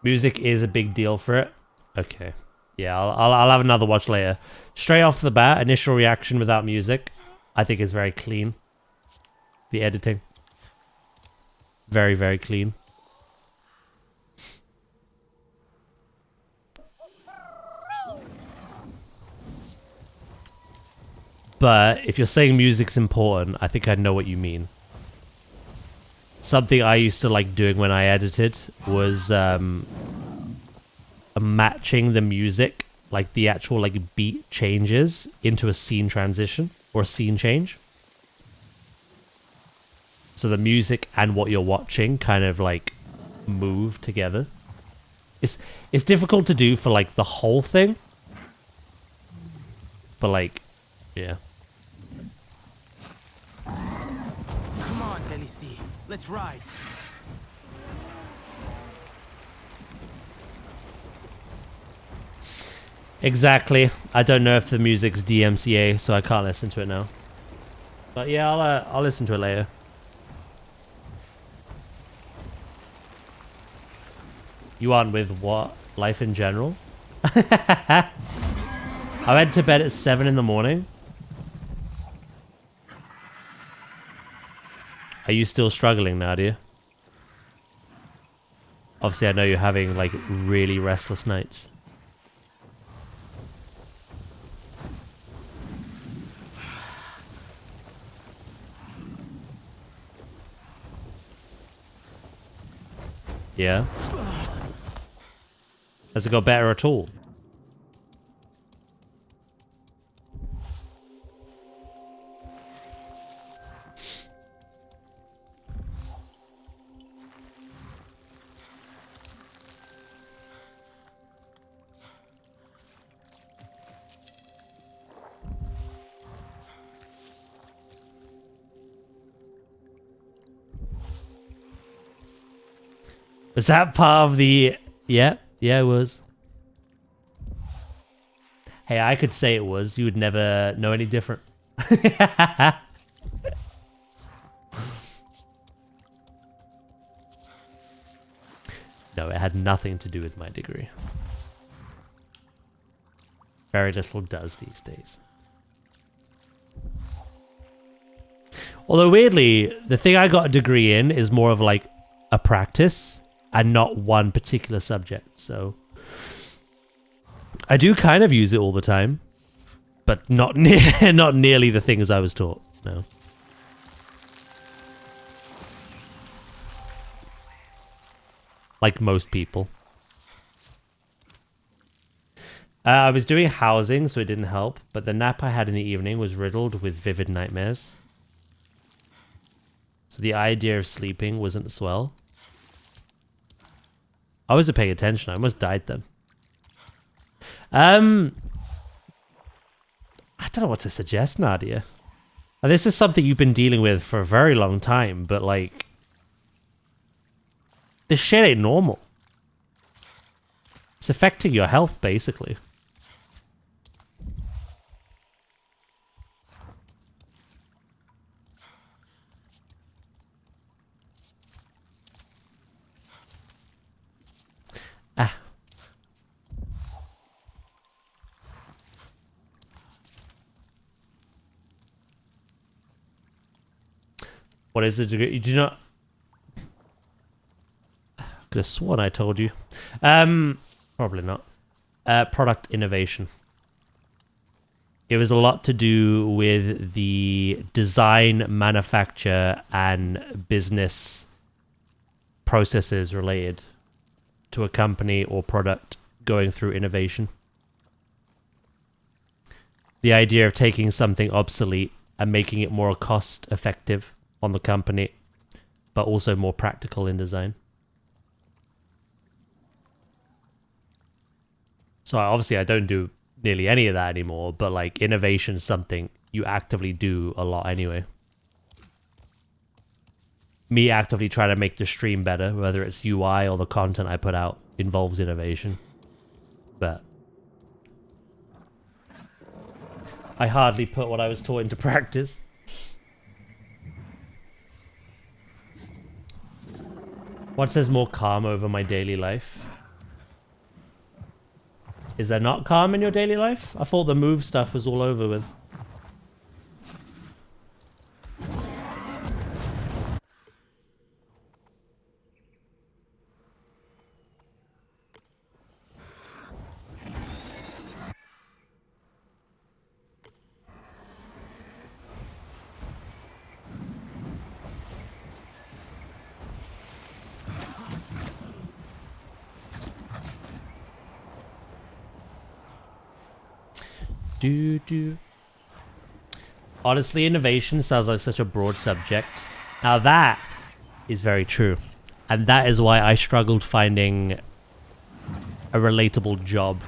Music is a big deal for it. Okay. Yeah, I'll have another watch later. Straight off the bat, initial reaction without music, I think is very clean. The editing. Very, very clean. But if you're saying music's important, I think I know what you mean. Something I used to like doing when I edited was matching the music, like the actual like beat changes into a scene transition or a scene change. So the music and what you're watching kind of like move together. It's difficult to do for like the whole thing. But like, yeah. Come on, Delici. Let's ride. Exactly. I don't know if the music's DMCA, so I can't listen to it now. But yeah, I'll listen to it later. You on with what? Life in general? I went to bed at 7 in the morning. Are you still struggling, Nadia? Obviously, I know you're having like really restless nights. Yeah? Has it got better at all? Was that part of the... Yeah, it was. Hey, I could say it was. You would never know any different. No, it had nothing to do with my degree. very little does these days. Although weirdly, the thing I got a degree in is more of like a practice and not one particular subject. So I do kind of use it all the time, but not not nearly the things I was taught. No. Like most people. I was doing housing, so it didn't help, but the nap I had in the evening was riddled with vivid nightmares. So the idea of sleeping wasn't swell. I wasn't paying attention. I almost died then. I don't know what to suggest, Nadia. Now, this is something you've been dealing with for a very long time, but like, this shit ain't normal. It's affecting your health, basically. Ah. What is the degree? You do not... Could have sworn I told you. Probably not. Product innovation. It was a lot to do with the design, manufacture, and business processes related to a company or product going through innovation. The idea of taking something obsolete and making it more cost effective on the company, but also more practical in design. So obviously I don't do nearly any of that anymore, but like innovation is something you actively do a lot anyway. Me actively trying to make the stream better, whether it's UI or the content I put out, involves innovation. But I hardly put what I was taught into practice. What says more calm over my daily life? Is there not calm in your daily life? I thought the move stuff was all over with. Honestly, innovation sounds like such a broad subject. Now that is very true. And that is why I struggled finding a relatable job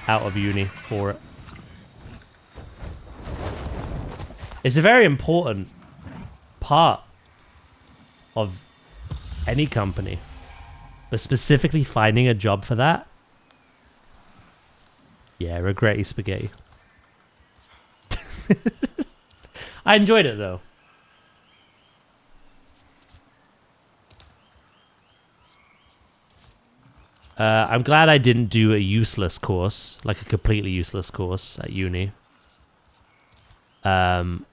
out of uni for it. It's a very important part of any company. But specifically finding a job for that? Yeah, regretty spaghetti. I enjoyed it though. I'm glad I didn't do a useless course, like a completely useless course at uni. And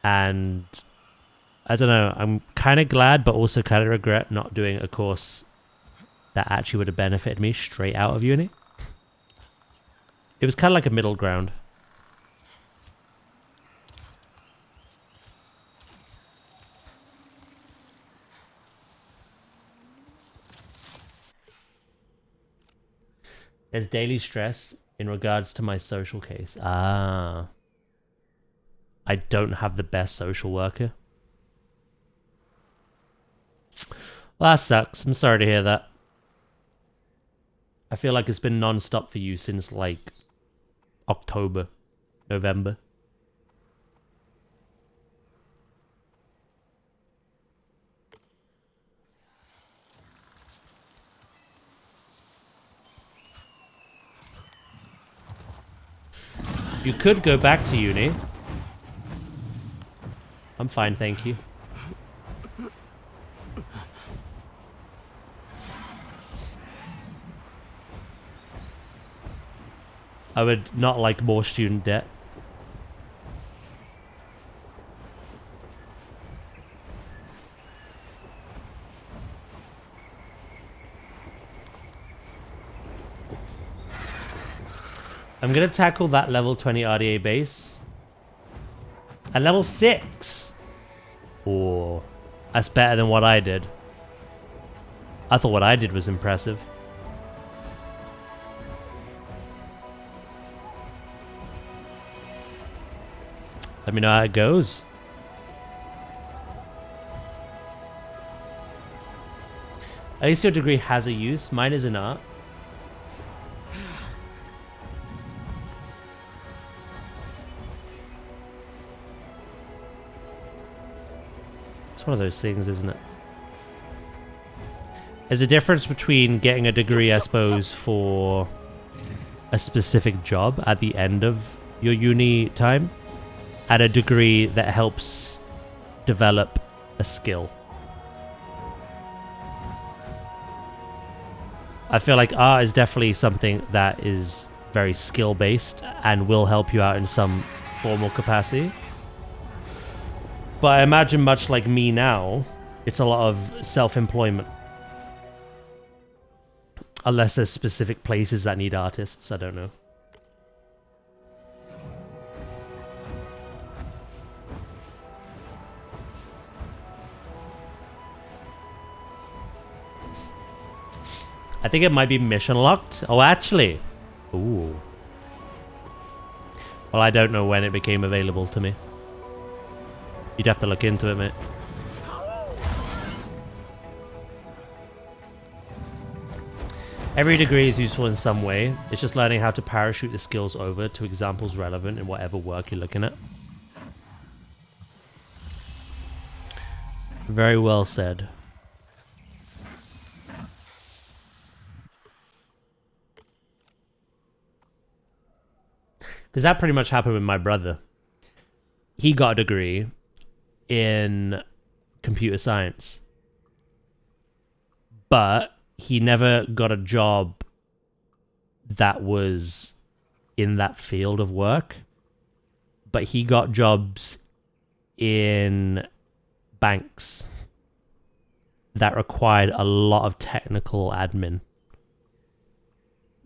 I don't know, I'm kind of glad, but also kind of regret not doing a course that actually would have benefited me straight out of uni. It was kind of like a middle ground. There's daily stress in regards to my social case. Ah. I don't have the best social worker. Well, that sucks. I'm sorry to hear that. I feel like it's been non-stop for you since, like, October, November. You could go back to uni. I'm fine, thank you. I would not like more student debt. I'm gonna tackle that level 20 RDA base. At level 6! Oh, that's better than what I did. I thought what I did was impressive. Let me know how it goes. At least your degree has a use. Mine is in art. It's one of those things, isn't it? There's a difference between getting a degree, I suppose, for a specific job at the end of your uni time, and a degree that helps develop a skill. I feel like art is definitely something that is very skill-based and will help you out in some formal capacity. But I imagine, much like me now, it's a lot of self-employment. Unless there's specific places that need artists, I don't know. I think it might be mission locked. Oh, actually. Ooh. Well, I don't know when it became available to me. You'd have to look into it, mate. Every degree is useful in some way. It's just learning how to parachute the skills over to examples relevant in whatever work you're looking at. Very well said. Because that pretty much happened with my brother. He got a degree in computer science, but he never got a job that was in that field of work. But he got jobs in banks that required a lot of technical admin.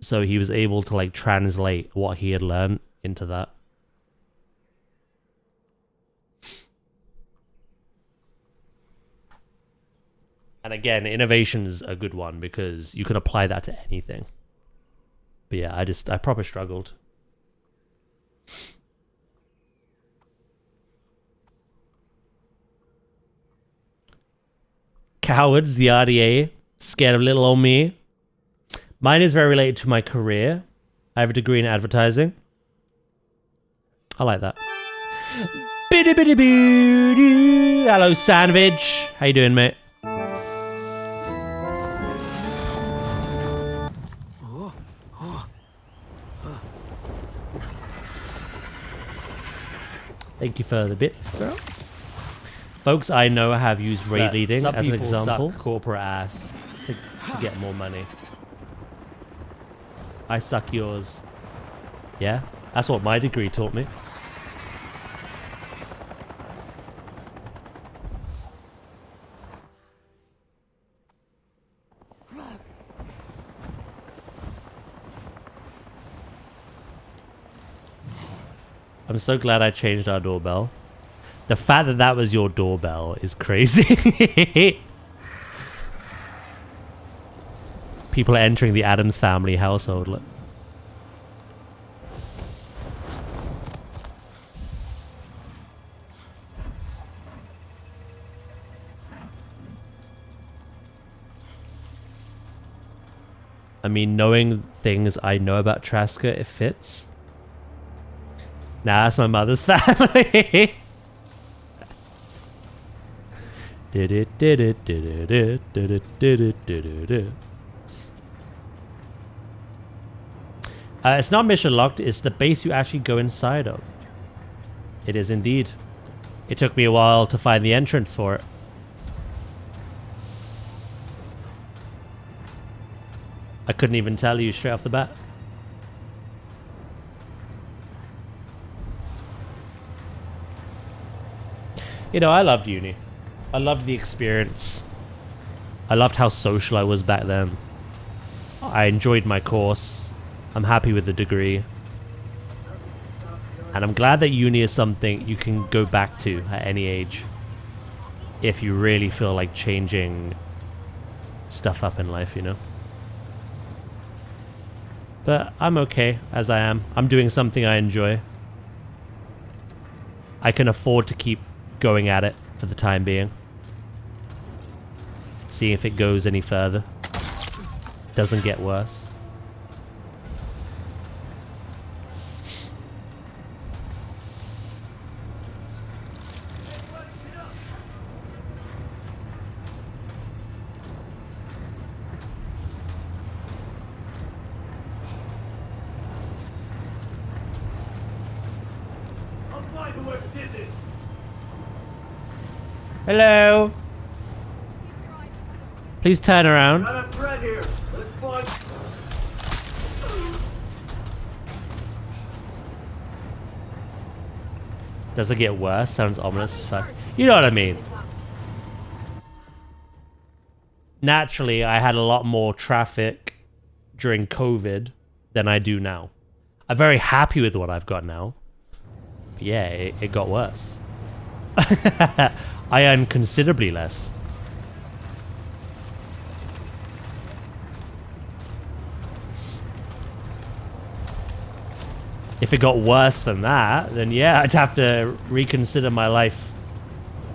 So he was able to like translate what he had learned into that. And again, innovation's a good one because you can apply that to anything. But yeah, I proper struggled. Cowards, the RDA, scared of little old me. Mine is very related to my career. I have a degree in advertising. I like that. Hello, Sandwich. How you doing, mate? Thank you for the bits, bro. Folks I know have used raid leading as an example. Suck corporate ass to get more money. I suck yours. Yeah, that's what my degree taught me. I'm so glad I changed our doorbell. The fact that that was your doorbell is crazy. People are entering the Addams family household. Look. I mean, knowing things I know about Traska, it fits. Nah, that's my mother's family. It's not mission locked, it's the base you actually go inside of. It is indeed. It took me a while to find the entrance for it. I couldn't even tell you straight off the bat. You know, I loved uni. I loved the experience. I loved how social I was back then. I enjoyed my course. I'm happy with the degree. And I'm glad that uni is something you can go back to at any age. If you really feel like changing stuff up in life, you know? But I'm okay as I am. I'm doing something I enjoy. I can afford to keep going at it for the time being. Seeing if it goes any further. Doesn't get worse. Hello. Please turn around. Got a threat here. Let's find. Does it get worse? Sounds ominous as fuck. You know what I mean. Naturally, I had a lot more traffic during COVID than I do now. I'm very happy with what I've got now. But yeah, it got worse. I earn considerably less. If it got worse than that, then yeah, I'd have to reconsider my life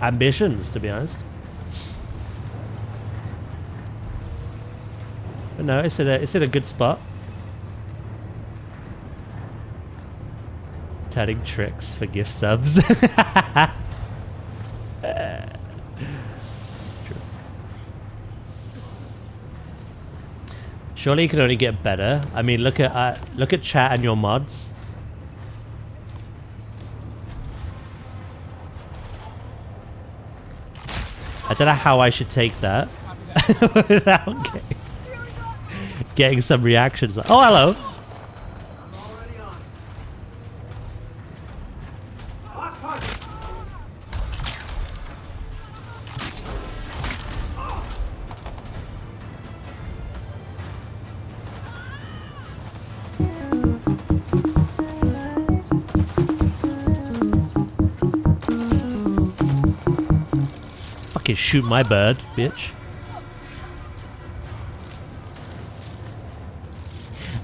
ambitions, to be honest. But no, it's in a good spot. Turning tricks for gift subs. Surely it can only get better. I mean, look at chat and your mods. I don't know how I should take that without getting some reactions. Oh, hello. Fucking shoot my bird, bitch.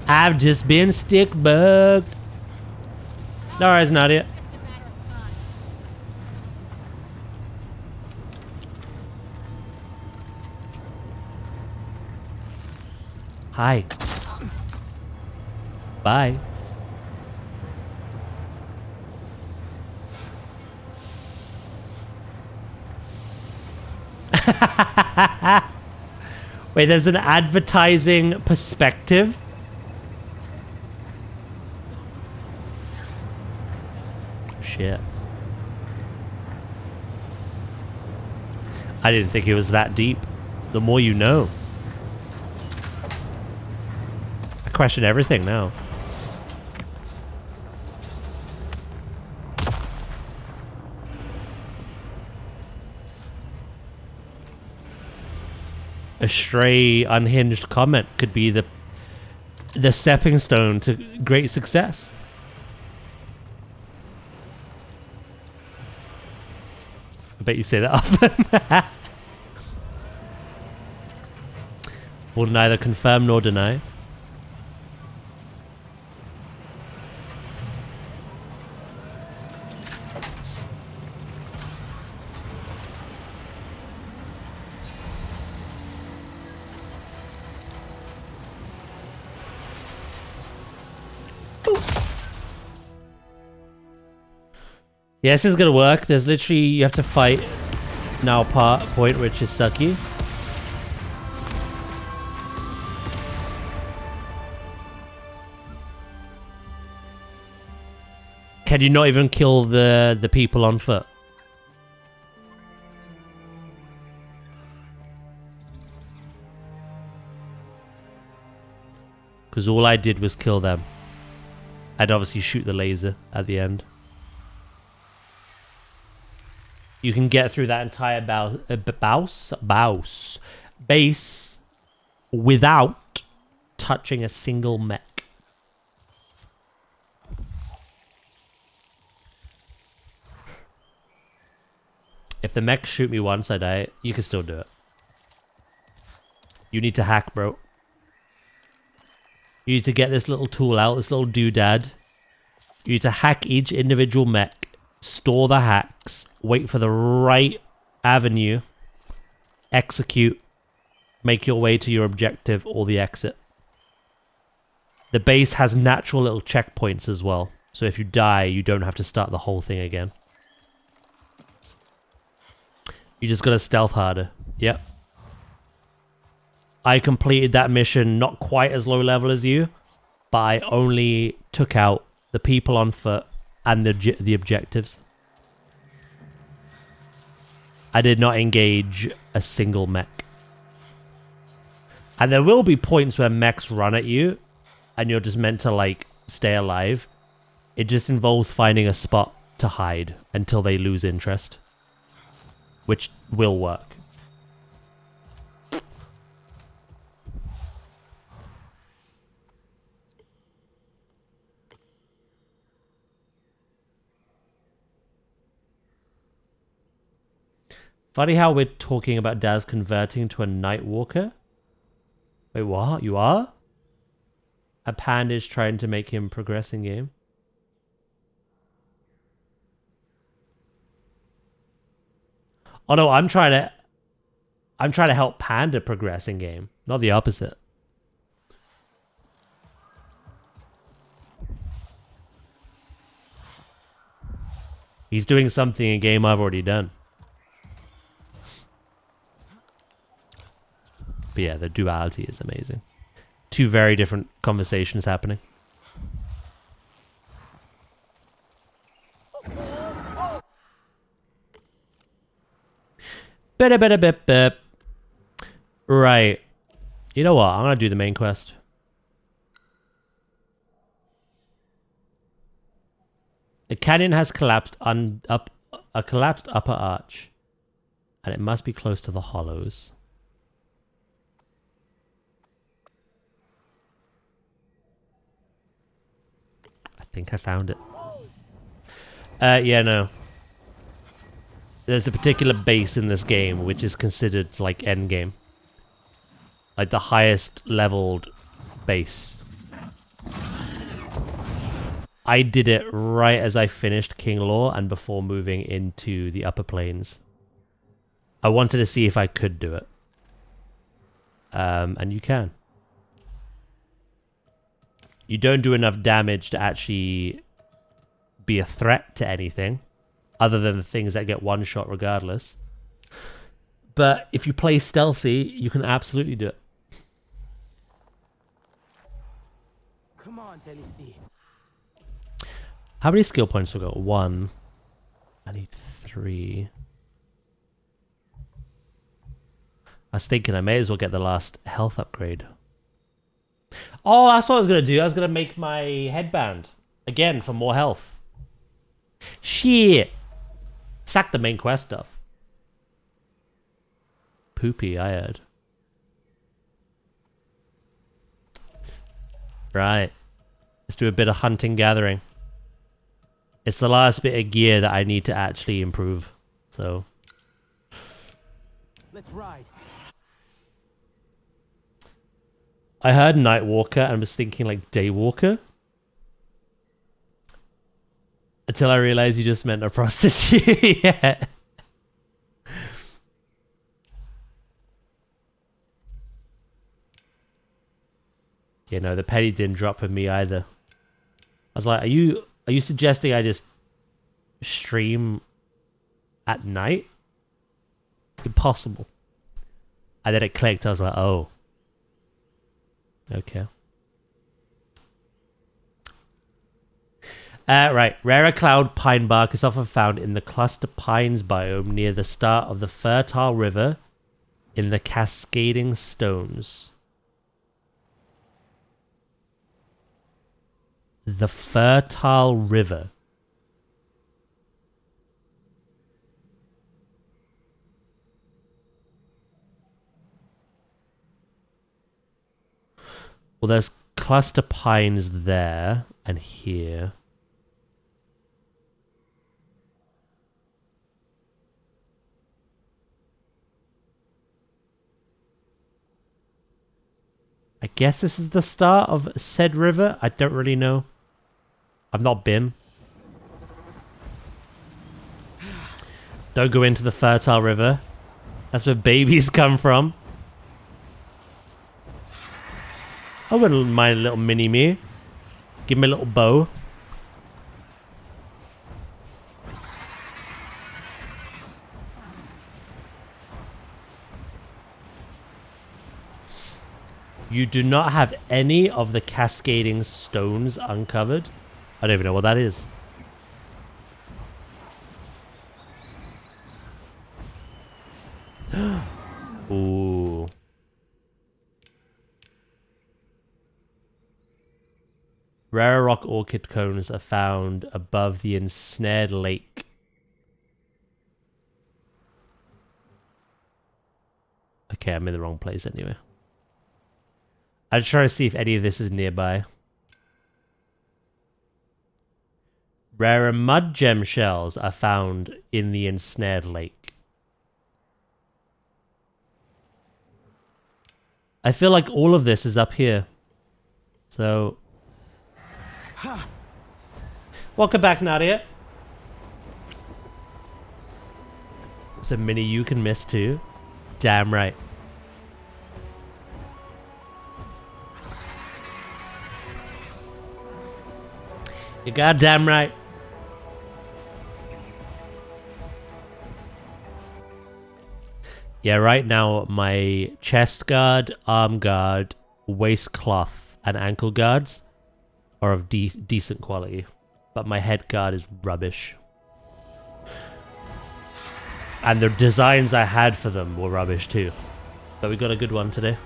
I've just been stick bugged. No, it's not it. Hi. Bye. Wait, there's an advertising perspective? Shit. I didn't think it was that deep. The more you know. I question everything now. A stray, unhinged comment could be the stepping stone to great success. I bet you say that often. Will neither confirm nor deny. Yeah, this is gonna work. There's literally, you have to fight now point, which is sucky. Can you not even kill the people on foot? Because all I did was kill them. I'd obviously shoot the laser at the end. you can get through that entire base without touching a single mech. If the mechs shoot me once, I die. You can still do it. You need to hack, bro. You need to get this little tool out, this little doodad. You need to hack each individual mech, store the hacks, wait for the right avenue, execute, make your way to your objective or the exit. The base has natural little checkpoints as well, so if you die, you don't have to start the whole thing again. You just gotta stealth harder. Yep. I completed that mission not quite as low level as you, but I only took out the people on foot and the objectives. I did not engage a single mech. And there will be points where mechs run at you and you're just meant to like stay alive. It just involves finding a spot to hide until they lose interest, which will work. Funny how we're talking about Daz converting to a Night Walker. Wait, what? You are? A panda's trying to make him progress in game. Oh no, I'm trying to help Panda progress in game, not the opposite. He's doing something in game I've already done. But yeah, the duality is amazing. Two very different conversations happening. Bip. Right. You know what? I'm gonna do the main quest. A canyon has collapsed up a collapsed upper arch, and it must be close to the hollows. I think I found it. Yeah, no. There's a particular base in this game which is considered like endgame. Like the highest leveled base. I did it right as I finished King Law and before moving into the upper plains. I wanted to see if I could do it. And you can. You don't do enough damage to actually be a threat to anything, other than the things that get one shot regardless. But if you play stealthy, you can absolutely do it. Come on, Tennessee. How many skill points have I got? 1. I need 3. I was thinking I may as well get the last health upgrade. Oh, that's what I was going to do. I was going to make my headband. Again, for more health. Shit. Sack the main quest stuff. Poopy, I heard. Right. Let's do a bit of hunting gathering. It's the last bit of gear that I need to actually improve. So. Let's ride. I heard Nightwalker and was thinking like Daywalker. Until I realized you just meant a prostitute. Yeah. Yeah, no, the penny didn't drop with me either. I was like, are you suggesting I just stream at night? Impossible. And then it clicked. I was like, oh. Okay. Right. Rarer cloud pine bark is often found in the cluster pines biome near the start of the fertile river in the Cascading Stones. The fertile river. Well, there's cluster pines there and here. I guess this is the start of said river. I don't really know. I've not been. Don't go into the fertile river. That's where babies come from. I wouldn't mind a little mini-me. Give me a little bow. You do not have any of the cascading stones uncovered. I don't even know what that is. Ooh. Rare rock orchid cones are found above the ensnared lake. Okay, I'm in the wrong place anyway. I'm just trying to see if any of this is nearby. Rare mud gem shells are found in the ensnared lake. I feel like all of this is up here. So... Welcome back, Nadia. It's a mini you can miss too. Damn right. You're goddamn right. Yeah, right now my chest guard, arm guard, waist cloth, and ankle guards are of decent quality. But my head guard is rubbish. And the designs I had for them were rubbish too. But we got a good one today.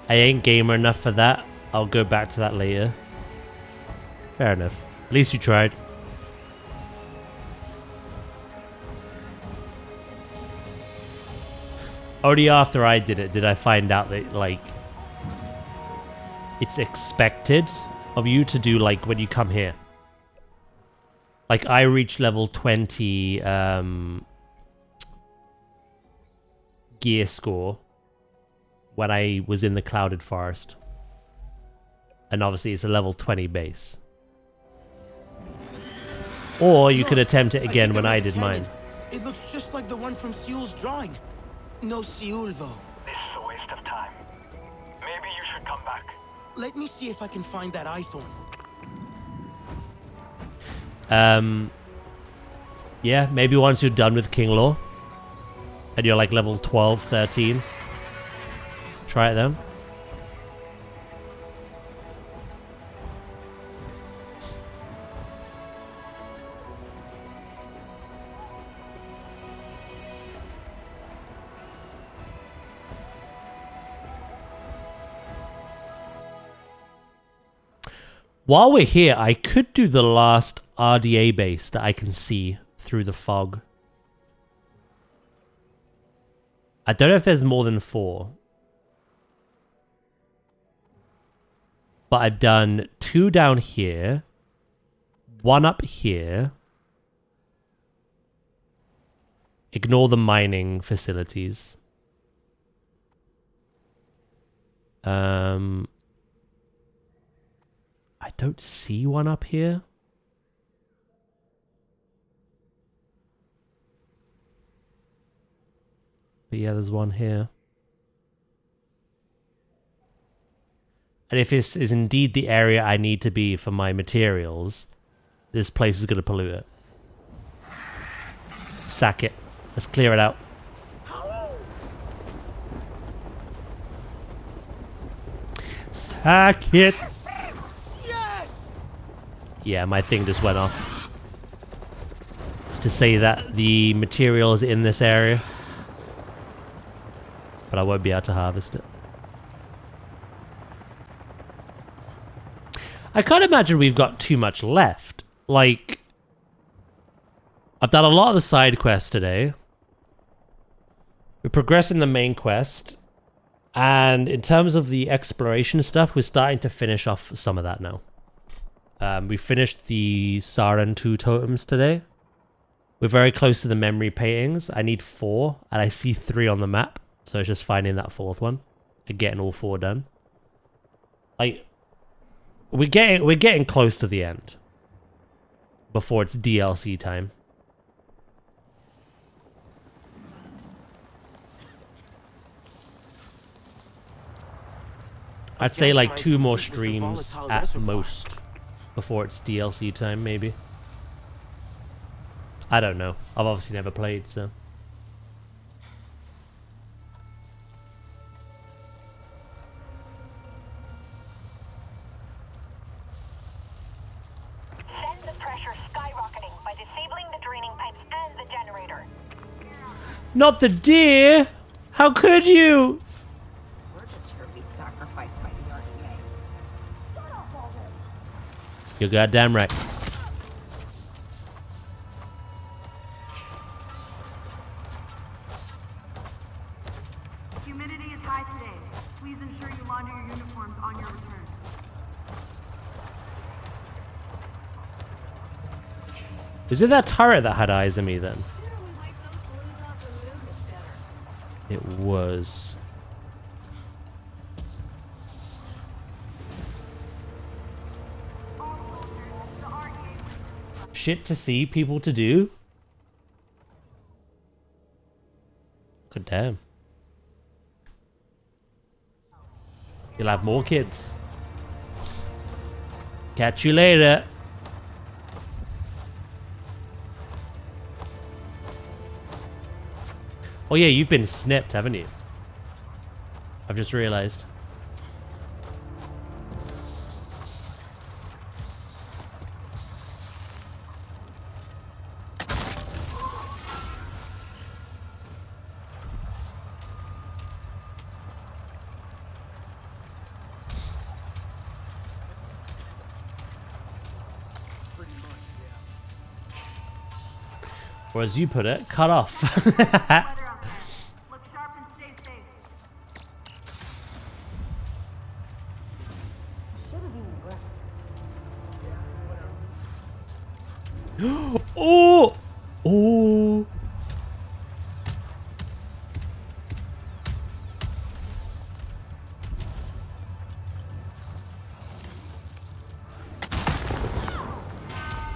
I ain't gamer enough for that. I'll go back to that later. Fair enough. At least you tried. Only after I did it did I find out that, like, it's expected of you to do, like, when you come here. Like, I reached level 20 gear score when I was in the Clouded Forest. And obviously it's a level 20 base. Or you could attempt it again when I did mine. It looks just like the one from Seul's drawing. No Seul, though. This is a waste of time. Maybe you should come back. Let me see if I can find that eye-thorn. Yeah, maybe once you're done with King Law and you're like level 12, 13, try it then. While we're here, I could do the last RDA base that I can see through the fog. I don't know if there's more than 4. But I've done 2 down here, 1 up here. Ignore the mining facilities. I don't see 1 up here. But yeah, there's 1 here. And if this is indeed the area I need to be for my materials, this place is going to pollute it. Sack it. Let's clear it out. Sack it! Yeah, my thing just went off. To say that the material is in this area. But I won't be able to harvest it. I can't imagine we've got too much left. Like, I've done a lot of the side quests today. We're progressing the main quest. And in terms of the exploration stuff, we're starting to finish off some of that now. We finished the Saran 2 totems today. We're very close to the memory paintings. I need 4, and I see 3 on the map. So it's just finding that 4th one and getting all 4 done. Like, we're getting close to the end before it's DLC time. I'd say like 2 more streams at most before it's DLC time, maybe. I don't know. I've obviously never played, so. Send the pressure skyrocketing by disabling the draining pipes and the generator. Not the deer! How could you? We're just here to be sacrificed by the RDA. You're goddamn right. Humidity is high today. Please ensure you launder your uniforms on your return. Is it that turret that had eyes on me then? It was. Shit to see, people to do. God damn. You'll have more kids. Catch you later. Oh yeah, you've been snipped, haven't you? I've just realized. Or as you put it, cut off. Oh! Oh!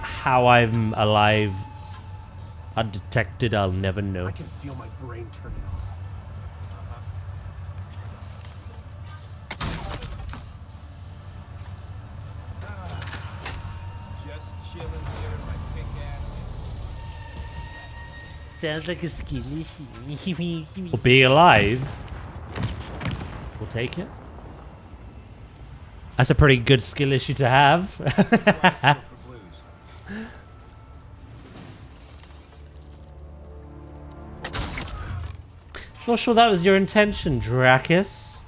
How I'm alive undetected, I'll never know. I can feel my brain turning on. Just chilling here in my pink-ass. Sounds like a skinny. Well, being alive, we'll take it. That's a pretty good skill issue to have. Not sure that was your intention, Dracus.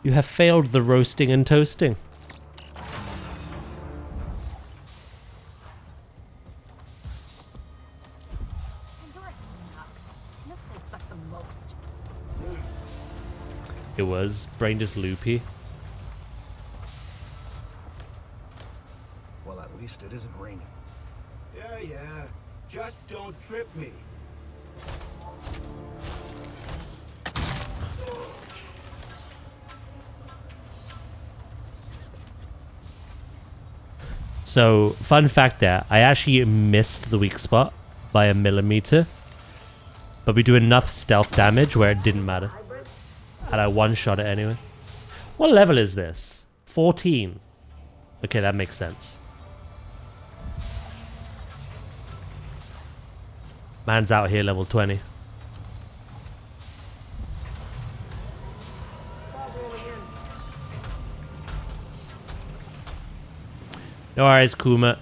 You have failed the roasting and toasting. It was. Brain just loopy. Well, at least it isn't raining. Yeah. Just don't trip me. So, fun fact there, I actually missed the weak spot by 1 millimeter. But we do enough stealth damage where it didn't matter. And I one-shot it anyway. What level is this? 14. Okay, that makes sense. Man's out here level 20. No worries, Kuma.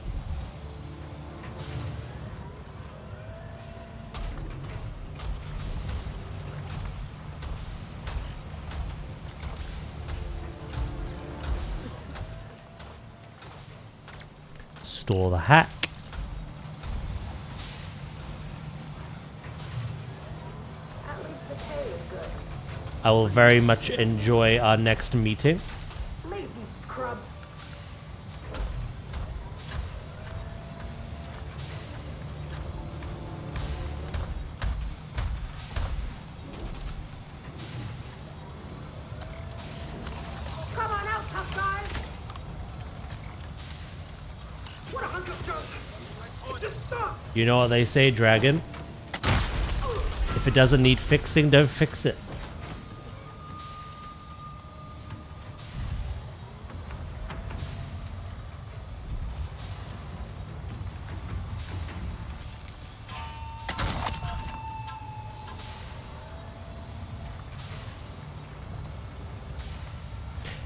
install the hack. I will very much enjoy our next meeting. Lazy scrub. Come on out, tough guys. What a hunk of junk. Just stop. You know what they say, dragon? If it doesn't need fixing, don't fix it.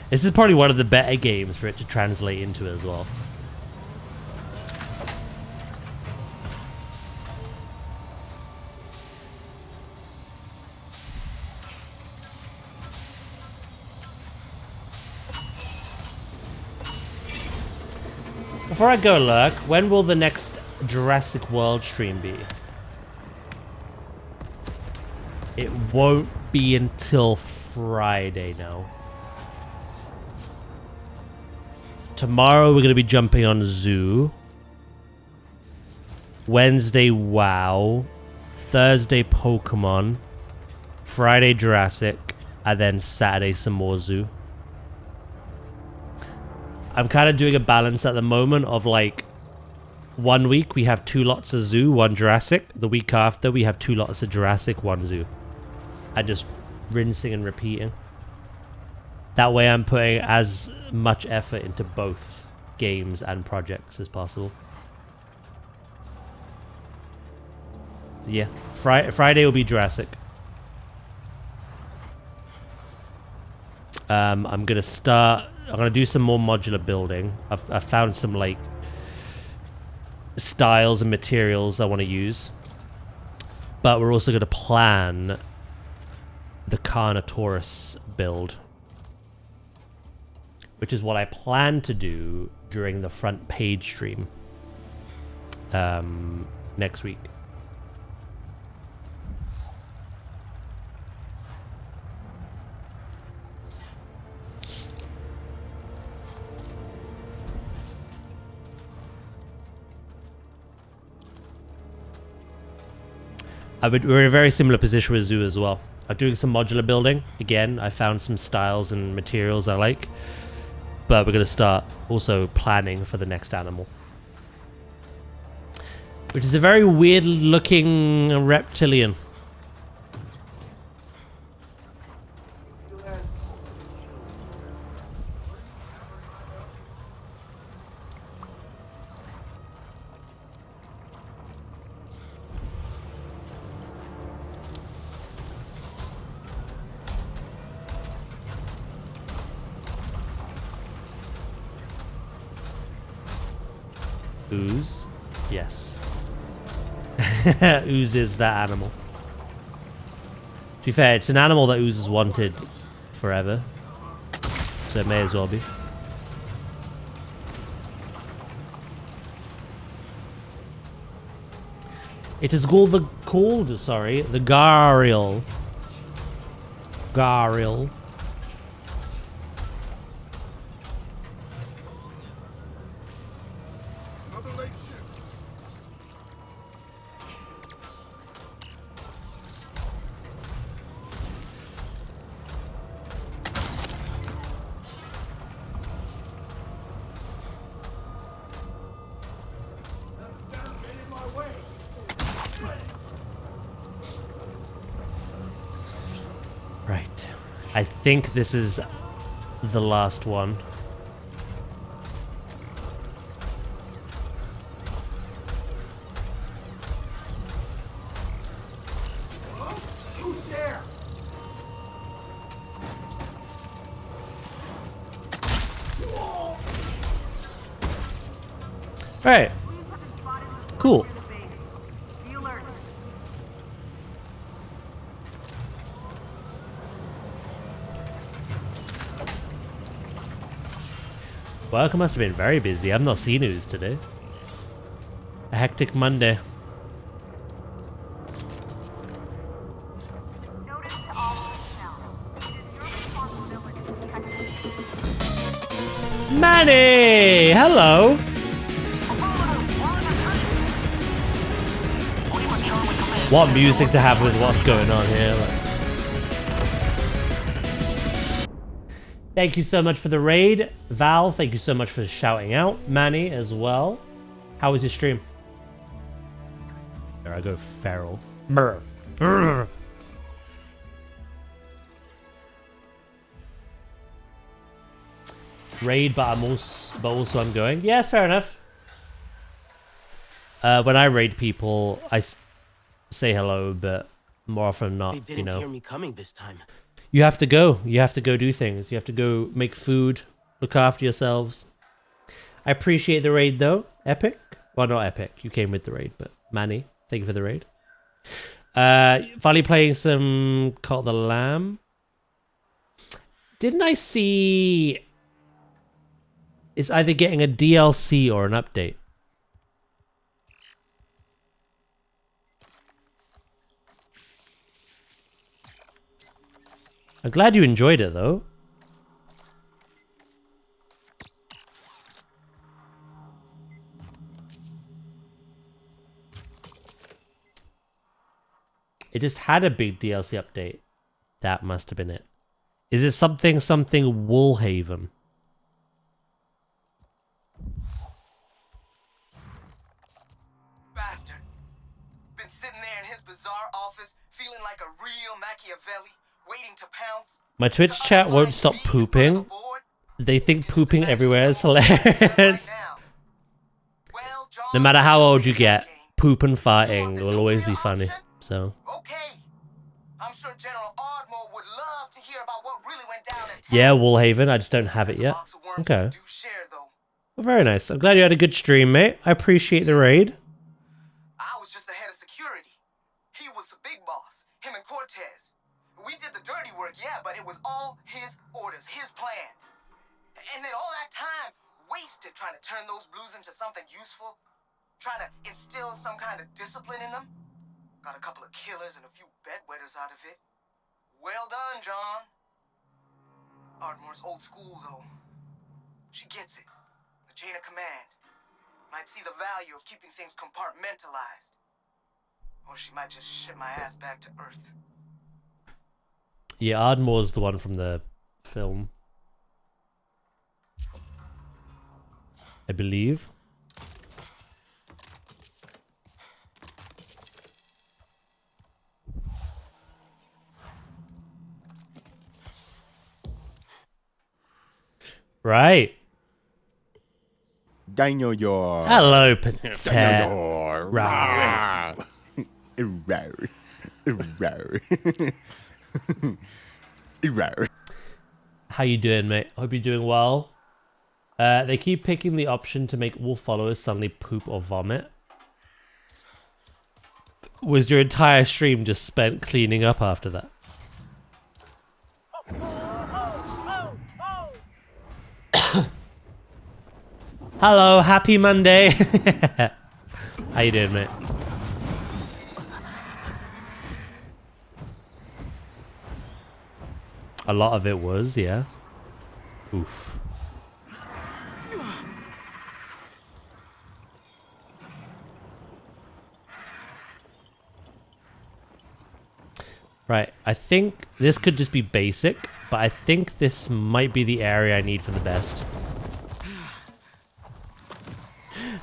This is probably one of the better games for it to translate into as well. Before I go, Lurk, when will the next Jurassic World stream be? It won't be until Friday now. Tomorrow we're going to be jumping on Zoo. Wednesday, WoW. Thursday, Pokemon. Friday, Jurassic. And then Saturday, some more Zoo. I'm kind of doing a balance at the moment of like 1 week we have 2 lots of Zoo, 1 Jurassic. The week after we have 2 lots of Jurassic, 1 Zoo. And just rinsing and repeating. That way I'm putting as much effort into both games and projects as possible. So yeah, Friday will be Jurassic. I'm going to do some more modular building. I've found some like styles and materials I want to use. But we're also going to plan the Carnotaurus build, which is what I plan to do during the front page stream next week. We're in a very similar position with Zoo as well. I'm doing some modular building. Again, I found some styles and materials I like. But we're going to start also planning for the next animal. Which is a very weird looking reptilian. Ooze? Yes. Ooze is that animal. To be fair, it's an animal that Ooze has wanted forever. So it may as well be. It is called the Gharial. Gharial. Right. I think this is the last one. Who's there? Right. Cool. Work must have been very busy. I've not seen Ooze today. A hectic Monday. Manny! Hello! What music to have with what's going on here. Like. Thank you so much for the raid. Val, thank you so much for shouting out. Manny as well. How was your stream? There I go, feral. Brr. Brr. Raid, but also I'm going. Yes, fair enough. When I raid people, I say hello, but more often than not, They didn't hear me coming this time. You have to go. You have to go do things. You have to go make food, look after yourselves. I appreciate the raid though. Epic. Well, not Epic. You came with the raid, but Manny, thank you for the raid. Finally playing some Cult of the Lamb. Didn't I see... It's either getting a DLC or an update. I'm glad you enjoyed it, though. It just had a big DLC update. That must have been it. Is it something Woolhaven? Bastard. Been sitting there in his bizarre office, feeling like a real Machiavelli, waiting to pounce. My Twitch chat won't stop pooping. They think pooping everywhere is hilarious. No matter how old you get, poop and farting will always be funny. So. I'm sure General Ardmore would love to hear about what really went down at Yeah, Woolhaven. I just don't have it yet. Okay. Well, very nice. I'm glad you had a good stream, mate. I appreciate the raid. I was just the head of security. He was the big boss. Him and Cortez. We did the dirty work, yeah, but it was all his orders, his plan. And then all that time wasted trying to turn those blues into something useful, trying to instill some kind of discipline in them. Got a couple of killers and a few bedwetters out of it. Well done, John. Ardmore's old school, though. She gets it. The chain of command. Might see the value of keeping things compartmentalized. Or she might just ship my ass back to Earth. Yeah, Ardmore's the one from the film. I believe. Right. Daniel Yor. Hello, Pater. How you doing, mate? Hope you're doing well. They keep picking the option to make wolf followers suddenly poop or vomit. Was your entire stream just spent cleaning up after that? Hello, happy Monday. How you doing, mate? A lot of it was, yeah. Oof. Right, I think this could just be basic, but I think this might be the area I need for the best.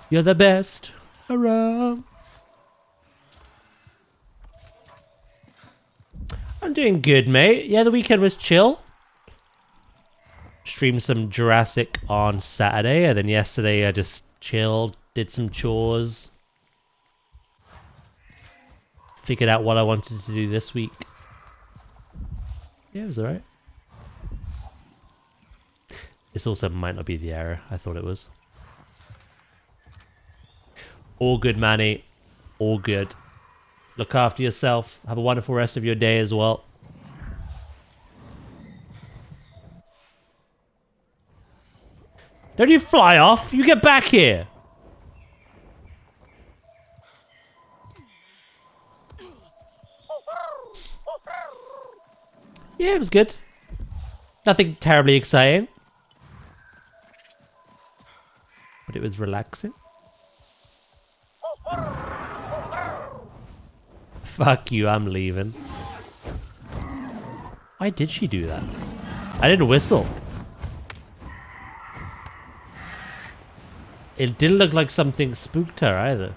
You're the best around. I'm doing good, mate. Yeah, the weekend was chill. Streamed some Jurassic on Saturday, and then yesterday I just chilled, did some chores. Figured out what I wanted to do this week. Yeah, it was alright. This also might not be the area I thought it was. All good, Manny. All good. Look after yourself. Have a wonderful rest of your day as well. Don't you fly off. You get back here. Yeah, it was good. Nothing terribly exciting. But it was relaxing. Fuck you, I'm leaving. Why did she do that? I didn't whistle. It didn't look like something spooked her either.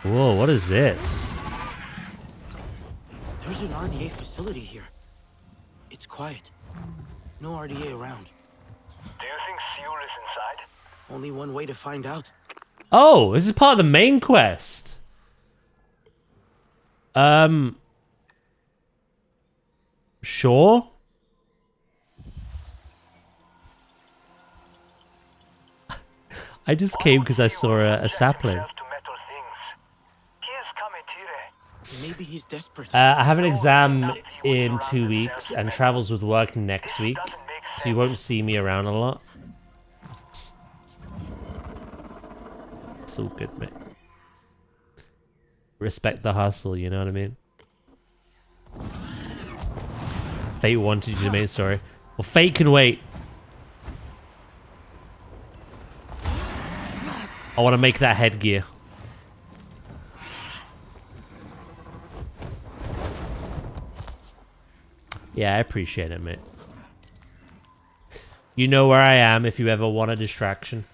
Whoa, what is this? There's an RDA facility here. It's quiet. No RDA around. Do you think Seul is inside? Only one way to find out. Oh, this is part of the main quest. Sure. I just came because I saw a sapling. Maybe he's desperate. I have an exam in 2 weeks and travels with work next week, so you won't see me around a lot. It's all good, mate. Respect the hustle, you know what I mean? Fate wanted you to main story. Well, Fate can wait. I want to make that headgear. Yeah, I appreciate it, mate. You know where I am if you ever want a distraction.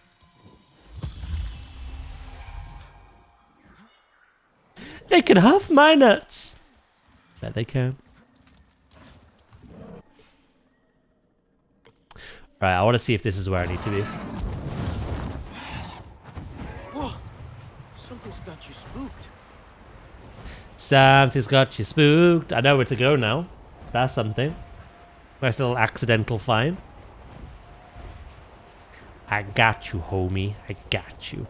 They can huff my nuts. Bet they can. Right, I want to see if this is where I need to be. Whoa! Something's got you spooked. Something's got you spooked. I know where to go now. That's something. Nice little accidental find. I got you, homie. I got you.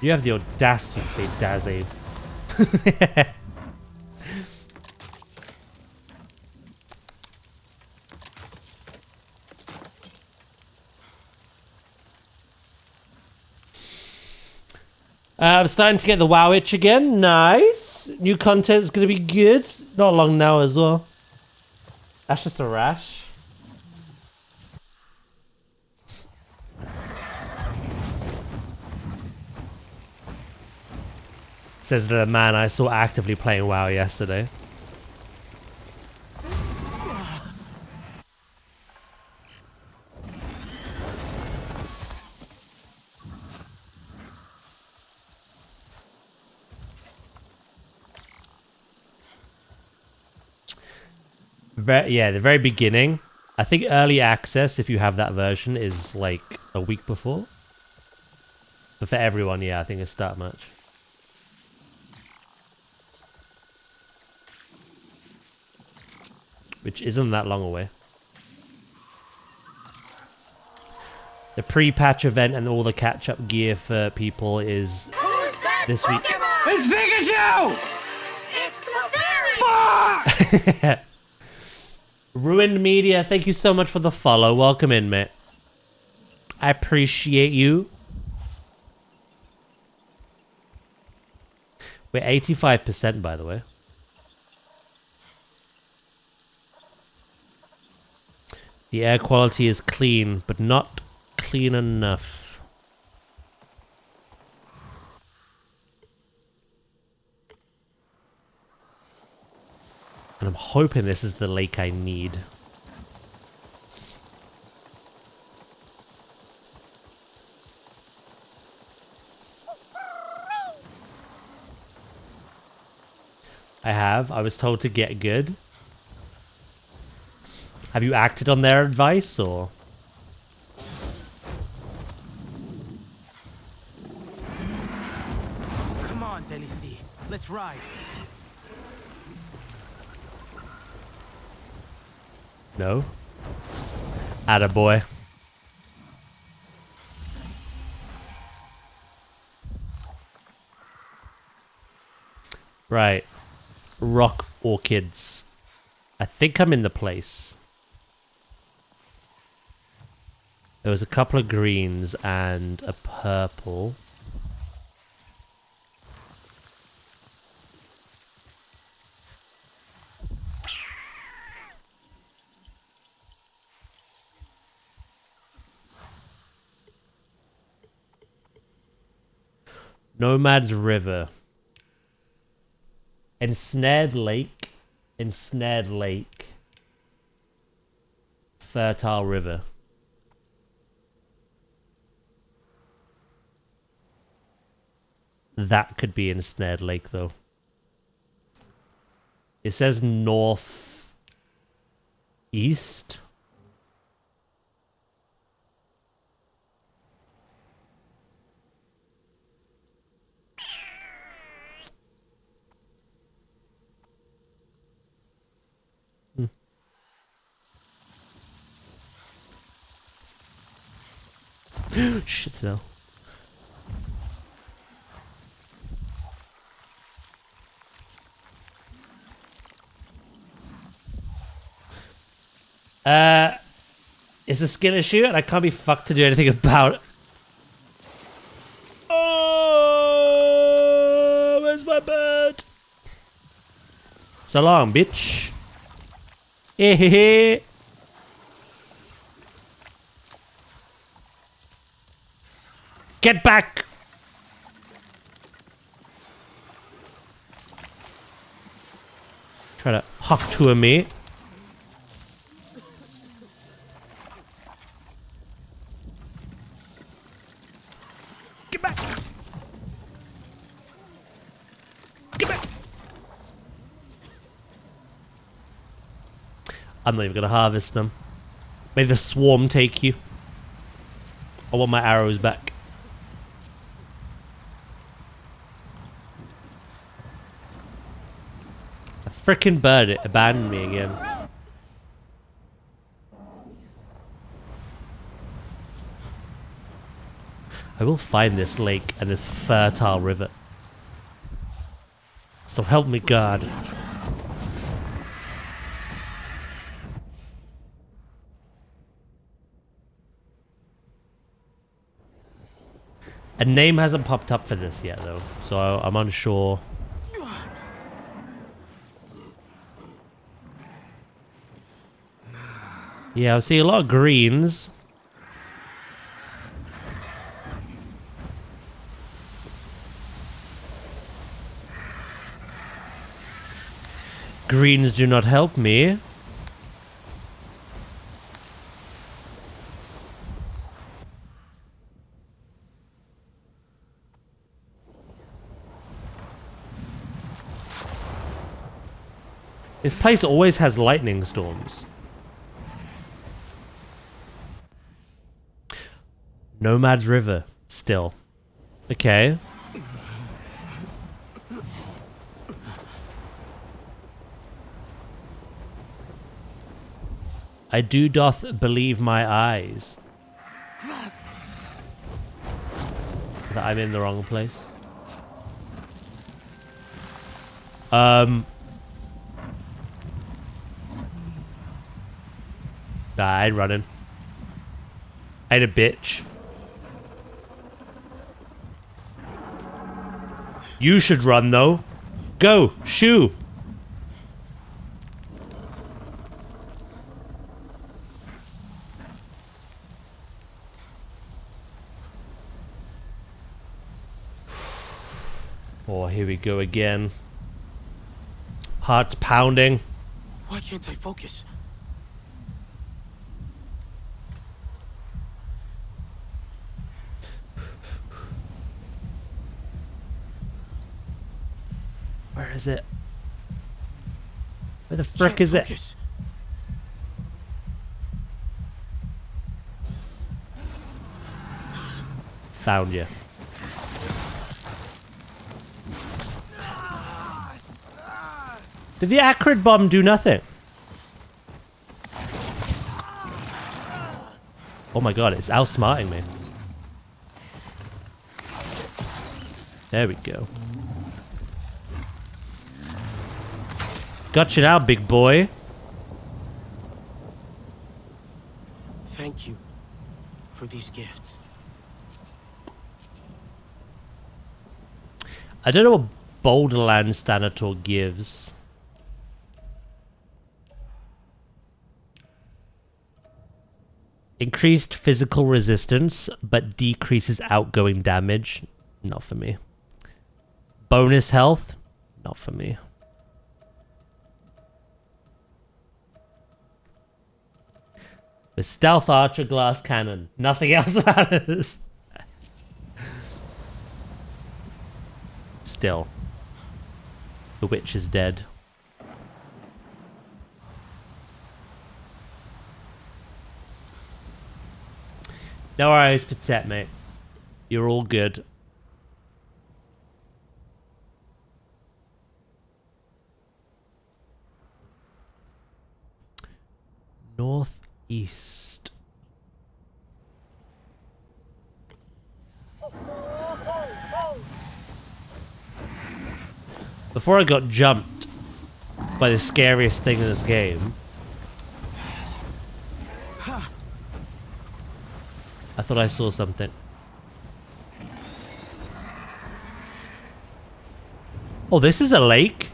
You have the audacity to say Dazabe. I'm starting to get the WoW itch again. Nice. New content's going to be good. Not long now as well. That's just a rash. Says the man I saw actively playing WoW yesterday. Yeah, the very beginning. I think early access, if you have that version, is like a week before. But for everyone, yeah, I think it's that much. Which isn't that long away. The pre-patch event and all the catch-up gear for people is this week. It's Pikachu! It's Fuck! Ruined Media, thank you so much for the follow. Welcome in, mate. I appreciate you. We're 85%, by the way. The air quality is clean, but not clean enough. And I'm hoping this is the lake I need. I have. I was told to get good. Have you acted on their advice, or? Come on, Delici. Let's ride. No. Attaboy. Right. Rock orchids. I think I'm in the place. There was a couple of greens and a purple. Nomad's River. Ensnared Lake. Ensnared Lake. Fertile River. That could be Ensnared Lake, though. It says north east. Shit, no. It's a skill issue, and I can't be fucked to do anything about it. Oh, where's my bird? So long, bitch. Get back! Try to huck to me. Get back! Get back! I'm not even gonna harvest them. May the swarm take you. I want my arrows back. A frickin' bird abandoned me again. I will find this lake and this fertile river. So help me God. A name hasn't popped up for this yet, though, so I'm unsure. Yeah, I see a lot of greens. Greens do not help me. This place always has lightning storms. Nomad's River, still. Okay. I do doth believe my eyes that I'm in the wrong place. Nah, I ain't running. I ain't a bitch. You should run, though. Go, shoo. Oh, here we go again. Heart's pounding. Why can't I focus? Where is it? Where the frick is it? Found you. Did the acrid bomb do nothing? Oh my god, it's outsmarting me. There we go. Gotcha now, big boy. Thank you for these gifts. I don't know what Boulderland Stanator gives. Increased physical resistance, but decreases outgoing damage. Not for me. Bonus health. Not for me. The Stealth Archer Glass Cannon. Nothing else matters. Still. The witch is dead. No worries, Patet, mate. You're all good. Northeast. Before I got jumped by the scariest thing in this game, I thought I saw something. Oh, this is a lake?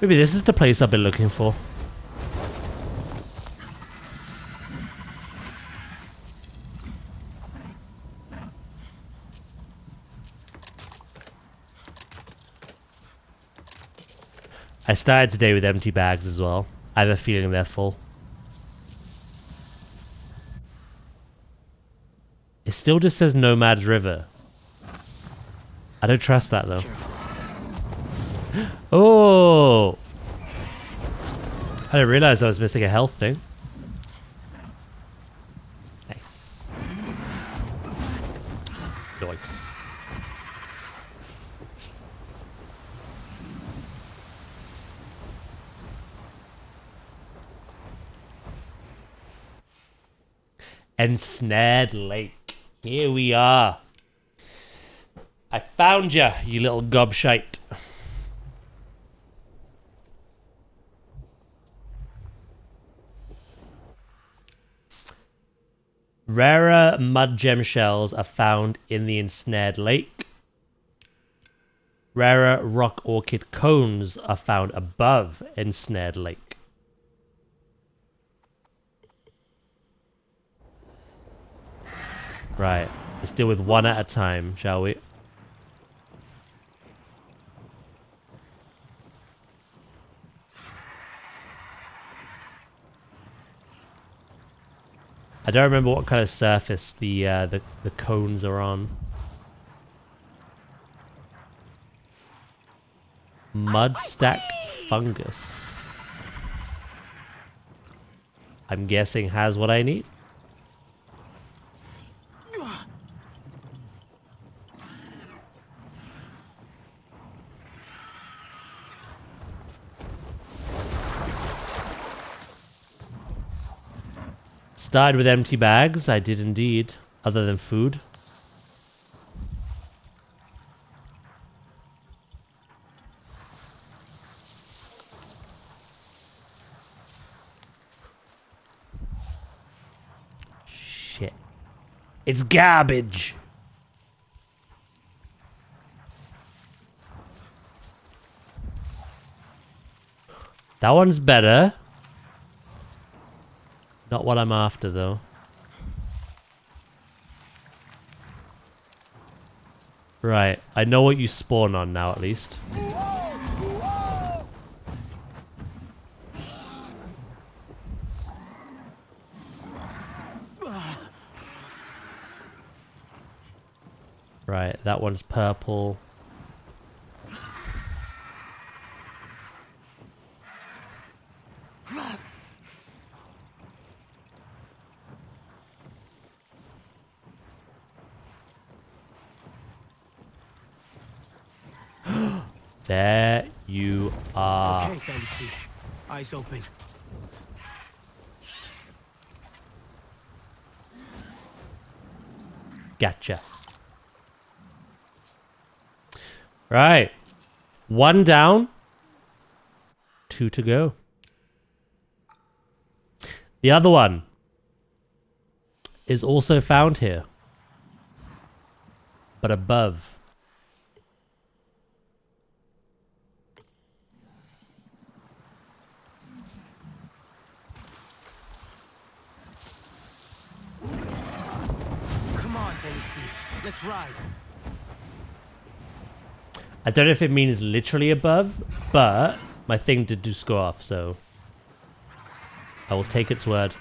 Maybe this is the place I've been looking for. I started today with empty bags as well. I have a feeling they're full. It still just says Nomad's River. I don't trust that though. Oh! I didn't realize I was missing a health thing. Nice. Nice. Ensnared Lake. Here we are. I found you, you little gobshite. Rarer mud gem shells are found in the Ensnared Lake. Rarer rock orchid cones are found above Ensnared Lake. Right, let's deal with one at a time, shall we? I don't remember what kind of surface the cones are on. Mud stack fungus. I'm guessing has what I need. Started with empty bags. I did indeed, other than food. Shit. It's garbage. That one's better. Not what I'm after, though. Right. I know what you spawn on now, at least. Right, that one's purple. There you are. Okay, Dempsey. Eyes open. Gotcha. Right. 1 down. 2 to go. The other one is also found here, but above. Come on, Dempsey. Let's ride. I don't know if it means literally above, but my thing did just go off, so I will take its word.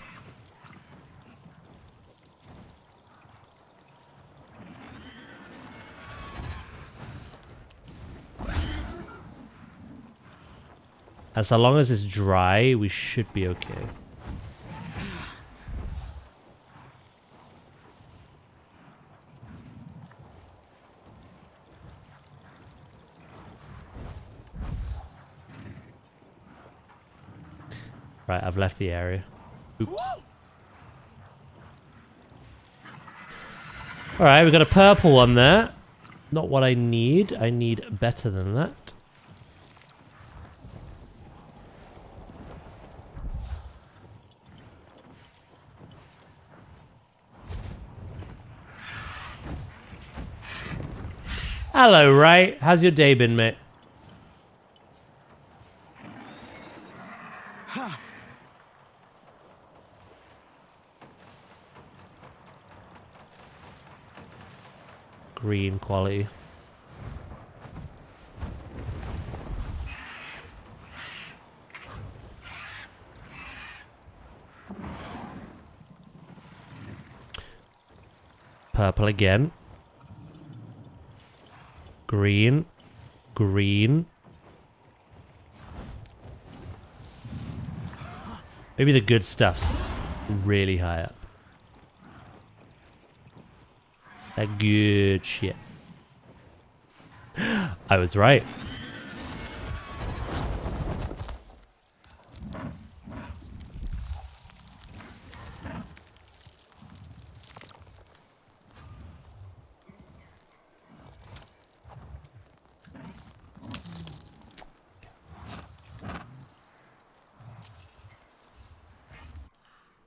As long as it's dry, we should be okay. Right, I've left the area. Oops. Alright, we got a purple one there. Not what I need. I need better than that. Hello, Ray. How's your day been, mate? Green quality. Purple again. Green. Green. Maybe the good stuff's really high up. That good shit. I was right.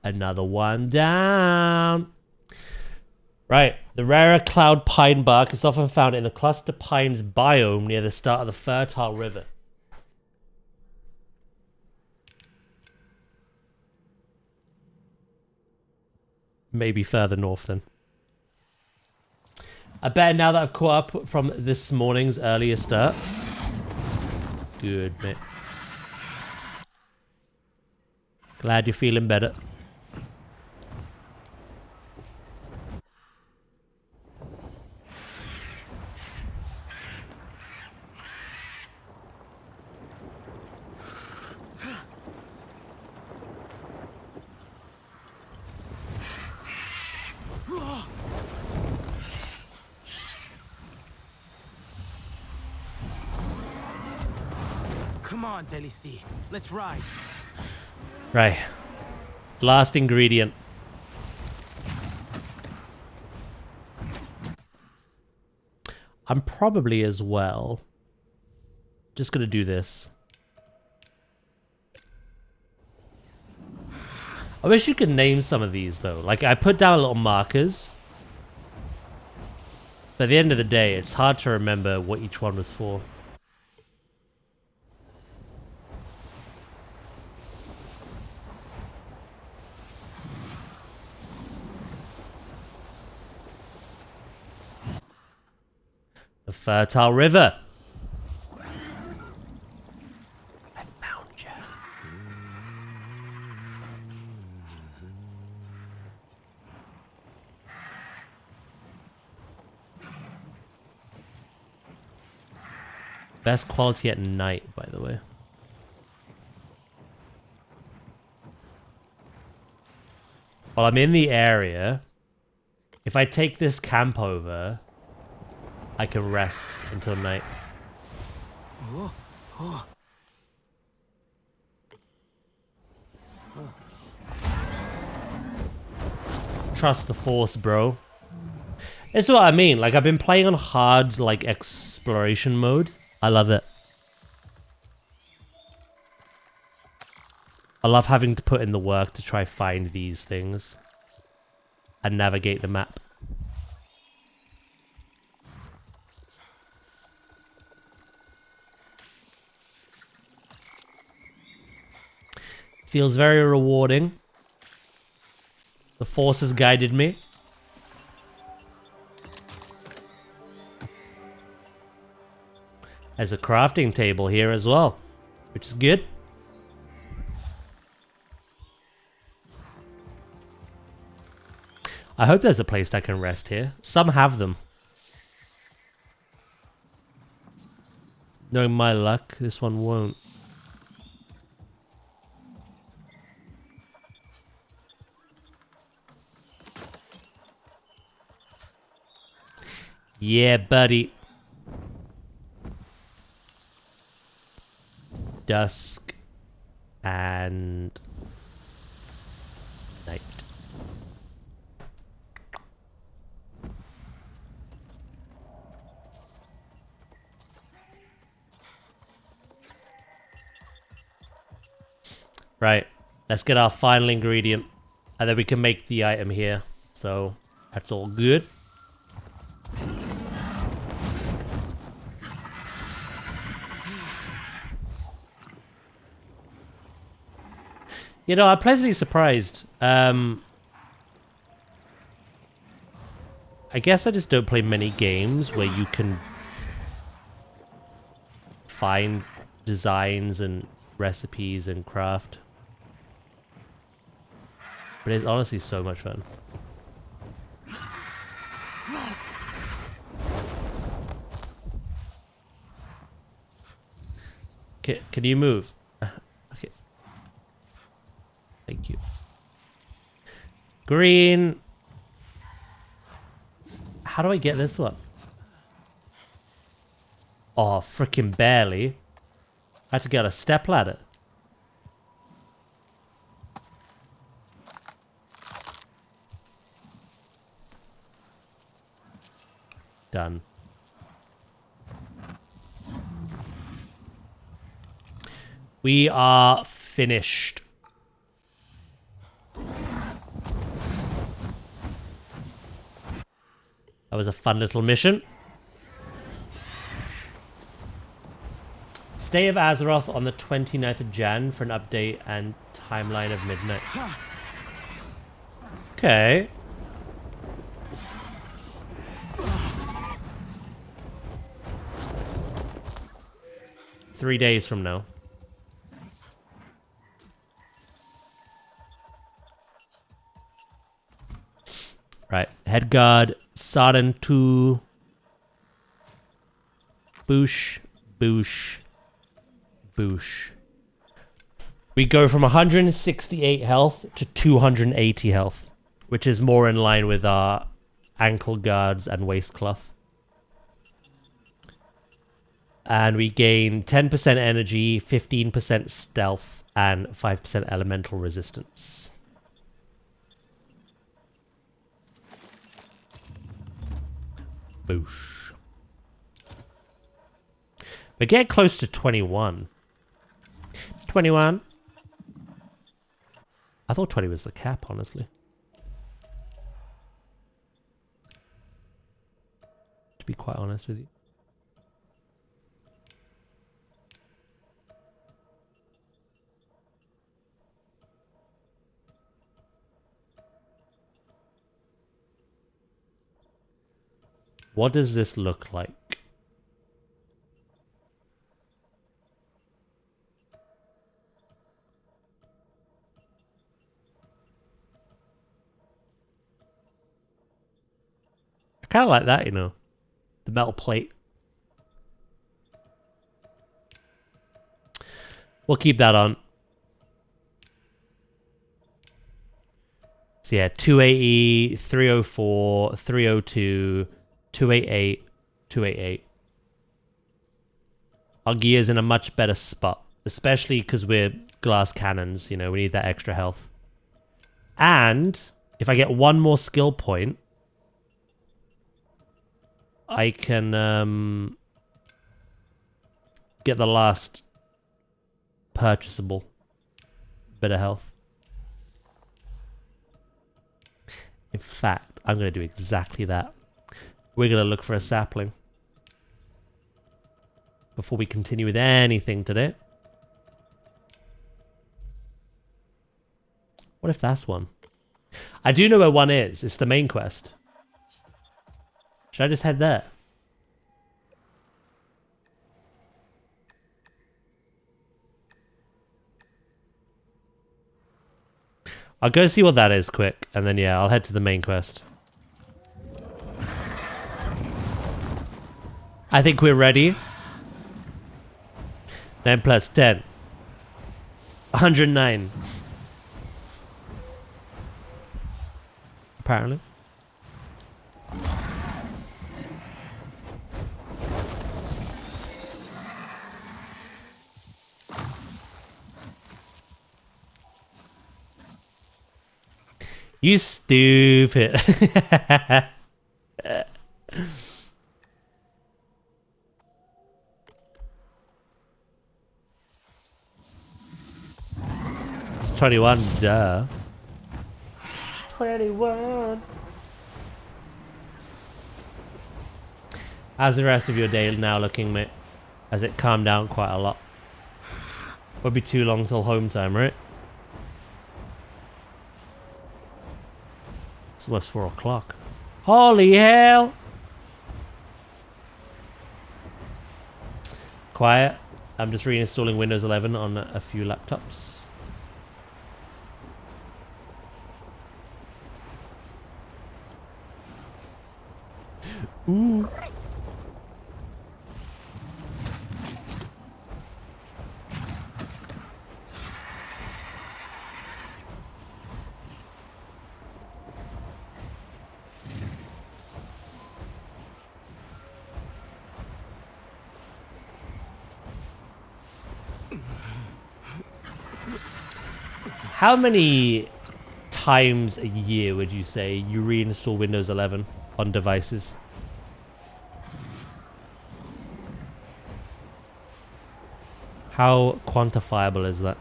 Another one down. Right. The rarer cloud pine bark is often found in the cluster pines biome near the start of the fertile river. Maybe further north then. I bet now that I've caught up from this morning's earlier start. Good, mate. Glad you're feeling better. Come on, Delici. Let's ride. Right. Last ingredient. I'm probably as well just gonna do this. I wish you could name some of these though. Like I put down little markers. But at the end of the day, it's hard to remember what each one was for. The fertile river. I found you. Best quality at night, by the way. While I'm in the area, if I take this camp over, I can rest until night. Trust the Force, bro. It's what I mean. Like, I've been playing on hard, like, exploration mode. I love it. I love having to put in the work to try find these things and navigate the map. Feels very rewarding. The Force has guided me. There's a crafting table here as well, which is good. I hope there's a place I can rest here. Some have them. Knowing my luck, this one won't. Yeah, buddy. Dusk and night. Right, let's get our final ingredient and then we can make the item here. So that's all good. You know, I'm pleasantly surprised. I guess I just don't play many games where you can find designs and recipes and craft. But it's honestly so much fun. Can you move? Okay. Thank you. Green. How do I get this one? Oh, freaking barely. I had to get a step ladder. Done. We are finished. That was a fun little mission. Stay of Azeroth on the 29th of Jan for an update and timeline of midnight. Okay. Three days from now. Right. Head guard, Sarden 2. Boosh, boosh, boosh. We go from 168 health to 280 health, which is more in line with our ankle guards and waist cloth. And we gain 10% energy, 15% stealth, and 5% elemental resistance. Boosh. We're getting close to 21. 21. I thought 20 was the cap, honestly. To be quite honest with you. What does this look like? I kind of like that, you know. The metal plate. We'll keep that on. So yeah, 280, 304, 302, 288, 288. Our gear's in a much better spot. Especially because we're glass cannons, you know, we need that extra health. And if I get one more skill point, I can get the last purchasable bit of health. In fact, I'm going to do exactly that. We're going to look for a sapling before we continue with anything today. What if that's one? I do know where one is. It's the main quest. Should I just head there? I'll go see what that is quick, and then yeah, I'll head to the main quest. I think we're ready. 9 plus 10. 109. Apparently. You stupid. It's 21, duh. 21. How's the rest of your day now looking, mate? Has it calmed down quite a lot? Won't be too long till home time, right? It's almost 4 o'clock. Holy hell! Quiet. I'm just reinstalling Windows 11 on a few laptops. Ooh. How many times a year would you say you reinstall Windows 11 on devices? How quantifiable is that?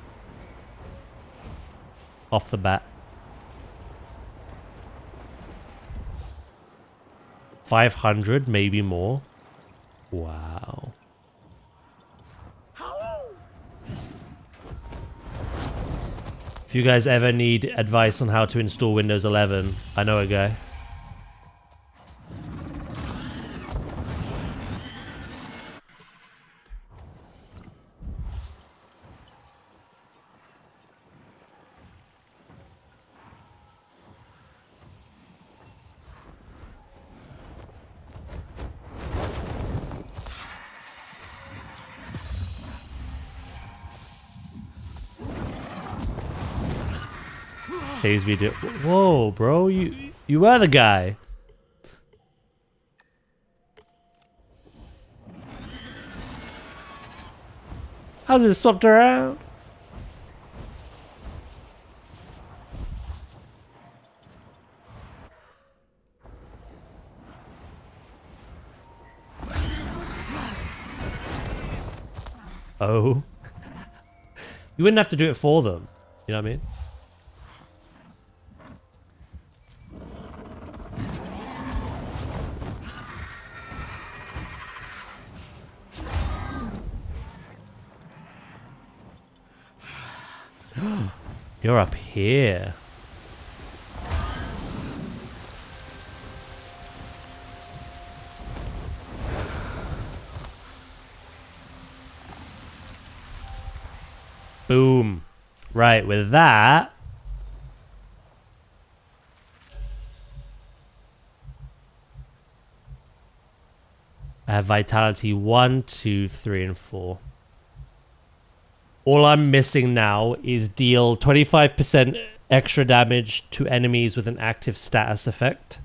Off the bat. 500, maybe more. Wow. If you guys ever need advice on how to install Windows 11, I know a guy. Saves me do. Whoa, bro, you were the guy. How's it swapped around? Oh. You wouldn't have to do it for them. You know what I mean? You're up here. Boom. Right, with that... I have vitality 1, 2, 3, and 4. All I'm missing now is deal 25% extra damage to enemies with an active status effect.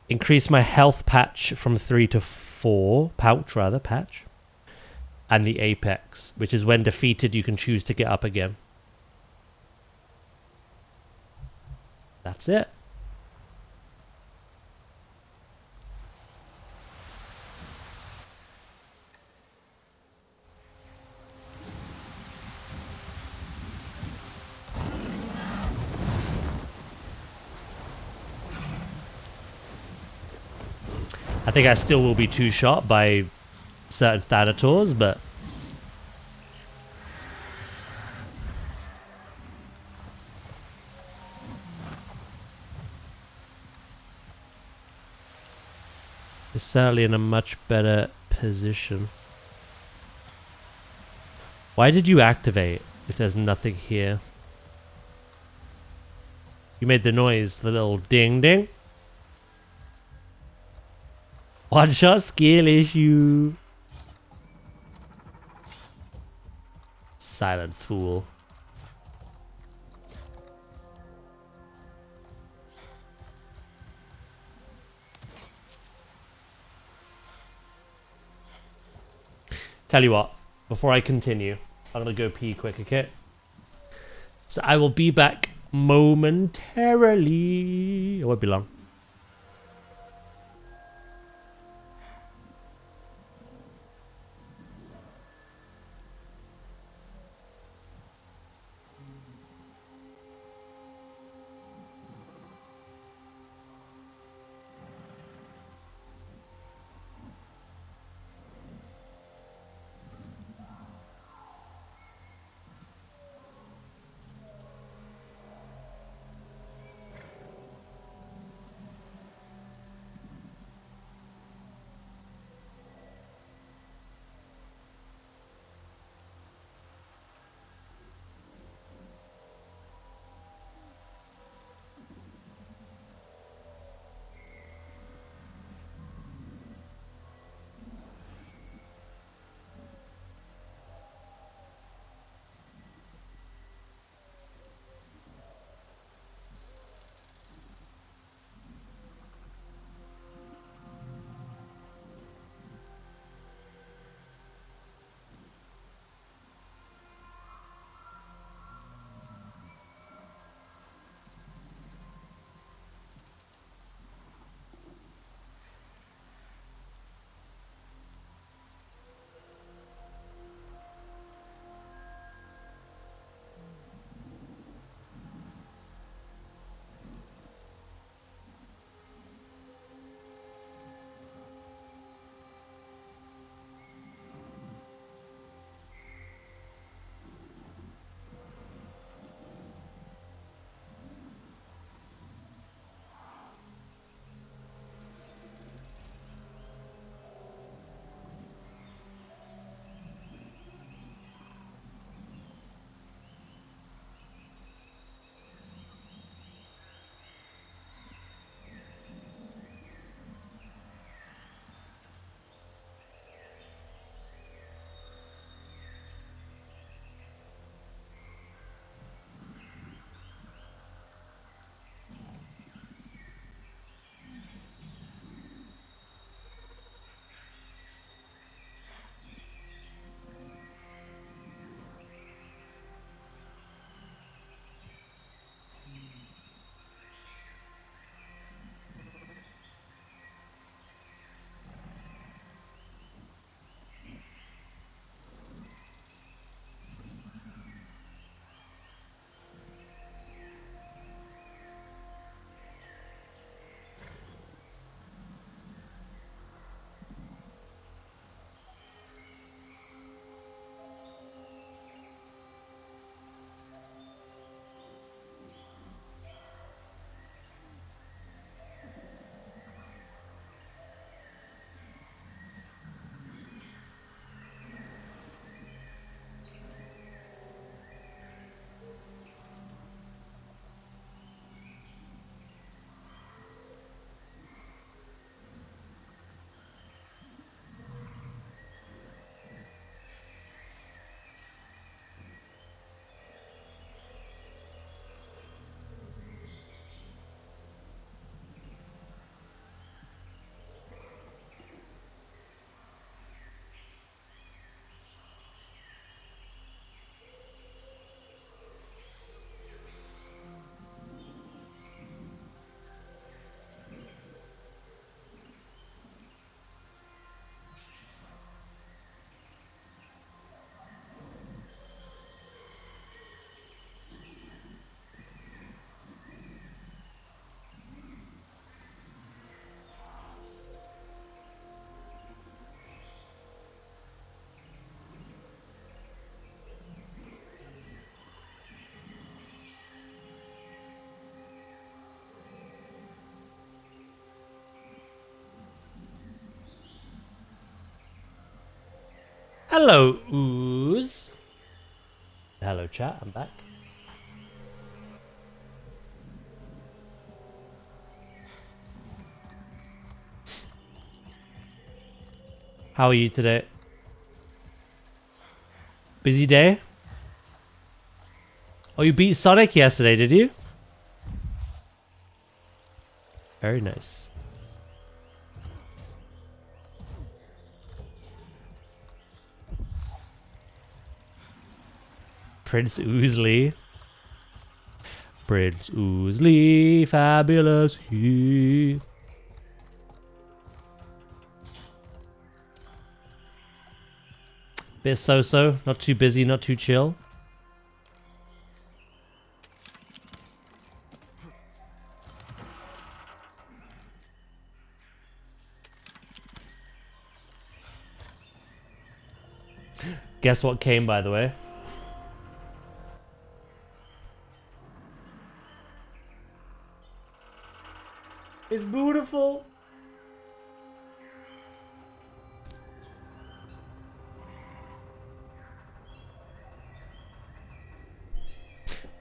Increase my health patch from 3 to 4. Patch. And the apex, which is when defeated you can choose to get up again. That's it. I think I still will be two-shot by certain Thanators, but... It's certainly in a much better position. Why did you activate if there's nothing here? You made the noise, the little ding-ding. One-shot skill issue. Silence, fool. Tell you what, before I continue, I'm gonna go pee quick, okay? So I will be back momentarily. It won't be long. Hello, Ooze. Hello, chat. I'm back. How are you today? Busy day? Oh, you beat Sonic yesterday, did you? Very nice. Prince Oosley. Prince Oosley, fabulous he. Bit so-so, not too busy, not too chill. Guess what came, by the way? It's beautiful.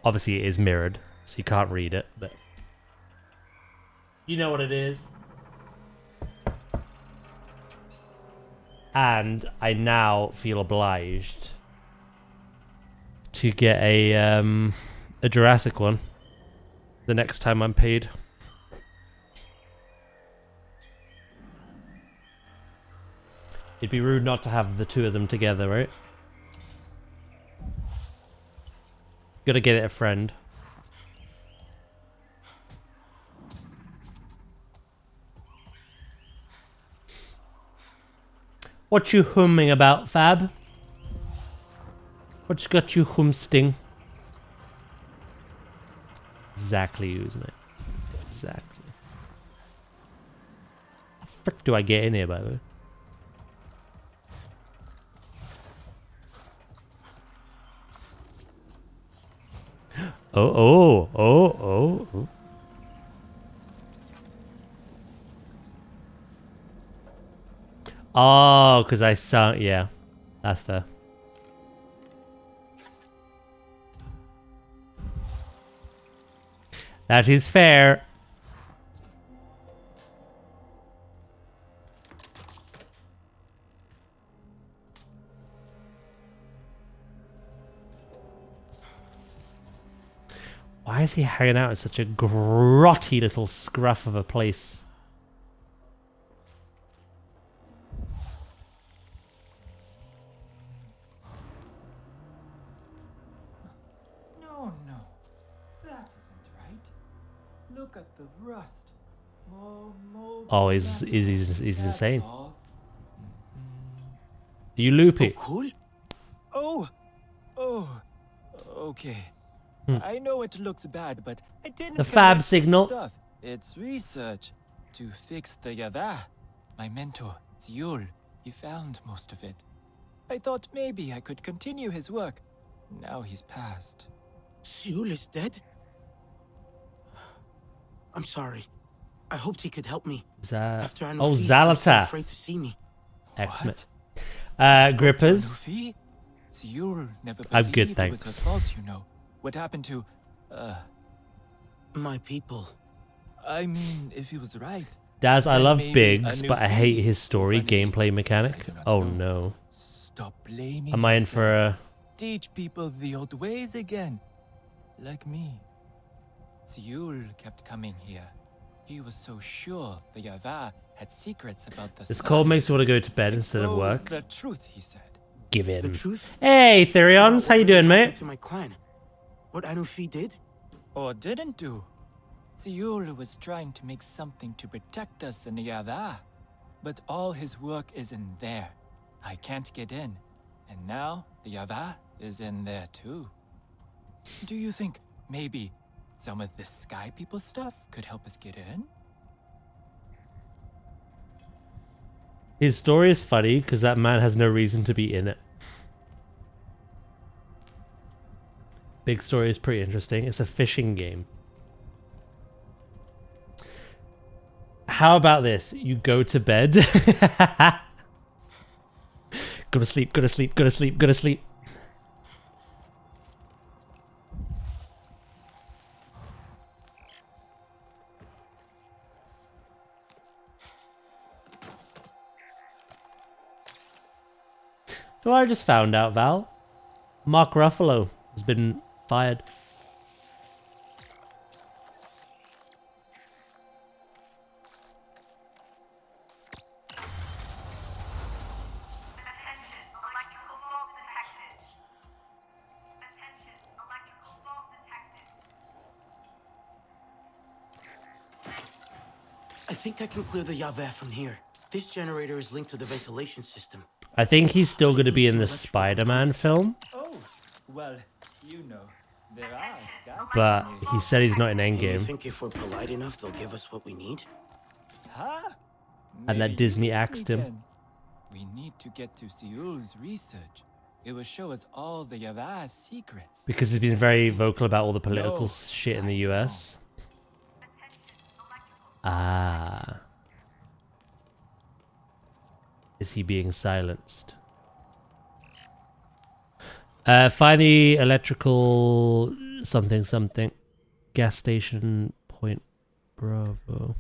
Obviously, it is mirrored, so you can't read it, but you know what it is. And I now feel obliged to get a Jurassic one the next time I'm paid. It'd be rude not to have the two of them together, right? Gotta get it a friend. What you humming about, Fab? What's got you humsting? Exactly, isn't it? Exactly. How the frick do I get in here, by the way? Oh. Oh, because I saw, yeah, that's fair. That is fair. Why is he hanging out in such a grotty little scruff of a place? No, that isn't right. Look at the rust. More mold. Oh, he's insane. All. Are you loopy? Cool. Oh, okay. Hmm. I know it looks bad, but I didn't. The fab collect signal. Stuff. It's research to fix the Yava. My mentor, Ziul, he found most of it. I thought maybe I could continue his work. Now he's passed. Ziul is dead? I'm sorry. I hoped he could help me. After I Oh, was so Zalata. afraid to see me. Excellent. Grippers. Ziul never I'm good, believed it was thanks. her fault, you know. What happened to, my people? I mean, if he was right. Daz, I then love maybe Biggs, a new but I fee. hate his story gameplay mechanic. Oh no. Stop blaming Am I in yourself. for a... Teach people the old ways again. Like me. Ziul kept coming here. He was so sure the Yava had secrets about the This sun. cold makes me want to go to bed instead of Oh, work. The truth, he said. Give in. The truth? Hey, Therions, how you doing, What happened mate? to my clan? What Anufi did? Or didn't do. Ziul was trying to make something to protect us in the Yava. But all his work is in there. I can't get in. And now the Yava is in there too. Do you think maybe some of this Sky People stuff could help us get in? His story is funny because that man has no reason to be in it. Big story is pretty interesting. It's a fishing game. How about this? You go to bed. Go to sleep, go to sleep, go to sleep, go to sleep. So I just found out, Val. Mark Ruffalo has been fired. I think I can clear the Yaveh from here. This generator is linked to the ventilation system. I think he's still going to be in the Spider-Man film. Oh, well, you know, there are guys. But he said he's not in And you Endgame. think if we're polite enough, they'll give us what we need? Huh? And that Disney axed him. We need to get to Seul's research. It will show us all the Yava's secrets. Because he's been very vocal about all the political shit in the US. Ah. Is he being silenced? Find the electrical something something gas station point Bravo.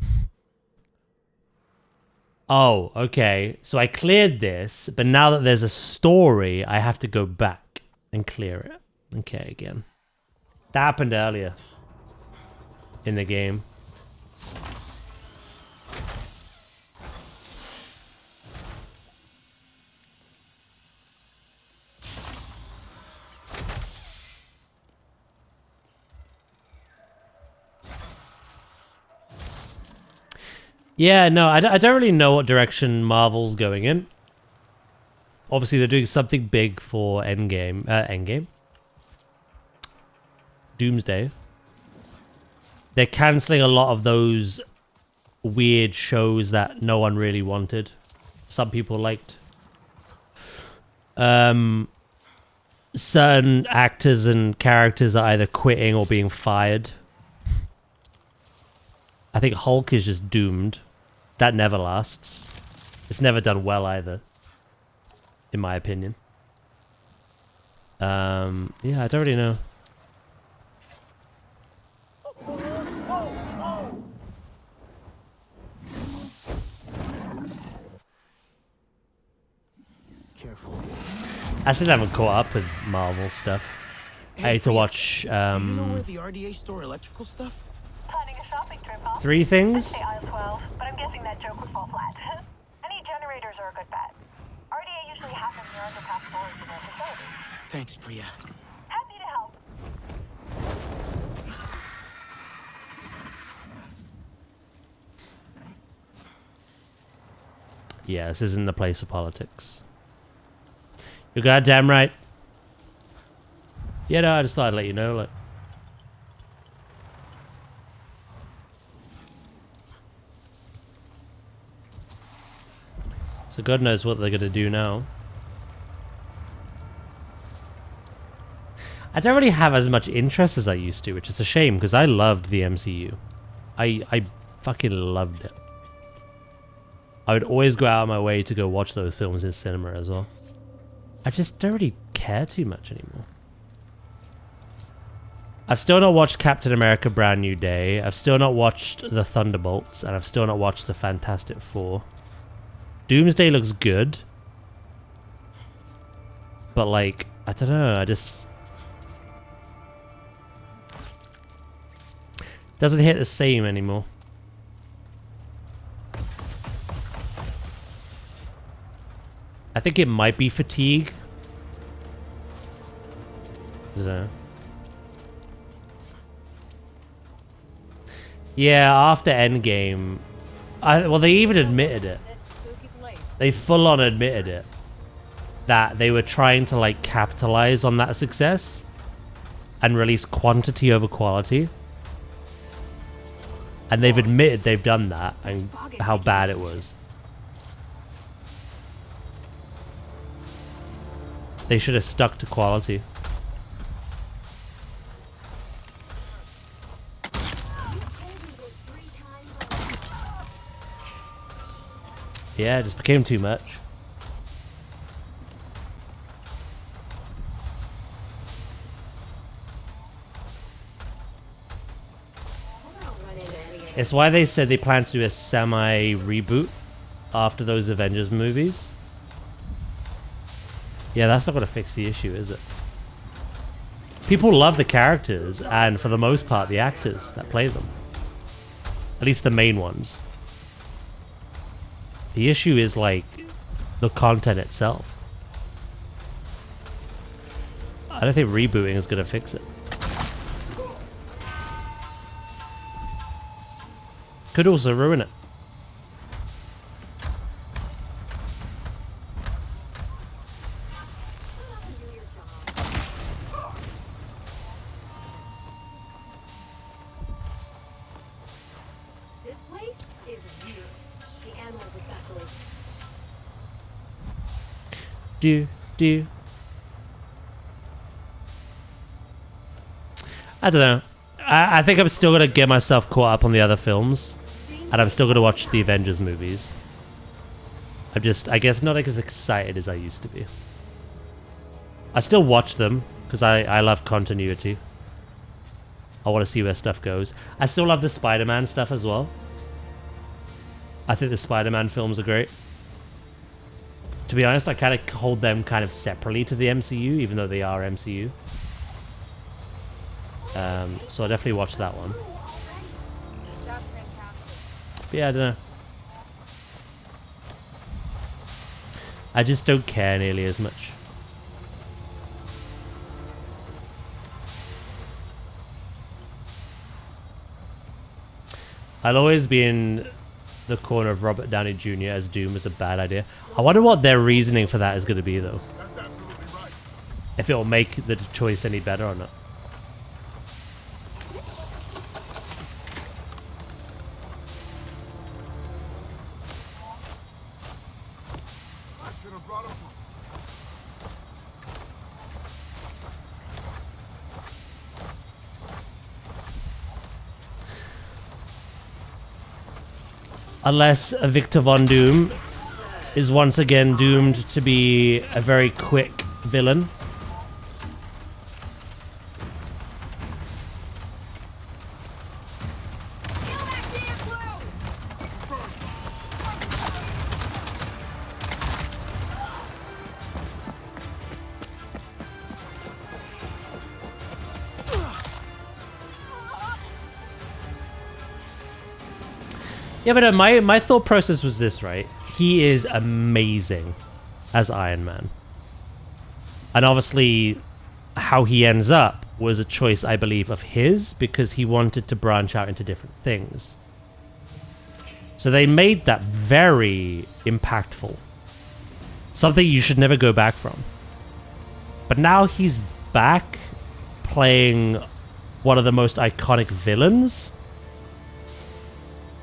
Oh, okay. So I cleared this, but now that there's a story, I have to go back and clear it. Okay, again. That happened earlier in the game. Yeah, no, I don't really know what direction Marvel's going in. Obviously, they're doing something big for Endgame. Doomsday. They're cancelling a lot of those weird shows that no one really wanted. Some people liked. Certain actors and characters are either quitting or being fired. I think Hulk is just doomed. That never lasts. It's never done well either, in my opinion. Yeah, I don't really know. Careful. I still haven't caught up with Marvel stuff. I need to watch. Do you know where the RDA store electrical stuff? Planning a shopping trip, huh? 3 things. I'd say aisle 12, but I'm guessing that joke would fall flat. Any generators are a good bet. RDA usually have them near underpass stores in their facilities. Thanks, Priya. Happy to help. Yeah, this isn't the place for politics. You're goddamn right. Yeah, no, I just thought I'd let you know, like. So God knows what they're gonna do now. I don't really have as much interest as I used to, which is a shame because I loved the MCU. I fucking loved it. I would always go out of my way to go watch those films in cinema as well. I just don't really care too much anymore. I've still not watched Captain America Brand New Day. I've still not watched The Thunderbolts. And I've still not watched The Fantastic Four. Doomsday looks good. But like, I don't know, I just... doesn't hit the same anymore. I think it might be fatigue. I don't know. Yeah, after Endgame... well, they even admitted it. They full on admitted it. That they were trying to like capitalize on that success. And release quantity over quality. And they've admitted they've done that. And how bad it was. They should have stuck to quality. Yeah, it just became too much. It's why they said they plan to do a semi-reboot after those Avengers movies. Yeah, that's not going to fix the issue, is it? People love the characters, and for the most part, the actors that play them. At least the main ones. The issue is, like, the content itself. I don't think rebooting is going to fix it. Could also ruin it. This place is weird. The animals exactly. Do. I don't know. I think I'm still going to get myself caught up on the other films. And I'm still going to watch the Avengers movies. I'm just, I guess, not like as excited as I used to be. I still watch them, because I love continuity. I want to see where stuff goes. I still love the Spider-Man stuff as well. I think the Spider-Man films are great. To be honest, I kind of hold them kind of separately to the MCU, even though they are MCU. So I'll definitely watch that one. But yeah, I don't know. I just don't care nearly as much. I'll always be in the corner of Robert Downey Jr. as Doom is a bad idea. I wonder what their reasoning for that is going to be, though. If it will make the choice any better or not. Unless Victor Von Doom is once again doomed to be a very quick villain. Yeah, but my thought process was this, right? He is amazing as Iron Man. And obviously, how he ends up was a choice, I believe, of his, because he wanted to branch out into different things. So they made that very impactful. Something you should never go back from. But now he's back playing one of the most iconic villains.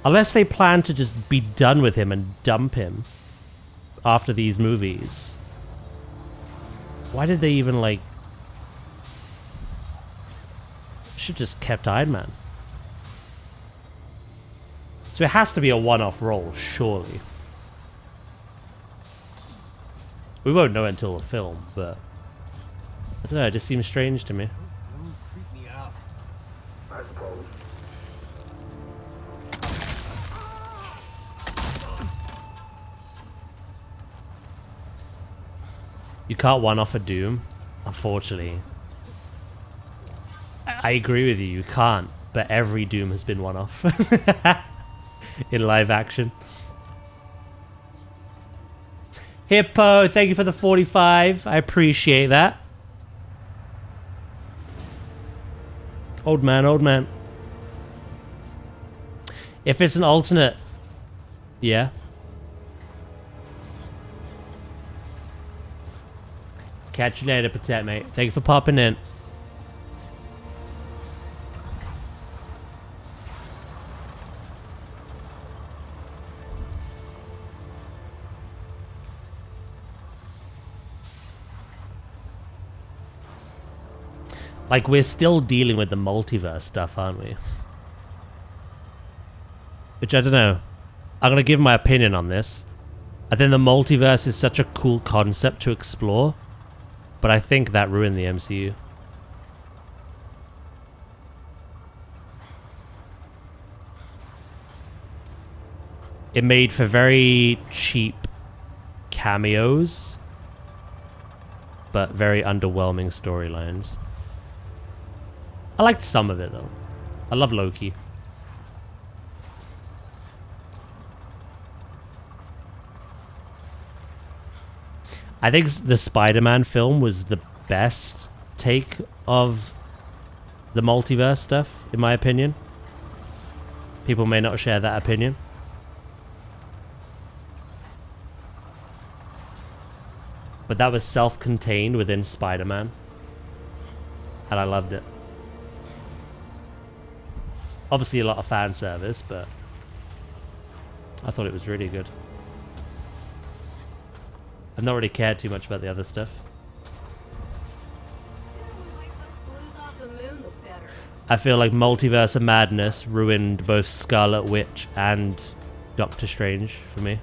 Unless they plan to just be done with him and dump him after these movies. Why did they even, like... Should just kept Iron Man. So it has to be a one-off role, surely. We won't know until the film, but... I don't know, it just seems strange to me. You can't one-off a Doom, unfortunately. I agree with you, you can't. But every Doom has been one-off. In live action. Hippo, thank you for the 45. I appreciate that. Old man, old man. If it's an alternate... Yeah. Catch you later, Patet, mate. Thank you for popping in. Like, we're still dealing with the multiverse stuff, aren't we? Which, I don't know. I'm going to give my opinion on this. I think the multiverse is such a cool concept to explore. But I think that ruined the MCU. it made for very cheap cameos, but very underwhelming storylines. I liked some of it though. I love Loki. I think the Spider-Man film was the best take of the multiverse stuff, in my opinion. People may not share that opinion. But that was self-contained within Spider-Man. And I loved it. Obviously a lot of fan service, but I thought it was really good. I've not really cared too much about the other stuff. I feel like Multiverse of Madness ruined both Scarlet Witch and Doctor Strange for me.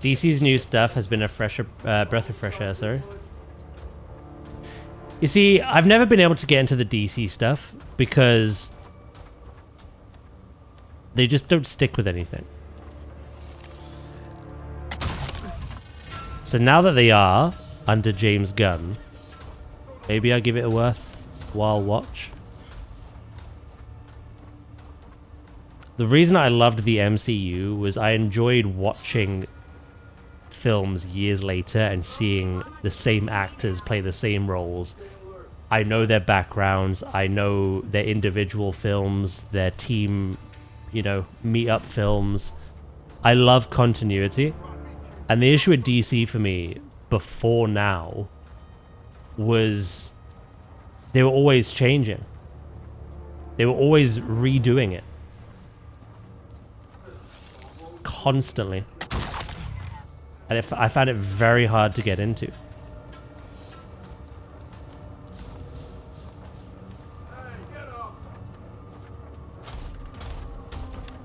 DC's new stuff has been a fresher breath of fresh air, sorry. You see, I've never been able to get into the DC stuff because they just don't stick with anything. So now that they are under James Gunn, maybe I'll give it a worthwhile watch. The reason I loved the MCU was I enjoyed watching films years later and seeing the same actors play the same roles. I know their backgrounds, I know their individual films, their team, you know, meet-up films. I love continuity. And the issue with DC for me before now was they were always changing. They were always redoing it. Constantly. And I found it very hard to get into.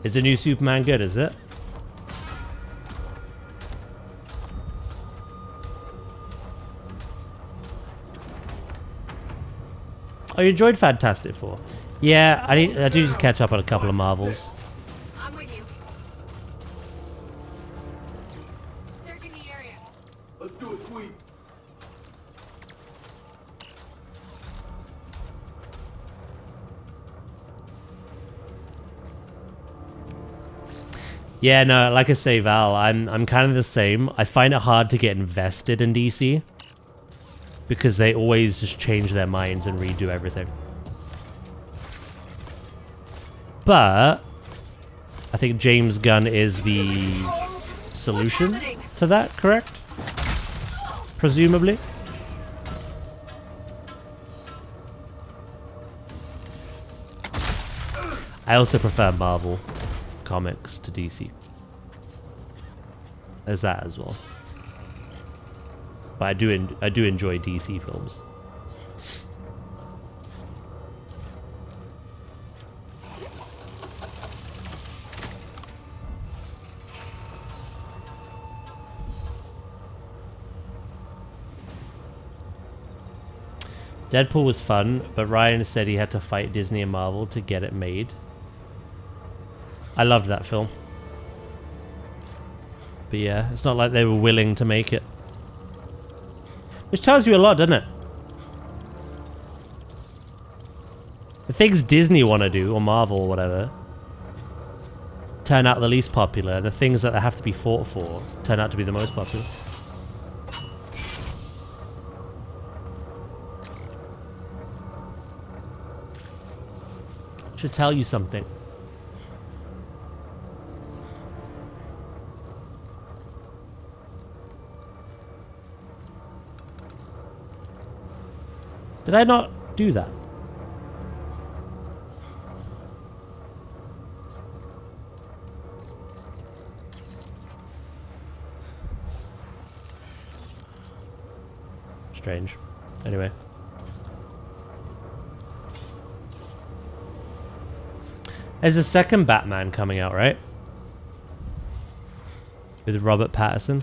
Is the new Superman good, is it? Oh, you enjoyed Fantastic Four? Yeah, I do need to catch up on a couple of Marvels. I'm with you. Searching the area. Let's do a sweep. Yeah, no, like I say, Val, I'm kind of the same. I find it hard to get invested in DC because they always just change their minds and redo everything. But I think James Gunn is the solution to that, correct? Presumably. I also prefer Marvel comics to DC. There's that as well. But I do enjoy DC films. Deadpool was fun, but Ryan said he had to fight Disney and Marvel to get it made. I loved that film. But yeah, it's not like they were willing to make it. Which tells you a lot, doesn't it? The things Disney want to do, or Marvel or whatever, turn out the least popular. The things that they have to be fought for turn out to be the most popular. Should tell you something. Did I not do that? Strange. Anyway. There's a second Batman coming out, right? With Robert Pattinson.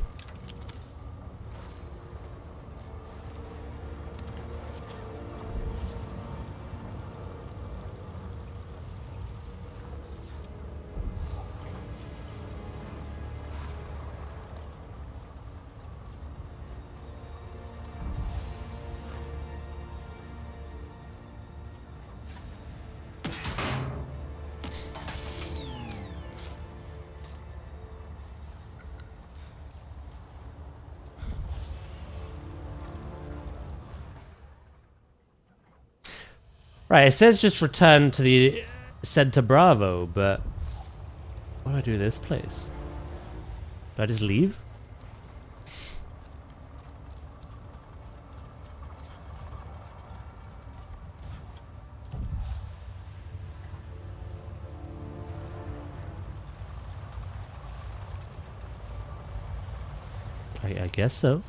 Right, it says just return to the Center Bravo, but what do I do with this place? Do I just leave? I guess so.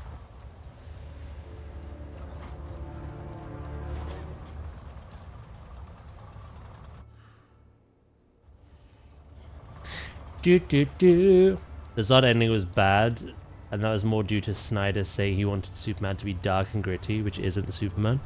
The Zod ending was bad, and that was more due to Snyder saying he wanted Superman to be dark and gritty, which isn't Superman.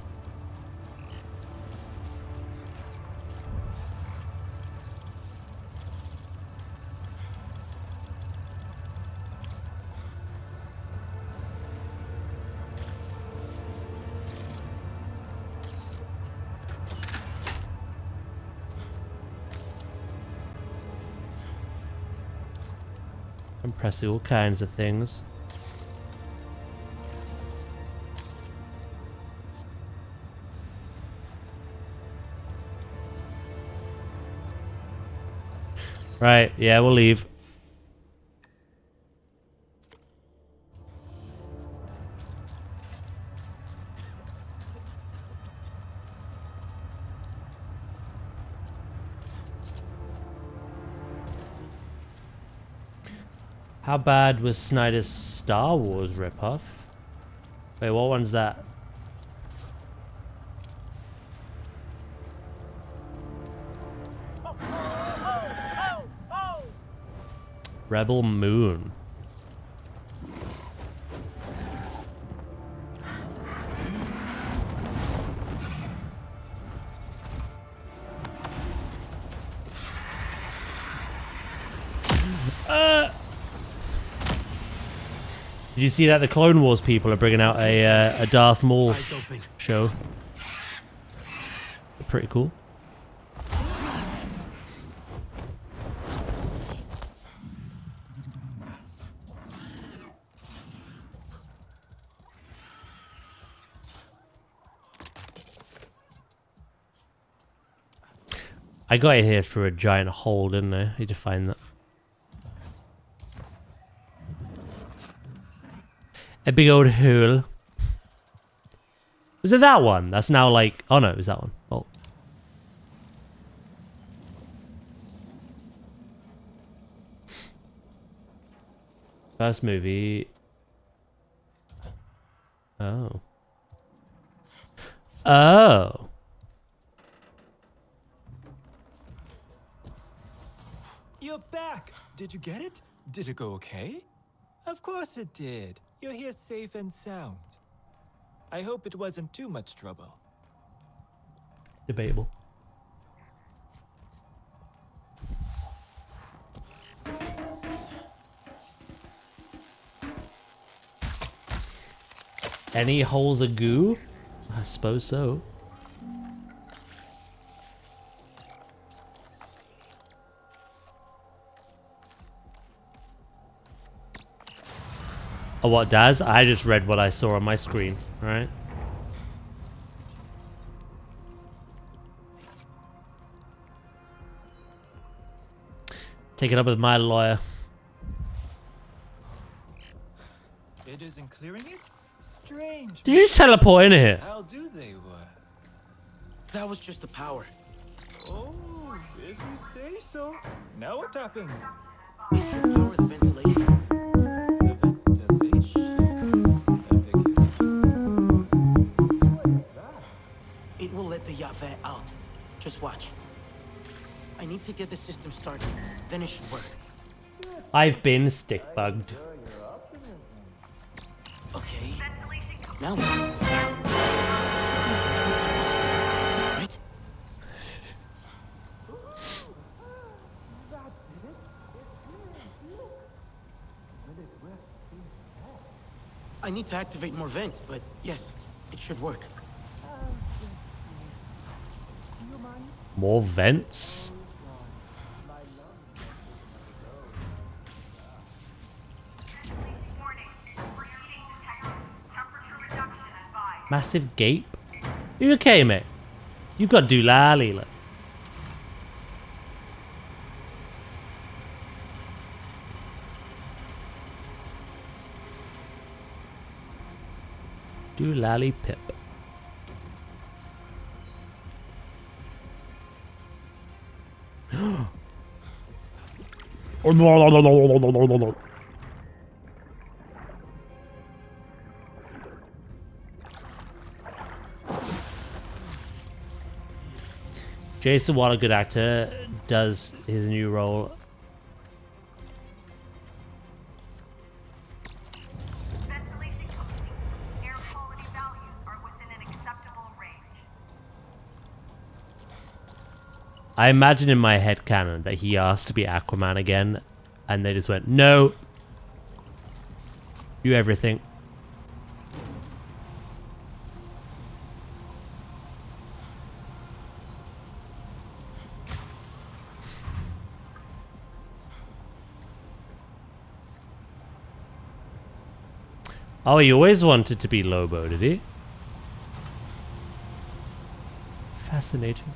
I'm pressing all kinds of things. Right, yeah, we'll leave. How bad was Snyder's Star Wars ripoff? Wait, what one's that? Rebel Moon. Did you see that the Clone Wars people are bringing out a Darth Maul show? Pretty cool. I got in here through a giant hole, didn't I? Need to find that. A big old hole. Was it that one? That's now like... Oh no, it was that one. Oh. First movie. Oh. Oh. You're back! Did you get it? Did it go okay? Of course it did. You're here safe and sound. I hope it wasn't too much trouble. Debatable. Any holes of goo? I suppose so. Oh, what, Daz? I just read what I saw on my screen, alright? Take it up with my lawyer. It isn't clearing it? Strange. Did you just teleport in here? How do they work? That was just the power. Oh, if you say so. Now what happens? It should power the ventilation. It will let the Yavet out. Just watch. I need to get the system started. Then it should work. I've been stick bugged. Okay. Now what? Right? I need to activate more vents, but yes, it should work. More vents? Massive gape? You okay, mate? You've got doolally, look. Doolally pip. Jason, what a good actor, does his new role. I imagine in my head canon that he asked to be Aquaman again, and they just went, no. Do everything. Oh, he always wanted to be Lobo, did he? Fascinating.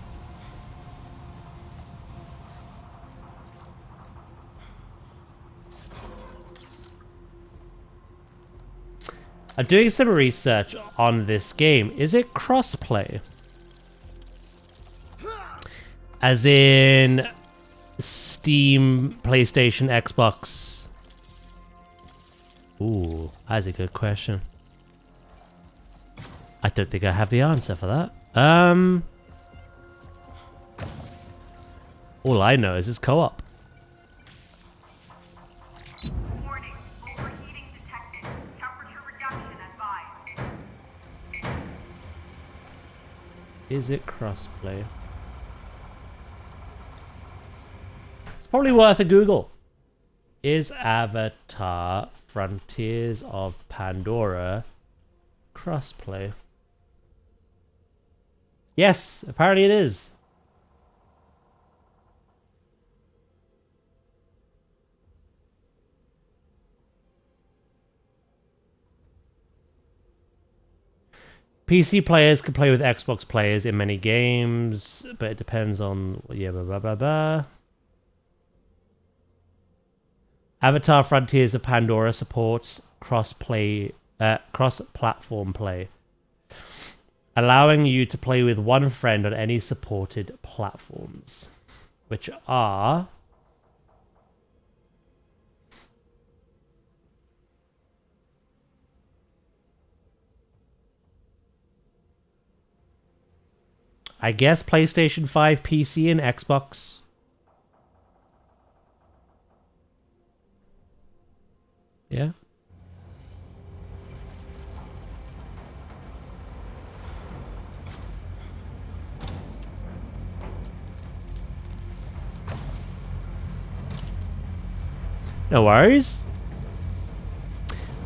I'm doing some research on this game. Is it crossplay? As in Steam, PlayStation, Xbox? Ooh, that's a good question. I don't think I have the answer for that. All I know is it's co-op. Is it crossplay? It's probably worth a Google. Is Avatar Frontiers of Pandora crossplay? Yes, apparently it is. PC players can play with Xbox players in many games, but it depends on Avatar Frontiers of Pandora supports cross-platform play, allowing you to play with one friend on any supported platforms, which are I guess PlayStation 5, PC, and Xbox. Yeah. No worries.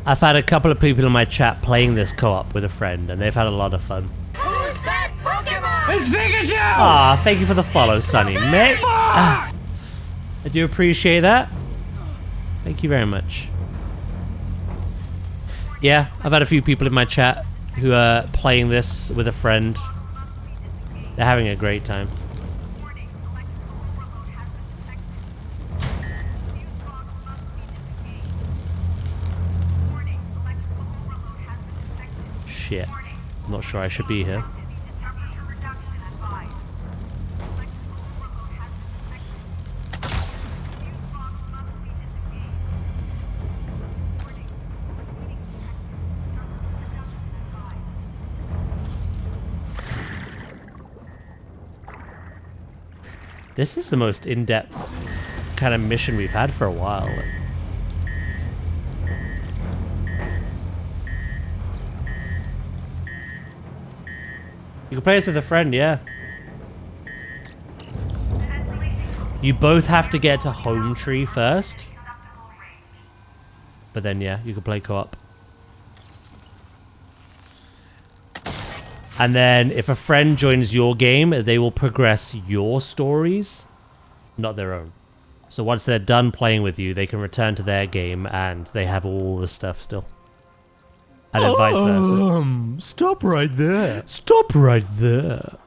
I've had a couple of people in my chat playing this co-op with a friend, and they've had a lot of fun. Who's that Pokemon? It's Pikachu! Ah, thank you for the follow, Sonny. Mate. I do appreciate that. Thank you very much. Yeah, I've had a few people in my chat who are playing this with a friend. They're having a great time. Shit. I'm not sure I should be here. This is the most in-depth kind of mission we've had for a while. You can play this with a friend, yeah. You both have to get to home tree first. But then, yeah, you can play co-op. And then if a friend joins your game, they will progress your stories, not their own. So once they're done playing with you, they can return to their game and they have all the stuff still. And then vice versa. Stop right there. Stop right there.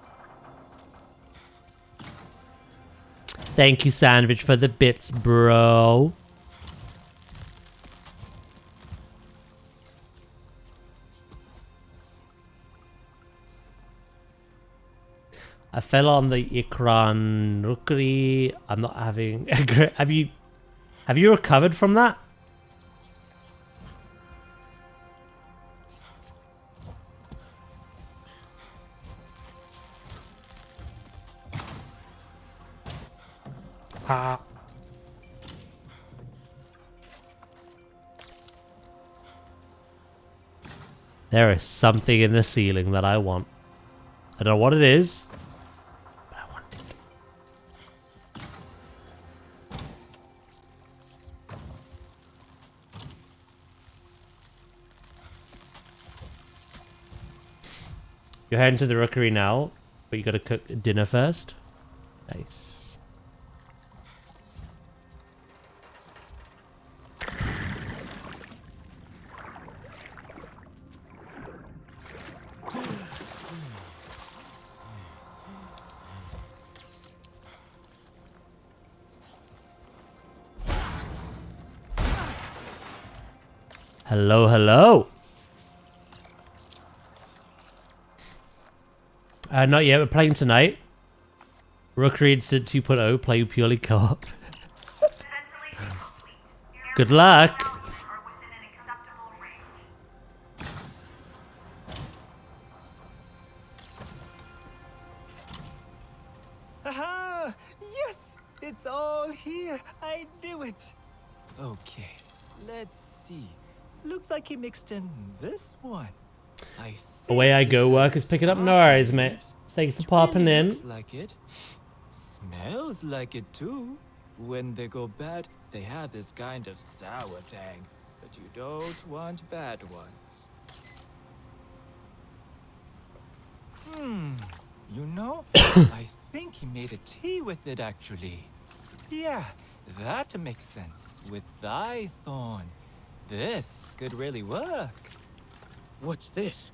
Thank you, Sandwich, for the bits, bro. I fell on the Ikran Rookery. I'm not having a great... Have you recovered from that? Ah. There is something in the ceiling that I want. I don't know what it is, but I want it. You're heading to the rookery now, but you gotta cook dinner first. Nice. Hello, hello. Not yet. We're playing tonight. Rookery Instant 2.0. Play purely co-op. Good luck. Aha! Yes! It's all here. I knew it. Okay, let's see. Looks like he mixed in this one. Away I go. Work is picking up. No worries, mate. Thank you for popping in. Looks like it. Smells like it too. When they go bad, they have this kind of sour tang, but you don't want bad ones. You know, I think he made a tea with it actually. Yeah, that makes sense with thy thorn. This could really work. What's this?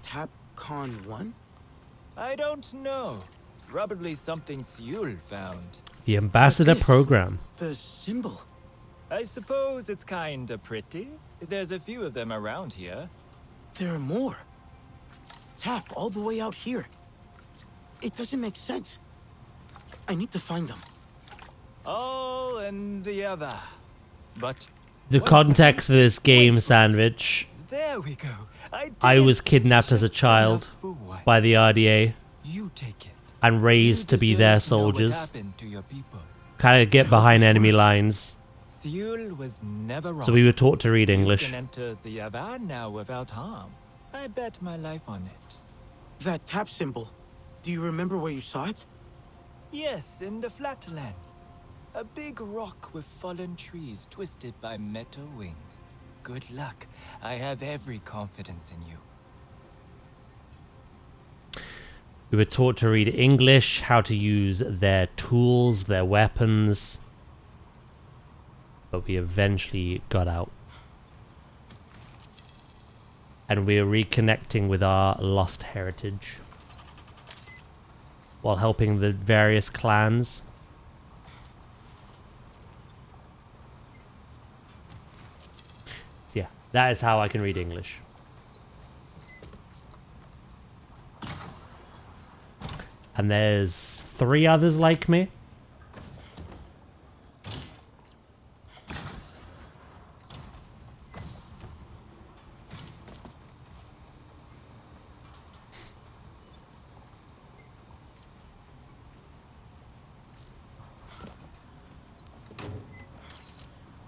Tapcon 1? I don't know. Probably something Seul found. The ambassador program. The symbol. I suppose it's kinda pretty. There's a few of them around here. There are more. Tap all the way out here. It doesn't make sense. I need to find them. All and the other. But The context for this game, Sandwich. there we go. I was kidnapped as a child by the RDA You take it. and raised to be their deserve to know what soldiers. happened to your people. Kind of get behind enemy lines. Seul was never wrong. So we were taught to read You English. can enter the Ava now without harm. I bet my life on it. That tap symbol. Do you remember where you saw it? Yes, in the flatlands. A big rock with fallen trees twisted by metal wings. Good luck. I have every confidence in you. We were taught to read English, how to use their tools, their weapons. But we eventually got out. And we're reconnecting with our lost heritage. While helping the various clans. Yeah, that is how I can read English. And there's 3 others like me.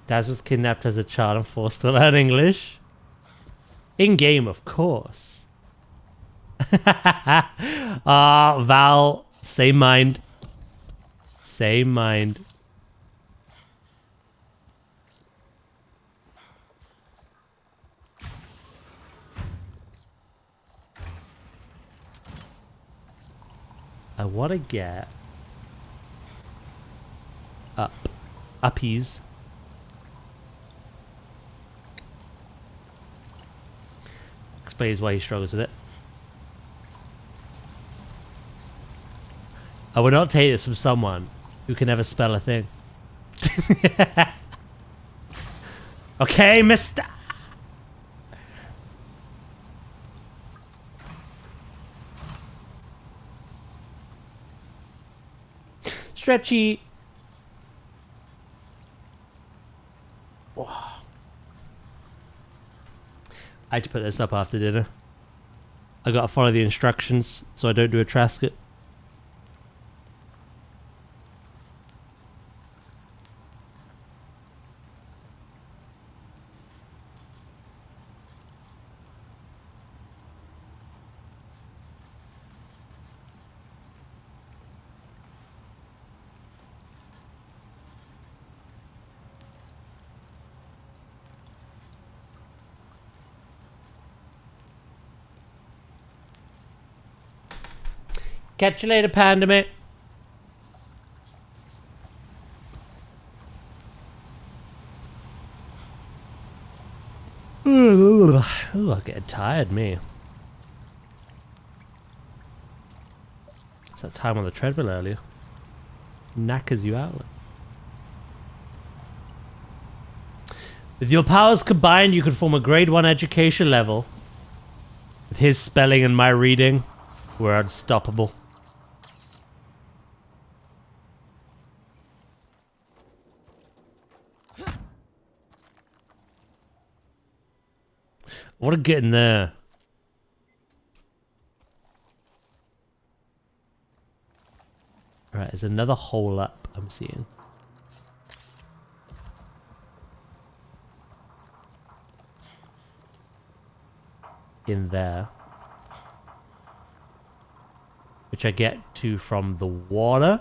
Daz was kidnapped as a child and forced to learn English. In game, of course. Val, same mind. Same mind. I want to get uppies. Explains why he struggles with it. I would not take this from someone who can never spell a thing. Okay, mister. Stretchy. Oh. I had to put this up after dinner. I gotta follow the instructions so I don't do a trasket. Catch you later, Panda mate. Ooh, I'm getting tired, me. It's that time on the treadmill earlier. Knackers you out. With your powers combined, you could form a grade 1 education level. With his spelling and my reading, we're unstoppable. I want to get in there. Right, there's another hole up I'm seeing. In there. Which I get to from the water.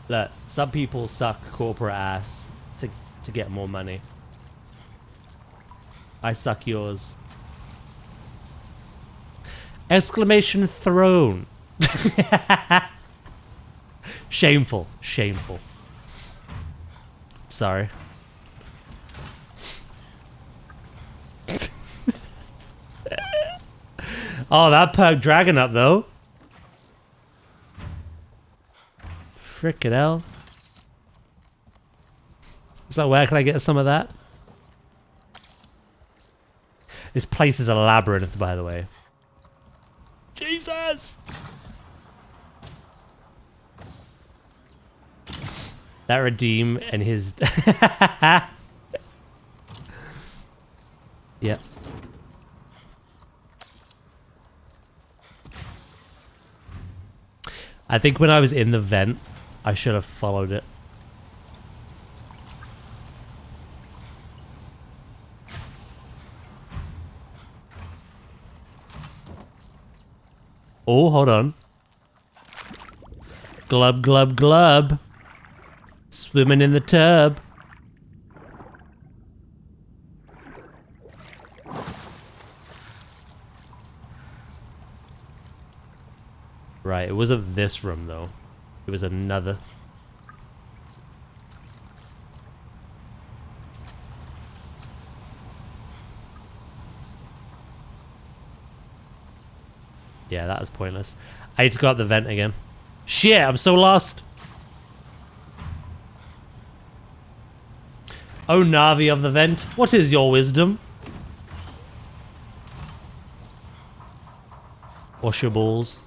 Look, some people suck corporate ass to get more money. I suck yours. Exclamation throne. Shameful. Shameful. Sorry. Oh, that perked Dragon up though. Frickin' hell. So where can I get some of that? This place is a labyrinth, by the way. Jesus! That Redeem and his... Yep. I think when I was in the vent, I should have followed it. Oh, hold on. Glub, glub, glub. Swimming in the tub. Right, it wasn't this room, though. It was another. Yeah, that was pointless. I need to go up the vent again. Shit, I'm so lost. Oh, Navi of the vent, what is your wisdom? Wash your balls.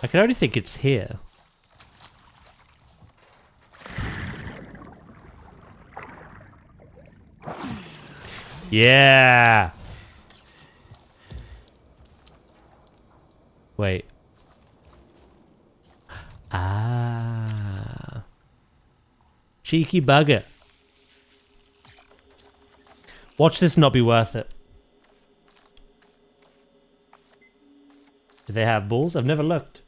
I can only think it's here. Yeah. Wait. Ah. Cheeky bugger. Watch this not be worth it. Do they have balls? I've never looked.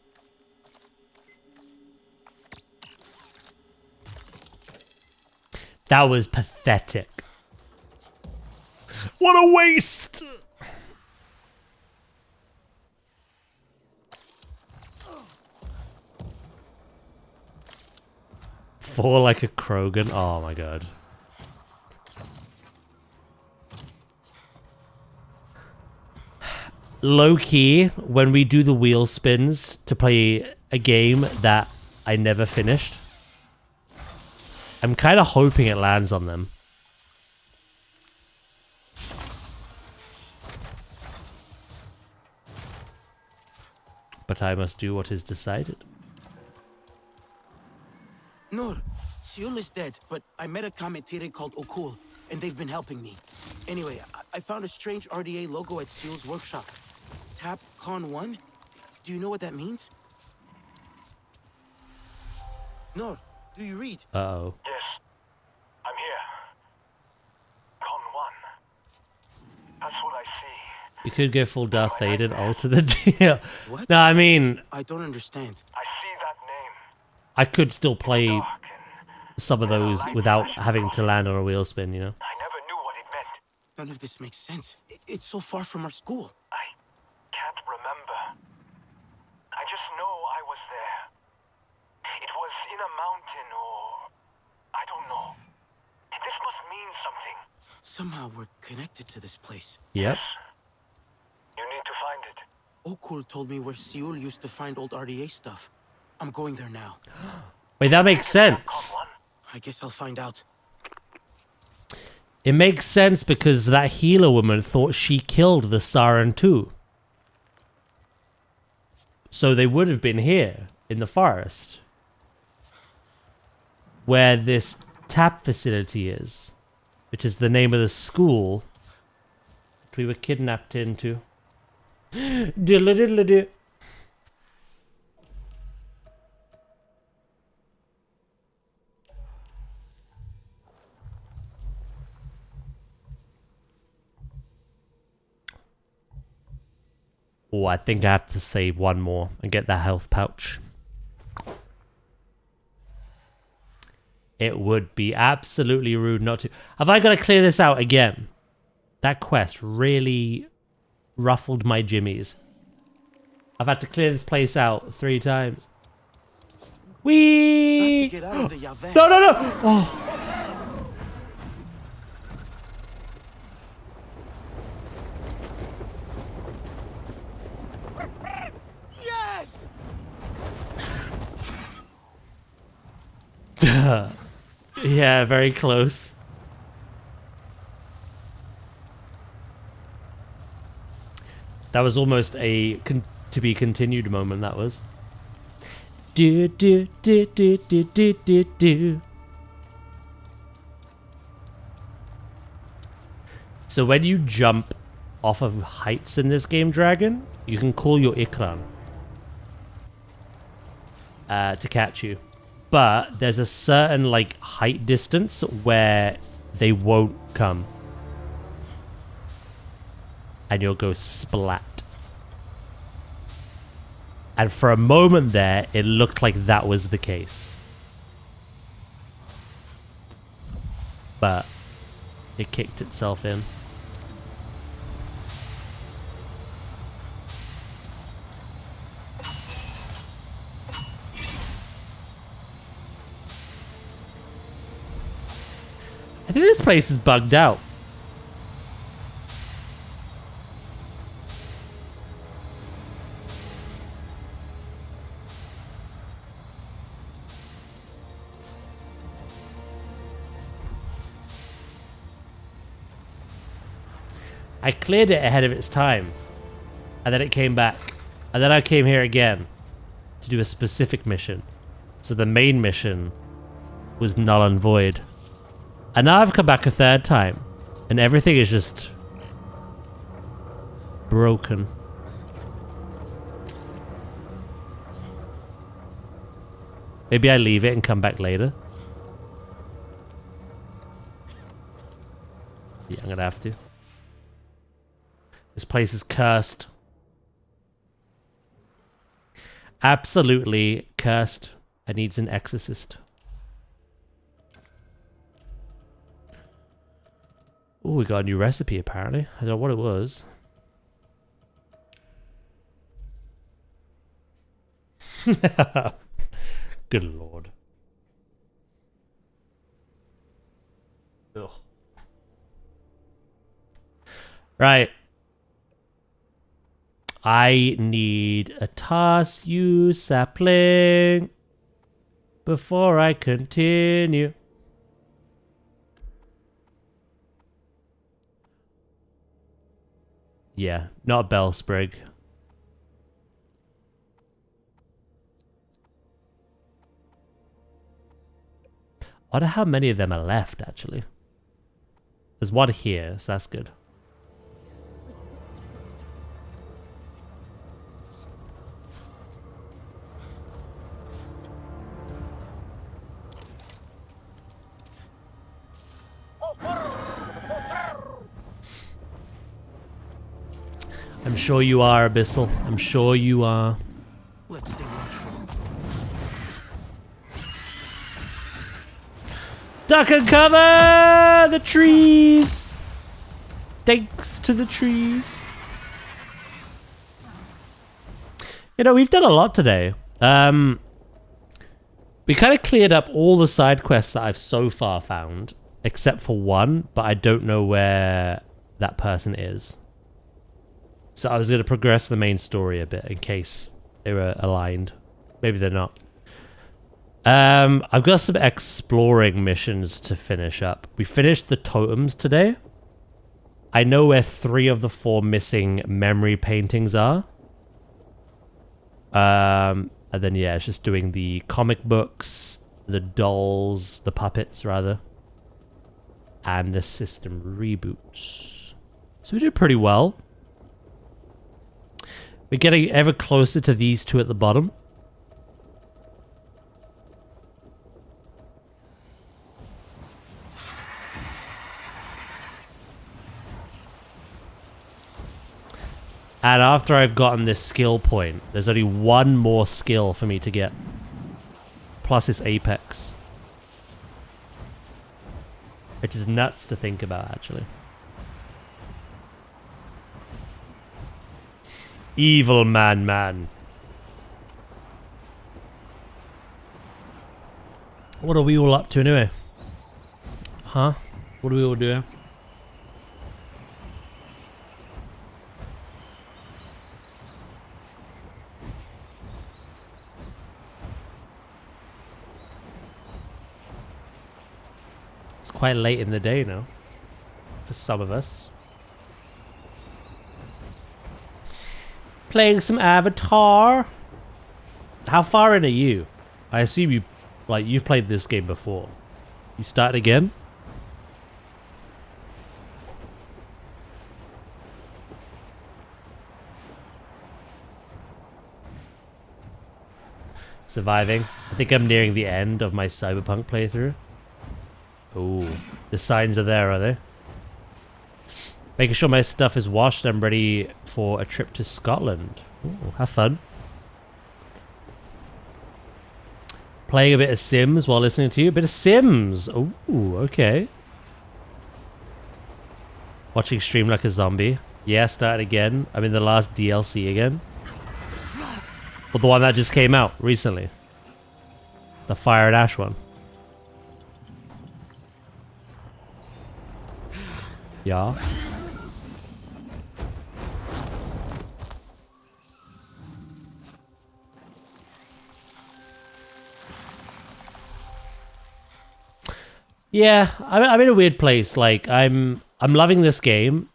That was pathetic. What a waste! Fall like a Krogan. Oh my god. Low key, when we do the wheel spins to play a game that I never finished, I'm kind of hoping it lands on them. But I must do what is decided. Nur, Seul is dead, but I met a Kametire called Okul, and they've been helping me. Anyway, I found a strange RDA logo at Seul's workshop. Tap Con 1? Do you know what that means? Nur, do you read? Uh-oh. Yes, I'm here. Con 1. That's what I see. You could go full Darth Vader and alter the deal. What? No, I mean, I don't understand. I see that name. I could still play some of those without having to land on a wheel spin, you know? I never knew what it meant. None of this makes sense. It's so far from our school. I can't remember. I just know I was there. It was in a mountain or... I don't know. This must mean something. Somehow we're connected to this place. Yep. You need to find it. Okul told me where Seul used to find old RDA stuff. I'm going there now. Wait, that makes sense. I guess I'll find out. It makes sense because that healer woman thought she killed the Saran too. So they would have been here in the forest. Where this tap facility is. Which is the name of the school that we were kidnapped into. Diddle diddle do. Oh, I think I have to save one more and get that health pouch. It would be absolutely rude not to. Have I got to clear this out again? That quest really ruffled my jimmies. I've had to clear this place out 3 times. Whee! No, no, no! Oh. Yes! Yeah, very close. That was almost a to be continued moment, that was. Do do do do do do do do. So when you jump off of heights in this game, Dragon, you can call your Ikran to catch you. But there's a certain like height distance where they won't come. And you'll go splat. And for a moment there, it looked like that was the case. But it kicked itself in. I think this place is bugged out. I cleared it ahead of its time, and then it came back, and then I came here again to do a specific mission. So the main mission was null and void. And now I've come back a 3rd time, And everything is just broken. Maybe I leave it and come back later. Yeah, I'm gonna have to. This place is cursed. Absolutely cursed. It needs an exorcist. Oh, we got a new recipe apparently. I don't know what it was. Good lord. Ugh. Right. I need a toss you sapling before I continue. Yeah, not Bellsprig. I wonder how many of them are left, actually. There's one here, so that's good. I'm sure you are, Abyssal. I'm sure you are. Let's stay watchful. Duck and cover! The trees! Thanks to the trees. You know, we've done a lot today. We kind of cleared up all the side quests that I've so far found, except for one, but I don't know where that person is. So I was going to progress the main story a bit in case they were aligned. Maybe they're not. I've got some exploring missions to finish up. We finished the totems today. I know where 3 of the 4 missing memory paintings are. And then, yeah, it's just doing the comic books, the dolls, the puppets, rather. And the system reboots. So we did pretty well. We're getting ever closer to these 2 at the bottom. And after I've gotten this skill point, there's only 1 more skill for me to get. Plus this Apex. Which is nuts to think about, actually. Evil man. What are we all up to anyway? Huh? What are we all doing? It's quite late in the day now. For some of us. Playing some Avatar. How far in are you? I assume you've played this game before. You start again? Surviving. I think I'm nearing the end of my Cyberpunk playthrough. Ooh, the signs are there, are they? Making sure my stuff is washed and I'm ready for a trip to Scotland. Ooh, have fun. Playing a bit of Sims while listening to you. A bit of Sims. Ooh, okay. Watching stream like a zombie. Yeah, start again. I'm in the last DLC again. Well, the one that just came out recently. The Fire and Ash one. Yeah. Yeah, I'm in a weird place. Like, I'm loving this game.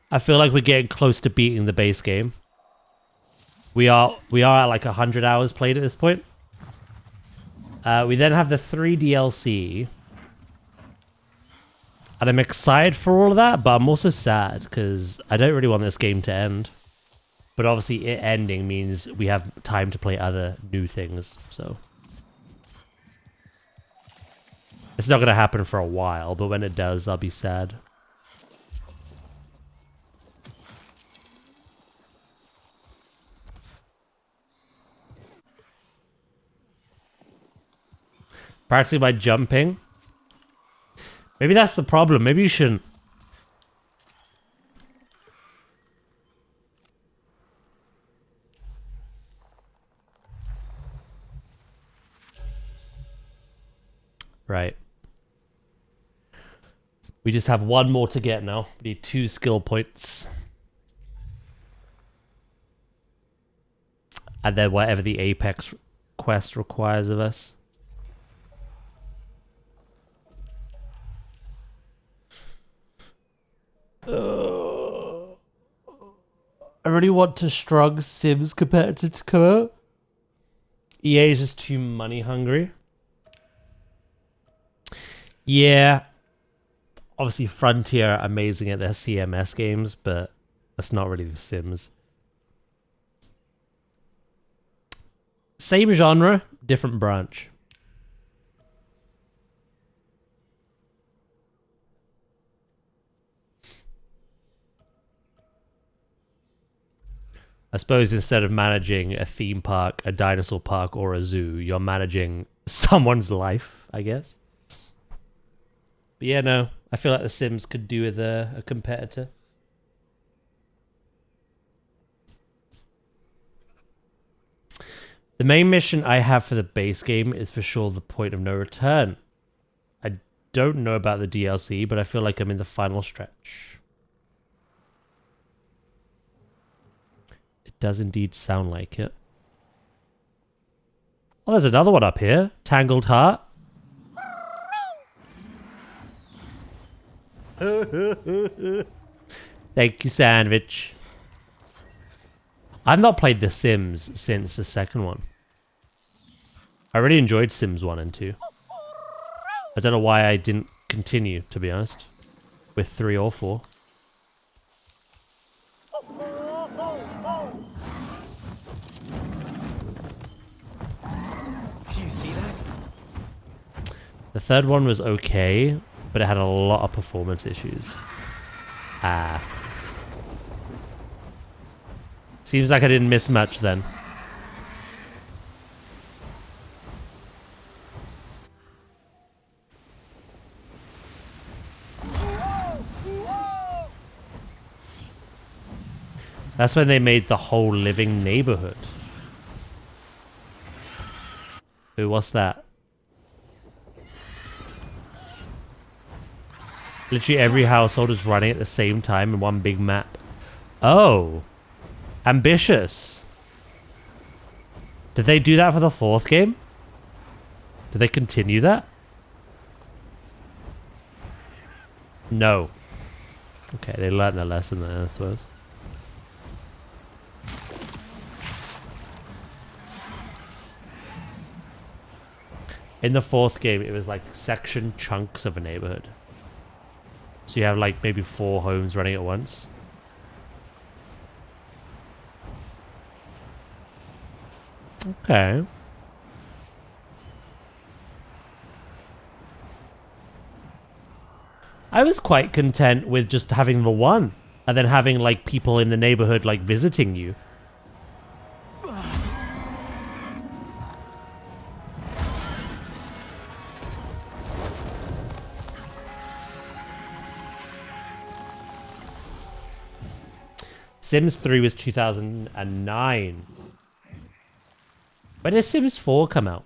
I feel like we're getting close to beating the base game. We are at like 100 hours played at this point. We then have the 3 DLC. And I'm excited for all of that, but I'm also sad because I don't really want this game to end. But obviously it ending means we have time to play other new things, so. It's not going to happen for a while, but when it does, I'll be sad. Practically by jumping. Maybe that's the problem. Maybe you shouldn't. Right. We just have one more to get now. We need 2 skill points. And then whatever the Apex quest requires of us. I really want to strong Sims competitor to come out. EA is just too money hungry. Yeah. Obviously Frontier are amazing at their CMS games, but that's not really the Sims. Same genre, different branch. I suppose instead of managing a theme park, a dinosaur park, or a zoo, you're managing someone's life, I guess. But yeah, no, I feel like The Sims could do with a competitor. The main mission I have for the base game is for sure the point of no return. I don't know about the DLC, but I feel like I'm in the final stretch. Does indeed sound like it. Oh, there's another one up here. Tangled Heart. Thank you, Sandwich. I've not played The Sims since the second one. I really enjoyed Sims 1 and 2. I don't know why I didn't continue, to be honest, with 3 or 4. The third one was okay, but it had a lot of performance issues. Seems like I didn't miss much then. That's when they made the whole living neighborhood. Ooh, what's that? Literally every household is running at the same time in one big map. Oh. Ambitious. Did they do that for the 4th game? Did they continue that? No. Okay, they learned their lesson there, I suppose. In the 4th game, it was like section chunks of a neighborhood. So you have like maybe 4 homes running at once. Okay. I was quite content with just having the one and then having like people in the neighborhood like visiting you. Sims 3 was 2009. When did Sims 4 come out?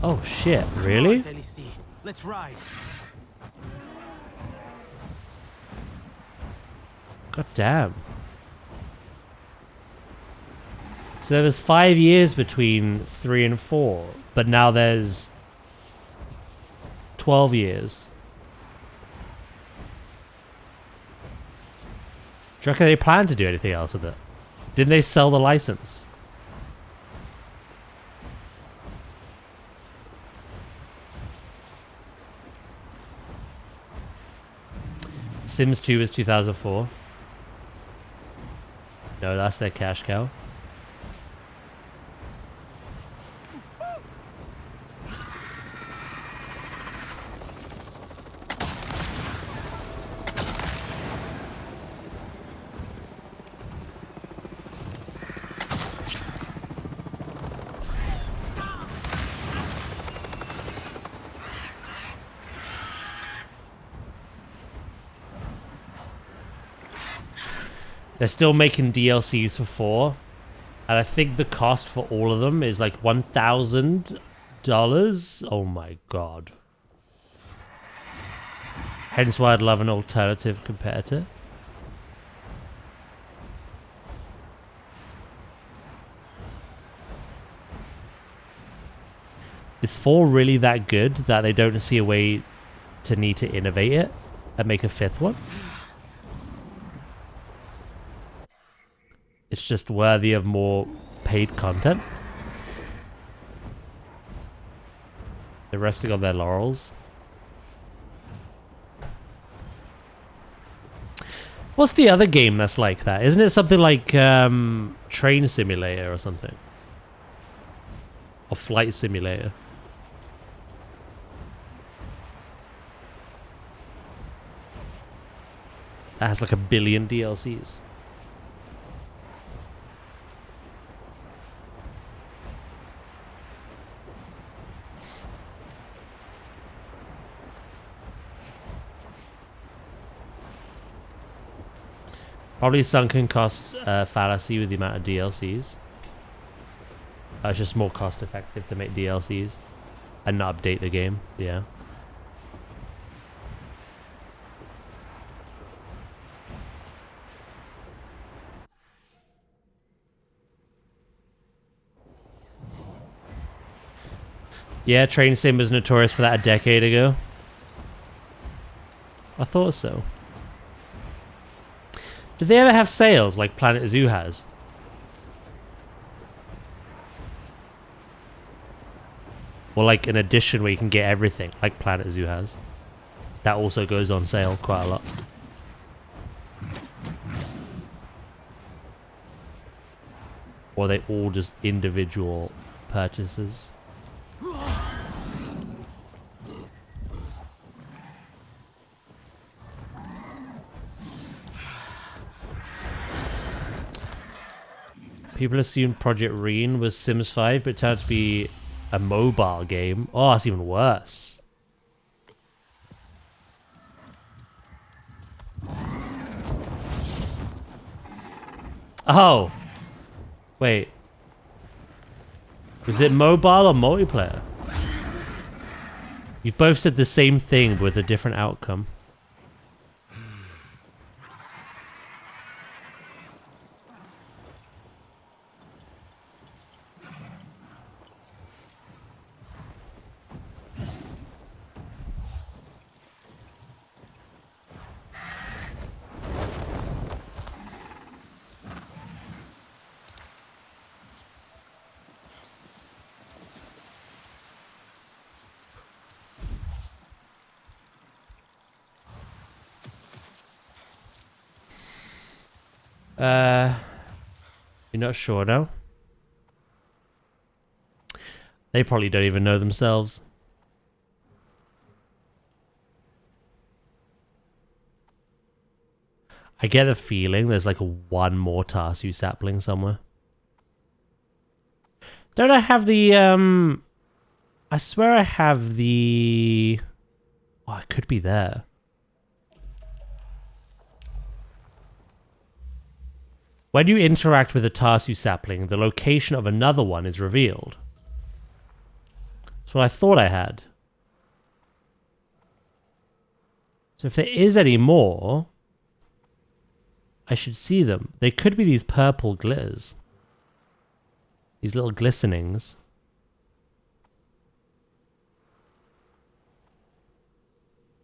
Oh shit, really? Let's ride. God damn. So there was 5 years between 3 and 4, but now there's 12 years. Do you reckon they plan to do anything else with it? Didn't they sell the license? Sims 2 is 2004. No, that's their cash cow. They're still making DLCs for 4. And I think the cost for all of them is like $1,000. Oh my god. Hence why I'd love an alternative competitor. Is 4 really that good that they don't see a way to need to innovate it and make a 5th one? It's just worthy of more paid content. They're resting on their laurels. What's the other game that's like that? Isn't it something like Train Simulator or something? Or Flight Simulator? That has like 1 billion DLCs. Probably sunken cost fallacy with the amount of DLCs. It's just more cost effective to make DLCs and not update the game. Yeah. Yeah, Train Sim was notorious for that a decade ago. I thought so. Did they ever have sales like Planet Zoo has? Or like an edition where you can get everything like Planet Zoo has? That also goes on sale quite a lot. Or are they all just individual purchases? People assumed Project Reen was Sims 5, but it turned out to be a mobile game. Oh, that's even worse. Oh! Wait. Was it mobile or multiplayer? You've both said the same thing with a different outcome. You're not sure now? They probably don't even know themselves. I get the feeling there's like one more Tarsu sapling somewhere. Don't I have the, I swear I have the... Oh, it could be there. When you interact with a Tarsu sapling, the location of another one is revealed. That's what I thought I had. So if there is any more, I should see them. They could be these purple glitters. These little glistenings.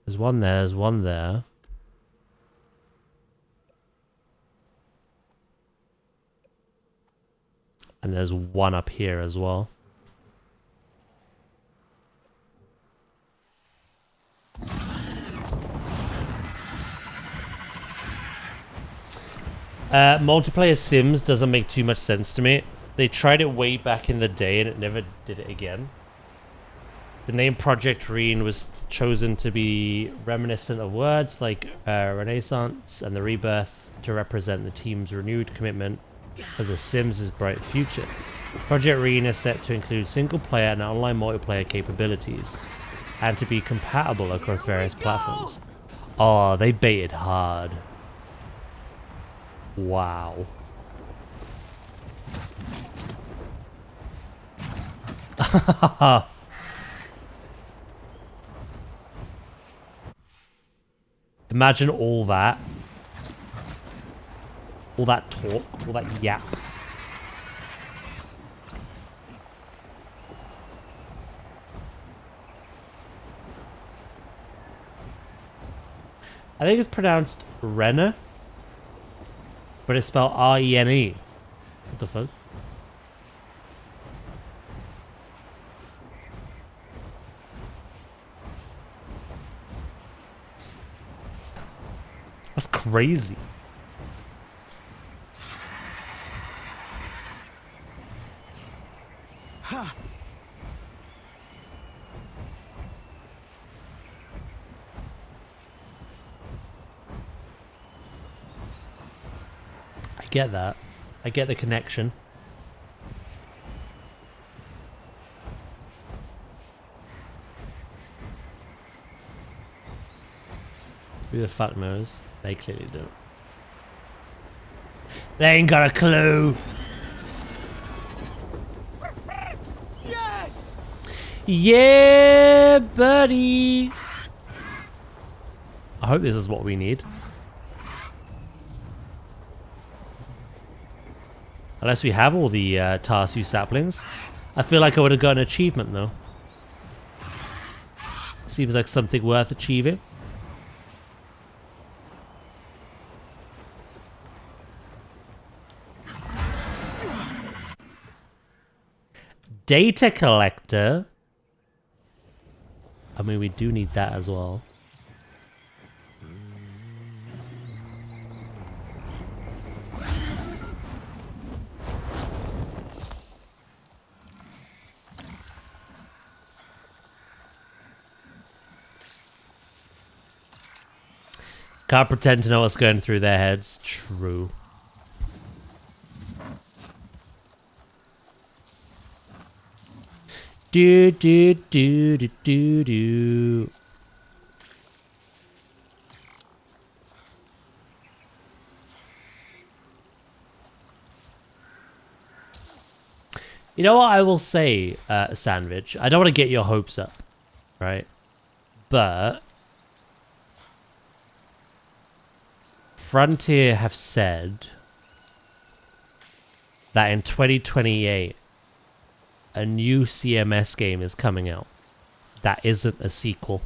There's one there, there's one there. And there's one up here as well. Multiplayer Sims doesn't make too much sense to me. They tried it way back in the day and it never did it again. The name Project Reen was chosen to be reminiscent of words like Renaissance and the Rebirth to represent the team's renewed commitment for the Sims' bright future. Project Reen is set to include single-player and online multiplayer capabilities and to be compatible across various platforms. Oh, they baited hard. Wow. Imagine all that. All that talk, all that yap. I think it's pronounced Rena, but it's spelled R-E-N-E. What the fuck? That's crazy. Ha! I get that. I get the connection. Who the fuck knows? They clearly don't. They ain't got a clue. Yes! Yeah, buddy. I hope this is what we need. Unless we have all the Tarsu saplings. I feel like I would have got an achievement though. Seems like something worth achieving. Data collector. I mean, we do need that as well. Can't pretend to know what's going through their heads. True. Do do do do do do. You know what I will say, Sandwich? I don't want to get your hopes up, right? But Frontier have said that in 2028 a new CMS game is coming out that isn't a sequel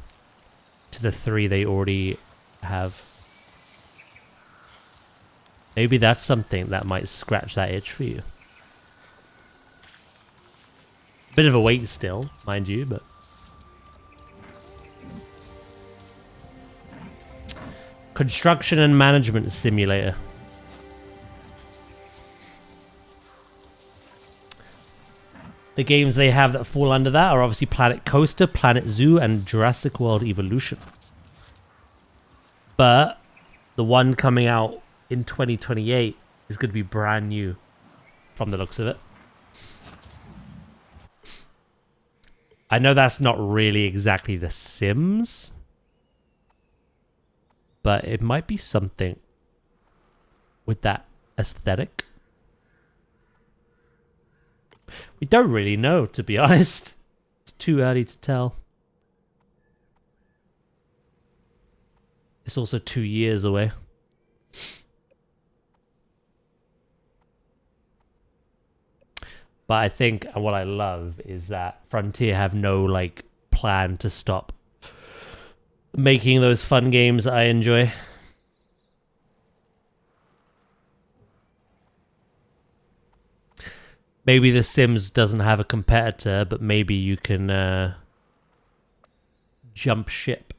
to the 3 they already have. Maybe that's something that might scratch that itch for you. Bit of a wait still, mind you, but construction and management simulator. The games they have that fall under that are obviously Planet Coaster, Planet Zoo, and Jurassic World Evolution. But the one coming out in 2028 is going to be brand new from the looks of it. I know that's not really exactly The Sims, but it might be something with that aesthetic. We don't really know, to be honest. It's too early to tell. It's also 2 years away. But I think what I love is that Frontier have no like plan to stop making those fun games that I enjoy. Maybe The Sims doesn't have a competitor, but maybe you can jump ship.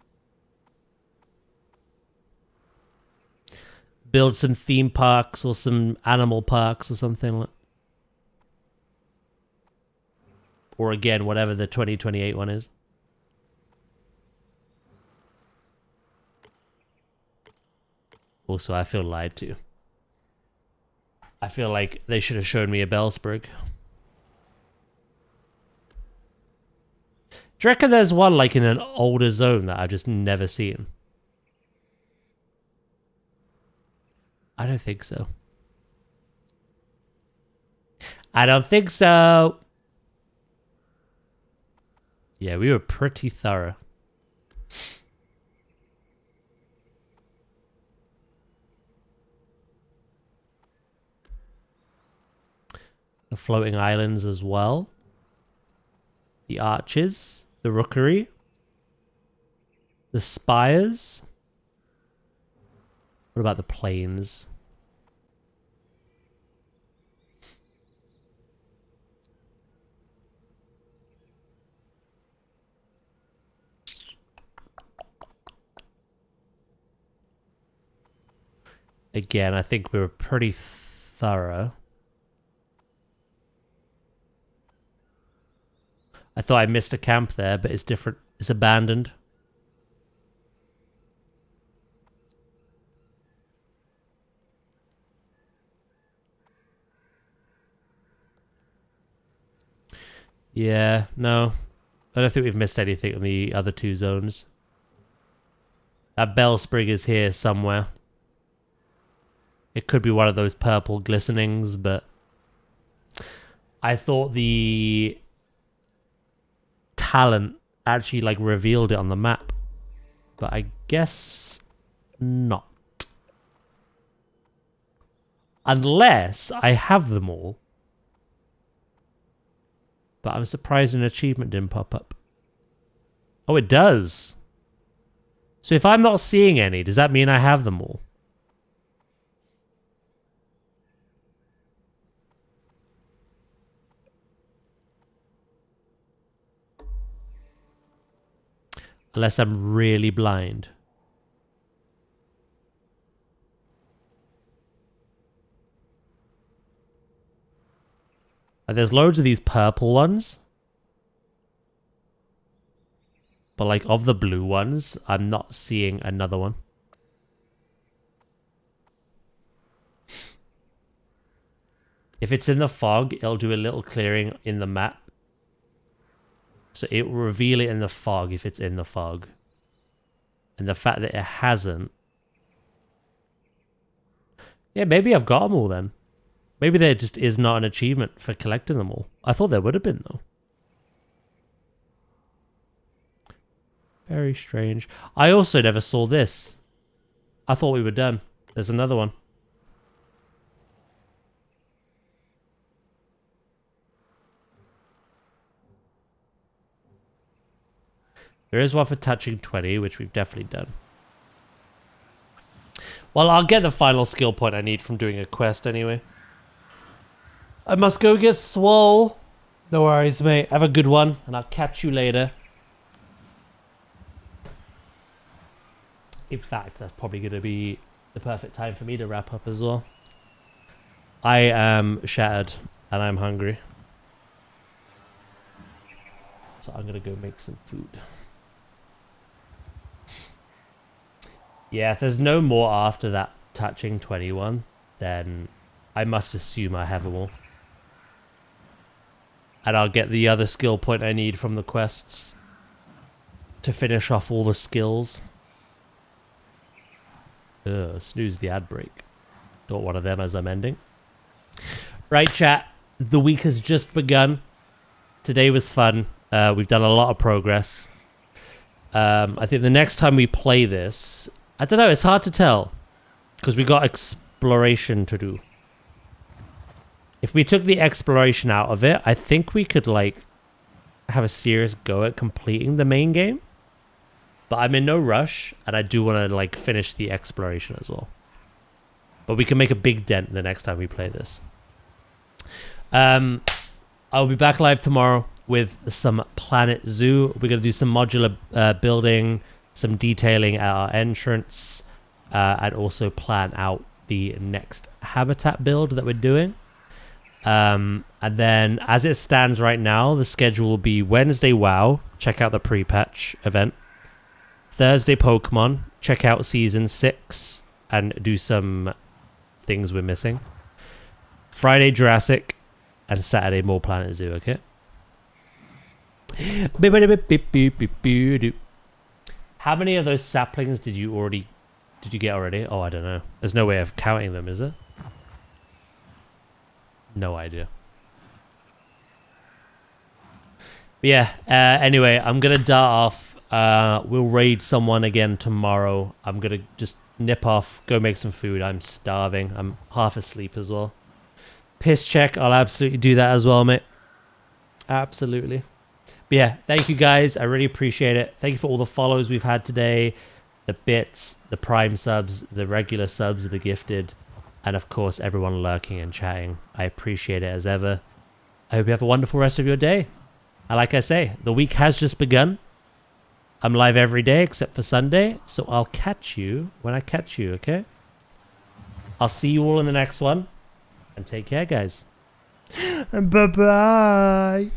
Build some theme parks or some animal parks or something like. Or again, whatever the 2028 one is. Also, I feel lied to. I feel like they should have shown me a Bellsbrig. Do you reckon there's one like in an older zone that I've just never seen? I don't think so. I don't think so. Yeah, we were pretty thorough. The floating islands as well. The arches. The rookery. The spires. What about the plains? Again, I think we were pretty thorough. I thought I missed a camp there, but it's different. It's abandoned. Yeah, no. I don't think we've missed anything in the other two zones. That Bellsprig is here somewhere. It could be one of those purple glistenings, but I thought the talent actually like revealed it on the map, but I guess not. Unless I have them all. But I'm surprised an achievement didn't pop up. Oh, it does. So if I'm not seeing any, does that mean I have them all? Unless I'm really blind. There's loads of these purple ones. But like of the blue ones, I'm not seeing another one. If it's in the fog, it'll do a little clearing in the map. So it will reveal it in the fog if it's in the fog. And the fact that it hasn't... Yeah, maybe I've got them all then. Maybe there just is not an achievement for collecting them all. I thought there would have been, though. Very strange. I also never saw this. I thought we were done. There's another one. There is one for touching 20, which we've definitely done. Well, I'll get the final skill point I need from doing a quest anyway. I must go get swole. No worries, mate. Have a good one, and I'll catch you later. In fact, that's probably going to be the perfect time for me to wrap up as well. I am shattered, and I'm hungry. So I'm going to go make some food. Yeah, if there's no more after that touching 21, then I must assume I have them all. And I'll get the other skill point I need from the quests to finish off all the skills. Ugh, snooze the ad break. Don't want one of them as I'm ending. Right, chat. The week has just begun. Today was fun. We've done a lot of progress. I think the next time we play this... I don't know, it's hard to tell. Because we got exploration to do. If we took the exploration out of it, I think we could, like, have a serious go at completing the main game. But I'm in no rush, and I do want to, like, finish the exploration as well. But we can make a big dent the next time we play this. I'll be back live tomorrow with some Planet Zoo. We're going to do some modular building, some detailing at our entrance, and also plan out the next habitat build that we're doing. And then as it stands right now, the schedule will be Wednesday WoW, check out the pre-patch event. Thursday Pokemon, check out Season 6 and do some things we're missing. Friday Jurassic, and Saturday more Planet Zoo, okay? How many of those saplings did you get already? Oh, I don't know. There's no way of counting them, is there? No idea. But yeah, anyway, I'm gonna dart off. We'll raid someone again tomorrow. I'm gonna just nip off, go make some food. I'm starving. I'm half asleep as well. Piss check, I'll absolutely do that as well, mate. Absolutely. But yeah, thank you guys. I really appreciate it. Thank you for all the follows we've had today. The bits, the prime subs, the regular subs, the gifted. And of course, everyone lurking and chatting. I appreciate it as ever. I hope you have a wonderful rest of your day. And like I say, the week has just begun. I'm live every day except for Sunday. So I'll catch you when I catch you, okay? I'll see you all in the next one. And take care, guys. Bye-bye.